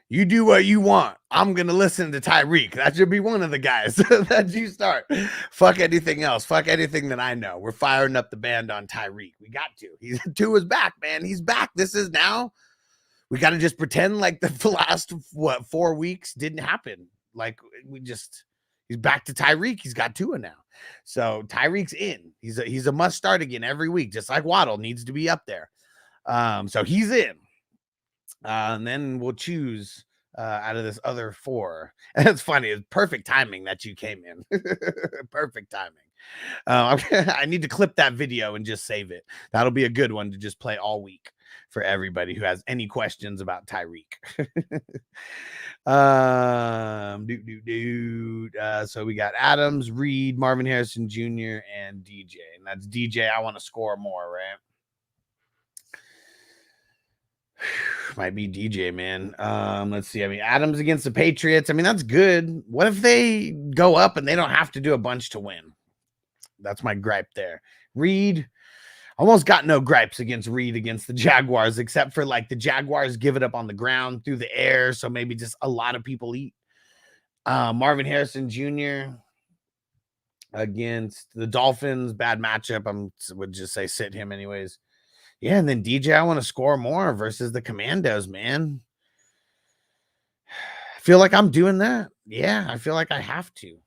You do what you want. I'm going to listen to Tyreek. That should be one of the guys that you start. Fuck anything else. Fuck anything that I know. We're firing up the band on Tyreek. We got to. Tua is back, man. He's back. This is now. we got to just pretend like the last 4 weeks didn't happen. Like he's back to Tyreek. He's got Tua now. So Tyreek's in. He's a must start again every week, just like Waddle needs to be up there. So he's in. And then we'll choose out of this other 4. And it's funny. It's perfect timing that you came in. Perfect timing. I need to clip that video and just save it. That'll be a good one to just play all week for everybody who has any questions about Tyreek. So we got Adams, Reed, Marvin Harrison Jr., and DJ. And that's DJ. I want to score more, right? Might be DJ, man. Let's see. I mean, Adams against the Patriots. I mean, that's good. What if they go up and they don't have to do a bunch to win? That's my gripe there. Reed, almost got no gripes against Reed against the Jaguars, except for like the Jaguars give it up on the ground through the air. So maybe just a lot of people eat. Marvin Harrison Jr. against the Dolphins. Bad matchup. I would just say sit him anyways. Yeah, and then DJ, I want to score more versus the Commandos, man. I feel like I'm doing that. Yeah, I feel like I have to.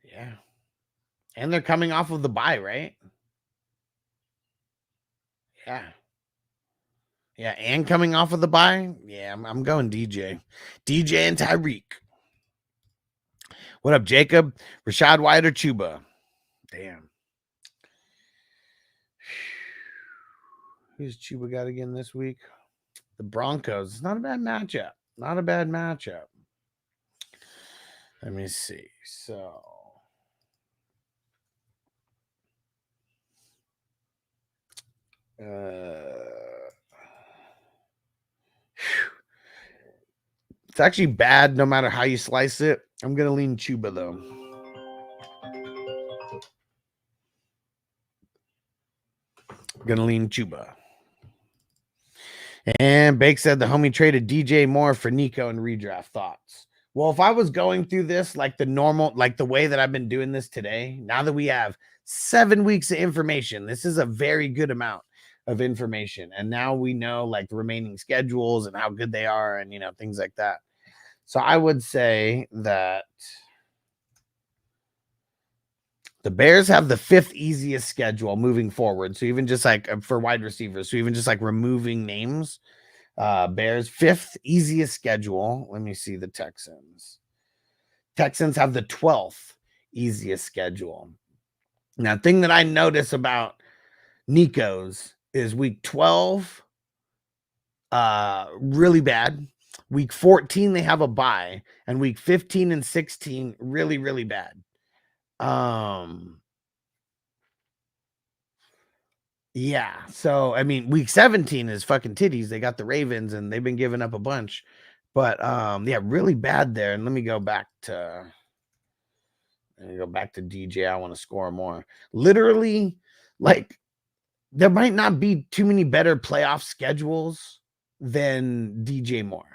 Yeah. And they're coming off of the bye, right? Yeah. Yeah, and coming off of the bye. Yeah, I'm going DJ. DJ and Tyreek. What up, Jacob? Rashad White or Chuba? Damn. Who's Chuba got again this week? The Broncos. It's not a bad matchup. Not a bad matchup. Let me see. So it's actually bad no matter how you slice it. I'm going to lean Chuba, though. I'm going to lean Chuba. And Bake said the homie traded DJ Moore for Nico and redraft. Thoughts? Well, if I was going through this like the normal, like the way that I've been doing this today, now that we have 7 weeks of information, this is a very good amount of information. And now we know like the remaining schedules and how good they are and, you know, things like that. So I would say that the Bears have the 5th easiest schedule moving forward. So even just like for wide receivers, so even just like removing names, Bears 5th easiest schedule. Let me see the Texans. Texans have the 12th easiest schedule. Now, the thing that I notice about Nico's is week 12, really bad. Week 14, they have a bye, and week 15 and 16, really, really bad. Yeah. So, I mean, week 17 is fucking titties. They got the Ravens and they've been giving up a bunch, but, yeah, really bad there. And let me go back to DJ. I want to score more. Literally, like, there might not be too many better playoff schedules than DJ Moore.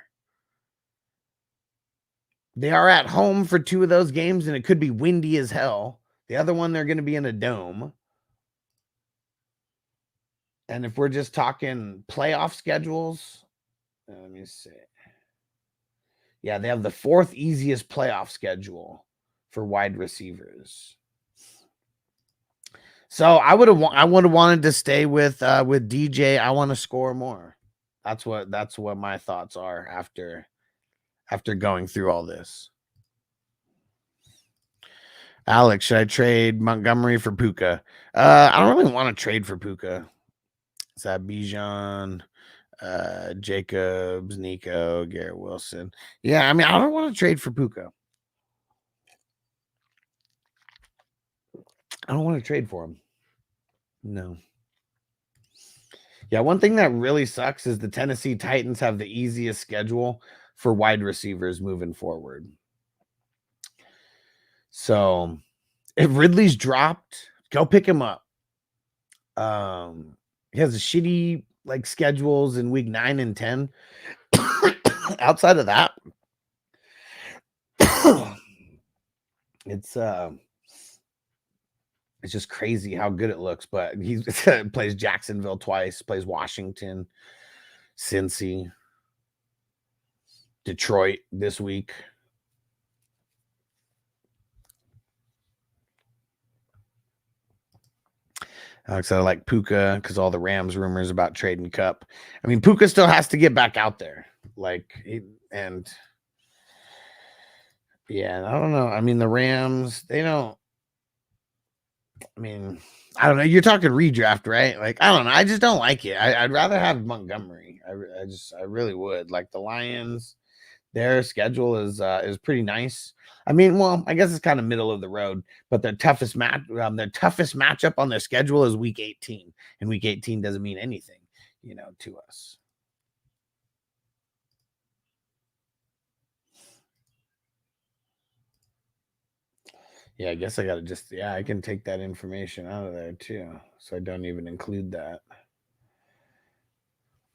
They are at home for 2 of those games, and it could be windy as hell. The other one, they're going to be in a dome. And if we're just talking playoff schedules, let me see. Yeah, they have the 4th easiest playoff schedule for wide receivers. So I would have wanted to stay with DJ. I want to score more. That's what my thoughts are after going through all this. Alex, should I trade Montgomery for Puka? I don't really want to trade for Puka. Is that Bijan, Jacobs, Nico, Garrett Wilson? Yeah, I mean, I don't want to trade for Puka. I don't want to trade for him. No. Yeah, one thing that really sucks is the Tennessee Titans have the easiest schedule for wide receivers moving forward. So if Ridley's dropped, go pick him up. He has a shitty like schedules in week 9 and 10. Outside of that, it's It's just crazy how good it looks. But he plays Jacksonville twice, plays Washington, Cincy, Detroit this week. So I like Puka because all the Rams rumors about trading Cup. I mean, Puka still has to get back out there. And yeah, I don't know. I mean, the Rams, they don't. I mean, I don't know. You're talking redraft, right? Like, I don't know. I just don't like it. I'd rather have Montgomery. I really would. Like the Lions, their schedule is pretty nice. I mean, well, I guess it's kind of middle of the road, but their toughest matchup on their schedule is week 18, and week 18 doesn't mean anything, to us. Yeah, I guess I got to I can take that information out of there too, so I don't even include that.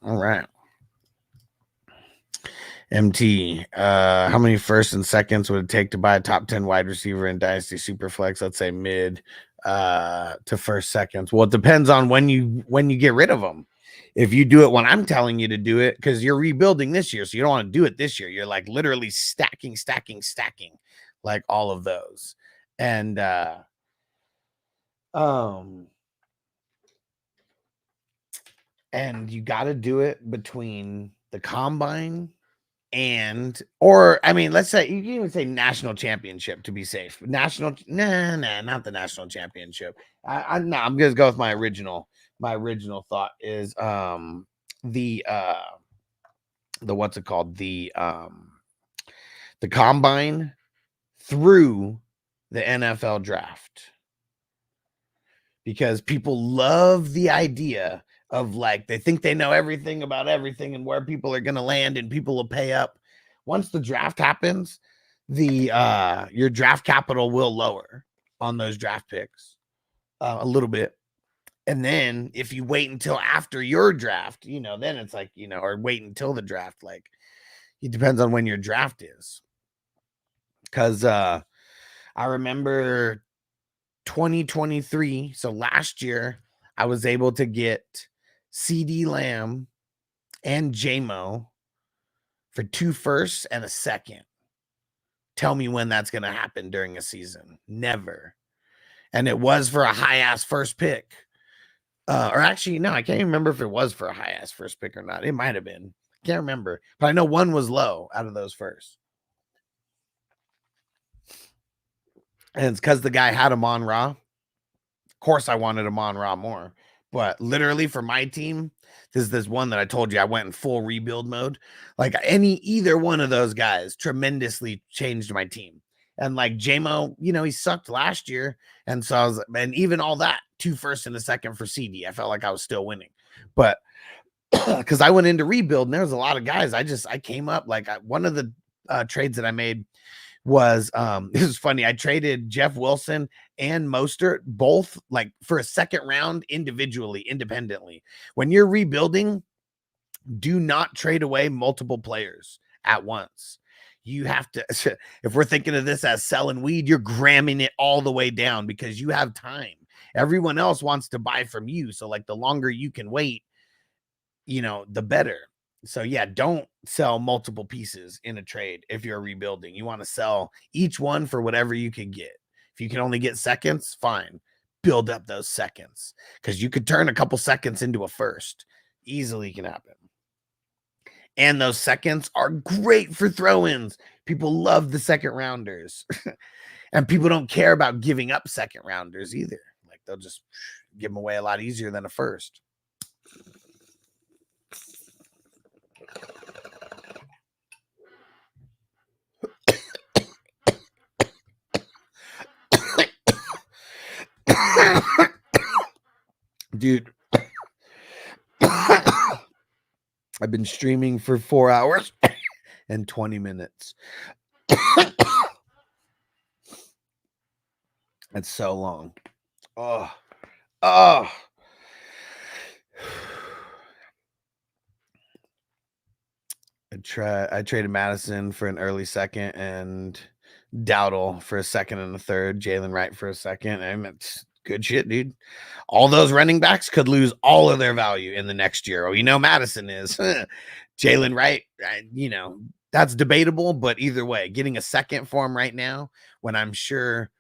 All right. MT, how many first and seconds would it take to buy a top 10 wide receiver in Dynasty Superflex? Let's say mid to first seconds. Well, it depends on when you get rid of them. If you do it when I'm telling you to do it, because you're rebuilding this year, so you don't want to do it this year. You're like literally stacking, like all of those. And and you got to do it between the combine or I mean, let's say you can even say national championship to be safe. Not the national championship. I'm gonna go with my original thought is the what's it called? The combine through the NFL draft. Because people love the idea of like they think they know everything about everything and where people are going to land and people will pay up. Once the draft happens, your draft capital will lower on those draft picks a little bit. And then if you wait until after your draft, then it's like, or wait until the draft, like it depends on when your draft is. Because I remember 2023, so last year, I was able to get CD Lamb and JMO for 2 firsts and a second. Tell me when that's going to happen during a season. Never. And it was for a high-ass first pick. Or actually, no, I can't even remember if it was for a high-ass first pick or not. It might have been. I can't remember. But I know one was low out of those firsts. And it's because the guy had Amon-Ra. Of course, I wanted Amon-Ra more. But literally for my team, this one that I told you I went in full rebuild mode. Like either one of those guys tremendously changed my team. And like JMO, he sucked last year. And so and even all that, 2 firsts and a second for CD. I felt like I was still winning. But because I went into rebuild and there was a lot of guys. I came up like one of the trades that I made was this is funny. I traded Jeff Wilson and Mostert both like for a second round independently. When you're rebuilding, do not trade away multiple players at once. You have to, if we're thinking of this as selling weed, you're gramming it all the way down because you have time. Everyone else wants to buy from you. So like the longer you can wait, the better. So yeah, don't sell multiple pieces in a trade if you're rebuilding. You want to sell each one for whatever you can get. If you can only get seconds, fine. Build up those seconds because you could turn a couple seconds into a first. Easily can happen. And those seconds are great for throw-ins. People love the second rounders. And people don't care about giving up second rounders either. Like they'll just give them away a lot easier than a first. Dude, I've been streaming for 4 hours and 20 minutes. That's so long. Oh. I traded Madison for an early second and Dowdle for a second and a third, Jalen Wright for a second. Good shit, dude. All those running backs could lose all of their value in the next year. Oh, you know, Madison is. Jalen Wright, you know, that's debatable, but either way, getting a second for him right now, when I'm sure,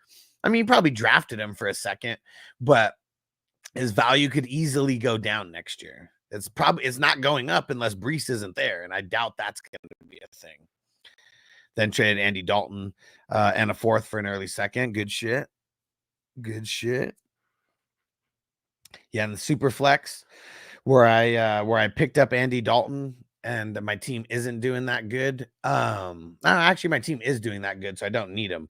I mean, you probably drafted him for a second, but his value could easily go down next year. It's not going up unless Brees isn't there, and I doubt that's going to be a thing. Then traded Andy Dalton and a fourth for an early second. Good shit. Good shit. Yeah, and the super flex where I picked up Andy Dalton and my team isn't doing that good. Actually, my team is doing that good, so I don't need him.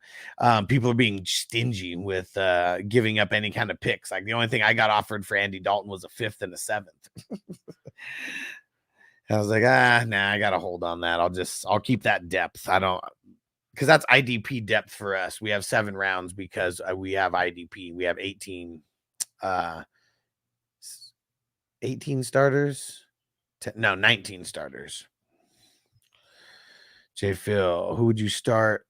People are being stingy with giving up any kind of picks. Like the only thing I got offered for Andy Dalton was a 5th and a 7th. I was like, nah, I gotta hold on that. I'll keep that depth. Because that's IDP depth for us. We have 7 rounds because we have IDP. We have 18 starters. 19 starters. J. Phil, who would you start?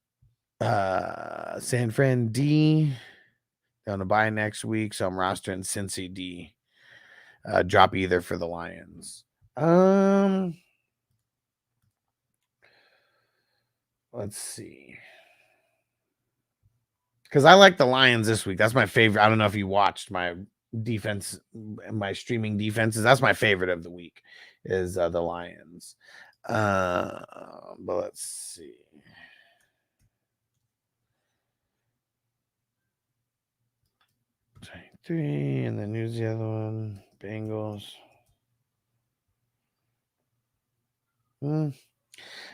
San Fran D. Going to buy next week, so I'm rostering Cincy D. Drop either for the Lions. Let's see. Because I like the Lions this week. That's my favorite. I don't know if you watched my defense, my streaming defenses. That's my favorite of the week is the Lions. But let's see. Three, and then here's the other one. Bengals.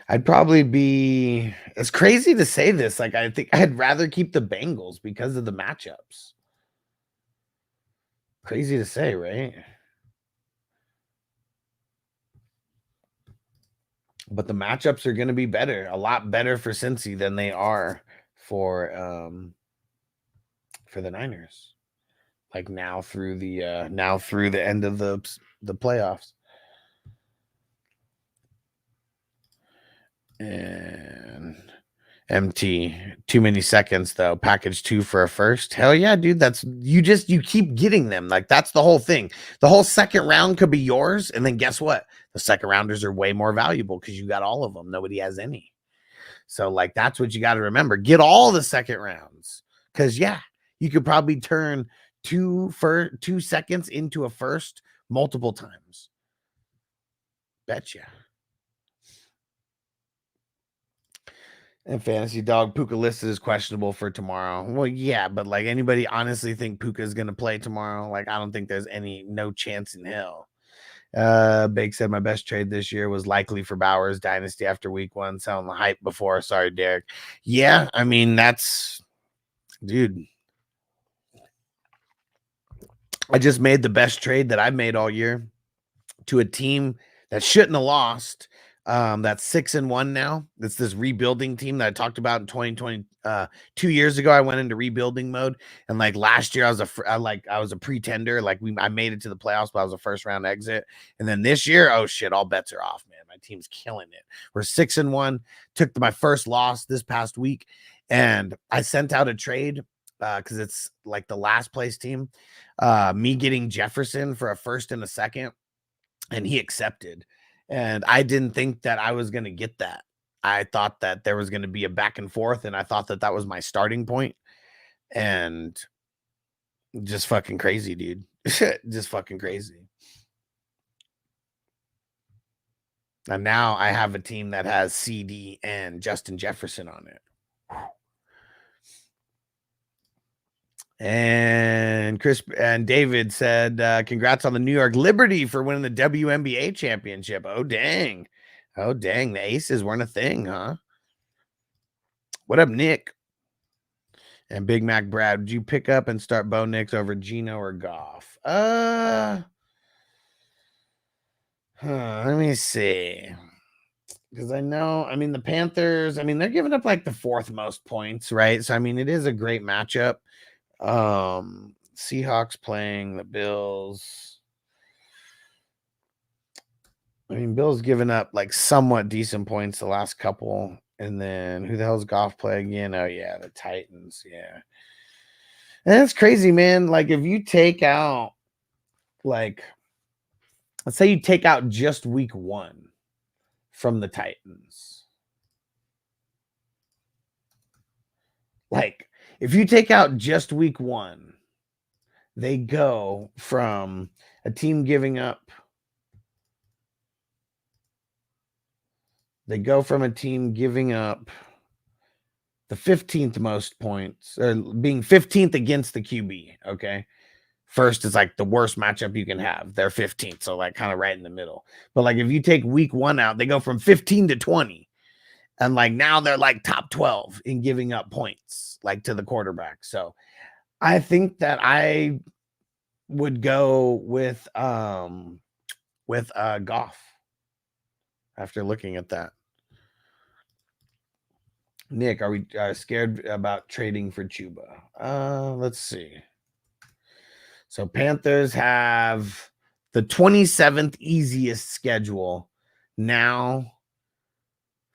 I'd probably be. It's crazy to say this. Like, I think I'd rather keep the Bengals because of the matchups. Crazy to say, right? But the matchups are going to be better, a lot better for Cincy than they are for the Niners. Like now through the end of the playoffs. And MT, too many seconds though. Package 2 for a first. Hell yeah, dude. That's you keep getting them. Like that's the whole thing. The whole second round could be yours, and then guess what? The second rounders are way more valuable because you got all of them. Nobody has any. So like that's what you got to remember. Get all the second rounds. Because yeah, you could probably turn 2 seconds into a first multiple times. Betcha. And Fantasy Dog, Puka listed is questionable for tomorrow. Well, yeah, but like anybody honestly think Puka is going to play tomorrow? Like, I don't think there's no chance in hell. Bake said my best trade this year was likely for Bowers Dynasty after week 1. Sound the hype before. Sorry, Derek. Yeah, I mean, dude. I just made the best trade that I've made all year to a team that shouldn't have lost. That's 6-1 now. It's this rebuilding team that I talked about in 2020. 2 years ago, I went into rebuilding mode, and like last year, I was a pretender. Like I made it to the playoffs, but I was a first round exit. And then this year, oh shit, all bets are off, man. My team's killing it. We're 6-1. Took my first loss this past week, and I sent out a trade because it's like the last place team. Me getting Jefferson for a first and a second, and he accepted. And I didn't think that I was going to get that. I thought that there was going to be a back and forth, and I thought that was my starting point. And just fucking crazy, dude. Just fucking crazy. And now I have a team that has CD and Justin Jefferson on it. And Chris and David said, congrats on the New York Liberty for winning the WNBA championship. Oh, dang. The Aces weren't a thing, huh? What up, Nick? And Big Mac Brad, would you pick up and start Bo Nix over Geno or Goff? Let me see. Because the Panthers, they're giving up like the 4th most points, right? So, it is a great matchup. Seahawks playing the Bills. Bills giving up like somewhat decent points the last couple. And then who the hell's Goff play again? Oh yeah, the Titans. Yeah. And that's crazy, man. Like if you take out, like, let's say you take out just week 1 from the Titans. Like if you take out just week 1, they go from a team giving up. They go from a team giving up the 15th most points, or being 15th against the QB. Okay. First is like the worst matchup you can have. They're 15th. So like kind of right in the middle. But like if you take week 1 out, they go from 15 to 20. And like now they're like top 12 in giving up points, like to the quarterback. So I think that I would go with Goff after looking at that. Nick, are we scared about trading for Chuba? Let's see. So Panthers have the 27th easiest schedule now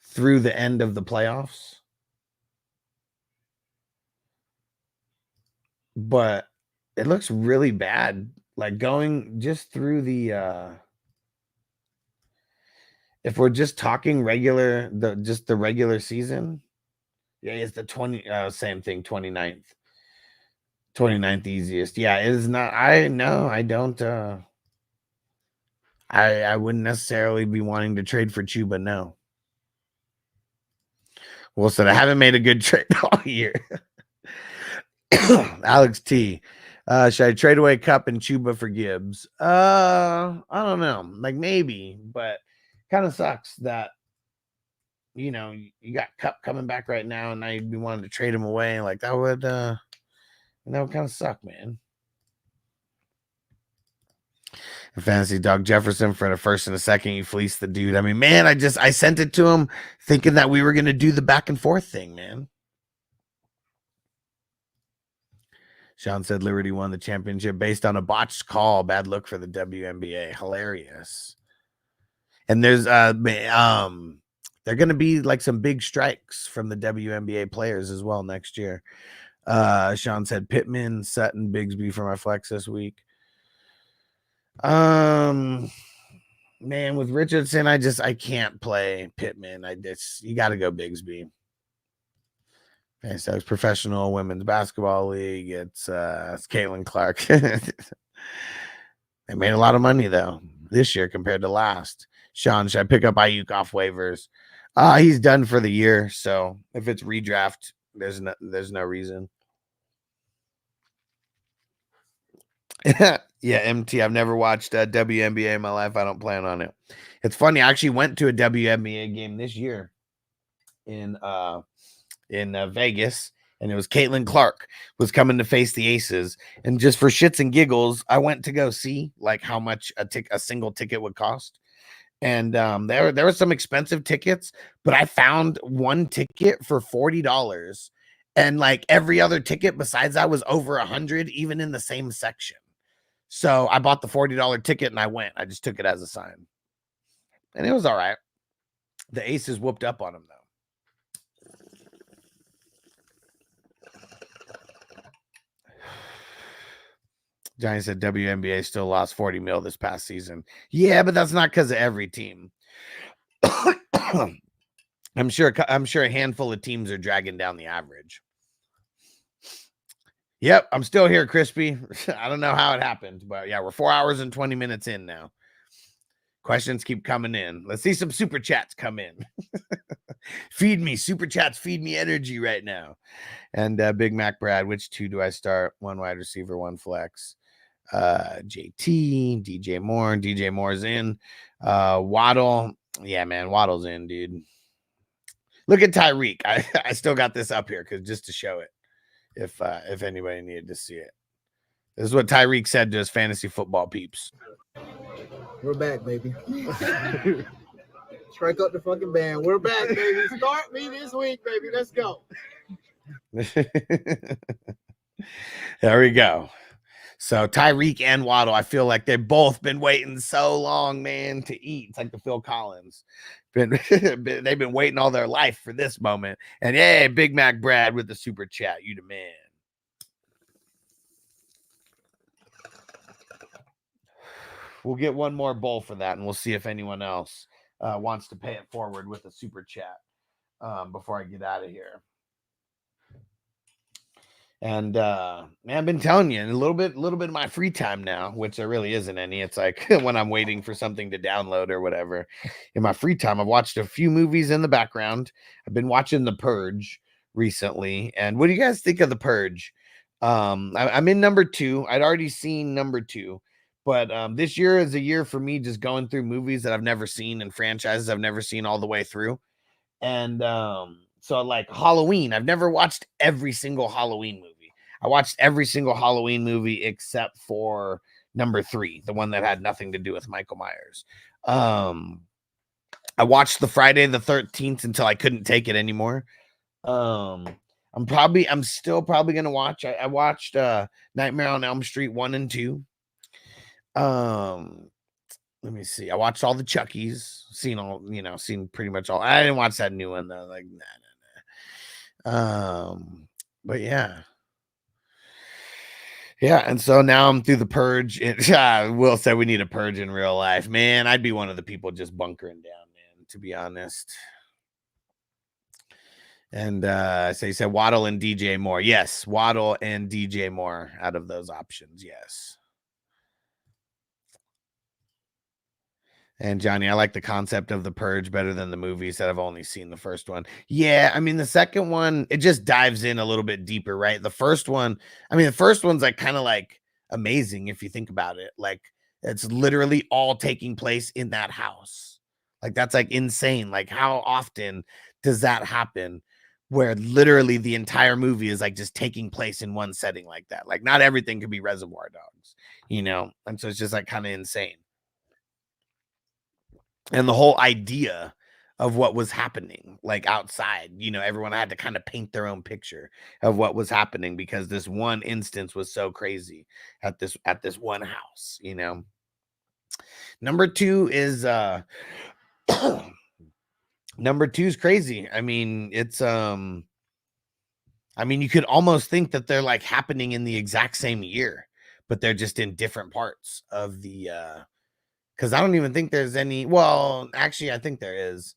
through the end of the playoffs. But it looks really bad. Like going just through the if we're just talking regular, the regular season. Yeah, it's the same thing, 29th. 29th easiest. Yeah, it is not. I don't I wouldn't necessarily be wanting to trade for Chuba, no. Wilson, I haven't made a good trade all year. Alex T. Should I trade away Cup and Chuba for Gibbs? I don't know. Like maybe, but kind of sucks that you got Cup coming back right now, and now you'd be wanting to trade him away. Like that would kind of suck, man. And Fantasy Dog Jefferson for the first and the second, you fleeced the dude. I mean, man, I sent it to him thinking that we were gonna do the back and forth thing, man. Sean said Liberty won the championship based on a botched call. Bad look for the WNBA. Hilarious. And there's they're gonna be like some big strikes from the WNBA players as well next year. Sean said Pittman, Sutton, Bigsby for my flex this week. Man, with Richardson, I can't play Pittman. You got to go Bigsby. Okay, so it's professional women's basketball league. It's Caitlin Clark. They made a lot of money though this year compared to last. Sean, should I pick up Ayuk off waivers? He's done for the year. So if it's redraft, there's no reason. Yeah, MT. I've never watched WNBA in my life. I don't plan on it. It's funny. I actually went to a WNBA game this year in Vegas, and it was Caitlin Clark was coming to face the Aces. And just for shits and giggles, I went to go see like how much a single ticket would cost. And there were some expensive tickets, but I found one ticket for $40, and like every other ticket besides that was over $100, even in the same section. So I bought the $40 ticket and I went. I just took it as a sign, and it was all right. The Aces whooped up on them though. Johnny said WNBA still lost 40 mil this past season. Yeah, but that's not because of every team. I'm sure a handful of teams are dragging down the average. Yep, I'm still here, Crispy. I don't know how it happened, but yeah, we're 4 hours and 20 minutes in now. Questions keep coming in. Let's see some super chats come in. Feed me super chats. Feed me energy right now. And Big Mac Brad, which two do I start? One wide receiver, one flex. JT, DJ Moore. DJ Moore's in. Waddle. Yeah, man, Waddle's in, dude. Look at Tyreek. I still got this up here because just to show it. If anybody needed to see it. This is what Tyreek said to his fantasy football peeps. We're back, baby. Strike up the fucking band. We're back, baby. Start me this week, baby. Let's go. There we go. So Tyreek and Waddle, I feel like they've both been waiting so long, man, to eat. It's like the Phil Collins. They've been waiting all their life for this moment. And hey, Big Mac Brad with the super chat. You the man. We'll get one more bowl for that, and we'll see if anyone else wants to pay it forward with a super chat before I get out of here. And man, I've been telling you, a little bit of my free time now, which there really isn't any. It's like when I'm waiting for something to download or whatever. In my free time, I've watched a few movies in the background. I've been watching The Purge recently. And what do you guys think of The Purge? I'm in number 2. I'd already seen number 2, but this year is a year for me just going through movies that I've never seen and franchises I've never seen all the way through. And so like Halloween, I've never watched every single Halloween movie. I watched every single Halloween movie except for number 3, the one that had nothing to do with Michael Myers. I watched the Friday the 13th until I couldn't take it anymore. I'm still probably gonna watch. I watched Nightmare on Elm Street 1 and 2. Let me see. I watched all the Chuckies, seen pretty much all. I didn't watch that new one though. Like, nah. But yeah. Yeah, and so now I'm through the purge. Will said we need a purge in real life. Man, I'd be one of the people just bunkering down, man, to be honest. And so he said Waddle and DJ Moore. Yes, Waddle and DJ Moore out of those options. Yes. And Johnny, I like the concept of the purge better than the movies that I've only seen the first one. Yeah, I mean, the second one, it just dives in a little bit deeper, right? The first one's like kind of like amazing if you think about it. Like it's literally all taking place in that house. Like that's like insane. Like how often does that happen where literally the entire movie is like just taking place in one setting like that? Like not everything could be Reservoir Dogs, And so it's just like kind of insane. And the whole idea of what was happening, like outside, everyone had to kind of paint their own picture of what was happening because this one instance was so crazy at this one house, Number 2 is number 2 is crazy. I mean, it's you could almost think that they're like happening in the exact same year, but they're just in different parts of the because I don't even think there's any. Well, actually, I think there is.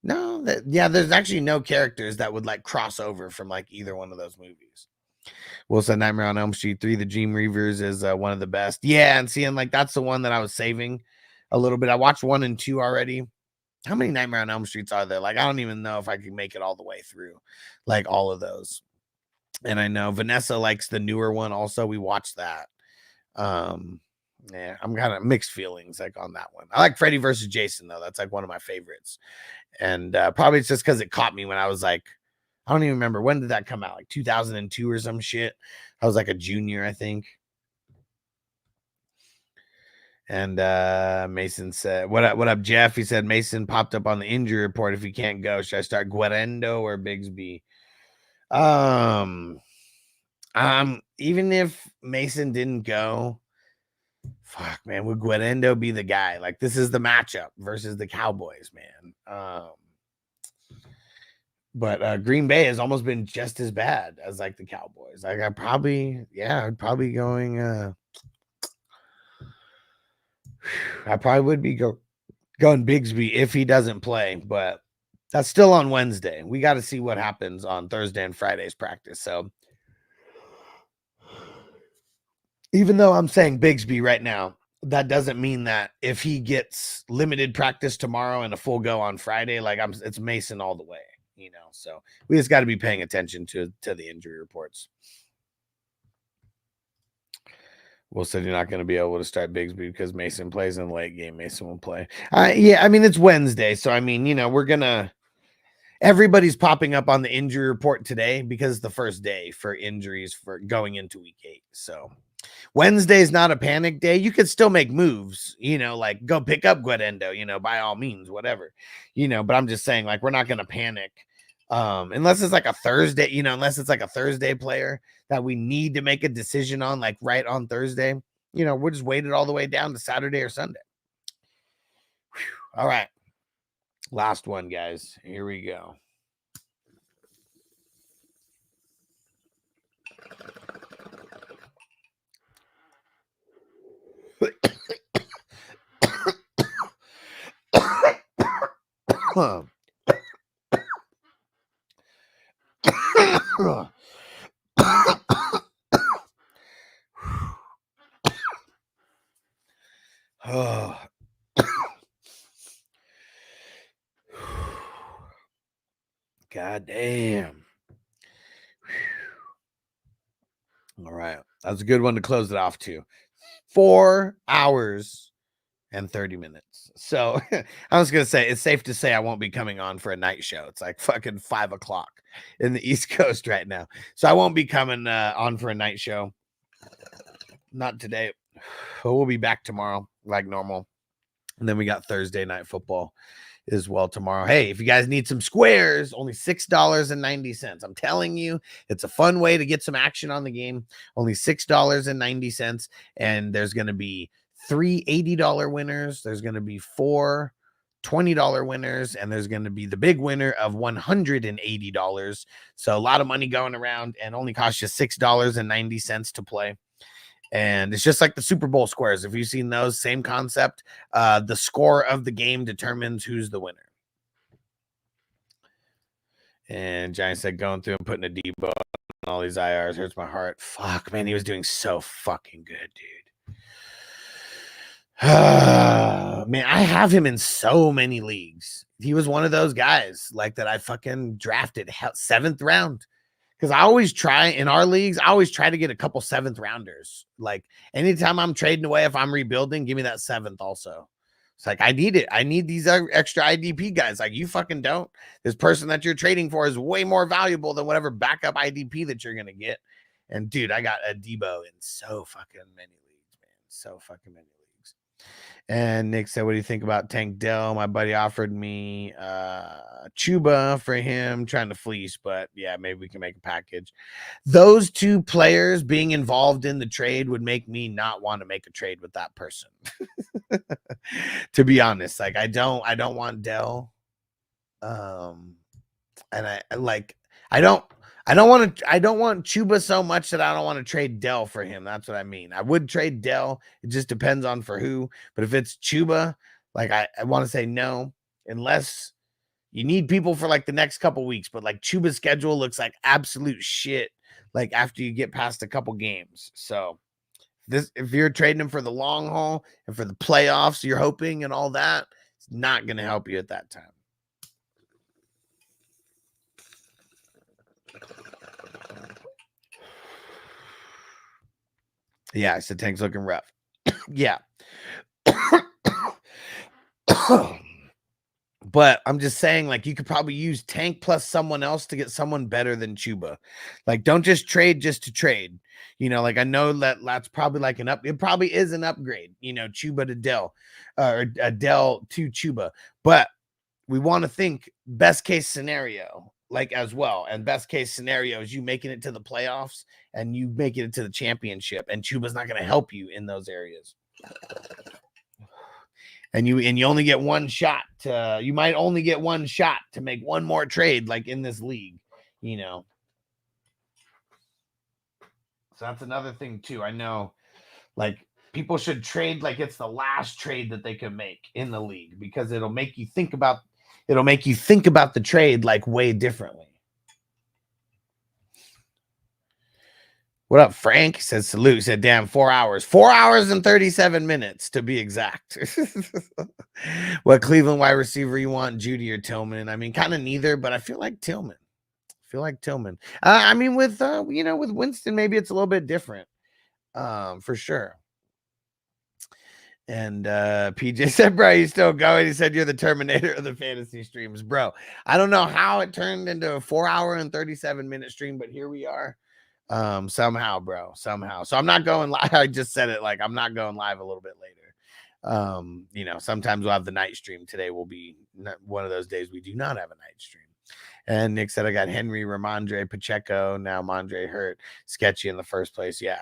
No, there's actually no characters that would like cross over from like either one of those movies. Will said Nightmare on Elm Street 3, The Dream Reavers is one of the best. Yeah, and seeing like that's the one that I was saving a little bit. I watched 1 and 2 already. How many Nightmare on Elm Streets are there? Like, I don't even know if I could make it all the way through, like all of those. And I know Vanessa likes the newer one. Also, we watched that. Yeah, I'm kind of mixed feelings like on that one. I like Freddy versus Jason though. That's like one of my favorites. And probably it's just because it caught me when I was like, I don't even remember when did that come out, like 2002 or some shit. I was like a junior, I think. And Mason said, what up, Jeff? He said Mason popped up on the injury report. If he can't go, should I start Guerendo or Bigsby? Even if Mason didn't go, fuck, man, would Guerendo be the guy? Like, this is the matchup versus the Cowboys, man. But Green Bay has almost been just as bad as like the Cowboys. Like, I'd probably going. I probably would be going Bigsby if he doesn't play, but that's still on Wednesday. We got to see what happens on Thursday and Friday's practice. So even though I'm saying Bigsby right now, that doesn't mean that if he gets limited practice tomorrow and a full go on Friday, like it's Mason all the way, So we just got to be paying attention to the injury reports. Will said you're not going to be able to start Bigsby because Mason plays in the late game. Mason will play. Yeah, I mean, it's Wednesday. So, I mean, everybody's popping up on the injury report today because it's the first day for injuries for going into week 8. So, Wednesday is not a panic day. You could still make moves, like go pick up Guerendo, by all means, whatever, but I'm just saying, like, we're not going to panic. Unless it's like a Thursday, unless it's like a Thursday player that we need to make a decision on, like right on Thursday, we'll just wait it all the way down to Saturday or Sunday. Whew. All right. Last one, guys. Here we go. Oh. God damn. All right. That was a good one to close it off to. 4 hours and 30 minutes. So I was going to say, it's safe to say I won't be coming on for a night show. It's like fucking 5 o'clock in the East Coast right now. So I won't be coming on for a night show. Not today. But we'll be back tomorrow like normal. And then we got Thursday night football as well tomorrow. Hey, if you guys need some squares, only $6.90. I'm telling you, it's a fun way to get some action on the game. Only $6.90. And there's going to be 3 $80 winners. There's going to be 4 $20 winners. And there's going to be the big winner of $180. So a lot of money going around and only costs you $6.90 to play. And it's just like the Super Bowl squares. If you've seen those, same concept. The score of the game determines who's the winner. And Giant said, going through and putting a Debo on all these IRs hurts my heart. Fuck, man, he was doing so fucking good, dude. Man, I have him in so many leagues. He was one of those guys like that I fucking drafted 7th round. Because I always try in our leagues, I always try to get a couple 7th rounders. Like anytime I'm trading away, if I'm rebuilding, give me that 7th also. It's like, I need it. I need these extra IDP guys. Like you fucking don't. This person that you're trading for is way more valuable than whatever backup IDP that you're going to get. And dude, I got a Debo in so fucking many leagues, man. So fucking many leagues. And Nick said, what do you think about Tank Dell? My buddy offered me Chuba for him, trying to fleece, but yeah, maybe we can make a package. Those 2 players being involved in the trade would make me not want to make a trade with that person. To be honest, like I don't want Dell. And I don't want Chuba so much that I don't want to trade Dell for him. That's what I mean. I would trade Dell. It just depends on for who. But if it's Chuba, like I want to say no, unless you need people for like the next couple weeks. But like Chuba's schedule looks like absolute shit. Like after you get past a couple games. So if you're trading him for the long haul and for the playoffs, you're hoping and all that, it's not going to help you at that time. Yeah, I said Tank's looking rough. Yeah. But I'm just saying, like, you could probably use Tank plus someone else to get someone better than Chuba. Like, don't just trade just to trade. You know, like, I know that's probably like it probably is an upgrade, you know, Chuba to Dell, or Dell to Chuba. But we want to think best case scenario, like as well. And best case scenario is you making it to the playoffs and you making it to the championship, and Chuba's not going to help you in those areas. And you only get one shot you might only get one shot to make one more trade, like in this league, you know. So that's another thing too. I know, like, people should trade like it's the last trade that they can make in the league, because it'll make you think about the trade like way differently. What up, Frank? He says salute. He said, damn, 4 hours. 4 hours and 37 minutes to be exact. What Cleveland wide receiver you want, Judy or Tillman? I mean, kind of neither, but I feel like Tillman. I mean, with with Winston, maybe it's a little bit different. For sure. And PJ said, bro, you still going? He said, you're the Terminator of the fantasy streams, bro. I don't know how it turned into a 4 hour and 37 minute stream, but here we are. Somehow, bro, somehow. So I'm not going live. I just said it, like, I'm not going live a little bit later. You know, sometimes we'll have the night stream. Today will be one of those days we do not have a night stream. And Nick said, I got Henry, Ramondre, Pacheco. Now Mondre hurt. Sketchy in the first place. Yeah.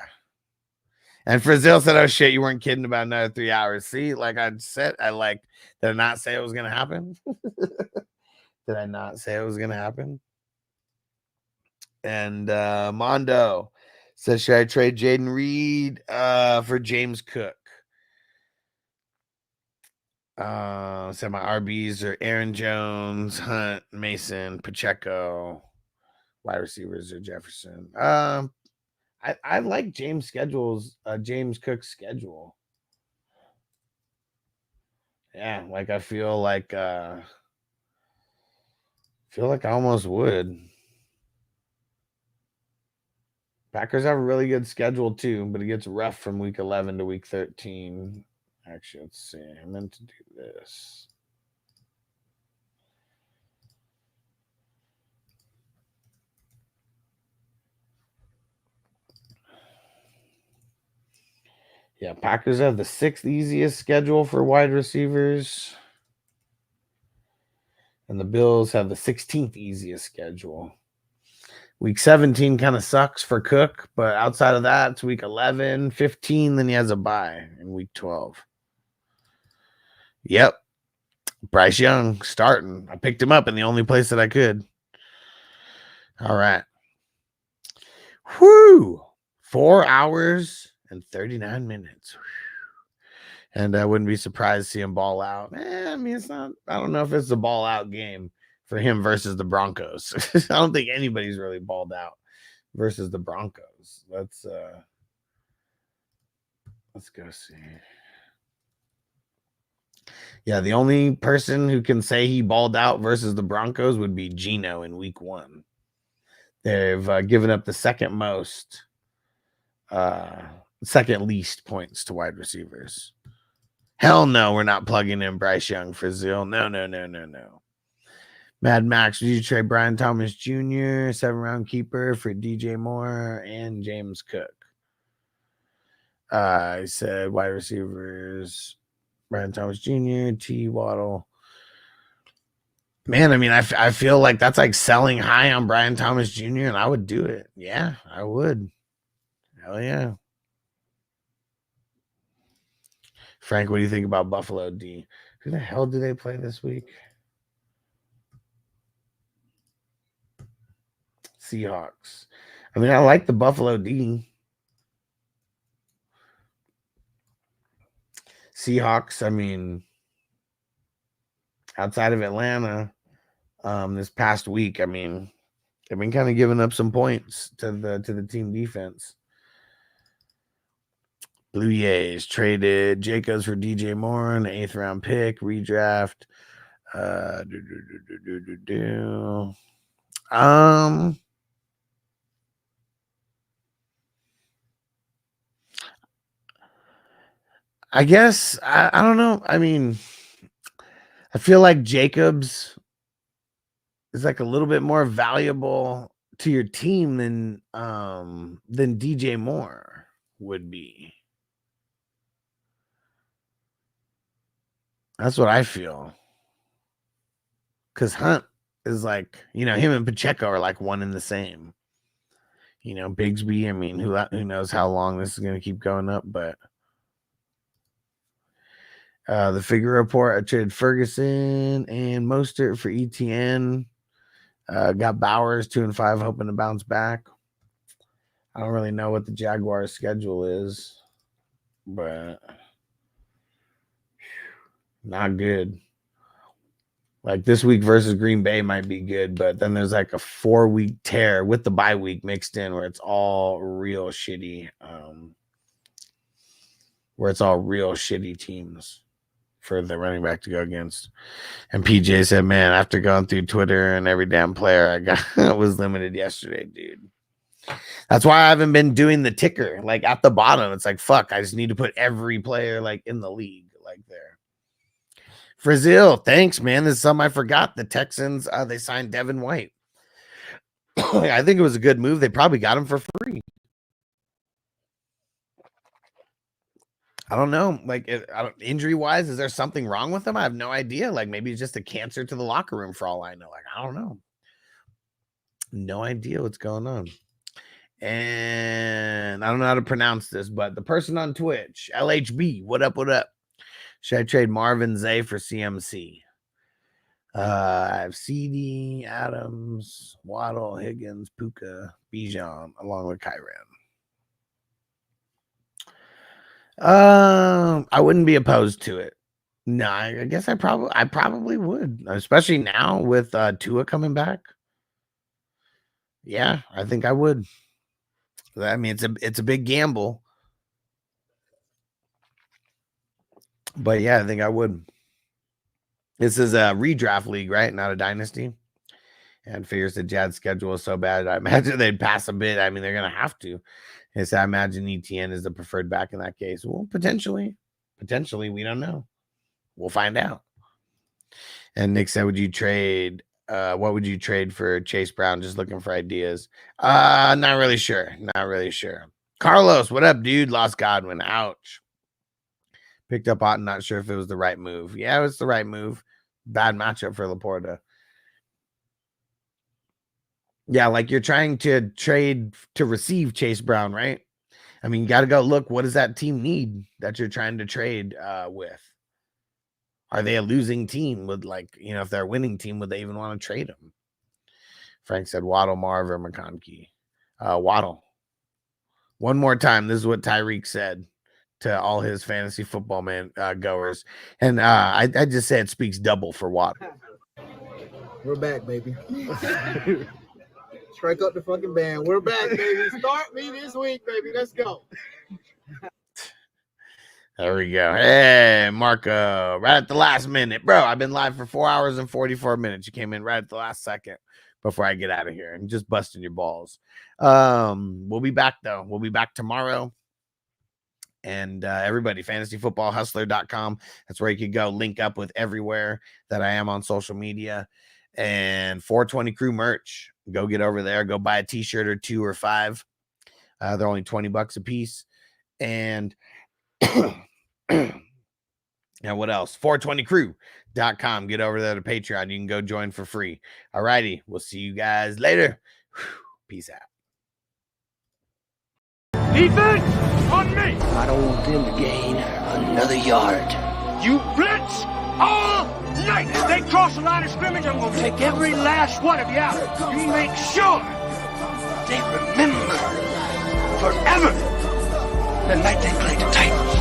And Frazil said, oh shit, you weren't kidding about another 3 hours. See, like I said, did I not say it was going to happen? Did I not say it was going to happen? And Mondo says, should I trade Jaden Reed for James Cook? So my RBs are Aaron Jones, Hunt, Mason, Pacheco. Wide receivers are Jefferson. I like James Cook's schedule. Yeah, like I feel like I almost would. Packers have a really good schedule too, but it gets rough from week 11 to week 13. Actually, let's see. I meant to do this. Yeah, Packers have the 6th easiest schedule for wide receivers. And the Bills have the 16th easiest schedule. Week 17 kind of sucks for Cook, but outside of that, it's week 11, 15, then he has a bye in week 12. Yep. Bryce Young starting. I picked him up in the only place that I could. All right. Whoo! 4 hours and 39 minutes. And I wouldn't be surprised to see him ball out. I mean, it's not, I don't know if it's a ball out game for him versus the Broncos. I don't think anybody's really balled out versus the Broncos. Let's go see. Yeah, the only person who can say he balled out versus the Broncos would be Geno in week 1. They've given up the second least points to wide receivers. Hell no, we're not plugging in Bryce Young for Zill. No. Mad Max, did you trade Brian Thomas Jr., 7-round keeper for DJ Moore and James Cook? I said wide receivers, Brian Thomas Jr., T. Waddle. Man, I mean, I feel like that's like selling high on Brian Thomas Jr., and I would do it. Yeah, I would. Hell yeah. Frank, what do you think about Buffalo D? Who the hell do they play this week? Seahawks. I mean, I like the Buffalo D. Seahawks, I mean, outside of Atlanta, this past week, I mean, they've been kind of giving up some points to the team defense. Blue Jays traded Jacobs for DJ Moore, an 8th round pick, redraft. I guess I don't know. I mean, I feel like Jacobs is like a little bit more valuable to your team than DJ Moore would be. That's what I feel. Because Hunt is like, him and Pacheco are like one and the same. Bigsby, I mean, who knows how long this is going to keep going up, but the figure report, I traded Ferguson and Mostert for ETN. Got Bowers 2-5, hoping to bounce back. I don't really know what the Jaguars' schedule is, but not good. Like this week versus Green Bay might be good, but then there's like a 4-week tear with the bye week mixed in where it's all real shitty. Teams for the running back to go against. And PJ said, man, after going through Twitter and every damn player I got was limited yesterday, dude. That's why I haven't been doing the ticker like at the bottom. It's like, fuck, I just need to put every player like in the league like there. Frazil, thanks, man. This is something I forgot. The Texans, they signed Devin White. I think it was a good move. They probably got him for free. I don't know. Like, injury-wise, is there something wrong with him? I have no idea. Like, maybe it's just a cancer to the locker room for all I know. Like, I don't know. No idea what's going on. And I don't know how to pronounce this, but the person on Twitch, LHB, what up, what up? Should I trade Marvin Zay for CMC? I have CD, Adams, Waddle, Higgins, Puka, Bijan, along with Kyren. I wouldn't be opposed to it. No, I guess I probably would, especially now with Tua coming back. Yeah, I think I would. I mean, it's a big gamble, but yeah, I think I would. This is a redraft league, right? Not a dynasty. And figures the Jazz schedule is so bad, I imagine they'd pass a bit. I mean, they're gonna have to. Yes, I imagine ETN is the preferred back in that case. Well, potentially, we don't know. We'll find out. And Nick said, would you trade? What would you trade for Chase Brown? Just looking for ideas. Not really sure. Not really sure. Carlos, what up, dude? Lost Godwin. Ouch. Picked up Otten. Not sure if it was the right move. Yeah, it was the right move. Bad matchup for Laporta. Yeah, like you're trying to trade to receive Chase Brown, right? I mean, you got to go look. What does that team need that you're trying to trade with? Are they a losing team? Would if they're a winning team, would they even want to trade them? Frank said Waddle, Marv, or McConkey. Waddle. One more time. This is what Tyreek said to all his fantasy football goers. And I just say it speaks double for Waddle. We're back, baby. Strike up the fucking band. We're back, baby. Start me this week, baby. Let's go. There we go. Hey, Marco, right at the last minute. Bro, I've been live for 4 hours and 44 minutes. You came in right at the last second before I get out of here and just busting your balls. We'll be back, though. We'll be back tomorrow. And everybody, fantasyfootballhustler.com. That's where you can go link up with everywhere that I am on social media. And 420 Crew merch. Go get over there. Go buy a t-shirt or 2 or 5. They're only $20 a piece. And now what else? 420crew.com. Get over there to Patreon. You can go join for free. All righty. We'll see you guys later. Peace out. Defense on me. I don't want them to gain another yard. You blitz all night. If they cross the line of scrimmage, I'm going to take every last one of you out. You make sure they remember forever the night they played the Titans.